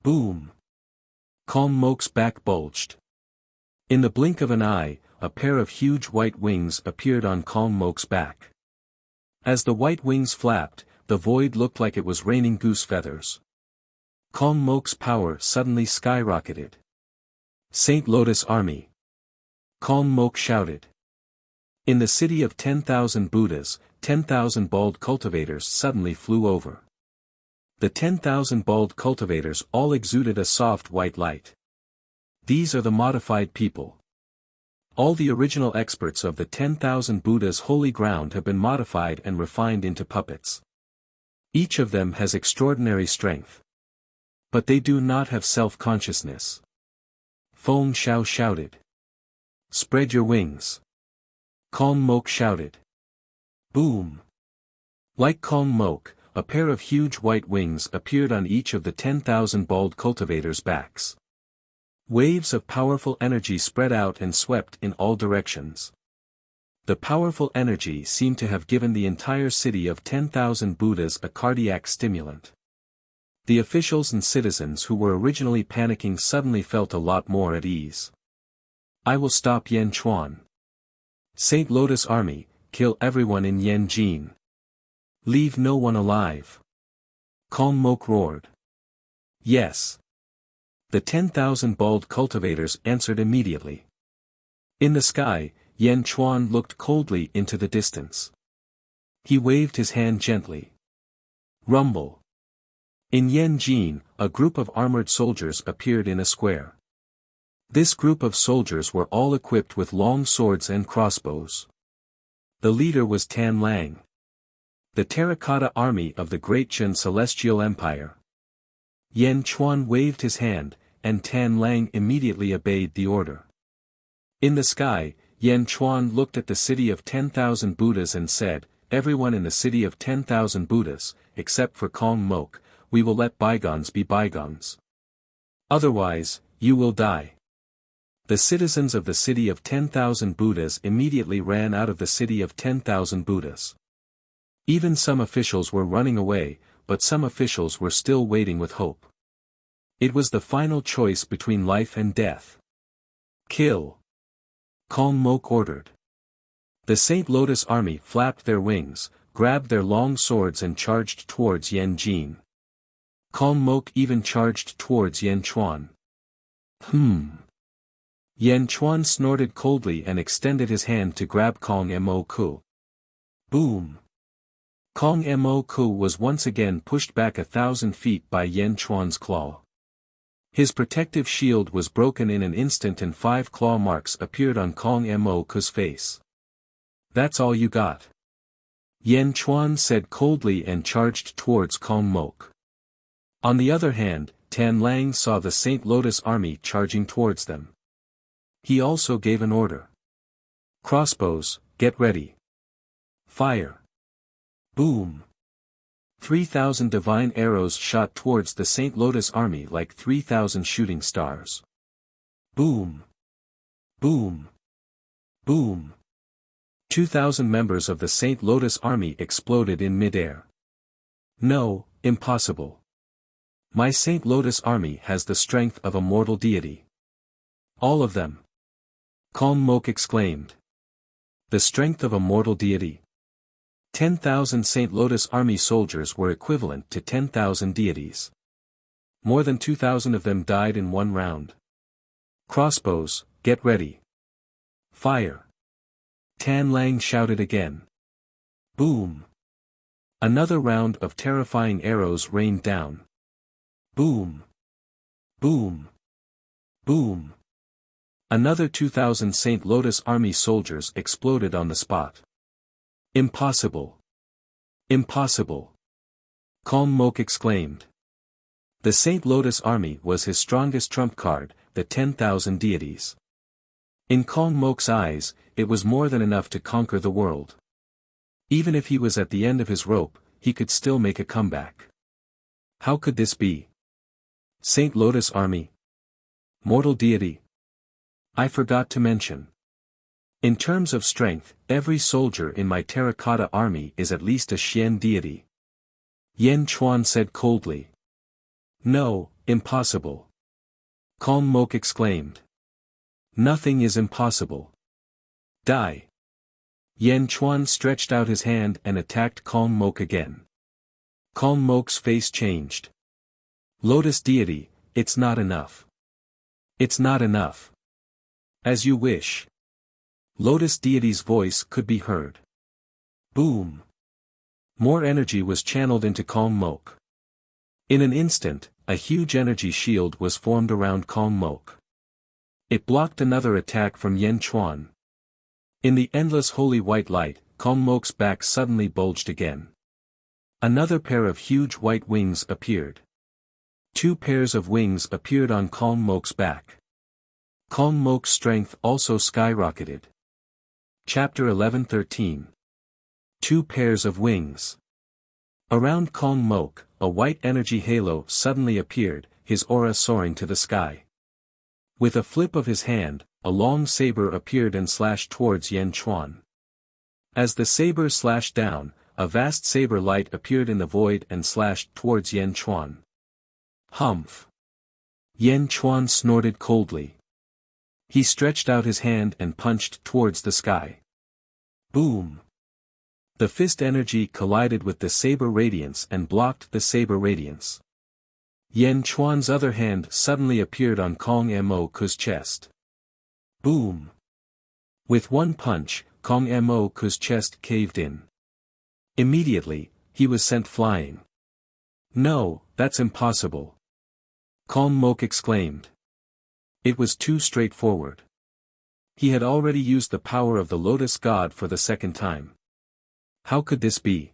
Boom. Calm Mok's back bulged. In the blink of an eye, a pair of huge white wings appeared on Calm Mok's back. As the white wings flapped, the void looked like it was raining goose feathers. Calm Mok's power suddenly skyrocketed. Saint Lotus Army. Calm Mok shouted. In the city of 10,000 Buddhas, 10,000 bald cultivators suddenly flew over. The 10,000 bald cultivators all exuded a soft white light. These are the modified people. All the original experts of the 10,000 Buddhas' holy ground have been modified and refined into puppets. Each of them has extraordinary strength. But they do not have self-consciousness. Feng Shao shouted. Spread your wings. Calm Mok shouted. Boom. Like Calm Mok, a pair of huge white wings appeared on each of the 10,000 bald cultivators' backs. Waves of powerful energy spread out and swept in all directions. The powerful energy seemed to have given the entire city of 10,000 Buddhas a cardiac stimulant. The officials and citizens who were originally panicking suddenly felt a lot more at ease. I will stop Yen Chuan. Saint Lotus Army, kill everyone in Yanjin. Leave no one alive. Calm Mok roared. Yes. The 10,000 bald cultivators answered immediately. In the sky, Yen Chuan looked coldly into the distance. He waved his hand gently. Rumble. In Yanjin, a group of armored soldiers appeared in a square. This group of soldiers were all equipped with long swords and crossbows. The leader was Tan Lang. The terracotta army of the Great Chen Celestial Empire. Yen Chuan waved his hand, and Tan Lang immediately obeyed the order. In the sky, Yen Chuan looked at the city of 10,000 Buddhas and said, everyone in the city of 10,000 Buddhas, except for Calm Mok, we will let bygones be bygones. Otherwise, you will die. The citizens of the city of 10,000 Buddhas immediately ran out of the city of 10,000 Buddhas. Even some officials were running away, but some officials were still waiting with hope. It was the final choice between life and death. Kill. Calm Mok ordered. The Saint Lotus Army flapped their wings, grabbed their long swords and charged towards Yanjin. Calm Mok even charged towards Yen Chuan. Yen Chuan snorted coldly and extended his hand to grab Kong Mo. Boom. Kong Mo was once again pushed back 1,000 feet by Yen Chuan's claw. His protective shield was broken in an instant and 5 claw marks appeared on Kong Mo's face. That's all you got. Yen Chuan said coldly and charged towards Calm Mok. On the other hand, Tan Lang saw the Saint Lotus Army charging towards them. He also gave an order. Crossbows, get ready. Fire. Boom. 3,000 divine arrows shot towards the Saint Lotus Army like 3,000 shooting stars. Boom. Boom. Boom. 2,000 members of the Saint Lotus Army exploded in midair. No, impossible. My Saint Lotus Army has the strength of a mortal deity. All of them. Calm Mok exclaimed. The strength of a mortal deity. 10,000 Saint Lotus Army soldiers were equivalent to 10,000 deities. More than 2,000 of them died in one round. Crossbows, get ready. Fire. Tan Lang shouted again. Boom. Another round of terrifying arrows rained down. Boom. Boom. Boom. Another 2,000 Saint Lotus Army soldiers exploded on the spot. Impossible. Impossible. Calm Mok exclaimed. The Saint Lotus Army was his strongest trump card, the 10,000 deities. In Kong Mok's eyes, it was more than enough to conquer the world. Even if he was at the end of his rope, he could still make a comeback. How could this be? Saint Lotus Army? Mortal deity? I forgot to mention. In terms of strength, every soldier in my terracotta army is at least a Xian deity. Yan Chuan said coldly. No, impossible. Kong Mok exclaimed. Nothing is impossible. Die. Yan Chuan stretched out his hand and attacked Kong Mok again. Kong Mok's face changed. Lotus deity, it's not enough. It's not enough. As you wish. Lotus deity's voice could be heard. Boom. More energy was channeled into Kong Mok. In an instant, a huge energy shield was formed around Kong Mok. It blocked another attack from Yan Chuan. In the endless holy white light, Kong Mok's back suddenly bulged again. Another pair of huge white wings appeared. 2 pairs of wings appeared on Kong Mok's back. Kong Mok's strength also skyrocketed. Chapter 11:13. 2 pairs of wings. Around Kong Mok, a white energy halo suddenly appeared, his aura soaring to the sky. With a flip of his hand, a long saber appeared and slashed towards Yan Chuan. As the saber slashed down, a vast saber light appeared in the void and slashed towards Yan Chuan. Humph! Yan Chuan snorted coldly. He stretched out his hand and punched towards the sky. Boom! The fist energy collided with the saber radiance and blocked the saber radiance. Yan Chuan's other hand suddenly appeared on Kong Mok's chest. Boom! With one punch, Kong Mok's chest caved in. Immediately, he was sent flying. No, that's impossible. Kong Mok exclaimed. It was too straightforward. He had already used the power of the Lotus God for the second time. How could this be?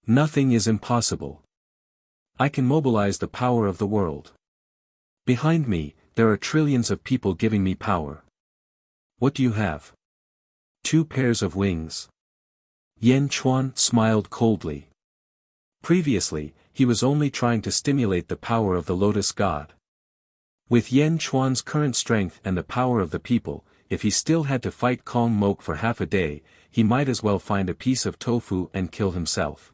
Nothing is impossible. I can mobilize the power of the world. Behind me, there are trillions of people giving me power. What do you have? 2 pairs of wings. Yan Chuan smiled coldly. Previously, he was only trying to stimulate the power of the Lotus God. With Yan Chuan's current strength and the power of the people, if he still had to fight Kong Mok for half a day, he might as well find a piece of tofu and kill himself.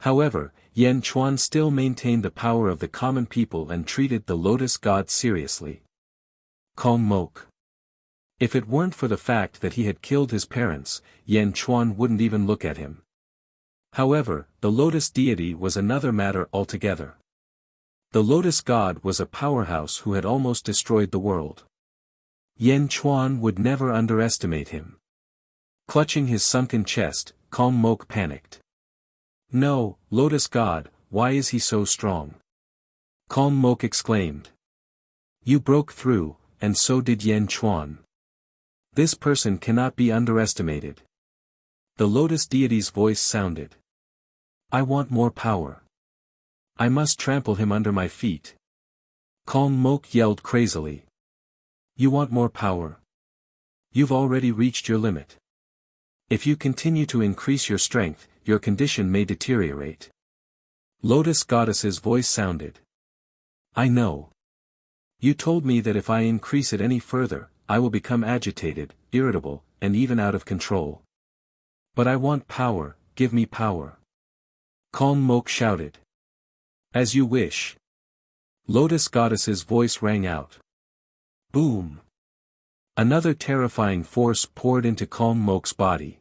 However, Yan Chuan still maintained the power of the common people and treated the Lotus God seriously. Kong Mok. If it weren't for the fact that he had killed his parents, Yan Chuan wouldn't even look at him. However, the Lotus deity was another matter altogether. The Lotus God was a powerhouse who had almost destroyed the world. Yan Chuan would never underestimate him. Clutching his sunken chest, Kong Mok panicked. No, Lotus God, why is he so strong? Kong Mok exclaimed. You broke through, and so did Yan Chuan. This person cannot be underestimated. The Lotus deity's voice sounded. I want more power. I must trample him under my feet. Kong Mok yelled crazily. You want more power? You've already reached your limit. If you continue to increase your strength, your condition may deteriorate. Lotus Goddess's voice sounded. I know. You told me that if I increase it any further, I will become agitated, irritable, and even out of control. But I want power, give me power. Kong Mok shouted. As you wish. Lotus Goddess's voice rang out. Boom. Another terrifying force poured into Kong Mok's body.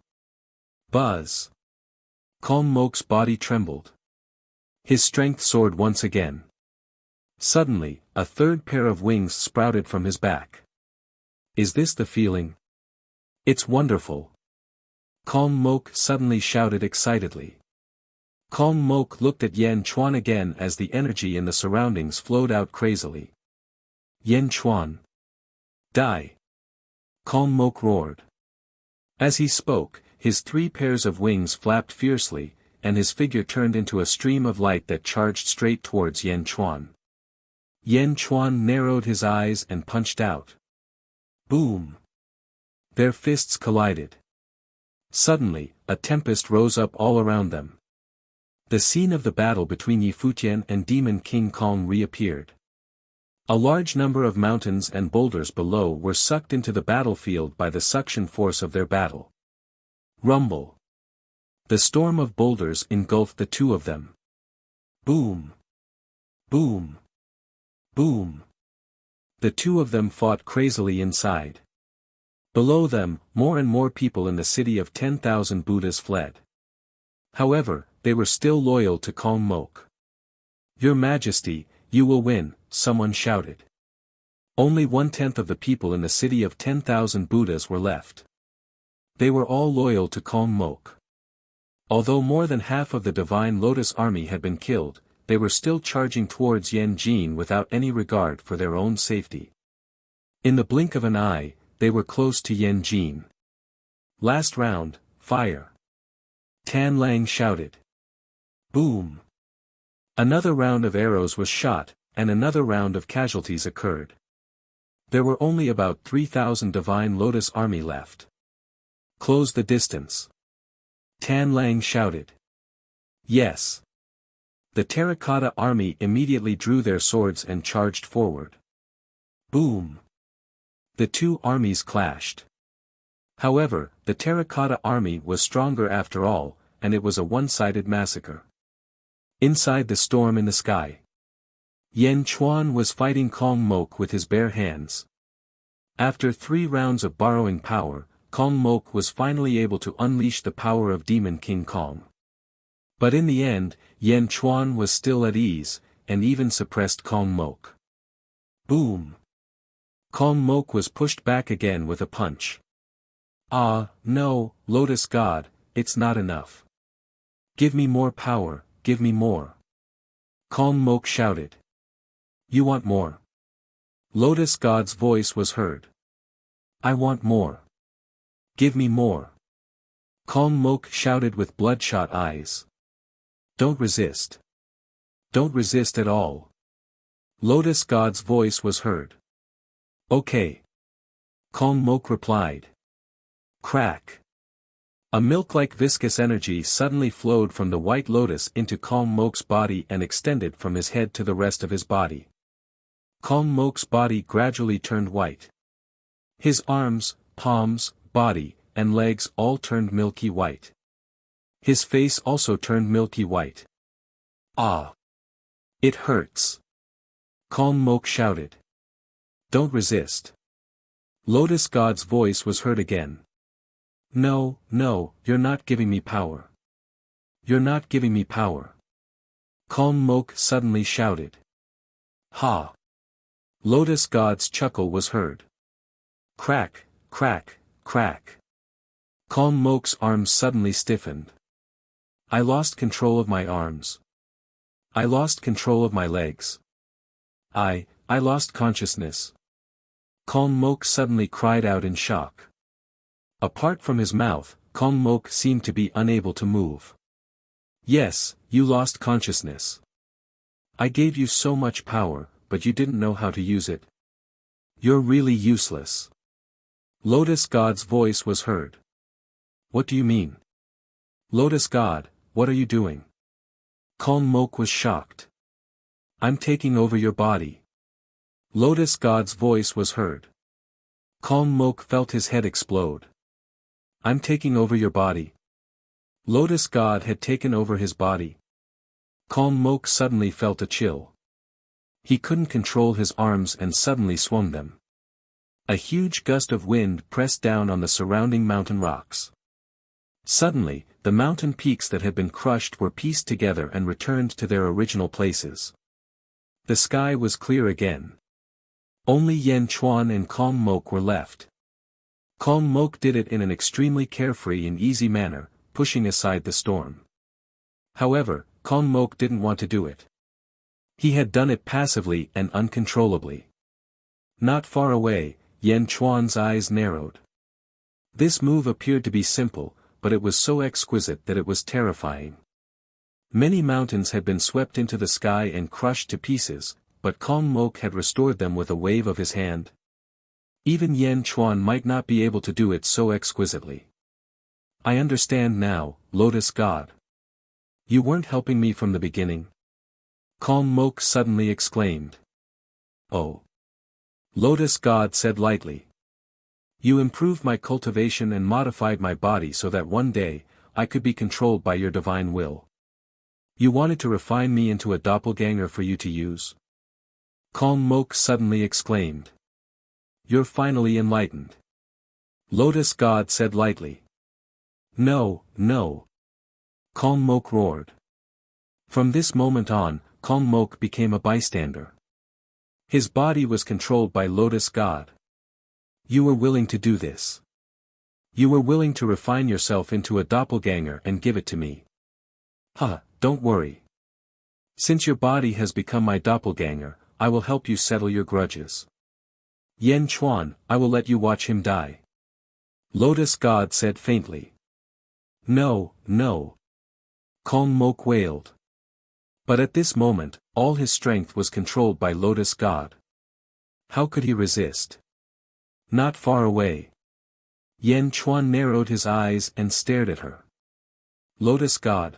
Buzz. Kong Mok's body trembled. His strength soared once again. Suddenly, a third pair of wings sprouted from his back. Is this the feeling? It's wonderful. Kong Mok suddenly shouted excitedly. Kong Mok looked at Yan Chuan again as the energy in the surroundings flowed out crazily. Yan Chuan. Die. Kong Mok roared. As he spoke, his 3 pairs of wings flapped fiercely, and his figure turned into a stream of light that charged straight towards Yan Chuan. Yan Chuan narrowed his eyes and punched out. Boom! Their fists collided. Suddenly, a tempest rose up all around them. The scene of the battle between Yifutian and Demon King Kong reappeared. A large number of mountains and boulders below were sucked into the battlefield by the suction force of their battle. Rumble! The storm of boulders engulfed the two of them. Boom! Boom! Boom! The two of them fought crazily inside. Below them, more and more people in the city of 10,000 Buddhas fled. However, they were still loyal to Kong Mok. "Your Majesty, you will win," someone shouted. Only 1/10 of the people in the city of 10,000 Buddhas were left. They were all loyal to Kong Mok. Although more than half of the Divine Lotus army had been killed, they were still charging towards Yen Jin without any regard for their own safety. In the blink of an eye, they were close to Yen Jin. "Last round, fire!" Tan Lang shouted. Boom! Another round of arrows was shot, and another round of casualties occurred. There were only about 3,000 Divine Lotus army left. "Close the distance!" Tan Lang shouted. Yes. The Terracotta army immediately drew their swords and charged forward. Boom! The two armies clashed. However, the Terracotta army was stronger after all, and it was a one-sided massacre. Inside the storm in the sky, Yen Chuan was fighting Kong Mok with his bare hands. After 3 rounds of borrowing power, Kong Mok was finally able to unleash the power of Demon King Kong. But in the end, Yen Chuan was still at ease, and even suppressed Kong Mok. Boom! Kong Mok was pushed back again with a punch. "Ah, no, Lotus God, it's not enough. Give me more power, give me more." Kong Mok shouted. "You want more?" Lotus God's voice was heard. "I want more. Give me more." Kong Mok shouted with bloodshot eyes. "Don't resist. Don't resist at all." Lotus God's voice was heard. "Okay." Kong Mok replied. Crack! A milk-like viscous energy suddenly flowed from the white lotus into Kong Mok's body and extended from his head to the rest of his body. Kong Mok's body gradually turned white. His arms, palms, body, and legs all turned milky white. His face also turned milky white. "Ah! It hurts!" Kong Mok shouted. "Don't resist." Lotus God's voice was heard again. "No, no, you're not giving me power. You're not giving me power." Kong Mok suddenly shouted. "Ha!" Lotus God's chuckle was heard. Crack, crack, crack. Kong Mok's arms suddenly stiffened. "I lost control of my arms. I lost control of my legs. I lost consciousness." Kong Mok suddenly cried out in shock. Apart from his mouth, Kong Mok seemed to be unable to move. "Yes, you lost consciousness. I gave you so much power, but you didn't know how to use it. You're really useless." Lotus God's voice was heard. "What do you mean? Lotus God, what are you doing?" Kong Mok was shocked. "I'm taking over your body." Lotus God's voice was heard. Kong Mok felt his head explode. "I'm taking over your body." Lotus God had taken over his body. Kong Mok suddenly felt a chill. He couldn't control his arms and suddenly swung them. A huge gust of wind pressed down on the surrounding mountain rocks. Suddenly, the mountain peaks that had been crushed were pieced together and returned to their original places. The sky was clear again. Only Yen Chuan and Kong Mok were left. Kong Mok did it in an extremely carefree and easy manner, pushing aside the storm. However, Kong Mok didn't want to do it. He had done it passively and uncontrollably. Not far away, Yen Chuan's eyes narrowed. This move appeared to be simple, but it was so exquisite that it was terrifying. Many mountains had been swept into the sky and crushed to pieces, but Kong Mok had restored them with a wave of his hand. Even Yan Chuan might not be able to do it so exquisitely. I understand now, Lotus God. You weren't helping me from the beginning? Calm Mok suddenly exclaimed. Oh. Lotus God said lightly. You improved my cultivation and modified my body so that one day, I could be controlled by your divine will. You wanted to refine me into a doppelganger for you to use? Calm Mok suddenly exclaimed. You're finally enlightened. Lotus God said lightly. No, no. Calm Mok roared. From this moment on, Calm Mok became a bystander. His body was controlled by Lotus God. You were willing to do this. You were willing to refine yourself into a doppelganger and give it to me. Don't worry. Since your body has become my doppelganger, I will help you settle your grudges. Yan Chuan, I will let you watch him die. Lotus God said faintly. No, no. Calm Mok wailed. But at this moment, all his strength was controlled by Lotus God. How could he resist? Not far away. Yan Chuan narrowed his eyes and stared at her. Lotus God.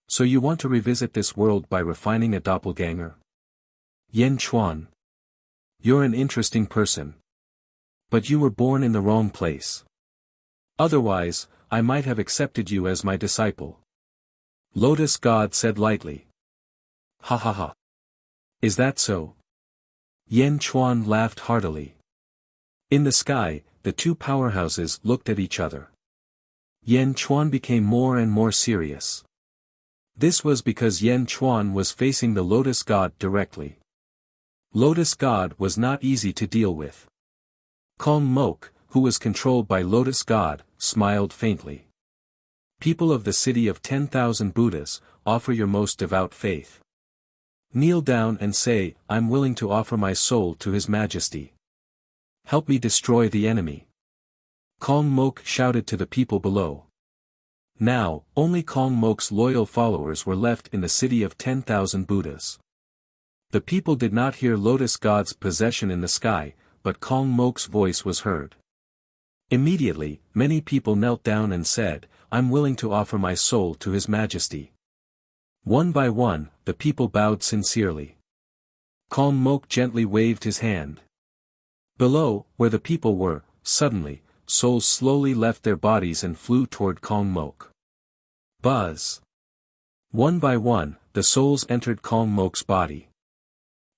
So you want to revisit this world by refining a doppelganger? Yan Chuan. You're an interesting person. But you were born in the wrong place. Otherwise, I might have accepted you as my disciple. Lotus God said lightly. Ha ha ha. Is that so? Yan Chuan laughed heartily. In the sky, the two powerhouses looked at each other. Yan Chuan became more and more serious. This was because Yan Chuan was facing the Lotus God directly. Lotus God was not easy to deal with. Calm Mok, who was controlled by Lotus God, smiled faintly. People of the city of 10,000 Buddhas, offer your most devout faith. Kneel down and say, I'm willing to offer my soul to His Majesty. Help me destroy the enemy. Calm Mok shouted to the people below. Now, only Calm Mok's loyal followers were left in the city of 10,000 Buddhas. The people did not hear Lotus God's possession in the sky, but Calm Mok's voice was heard. Immediately, many people knelt down and said, I'm willing to offer my soul to His Majesty. One by one, the people bowed sincerely. Calm Mok gently waved his hand. Below, where the people were, suddenly, souls slowly left their bodies and flew toward Calm Mok. Buzz. One by one, the souls entered Calm Mok's body.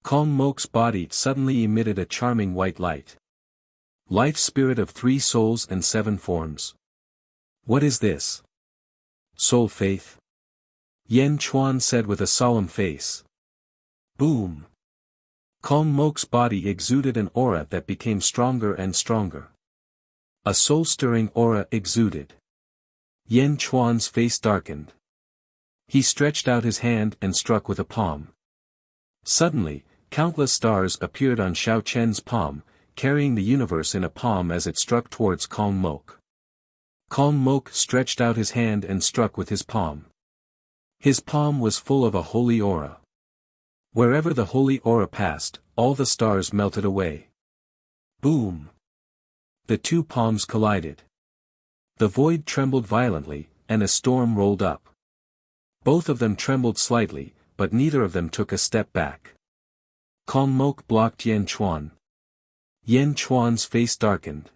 Calm Mok's body suddenly emitted a charming white light. Life spirit of 3 souls and 7 forms. What is this? Soul faith? Yan Chuan said with a solemn face. Boom. Calm Mok's body exuded an aura that became stronger and stronger. A soul-stirring aura exuded. Yan Chuan's face darkened. He stretched out his hand and struck with a palm. Suddenly, countless stars appeared on Xiao Chen's palm, carrying the universe in a palm as it struck towards Calm Mok. Calm Mok stretched out his hand and struck with his palm. His palm was full of a holy aura. Wherever the holy aura passed, all the stars melted away. Boom! The two palms collided. The void trembled violently, and a storm rolled up. Both of them trembled slightly, but neither of them took a step back. Calm Mok blocked Yan Chuan. Yan Chuan's face darkened.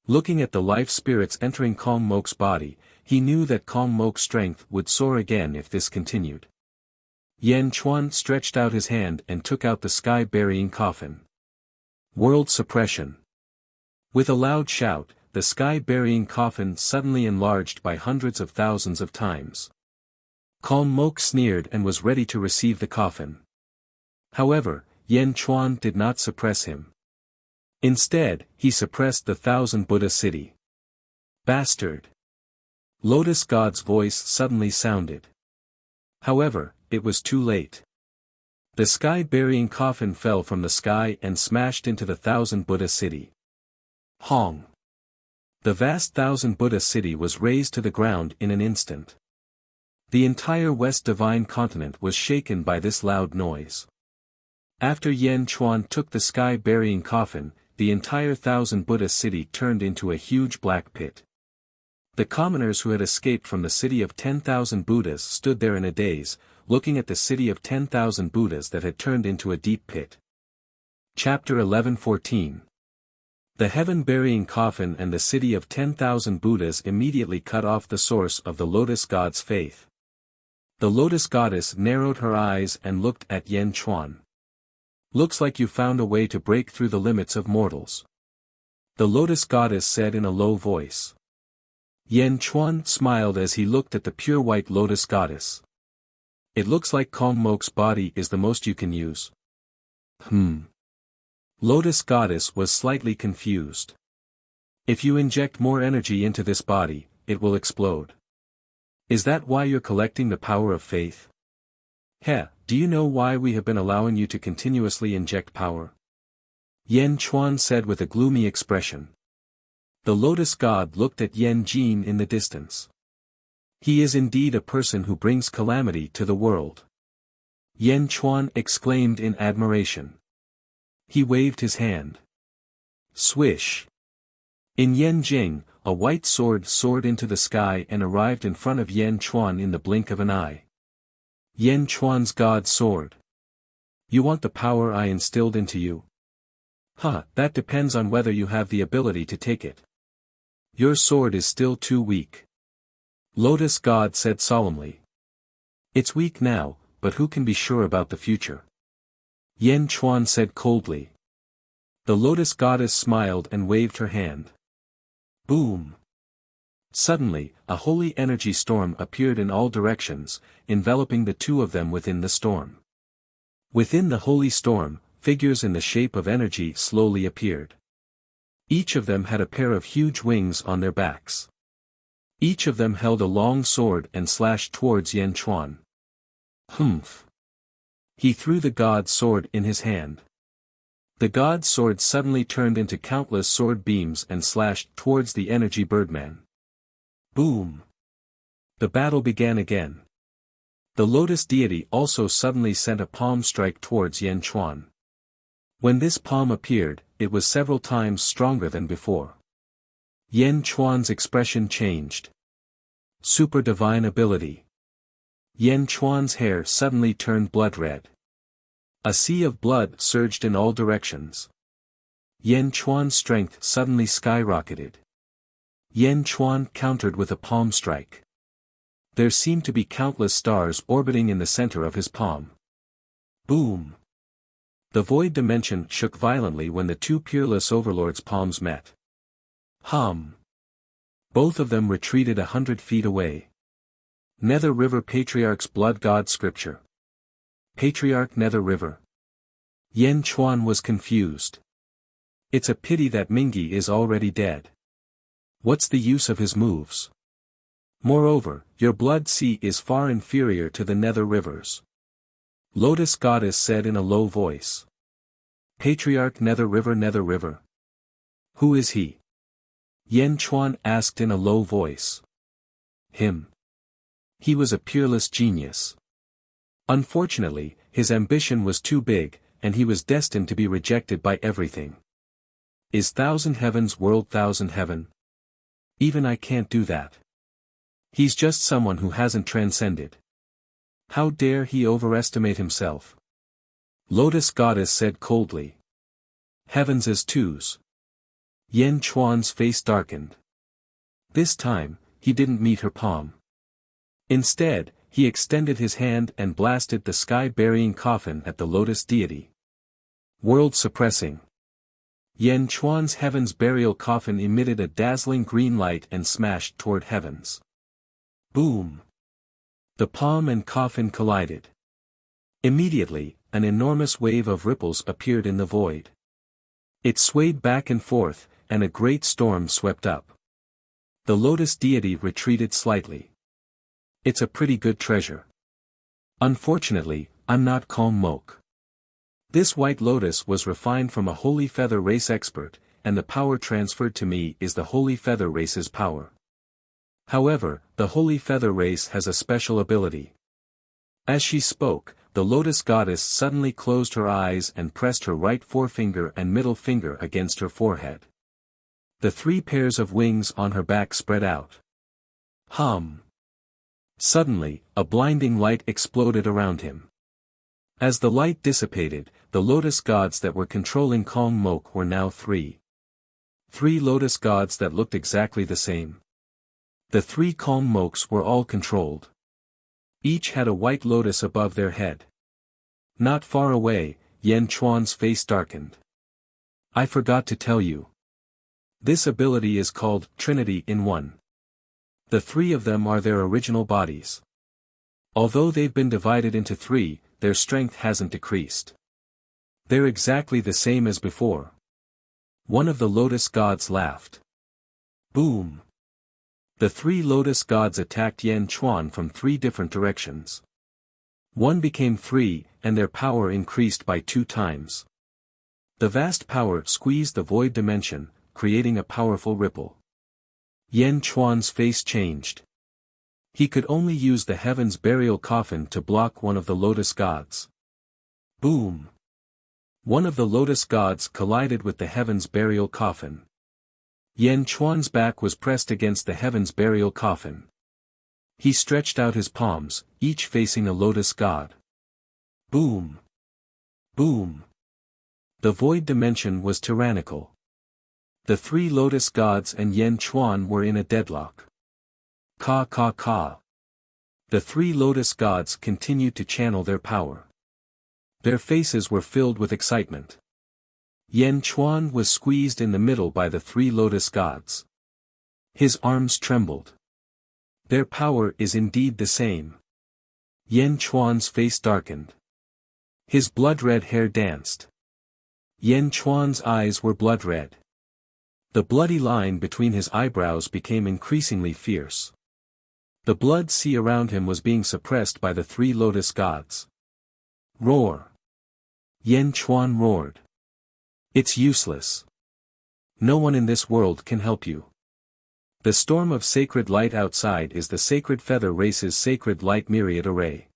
Looking at the life spirits entering Calm Mok's body, he knew that Calm Mok's strength would soar again if this continued. Yan Chuan stretched out his hand and took out the sky-burying coffin. World suppression. With a loud shout, the sky-burying coffin suddenly enlarged by hundreds of thousands of times. Calm Mok sneered and was ready to receive the coffin. However, Yan Chuan did not suppress him. Instead, he suppressed the 1,000 Buddha city. Bastard! Lotus God's voice suddenly sounded. However, it was too late. The sky-burying coffin fell from the sky and smashed into the 1,000 Buddha city. Hong! The vast 1,000 Buddha city was razed to the ground in an instant. The entire West Divine Continent was shaken by this loud noise. After Yan Chuan took the sky-burying coffin, the entire 1,000 Buddhist city turned into a huge black pit. The commoners who had escaped from the city of 10,000 Buddhas stood there in a daze, looking at the city of 10,000 Buddhas that had turned into a deep pit. Chapter 11:14. The heaven-burying coffin and the city of 10,000 Buddhas immediately cut off the source of the lotus god's faith. The lotus goddess narrowed her eyes and looked at Yen Chuan. "Looks like you found a way to break through the limits of mortals," the lotus goddess said in a low voice. Yen Chuan smiled as he looked at the pure white lotus goddess. "It looks like Kong Mok's body is the most you can use." Lotus goddess was slightly confused. "If you inject more energy into this body, it will explode. Is that why you're collecting the power of faith? Do you know why we have been allowing you to continuously inject power?" Yen Chuan said with a gloomy expression. The lotus god looked at Yen Jin in the distance. "He is indeed a person who brings calamity to the world," Yen Chuan exclaimed in admiration. He waved his hand. Swish! In Yen Jing, a white sword soared into the sky and arrived in front of Yen Chuan in the blink of an eye. Yen Chuan's god sword. "You want the power I instilled into you? That depends on whether you have the ability to take it. Your sword is still too weak," Lotus God said solemnly. "It's weak now, but who can be sure about the future?" Yen Chuan said coldly. The Lotus Goddess smiled and waved her hand. Boom! Suddenly, a holy energy storm appeared in all directions, enveloping the two of them within the storm. Within the holy storm, figures in the shape of energy slowly appeared. Each of them had a pair of huge wings on their backs. Each of them held a long sword and slashed towards Yen Chuan. Humph! He threw the god's sword in his hand. The god's sword suddenly turned into countless sword beams and slashed towards the energy birdman. Boom! The battle began again. The lotus deity also suddenly sent a palm strike towards Yen Chuan. When this palm appeared, it was several times stronger than before. Yen Chuan's expression changed. Super divine ability. Yen Chuan's hair suddenly turned blood red. A sea of blood surged in all directions. Yen Chuan's strength suddenly skyrocketed. Yen Chuan countered with a palm strike. There seemed to be countless stars orbiting in the center of his palm. Boom! The void dimension shook violently when the two peerless overlords' palms met. Hum! Both of them retreated 100 feet away. Nether River Patriarch's Blood God Scripture. Patriarch Nether River. Yen Chuan was confused. It's a pity that Mingi is already dead. What's the use of his moves? Moreover, your blood sea is far inferior to the Nether Rivers. Lotus Goddess said in a low voice. Patriarch Nether River. Who is he? Yen Chuan asked in a low voice. Him. He was a peerless genius. Unfortunately, his ambition was too big, and he was destined to be rejected by everything. Is Thousand Heavens world Thousand Heaven? Even I can't do that. He's just someone who hasn't transcended. How dare he overestimate himself? Lotus Goddess said coldly. Heavens as twos. Yen Chuan's face darkened. This time, he didn't meet her palm. Instead, he extended his hand and blasted the sky-burying coffin at the lotus deity. World suppressing. Yen Chuan's heaven's burial coffin emitted a dazzling green light and smashed toward heavens. Boom! The palm and coffin collided. Immediately, an enormous wave of ripples appeared in the void. It swayed back and forth, and a great storm swept up. The lotus deity retreated slightly. It's a pretty good treasure. Unfortunately, I'm not Kong Mok. This white lotus was refined from a holy feather race expert, and the power transferred to me is the holy feather race's power. However, the holy feather race has a special ability. As she spoke, the lotus goddess suddenly closed her eyes and pressed her right forefinger and middle finger against her forehead. The 3 pairs of wings on her back spread out. Hum! Suddenly, a blinding light exploded around him. As the light dissipated, the lotus gods that were controlling Kong Mok were now 3. 3 lotus gods that looked exactly the same. The 3 Kong Moks were all controlled. Each had a white lotus above their head. Not far away, Yan Chuan's face darkened. I forgot to tell you. This ability is called Trinity in One. The 3 of them are their original bodies. Although they've been divided into 3, their strength hasn't decreased. They're exactly the same as before. One of the lotus gods laughed. Boom! The 3 lotus gods attacked Yan Chuan from 3 different directions. 1 became 3, and their power increased by 2 times. The vast power squeezed the void dimension, creating a powerful ripple. Yan Chuan's face changed. He could only use the heaven's burial coffin to block one of the lotus gods. Boom! One of the lotus gods collided with the heaven's burial coffin. Yan Chuan's back was pressed against the heaven's burial coffin. He stretched out his palms, each facing a lotus god. Boom! Boom! The void dimension was tyrannical. The 3 lotus gods and Yan Chuan were in a deadlock. Ka ka ka. The 3 lotus gods continued to channel their power. Their faces were filled with excitement. Yan Chuan was squeezed in the middle by the 3 lotus gods. His arms trembled. Their power is indeed the same. Yan Chuan's face darkened. His blood-red hair danced. Yan Chuan's eyes were blood-red. The bloody line between his eyebrows became increasingly fierce. The blood sea around him was being suppressed by the 3 lotus gods. Roar! Yan Chuan roared. It's useless. No one in this world can help you. The storm of sacred light outside is the sacred feather race's sacred light myriad array.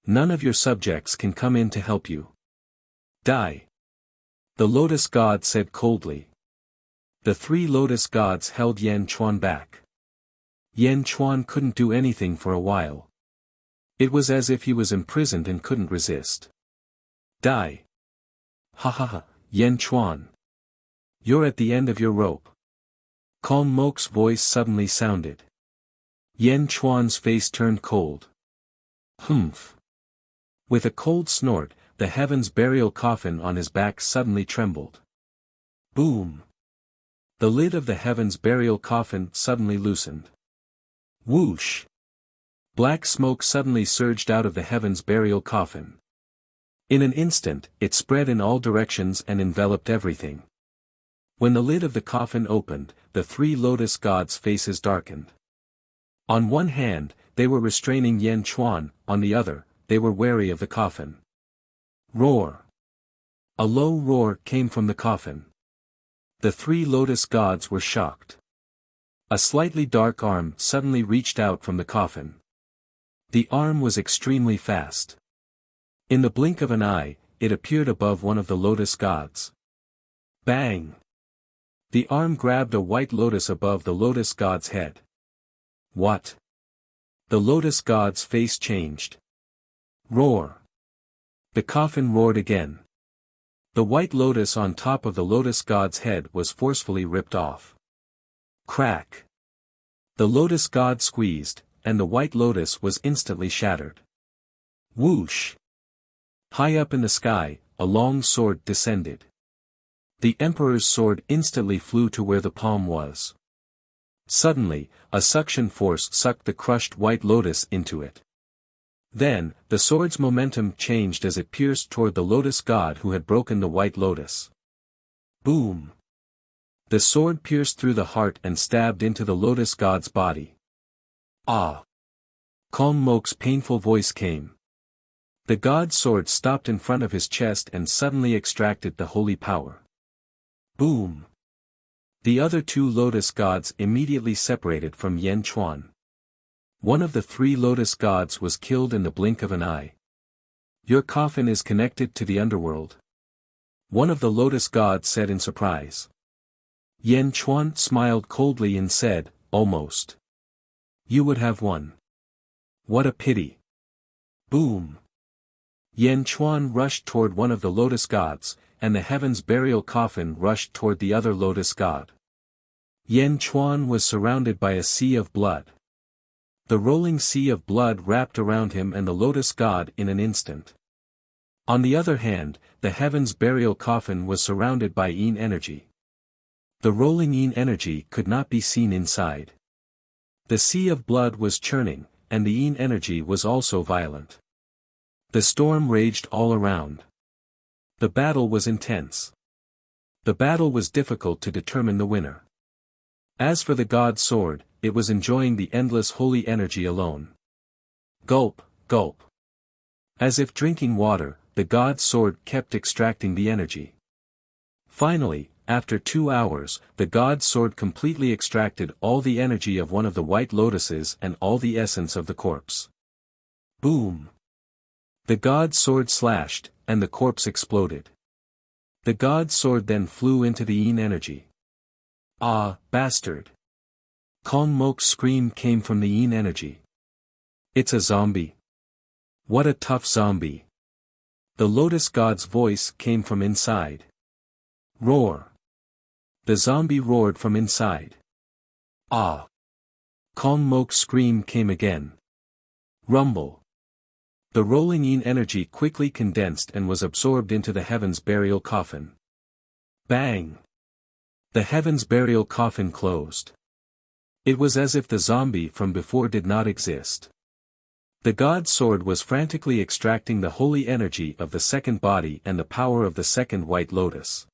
None of your subjects can come in to help you. Die. The lotus god said coldly. The 3 lotus gods held Yan Chuan back. Yan Chuan couldn't do anything for a while. It was as if he was imprisoned and couldn't resist. Die. Ha ha ha, Yan Chuan. You're at the end of your rope. Kong Mok's voice suddenly sounded. Yan Chuan's face turned cold. Humph. With a cold snort, the heaven's burial coffin on his back suddenly trembled. Boom. The lid of the heaven's burial coffin suddenly loosened. Whoosh. Black smoke suddenly surged out of the heaven's burial coffin. In an instant, it spread in all directions and enveloped everything. When the lid of the coffin opened, the 3 lotus gods' faces darkened. On one hand, they were restraining Yan Chuan, on the other, they were wary of the coffin. Roar! A low roar came from the coffin. The 3 lotus gods were shocked. A slightly dark arm suddenly reached out from the coffin. The arm was extremely fast. In the blink of an eye, it appeared above one of the lotus gods. Bang! The arm grabbed a white lotus above the lotus god's head. What? The lotus god's face changed. Roar! The coffin roared again. The white lotus on top of the lotus god's head was forcefully ripped off. Crack! The lotus god squeezed, and the white lotus was instantly shattered. Whoosh! High up in the sky, a long sword descended. The emperor's sword instantly flew to where the palm was. Suddenly, a suction force sucked the crushed white lotus into it. Then, the sword's momentum changed as it pierced toward the lotus god who had broken the white lotus. Boom! The sword pierced through the heart and stabbed into the lotus god's body. Ah! Kong Mok's painful voice came. The god's sword stopped in front of his chest and suddenly extracted the holy power. Boom! The other 2 lotus gods immediately separated from Yan Chuan. One of the 3 lotus gods was killed in the blink of an eye. Your coffin is connected to the underworld. One of the lotus gods said in surprise. Yan Chuan smiled coldly and said, almost. You would have won. What a pity. Boom. Yan Chuan rushed toward one of the lotus gods, and the heaven's burial coffin rushed toward the other lotus god. Yan Chuan was surrounded by a sea of blood. The rolling sea of blood wrapped around him and the lotus god in an instant. On the other hand, the heaven's burial coffin was surrounded by yin energy. The rolling yin energy could not be seen inside. The sea of blood was churning, and the yin energy was also violent. The storm raged all around. The battle was intense. The battle was difficult to determine the winner. As for the god's sword, it was enjoying the endless holy energy alone. Gulp, gulp. As if drinking water, the god's sword kept extracting the energy. Finally, after 2 hours, the god's sword completely extracted all the energy of one of the white lotuses and all the essence of the corpse. Boom! The god's sword slashed, and the corpse exploded. The god's sword then flew into the yin energy. Ah, bastard! Kong Mok's scream came from the yin energy. It's a zombie. What a tough zombie. The lotus god's voice came from inside. Roar. The zombie roared from inside. Ah. Kong Mok's scream came again. Rumble. The rolling yin energy quickly condensed and was absorbed into the heaven's burial coffin. Bang. The heaven's burial coffin closed. It was as if the zombie from before did not exist. The god's sword was frantically extracting the holy energy of the second body and the power of the second white lotus.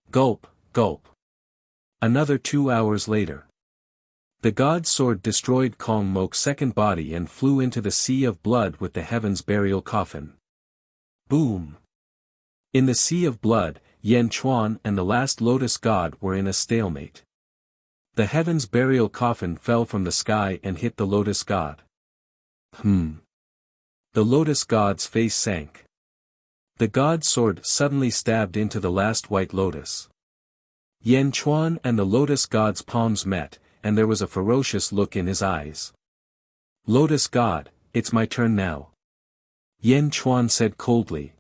Gulp, gulp. Another 2 hours later. The god's sword destroyed Kong Mok's second body and flew into the sea of blood with the heaven's burial coffin. Boom. In the sea of blood, Yan Chuan and the last lotus god were in a stalemate. The heaven's burial coffin fell from the sky and hit the lotus god. The lotus god's face sank. The god's sword suddenly stabbed into the last white lotus. Yan Chuan and the lotus god's palms met, and there was a ferocious look in his eyes. Lotus god, it's my turn now. Yan Chuan said coldly.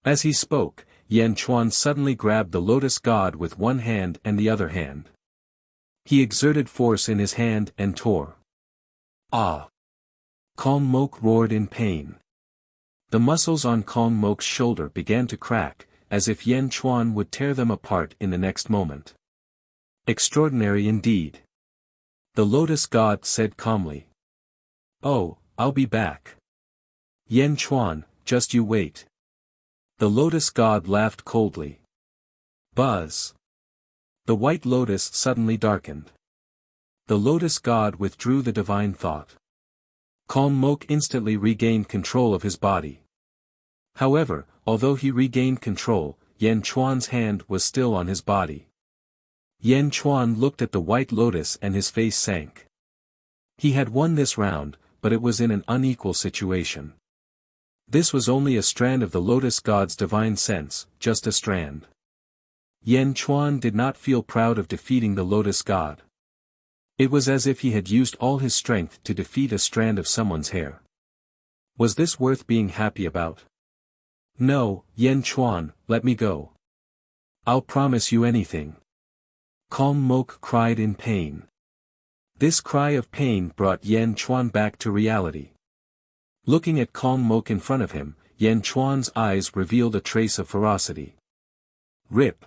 As he spoke, Yan Chuan suddenly grabbed the lotus god with one hand and the other hand. He exerted force in his hand and tore. Ah! Kong Mok roared in pain. The muscles on Kong Mok's shoulder began to crack, as if Yan Chuan would tear them apart in the next moment. Extraordinary indeed. The lotus god said calmly. Oh, I'll be back. Yan Chuan, just you wait. The lotus god laughed coldly. Buzz. The white lotus suddenly darkened. The lotus god withdrew the divine thought. Kong Mok instantly regained control of his body. However, although he regained control, Yan Chuan's hand was still on his body. Yan Chuan looked at the white lotus and his face sank. He had won this round, but it was in an unequal situation. This was only a strand of the lotus god's divine sense, just a strand. Yan Chuan did not feel proud of defeating the lotus god. It was as if he had used all his strength to defeat a strand of someone's hair. Was this worth being happy about? No, Yan Chuan, let me go. I'll promise you anything. Kong Mok cried in pain. This cry of pain brought Yan Chuan back to reality. Looking at Kong Mok in front of him, Yan Chuan's eyes revealed a trace of ferocity. Rip.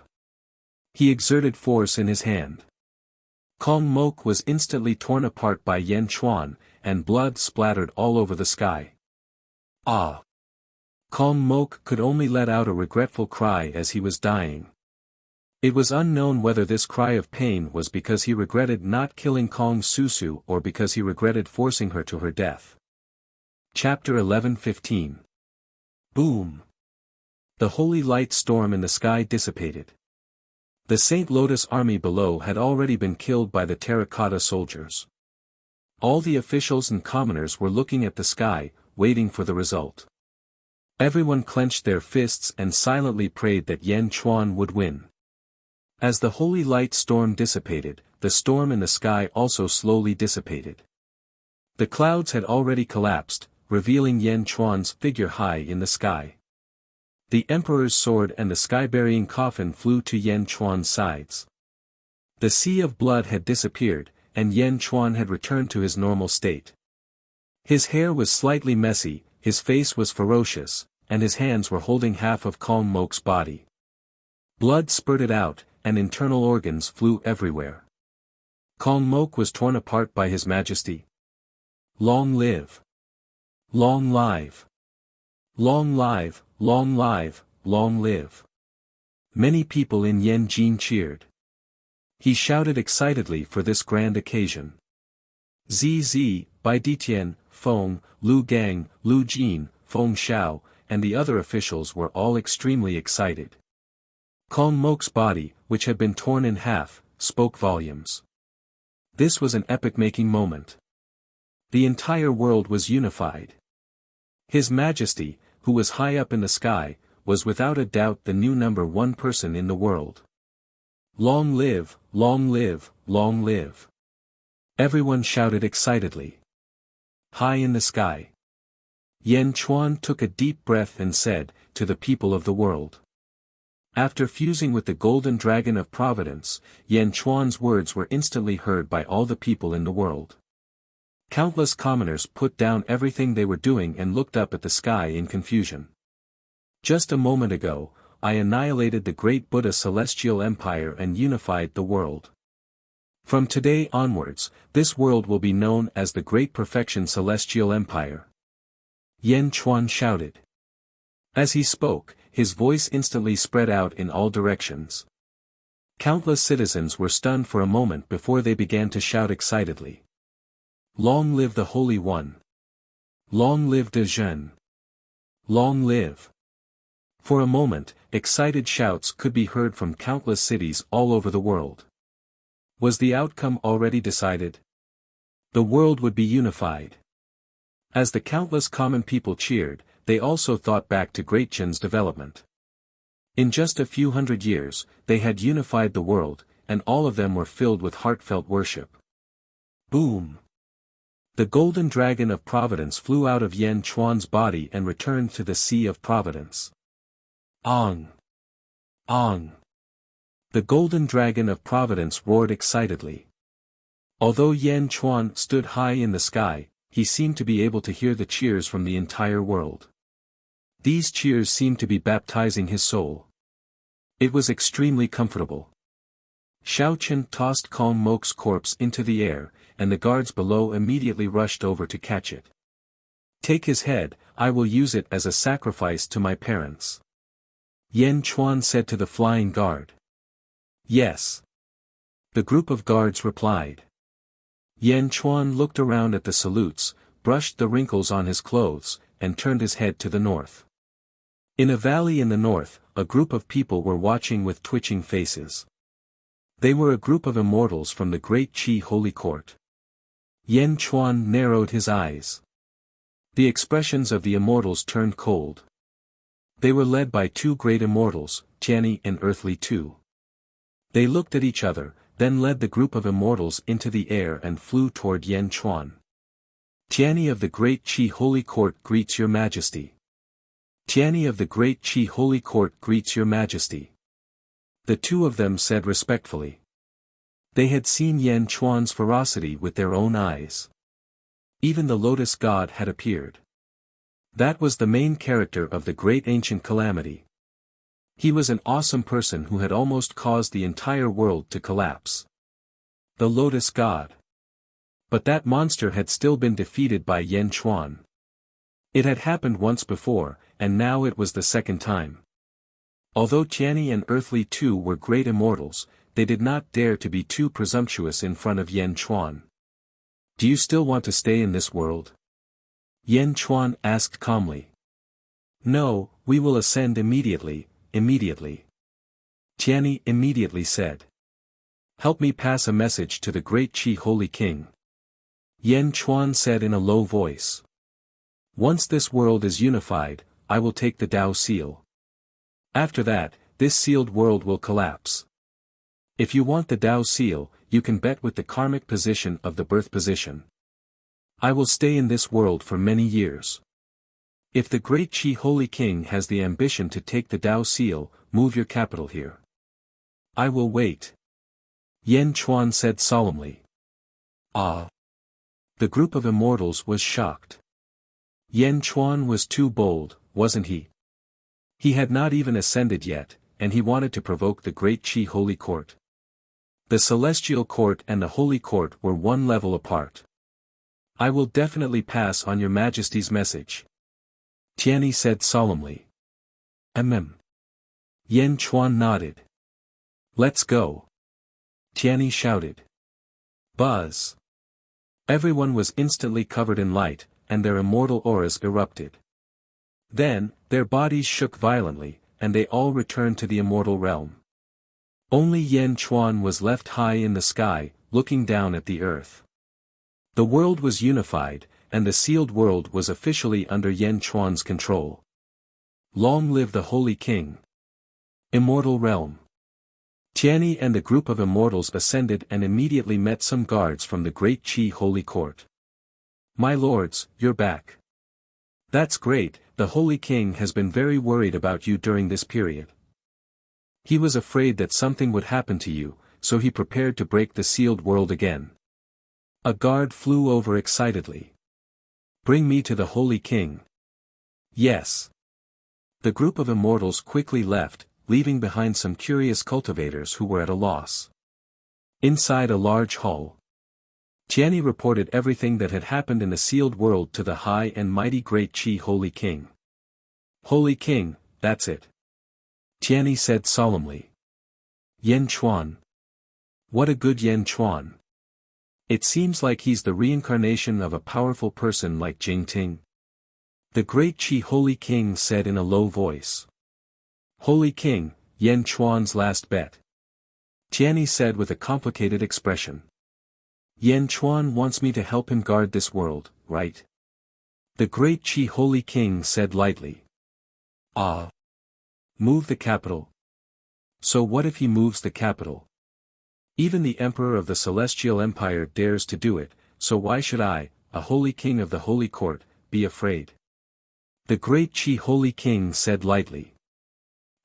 He exerted force in his hand. Kong Mok was instantly torn apart by Yan Chuan, and blood splattered all over the sky. Ah! Kong Mok could only let out a regretful cry as he was dying. It was unknown whether this cry of pain was because he regretted not killing Kong Susu or because he regretted forcing her to her death. Chapter 11:15. Boom! The holy light storm in the sky dissipated. The Saint Lotus army below had already been killed by the terracotta soldiers. All the officials and commoners were looking at the sky, waiting for the result. Everyone clenched their fists and silently prayed that Yan Chuan would win. As the holy light storm dissipated, the storm in the sky also slowly dissipated. The clouds had already collapsed, revealing Yan Chuan's figure high in the sky. The emperor's sword and the sky-burying coffin flew to Yan Chuan's sides. The sea of blood had disappeared, and Yan Chuan had returned to his normal state. His hair was slightly messy, his face was ferocious, and his hands were holding half of Kong Mok's body. Blood spurted out, and internal organs flew everywhere. Kong Mok was torn apart by His Majesty. Long live! Long live! Long live, long live, long live! Many people in Yanjin cheered. He shouted excitedly for this grand occasion. ZZ, Bai Ditian, Feng, Lu Gang, Lu Jin, Feng Xiao, and the other officials were all extremely excited. Kong Mok's body, which had been torn in half, spoke volumes. This was an epoch-making moment. The entire world was unified. His Majesty, who was high up in the sky, was without a doubt the new number one person in the world. Long live, long live, long live! Everyone shouted excitedly. High in the sky. Yan Chuan took a deep breath and said, to the people of the world. After fusing with the golden dragon of providence, Yan Chuan's words were instantly heard by all the people in the world. Countless commoners put down everything they were doing and looked up at the sky in confusion. Just a moment ago, I annihilated the great Buddha celestial empire and unified the world. From today onwards, this world will be known as the Great Perfection Celestial Empire. Yan Chuan shouted. As he spoke, his voice instantly spread out in all directions. Countless citizens were stunned for a moment before they began to shout excitedly. Long live the Holy One! Long live De Zhen! Long live! For a moment, excited shouts could be heard from countless cities all over the world. Was the outcome already decided? The world would be unified. As the countless common people cheered, they also thought back to Great Chen's development. In just a few hundred years, they had unified the world, and all of them were filled with heartfelt worship. Boom! The golden dragon of providence flew out of Yan Chuan's body and returned to the Sea of Providence. Ong! Ong! The golden dragon of providence roared excitedly. Although Yan Chuan stood high in the sky, he seemed to be able to hear the cheers from the entire world. These cheers seemed to be baptizing his soul. It was extremely comfortable. Xiao Chen tossed Kong Mok's corpse into the air, and the guards below immediately rushed over to catch it. Take his head, I will use it as a sacrifice to my parents. Yan Chuan said to the flying guard. Yes. The group of guards replied. Yan Chuan looked around at the salutes, brushed the wrinkles on his clothes, and turned his head to the north. In a valley in the north, a group of people were watching with twitching faces. They were a group of immortals from the Great Qi Holy Court. Yan Chuan narrowed his eyes. The expressions of the immortals turned cold. They were led by two great immortals, Tianyi and Earthly II. They looked at each other, then led the group of immortals into the air and flew toward Yan Chuan. Tianyi of the Great Qi Holy Court greets your Majesty. Tianyi of the Great Qi Holy Court greets your Majesty. The two of them said respectfully. They had seen Yan Chuan's ferocity with their own eyes. Even the Lotus God had appeared. That was the main character of the great ancient calamity. He was an awesome person who had almost caused the entire world to collapse. The Lotus God. But that monster had still been defeated by Yan Chuan. It had happened once before, and now it was the second time. Although Tianyi and Earthly II were great immortals, they did not dare to be too presumptuous in front of Yan Chuan. Do you still want to stay in this world? Yan Chuan asked calmly. No, we will ascend immediately, immediately. Tianyi immediately said. Help me pass a message to the Great Qi Holy King. Yan Chuan said in a low voice. Once this world is unified, I will take the Tao seal. After that, this sealed world will collapse. If you want the Tao seal, you can bet with the karmic position of the birth position. I will stay in this world for many years. If the great Qi Holy King has the ambition to take the Tao seal, move your capital here. I will wait. Yan Chuan said solemnly. Ah! The group of immortals was shocked. Yan Chuan was too bold, wasn't he? He had not even ascended yet, and he wanted to provoke the great Qi Holy Court. The Celestial Court and the Holy Court were one level apart. I will definitely pass on your Majesty's message. Tianyi said solemnly. Yan Chuan nodded. Let's go. Tianyi shouted. Buzz. Everyone was instantly covered in light, and their immortal auras erupted. Then, their bodies shook violently, and they all returned to the immortal realm. Only Yan Chuan was left high in the sky, looking down at the earth. The world was unified, and the sealed world was officially under Yan Chuan's control. Long live the Holy King! Immortal Realm. Tianyi and the group of immortals ascended and immediately met some guards from the great Qi Holy Court. My lords, you're back. That's great, the Holy King has been very worried about you during this period. He was afraid that something would happen to you, so he prepared to break the sealed world again. A guard flew over excitedly. Bring me to the Holy King. Yes. The group of immortals quickly left, leaving behind some curious cultivators who were at a loss. Inside a large hall, Tianyi reported everything that had happened in the sealed world to the high and mighty great Qi Holy King. Holy King, that's it. Tianyi said solemnly. Yan Chuan. What a good Yan Chuan. It seems like he's the reincarnation of a powerful person like Jingting. The great Qi Holy King said in a low voice. Holy King, Yan Chuan's last bet. Tianyi said with a complicated expression. Yan Chuan wants me to help him guard this world, right? The great Qi Holy King said lightly. Ah. Move the capital. So what if he moves the capital? Even the Emperor of the Celestial Empire dares to do it, so why should I, a Holy King of the Holy Court, be afraid? The great Qi Holy King said lightly.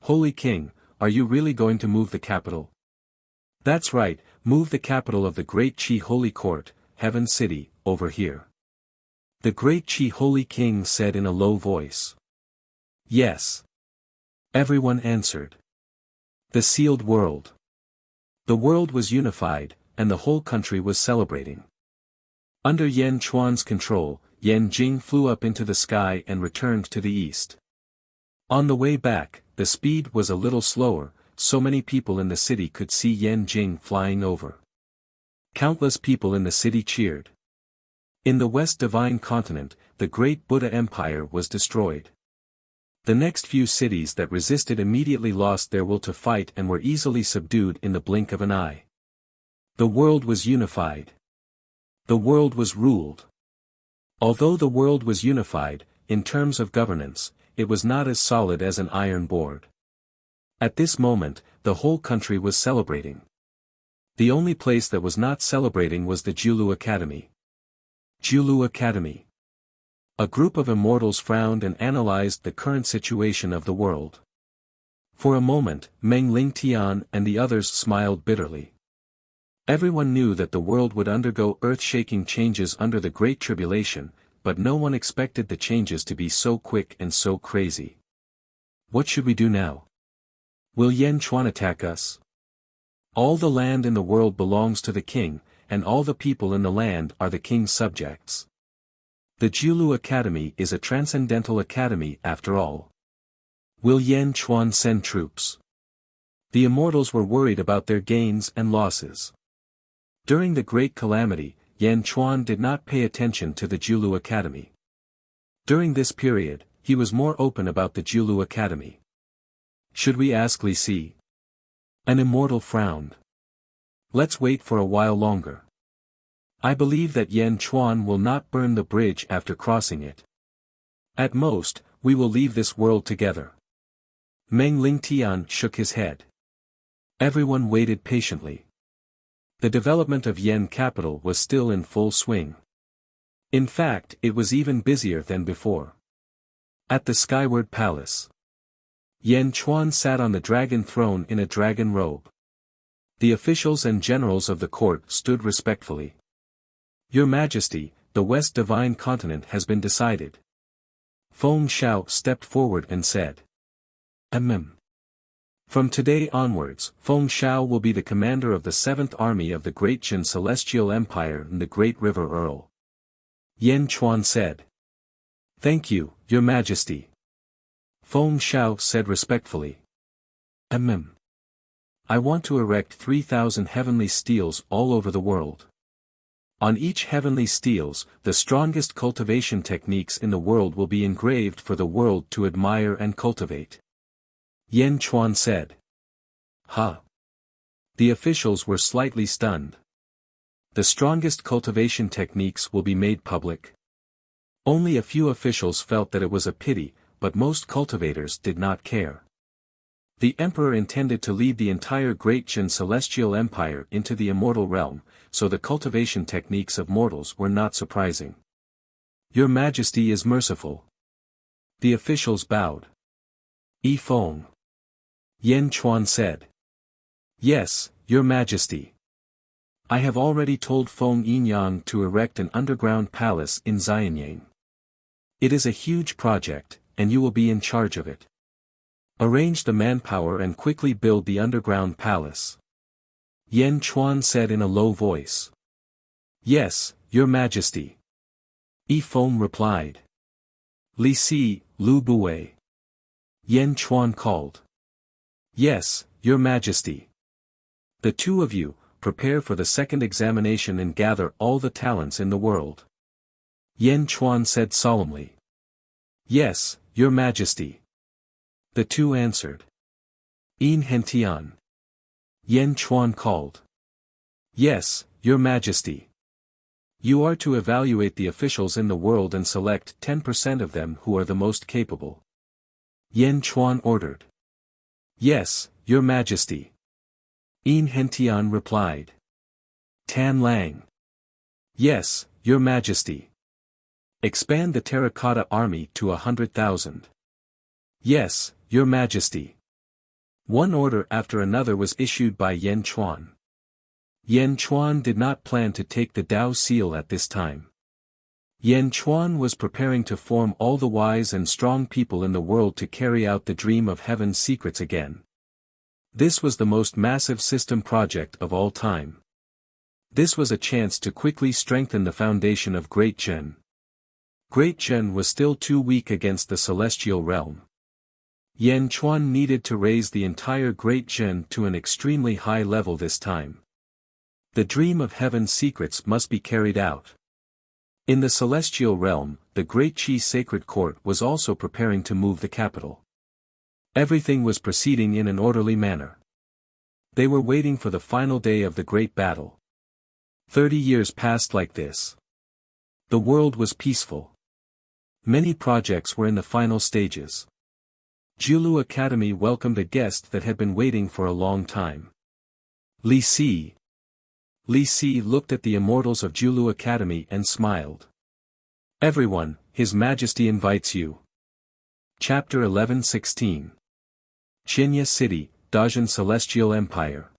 Holy King, are you really going to move the capital? That's right, move the capital of the great Qi Holy Court, Heaven City, over here. The great Qi Holy King said in a low voice. Yes. Everyone answered. The sealed world. The world was unified, and the whole country was celebrating. Under Yan Chuan's control, Yan Jing flew up into the sky and returned to the east. On the way back, the speed was a little slower, so many people in the city could see Yan Jing flying over. Countless people in the city cheered. In the West Divine Continent, the great Buddha Empire was destroyed. The next few cities that resisted immediately lost their will to fight and were easily subdued in the blink of an eye. The world was unified. The world was ruled. Although the world was unified, in terms of governance, it was not as solid as an iron board. At this moment, the whole country was celebrating. The only place that was not celebrating was the Julu Academy. Julu Academy. A group of immortals frowned and analyzed the current situation of the world. For a moment, Meng Lingtian and the others smiled bitterly. Everyone knew that the world would undergo earth-shaking changes under the Great Tribulation, but no one expected the changes to be so quick and so crazy. What should we do now? Will Yan Chuan attack us? All the land in the world belongs to the king, and all the people in the land are the king's subjects. The Julu Academy is a transcendental academy after all. Will Yan Chuan send troops? The immortals were worried about their gains and losses. During the Great Calamity, Yan Chuan did not pay attention to the Julu Academy. During this period, he was more open about the Julu Academy. Should we ask Li Si? An immortal frowned. Let's wait for a while longer. I believe that Yan Chuan will not burn the bridge after crossing it. At most, we will leave this world together. Meng Lingtian shook his head. Everyone waited patiently. The development of Yen capital was still in full swing. In fact, it was even busier than before. At the Skyward Palace, Yen Chuan sat on the dragon throne in a dragon robe. The officials and generals of the court stood respectfully. Your Majesty, the West Divine Continent has been decided. Feng Xiao stepped forward and said. From today onwards, Feng Xiao will be the commander of the 7th Army of the Great Qin Celestial Empire and the Great River Earl. Yen Chuan said. Thank you, Your Majesty. Feng Xiao said respectfully. I want to erect 3,000 heavenly steels all over the world. On each heavenly steels, the strongest cultivation techniques in the world will be engraved for the world to admire and cultivate. Yen Chuan said. Ha! The officials were slightly stunned. The strongest cultivation techniques will be made public. Only a few officials felt that it was a pity, but most cultivators did not care. The emperor intended to lead the entire Great Qin Celestial Empire into the immortal realm, so the cultivation techniques of mortals were not surprising. Your Majesty is merciful. The officials bowed. Yi Feng. Yen Chuan said. Yes, Your Majesty. I have already told Feng Yinyang to erect an underground palace in Xianyang. It is a huge project, and you will be in charge of it. Arrange the manpower and quickly build the underground palace. Yen Chuan said in a low voice. Yes, Your Majesty. Yi Feng replied. Li Si, Lu Bue. Yen Chuan called. Yes, Your Majesty. The two of you, prepare for the second examination and gather all the talents in the world. Yen Chuan said solemnly. Yes, Your Majesty. The two answered. In Hentian. Yen Chuan called. Yes, Your Majesty. You are to evaluate the officials in the world and select 10% of them who are the most capable. Yen Chuan ordered. Yes, Your Majesty. In Hentian replied. Tan Lang. Yes, Your Majesty. Expand the terracotta army to 100,000. Yes, Your Majesty. One order after another was issued by Yen Chuan. Yen Chuan did not plan to take the Dao seal at this time. Yen Chuan was preparing to form all the wise and strong people in the world to carry out the dream of heaven's secrets again. This was the most massive system project of all time. This was a chance to quickly strengthen the foundation of Great Qin. Great Qin was still too weak against the celestial realm. Yen Chuan needed to raise the entire Great Qin to an extremely high level this time. The dream of heaven's secrets must be carried out. In the celestial realm, the Great Qi Sacred Court was also preparing to move the capital. Everything was proceeding in an orderly manner. They were waiting for the final day of the great battle. 30 years passed like this. The world was peaceful. Many projects were in the final stages. Julu Academy welcomed a guest that had been waiting for a long time. Li Si. Li Si looked at the immortals of Julu Academy and smiled. Everyone, His Majesty invites you. Chapter 11:16. Qinya City, Dajin Celestial Empire.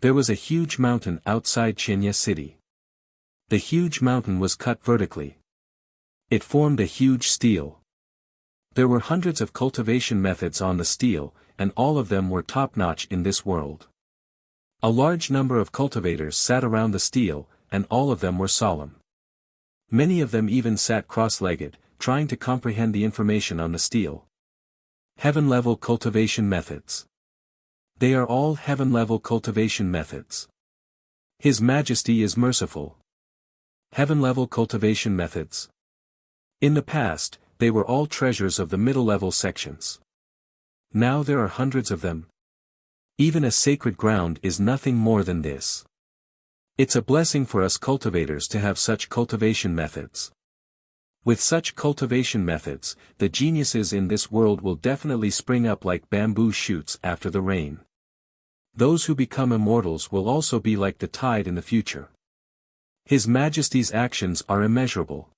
There was a huge mountain outside Qinya City. The huge mountain was cut vertically. It formed a huge stele. There were hundreds of cultivation methods on the stele, and all of them were top-notch in this world. A large number of cultivators sat around the stele, and all of them were solemn. Many of them even sat cross-legged, trying to comprehend the information on the stele. Heaven-level cultivation methods. They are all heaven-level cultivation methods. His Majesty is merciful. Heaven-level cultivation methods. In the past, they were all treasures of the middle-level sections. Now there are hundreds of them. Even a sacred ground is nothing more than this. It's a blessing for us cultivators to have such cultivation methods. With such cultivation methods, the geniuses in this world will definitely spring up like bamboo shoots after the rain. Those who become immortals will also be like the tide in the future. His Majesty's actions are immeasurable.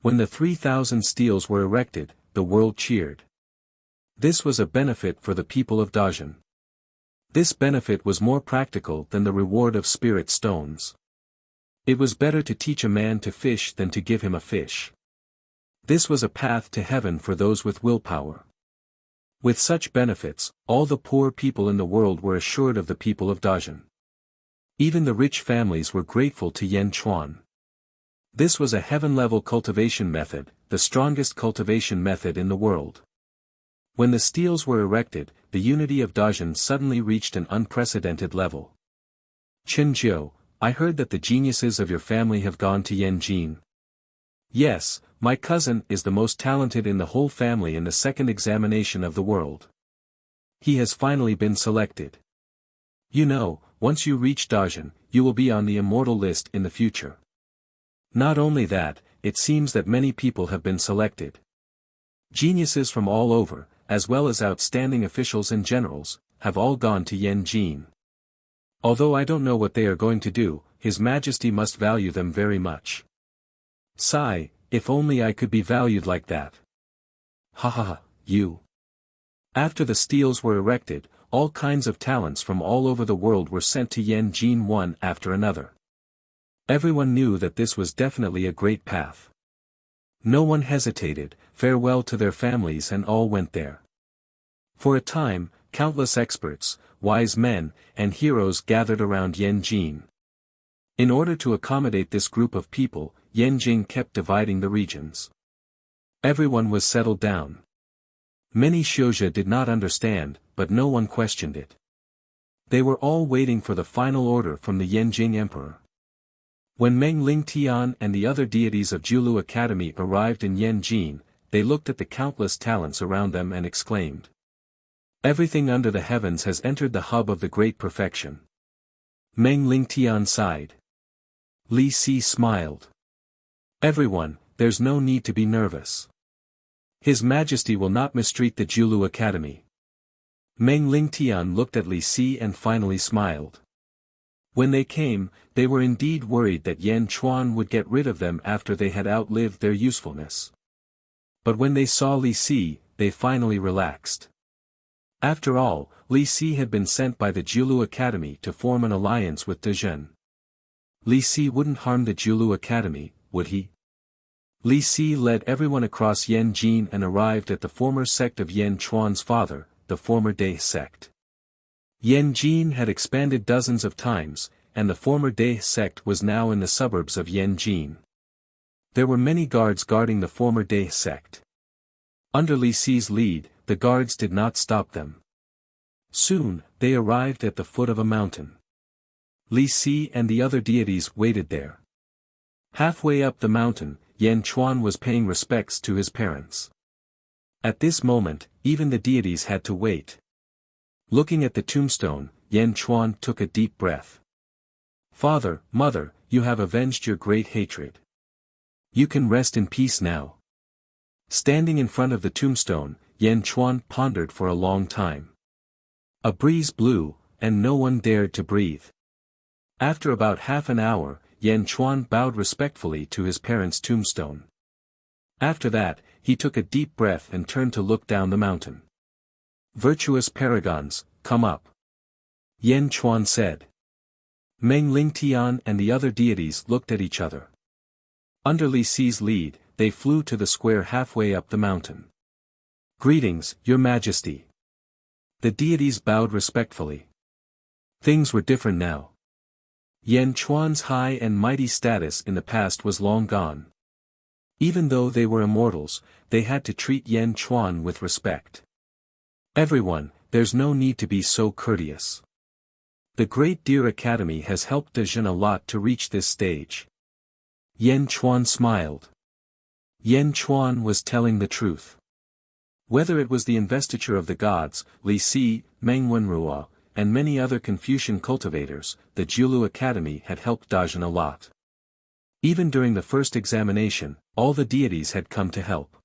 When the 3,000 steels were erected, the world cheered. This was a benefit for the people of Dajin. This benefit was more practical than the reward of spirit stones. It was better to teach a man to fish than to give him a fish. This was a path to heaven for those with willpower. With such benefits, all the poor people in the world were assured of the people of Dajin. Even the rich families were grateful to Yan Chuan. This was a heaven-level cultivation method, the strongest cultivation method in the world. When the steels were erected, the unity of Dajin suddenly reached an unprecedented level. Chen Jiu, I heard that the geniuses of your family have gone to Yanjin. Yes, my cousin is the most talented in the whole family in the second examination of the world. He has finally been selected. You know, once you reach Dajin, you will be on the immortal list in the future. Not only that, it seems that many people have been selected. Geniuses from all over, as well as outstanding officials and generals, have all gone to Yanjin. Although I don't know what they are going to do, His Majesty must value them very much. Sigh, if only I could be valued like that. Ha ha ha, you. After the steels were erected, all kinds of talents from all over the world were sent to Yanjin one after another. Everyone knew that this was definitely a great path. No one hesitated, farewell to their families and all went there. For a time, countless experts, wise men, and heroes gathered around Yanjin. In order to accommodate this group of people, Yanjin kept dividing the regions. Everyone was settled down. Many Xiuzhi did not understand, but no one questioned it. They were all waiting for the final order from the Yanjing Emperor. When Meng Lingtian and the other deities of Julu Academy arrived in Yanjin, they looked at the countless talents around them and exclaimed. Everything under the heavens has entered the hub of the great perfection. Meng Lingtian sighed. Li Si smiled. Everyone, there's no need to be nervous. His Majesty will not mistreat the Julu Academy. Meng Lingtian looked at Li Si and finally smiled. When they came, they were indeed worried that Yan Chuan would get rid of them after they had outlived their usefulness. But when they saw Li Si, they finally relaxed. After all, Li Si had been sent by the Julu Academy to form an alliance with Dezhen. Li Si wouldn't harm the Julu Academy, would he? Li Si led everyone across Yanjin and arrived at the former sect of Yan Chuan's father, the former Dai sect. Yanjin had expanded dozens of times, and the former Dai sect was now in the suburbs of Yanjin. There were many guards guarding the former Dai sect. Under Li Si's lead, the guards did not stop them. Soon, they arrived at the foot of a mountain. Li Si and the other deities waited there. Halfway up the mountain, Yan Chuan was paying respects to his parents. At this moment, even the deities had to wait. Looking at the tombstone, Yan Chuan took a deep breath. Father, mother, you have avenged your great hatred. You can rest in peace now. Standing in front of the tombstone, Yan Chuan pondered for a long time. A breeze blew, and no one dared to breathe. After about half an hour, Yan Chuan bowed respectfully to his parents' tombstone. After that, he took a deep breath and turned to look down the mountain. Virtuous paragons, come up. Yan Chuan said. Meng Lingtian and the other deities looked at each other. Under Li Si's lead, they flew to the square halfway up the mountain. Greetings, Your Majesty. The deities bowed respectfully. Things were different now. Yan Chuan's high and mighty status in the past was long gone. Even though they were immortals, they had to treat Yan Chuan with respect. Everyone, there's no need to be so courteous. The Great Deer Academy has helped Dezhen a lot to reach this stage. Yan Chuan smiled. Yan Chuan was telling the truth. Whether it was the investiture of the gods, Li Si, Meng Wenruo, and many other Confucian cultivators, the Julu Academy had helped Dezhen a lot. Even during the first examination, all the deities had come to help.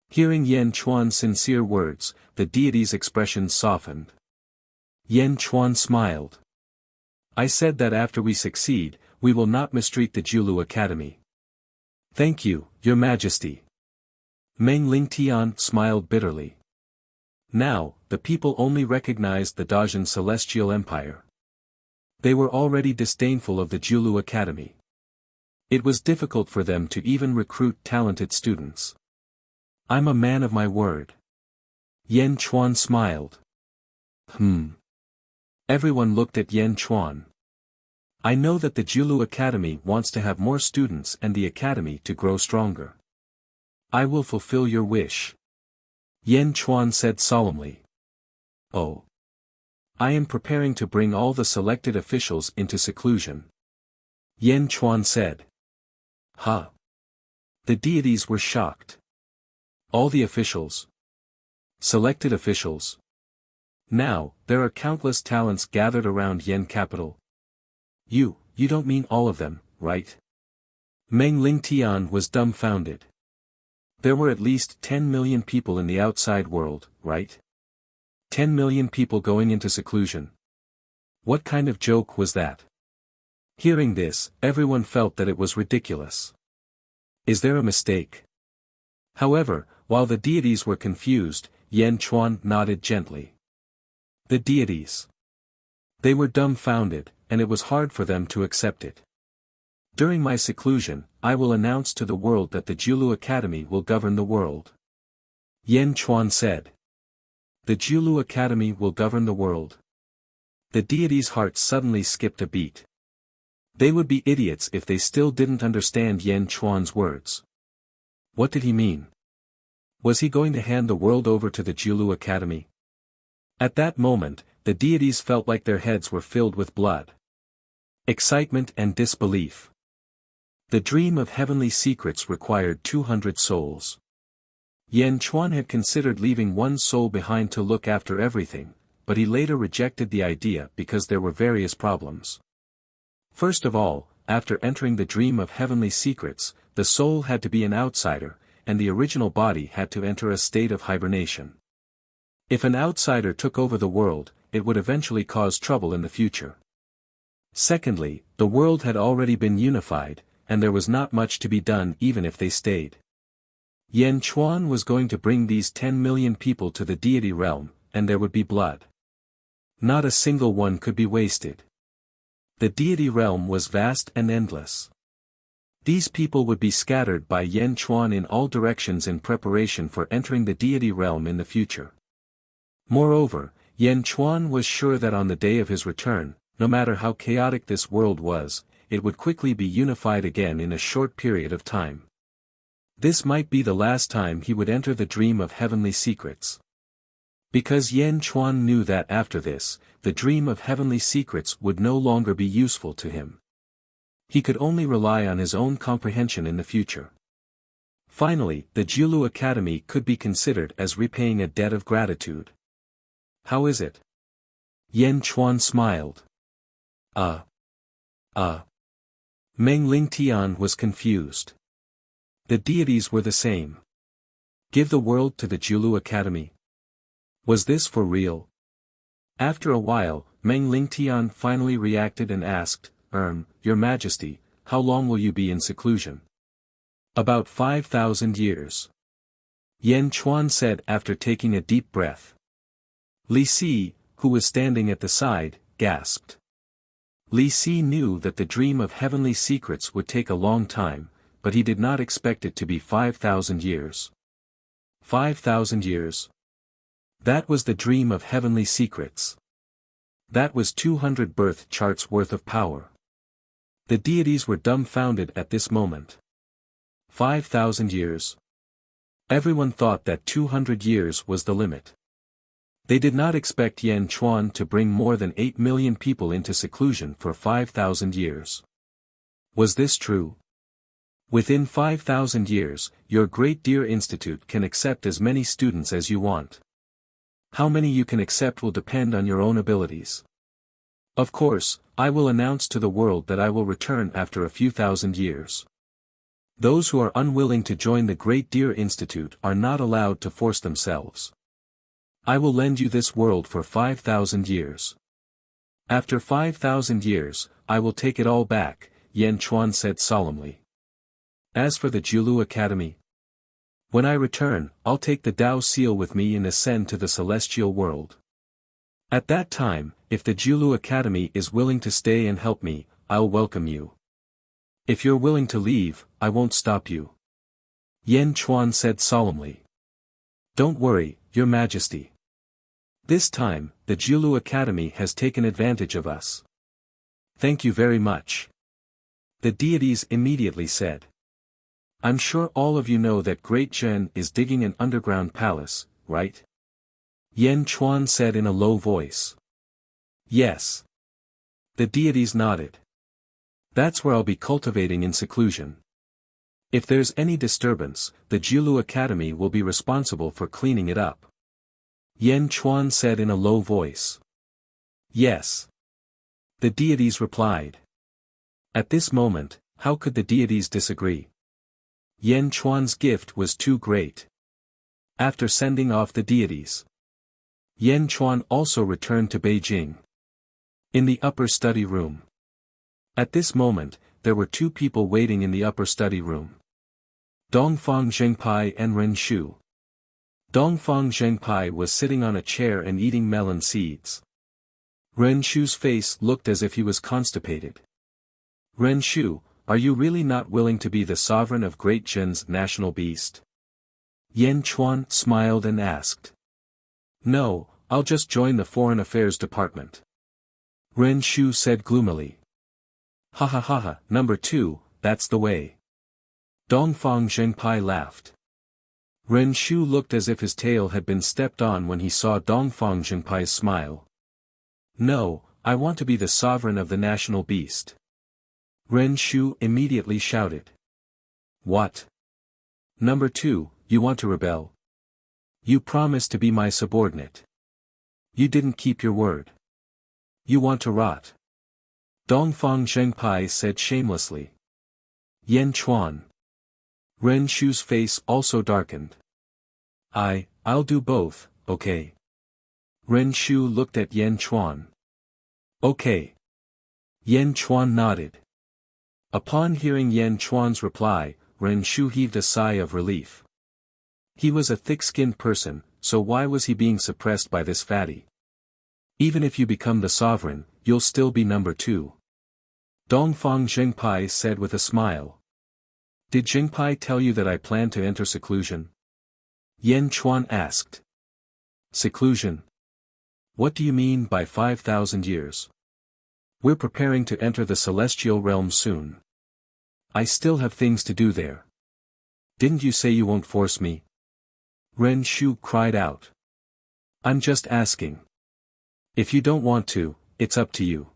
Hearing Yan Chuan's sincere words, the deities' expressions softened. Yan Chuan smiled. I said that after we succeed, we will not mistreat the Julu Academy. Thank you, Your Majesty. Meng Lingtian smiled bitterly. Now, the people only recognized the Dajin Celestial Empire. They were already disdainful of the Julu Academy. It was difficult for them to even recruit talented students. I'm a man of my word. Yan Chuan smiled. Everyone looked at Yan Chuan. I know that the Julu Academy wants to have more students and the academy to grow stronger. I will fulfill your wish. Yan Chuan said solemnly. Oh. I am preparing to bring all the selected officials into seclusion. Yan Chuan said. Huh. The deities were shocked. All the officials. Selected officials. Now, there are countless talents gathered around Yen capital. You don't mean all of them, right? Meng Lingtian was dumbfounded. There were at least 10 million people in the outside world, right? 10 million people going into seclusion. What kind of joke was that? Hearing this, everyone felt that it was ridiculous. Is there a mistake? However, while the deities were confused, Yan Chuan nodded gently. The deities. They were dumbfounded, and it was hard for them to accept it. During my seclusion, I will announce to the world that the Julu Academy will govern the world. Yan Chuan said. The Julu Academy will govern the world. The deities' hearts suddenly skipped a beat. They would be idiots if they still didn't understand Yan Chuan's words. What did he mean? Was he going to hand the world over to the Julu Academy? At that moment, the deities felt like their heads were filled with blood. Excitement and disbelief. The dream of heavenly secrets required 200 souls. Yan Chuan had considered leaving one soul behind to look after everything, but he later rejected the idea because there were various problems. First of all, after entering the dream of heavenly secrets, the soul had to be an outsider, and the original body had to enter a state of hibernation. If an outsider took over the world, it would eventually cause trouble in the future. Secondly, the world had already been unified, and there was not much to be done even if they stayed. Yan Chuan was going to bring these 10 million people to the deity realm, and there would be blood. Not a single one could be wasted. The deity realm was vast and endless. These people would be scattered by Yan Chuan in all directions in preparation for entering the deity realm in the future. Moreover, Yan Chuan was sure that on the day of his return, no matter how chaotic this world was, it would quickly be unified again in a short period of time. This might be the last time he would enter the dream of heavenly secrets. Because Yan Chuan knew that after this, the dream of heavenly secrets would no longer be useful to him. He could only rely on his own comprehension in the future. Finally, the Julu Academy could be considered as repaying a debt of gratitude. How is it? Yan Chuan smiled. Meng Lingtian was confused. The deities were the same. Give the world to the Julu Academy. Was this for real? After a while, Meng Lingtian finally reacted and asked, Your Majesty, how long will you be in seclusion? About 5,000 years. Yan Chuan said after taking a deep breath. Li Si, who was standing at the side, gasped. Li Si knew that the dream of heavenly secrets would take a long time, but he did not expect it to be 5,000 years. 5,000 years. That was the dream of heavenly secrets. That was 200 birth charts worth of power. The deities were dumbfounded at this moment. 5,000 years. Everyone thought that 200 years was the limit. They did not expect Yan Chuan to bring more than 8 million people into seclusion for 5,000 years. Was this true? Within 5,000 years, your Great Deer Institute can accept as many students as you want. How many you can accept will depend on your own abilities. Of course, I will announce to the world that I will return after a few thousand years. Those who are unwilling to join the Great Deer Institute are not allowed to force themselves. I will lend you this world for 5,000 years. After 5,000 years, I will take it all back, Yan Chuan said solemnly. As for the Jiulu Academy, when I return, I'll take the Tao Seal with me and ascend to the celestial world. At that time, if the Jiulu Academy is willing to stay and help me, I'll welcome you. If you're willing to leave, I won't stop you. Yan Chuan said solemnly. Don't worry, Your Majesty. This time, the Jiulu Academy has taken advantage of us. Thank you very much. The deities immediately said. I'm sure all of you know that Great Zhen is digging an underground palace, right? Yan Chuan said in a low voice. Yes. The deities nodded. That's where I'll be cultivating in seclusion. If there's any disturbance, the Jiulu Academy will be responsible for cleaning it up. Yan Chuan said in a low voice. Yes. The deities replied. At this moment, how could the deities disagree? Yan Chuan's gift was too great. After sending off the deities, Yan Chuan also returned to Beijing. In the upper study room. At this moment, there were two people waiting in the upper study room. Dongfang Zhengpai and Ren Shu. Dongfang Zhengpai was sitting on a chair and eating melon seeds. Ren Shu's face looked as if he was constipated. Ren Shu, are you really not willing to be the sovereign of Great Zhen's national beast? Yan Chuan smiled and asked. No, I'll just join the Foreign Affairs Department. Ren Shu said gloomily. Ha ha ha ha, number 2, that's the way. Dongfang Zhengpai laughed. Ren Shu looked as if his tail had been stepped on when he saw Dongfang Zhengpai's smile. No, I want to be the sovereign of the national beast. Ren Shu immediately shouted. What? Number 2, you want to rebel? You promised to be my subordinate. You didn't keep your word. You want to rot. Dongfang Zhengpai said shamelessly. Yan Chuan. Ren Shu's face also darkened. I'll do both, okay? Ren Shu looked at Yan Chuan. Okay. Yan Chuan nodded. Upon hearing Yan Chuan's reply, Ren Shu heaved a sigh of relief. He was a thick-skinned person, so why was he being suppressed by this fatty? Even if you become the sovereign, you'll still be number 2. Dongfang Zhengpai said with a smile. Did Zhengpai tell you that I plan to enter seclusion? Yan Chuan asked. Seclusion? What do you mean by 5,000 years? We're preparing to enter the celestial realm soon. I still have things to do there. Didn't you say you won't force me? Ren Shu cried out. I'm just asking. If you don't want to, it's up to you.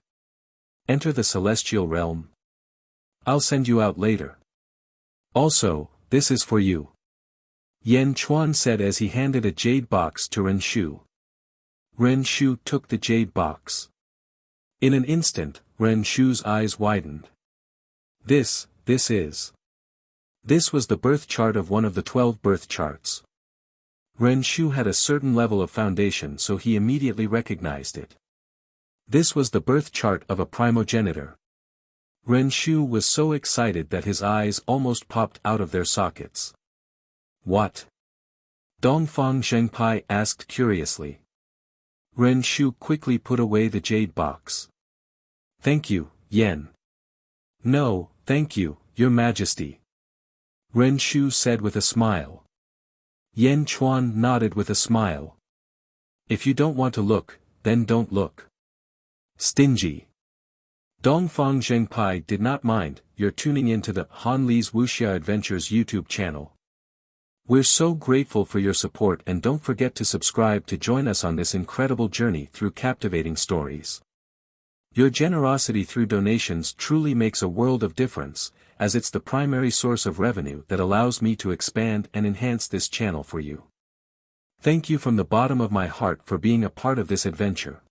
Enter the celestial realm. I'll send you out later. Also, this is for you. Yan Chuan said as he handed a jade box to Ren Shu. Ren Shu took the jade box. In an instant, Ren Shu's eyes widened. This is. This was the birth chart of one of the 12 birth charts. Ren Shu had a certain level of foundation, so he immediately recognized it. This was the birth chart of a primogenitor. Ren Shu was so excited that his eyes almost popped out of their sockets. What? Dongfang Zhengpai asked curiously. Ren Shu quickly put away the jade box. Thank you, Yan. No, thank you, Your Majesty. Ren Shu said with a smile. Yan Chuan nodded with a smile. If you don't want to look, then don't look. Stingy. Dongfang Zhengpai did not mind. You're tuning into the Han Li's Wuxia Adventures YouTube channel. We're so grateful for your support, and don't forget to subscribe to join us on this incredible journey through captivating stories. Your generosity through donations truly makes a world of difference, as it's the primary source of revenue that allows me to expand and enhance this channel for you. Thank you from the bottom of my heart for being a part of this adventure.